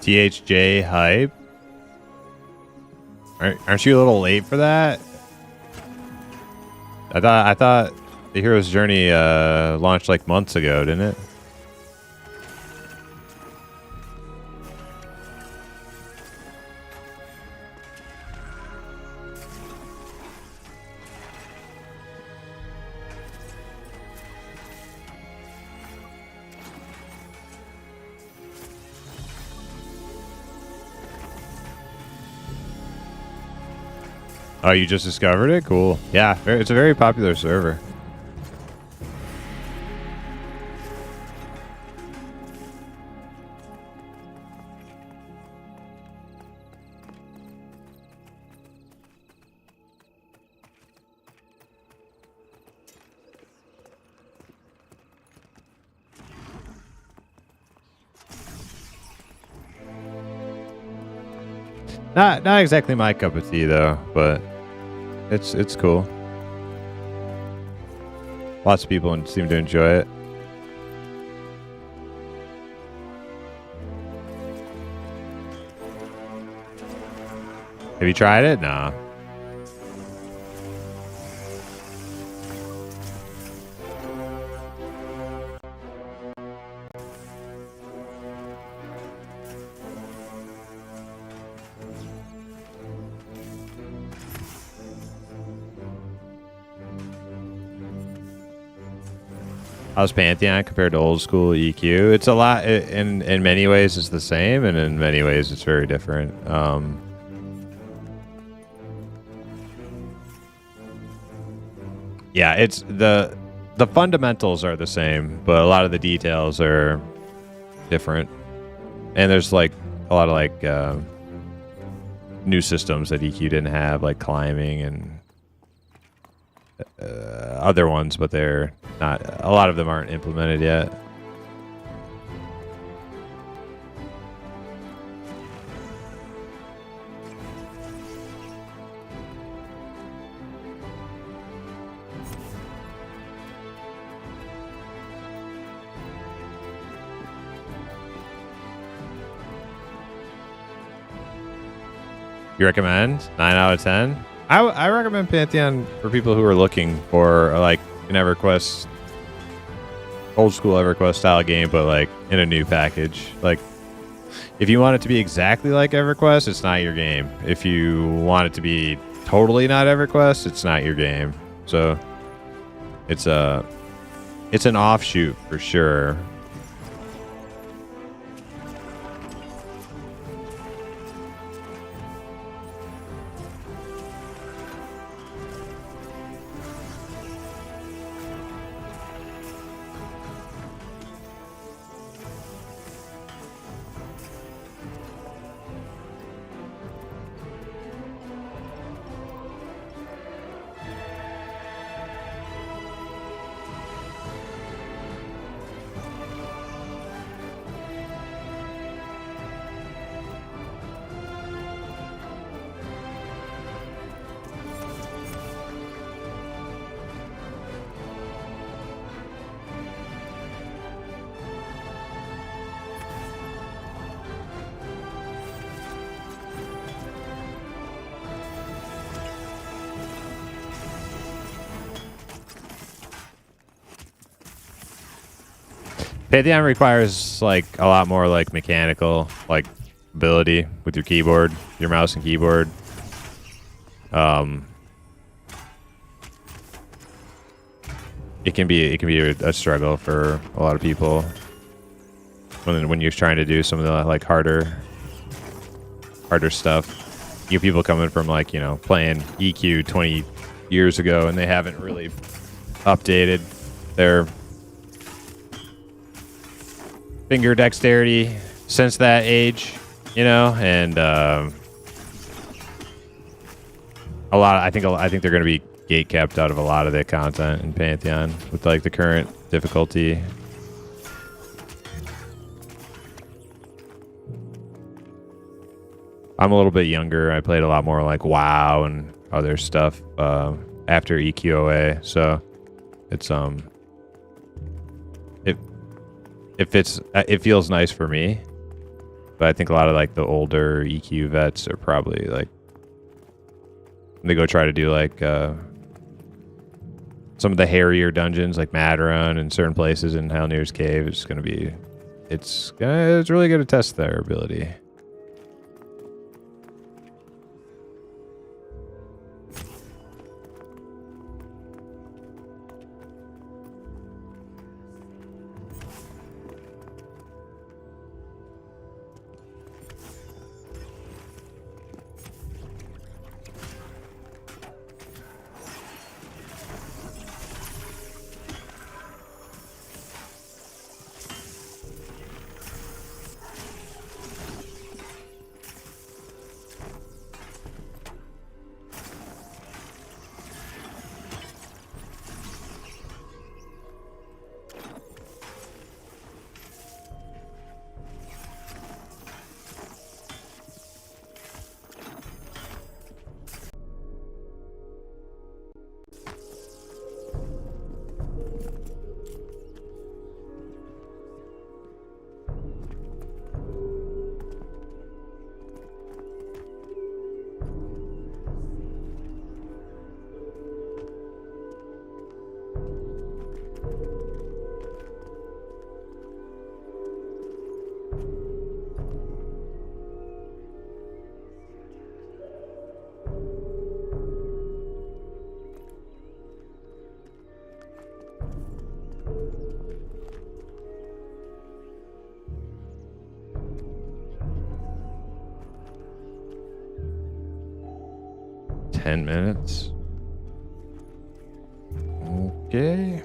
THJ hype. Aren't you a little late for that? I thought the Hero's Journey launched like months ago, didn't it? Oh, you just discovered it? Cool. Yeah, it's a very popular server. Not exactly my cup of tea though, but it's cool. Lots of people seem to enjoy it. Have you tried it? Nah. How's Pantheon compared to old school EQ? It's a lot. In many ways, it's the same, and in many ways, it's very different. Yeah, it's the fundamentals are the same, but a lot of the details are different. And there's like a lot of like new systems that EQ didn't have, like climbing and other ones, but they're not. A lot of them aren't implemented yet. You recommend? 9 out of 10? I recommend Pantheon for people who are looking for like an EverQuest, old school EverQuest style game, but like in a new package. Like, if you want it to be exactly like EverQuest, it's not your game. If you want it to be totally not EverQuest, it's not your game. So it's an offshoot for sure. Pantheon requires like a lot more like mechanical like ability with your keyboard, your mouse and keyboard. It can be a struggle for a lot of people when you're trying to do some of the like harder stuff. You have people coming from like, you know, playing EQ 20 years ago and they haven't really updated their finger dexterity since that age, you know, and I think they're going to be gate kept out of a lot of the content in Pantheon with like the current difficulty. I'm a little bit younger. I played a lot more like WoW and other stuff after EQOA, so it's it feels nice for me, but I think a lot of like the older EQ vets are probably like they go try to do like some of the hairier dungeons like Maderon and certain places in Halnir's Cave. It's really going to test their ability. $10. Okay.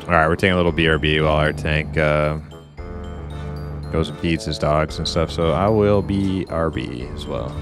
All right, we're taking a little BRB while our tank goes and feeds his dogs and stuff, so I will be RB as well.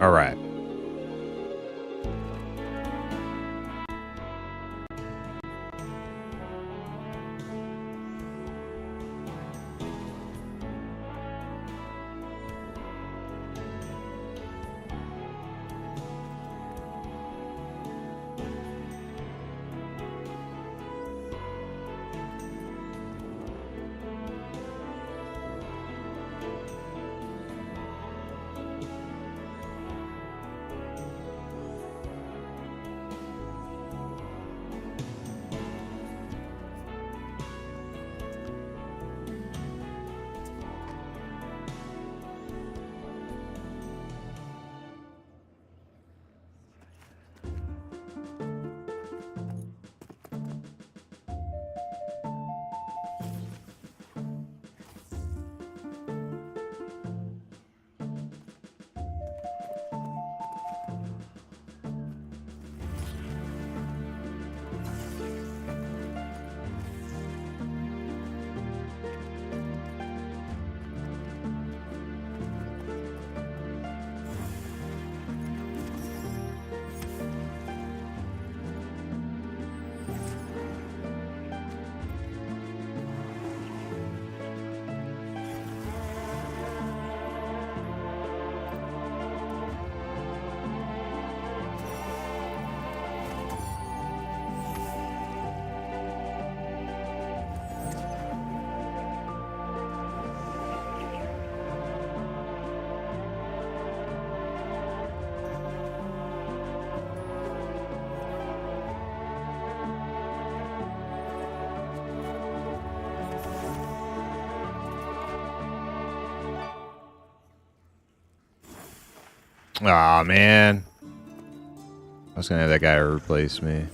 All right. Aw, man. I was gonna have that guy replace me.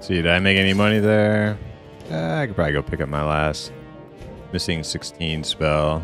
See, did I make any money there? I could probably go pick up my last missing 16 spell.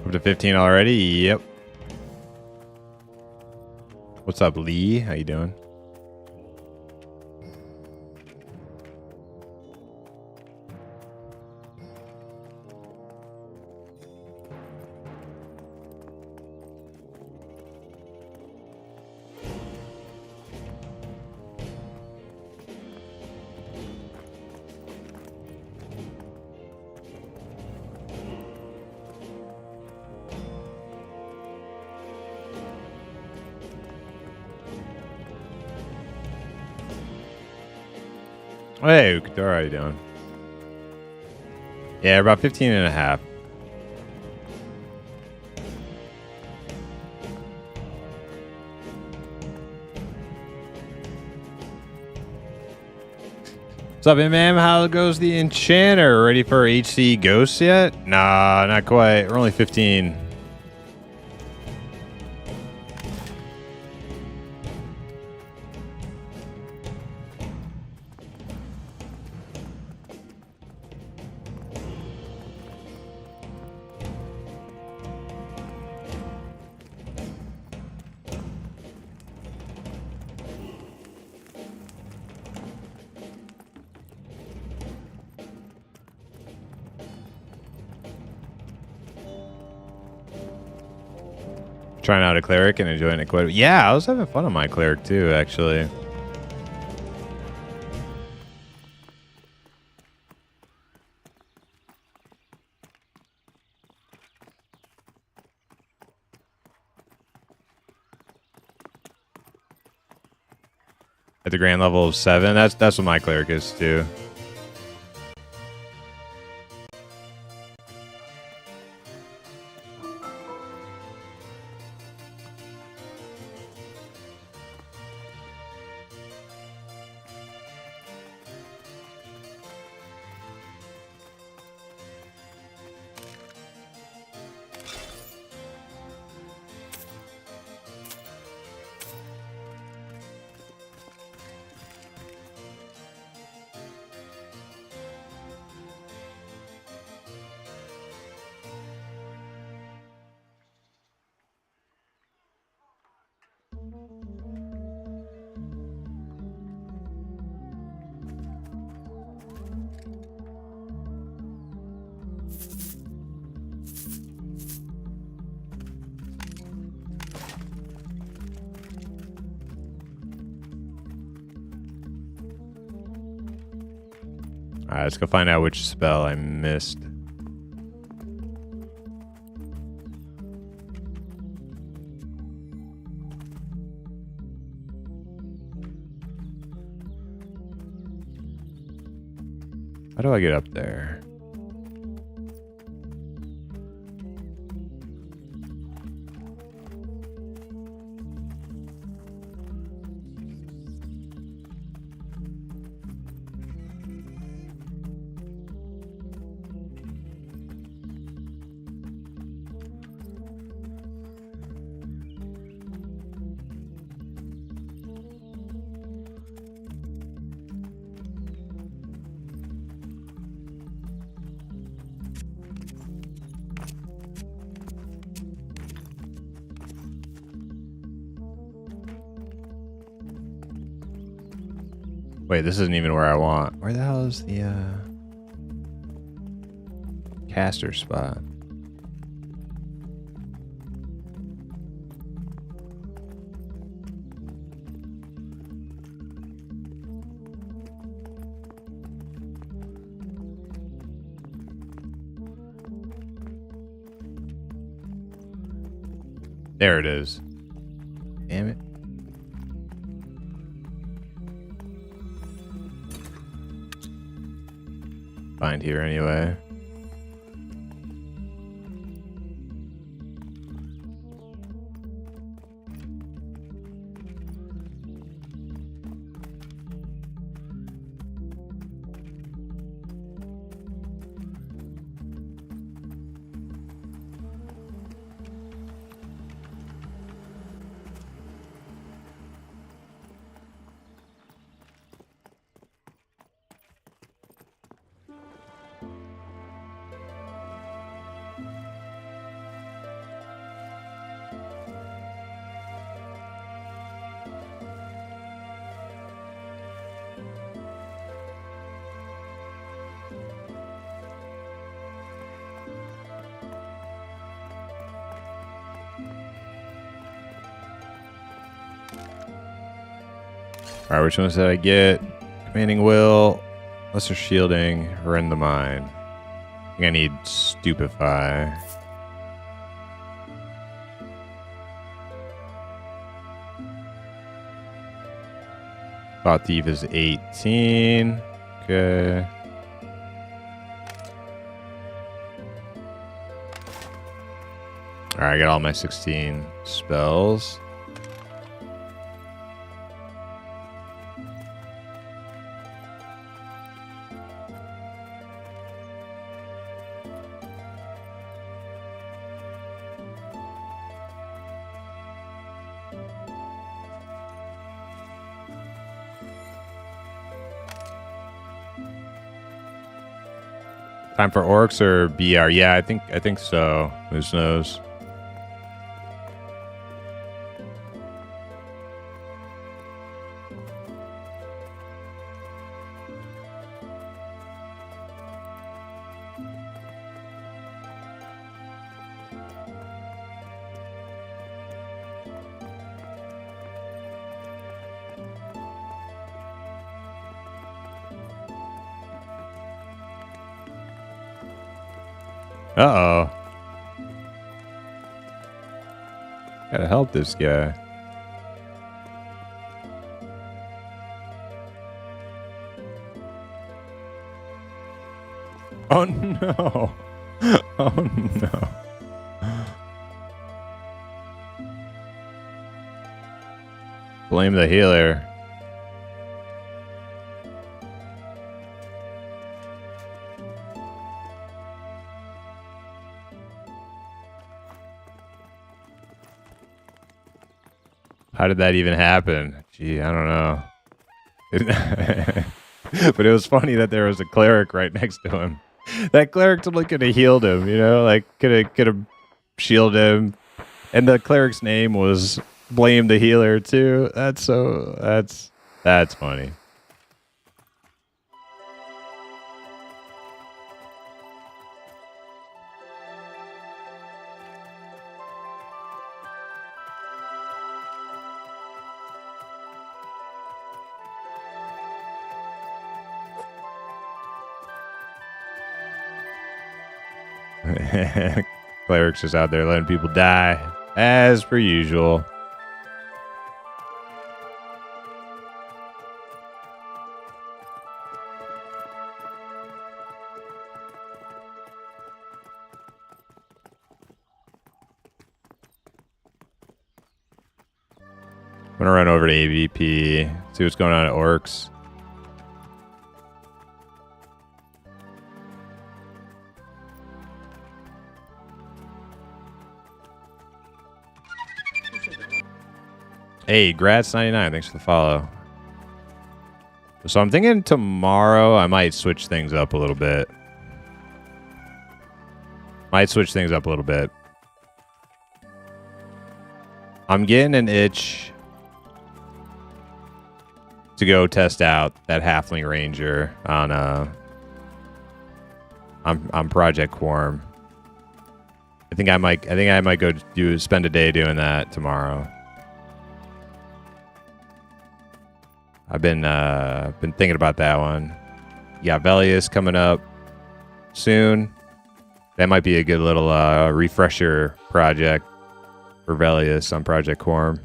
Up to 15 already? Yep. What's up, Lee? How you doing? Hey, Ukadora, how you doing? Yeah, about 15 and a half. What's up, man? How goes the Enchanter? Ready for HC Ghosts yet? Nah, not quite. We're only 15. Trying out a cleric and enjoying it quite a bit. Yeah, I was having fun on my cleric too, actually. At the grand level of 7, that's what my cleric is too. All right, let's go find out which spell I missed. How do I get up there? Wait, this isn't even where I want. Where the hell is the caster spot? There it is. Damn it. Find here anyway. Alright, which ones did I get? Commanding Will, Lesser Shielding, Rend the Mind. I think I need Stupefy. Thought Thief is 18. Okay. Alright, I got all my 16 spells. Time for orcs or BR? Yeah, I think so. Who knows? Uh-oh. Gotta help this guy. Oh no. Oh no. Blame the healer. How did that even happen? Gee, I don't know. But it was funny that there was a cleric right next to him. That cleric totally could have healed him, you know, like could have shielded him. And the cleric's name was Blame the Healer too. That's funny. Cleric's just out there letting people die, as per usual. I'm gonna run over to AVP, see what's going on at Orcs. Hey, Grats99, thanks for the follow. So I'm thinking tomorrow I might switch things up a little bit. I'm getting an itch to go test out that Halfling Ranger on Project Quorum. I think I might go spend a day doing that tomorrow. I've been thinking about that one. You got Velius coming up soon. That might be a good little refresher project for Velius on Project Quorum.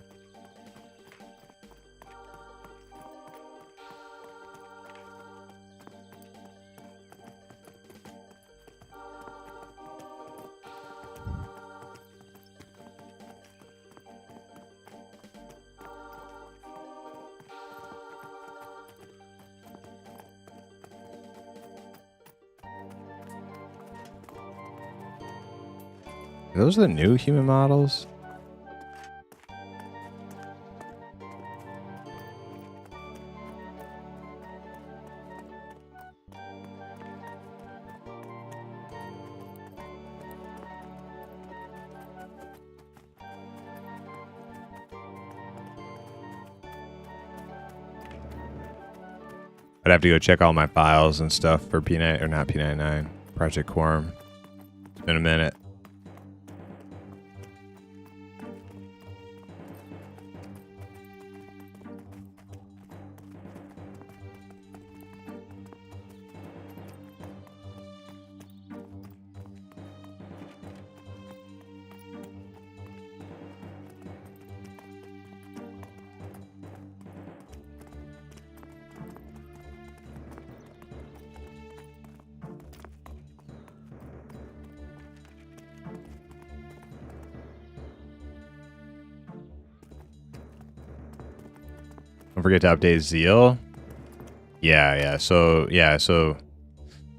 Are those the new human models? I'd have to go check all my files and stuff for P9 or not P99 Project Quorum. It's been a minute. Don't forget to update Zeal. Yeah. So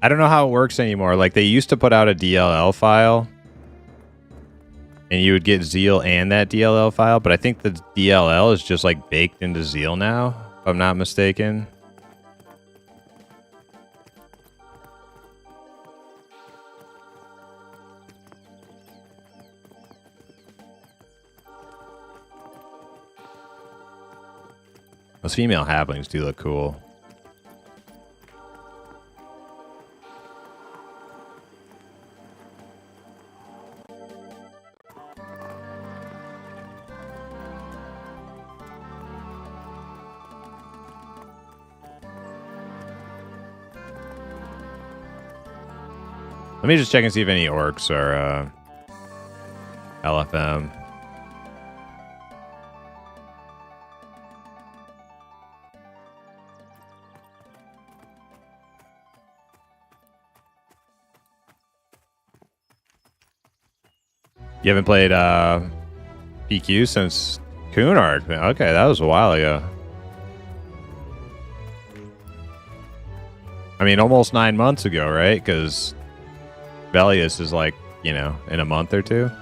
I don't know how it works anymore. Like they used to put out a DLL file and you would get Zeal and that DLL file, but I think the DLL is just like baked into Zeal now, if I'm not mistaken. Those female halflings do look cool. Let me just check and see if any orcs are LFM. You haven't played PQ since Kunark? Okay, that was a while ago. I mean, almost 9 months ago, right? Because Velius is like, you know, in a month or two.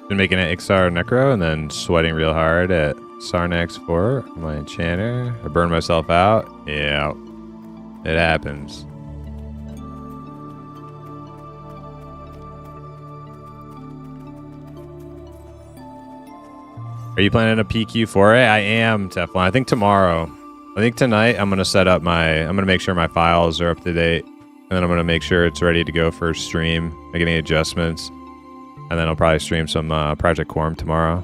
Been making an Ixar Necro and then sweating real hard at Sarnax 4, my enchanter. I burned myself out. Yeah, it happens. Are you planning a PQ for it? I am, Teflon. I think tomorrow. I think tonight I'm going to set up I'm going to make sure my files are up to date. And then I'm going to make sure it's ready to go for stream. Make any adjustments. And then I'll probably stream some Project Quorum tomorrow.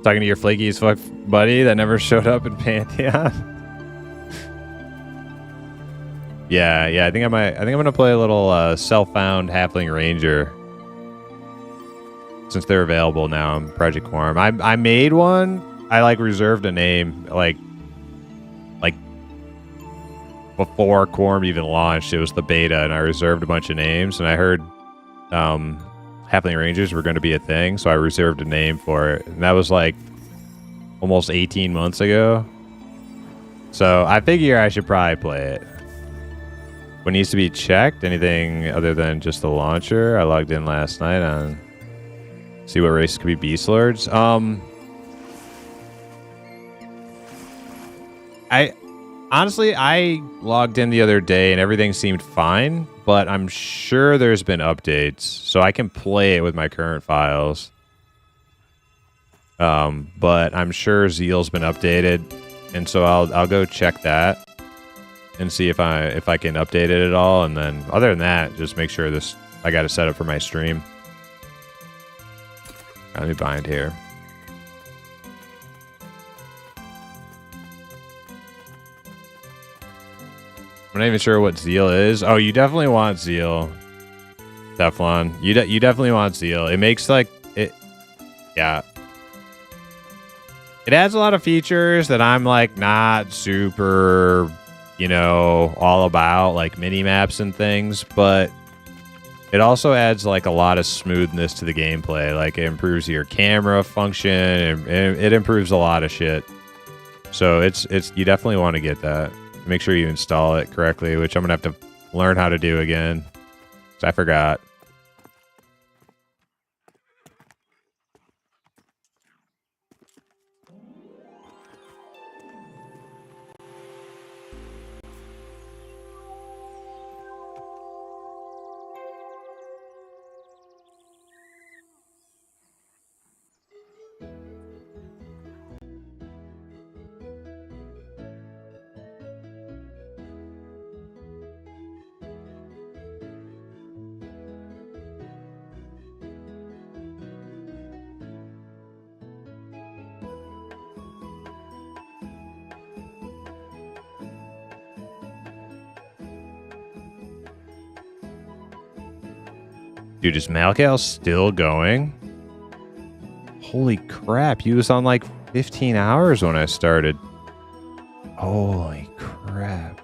Talking to your flaky as fuck buddy that never showed up in Pantheon. Yeah, I think I'm gonna play a little self-found Halfling Ranger. Since they're available now on Project Quorum. I made one. I like reserved a name like before Quorum even launched. It was the beta and I reserved a bunch of names and I heard Halfling Rangers were gonna be a thing, so I reserved a name for it. And that was like almost 18 months ago. So I figure I should probably play it. What needs to be checked? Anything other than just the launcher? I logged in last night on see what races could be Beast Lords. I honestly logged in the other day and everything seemed fine, but I'm sure there's been updates, so I can play it with my current files. But I'm sure Zeal's been updated, and so I'll go check that and see if I can update it at all, and then other than that, just make sure I got it set up for my stream. Let me bind here. I'm not even sure what Zeal is. Oh, you definitely want Zeal, Teflon. You definitely want Zeal. It makes like it. Yeah. It adds a lot of features that I'm like not super, all about, like mini maps and things, but it also adds like a lot of smoothness to the gameplay. Like it improves your camera function and it improves a lot of shit. So it's you definitely want to get that. Make sure you install it correctly, which I'm gonna have to learn how to do again, 'cause I forgot. Dude, is Malcal still going? Holy crap, he was on like 15 hours when I started. Holy crap.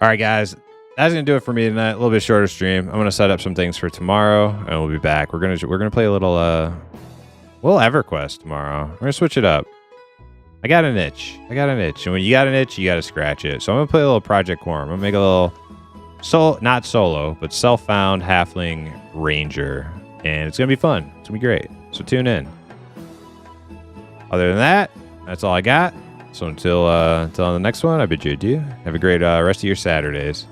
All right, guys. That's gonna do it for me tonight. A little bit shorter stream. I'm gonna set up some things for tomorrow, and we'll be back. We're gonna play a little EverQuest tomorrow. We're gonna switch it up. I got an itch, and when you got an itch, you gotta scratch it. So I'm gonna play a little Project Quorum. I'm gonna make a little not solo, but self-found Halfling Ranger, and it's gonna be fun. It's gonna be great. So tune in. Other than that, that's all I got. So until the next one, I bid you adieu. Have a great rest of your Saturdays.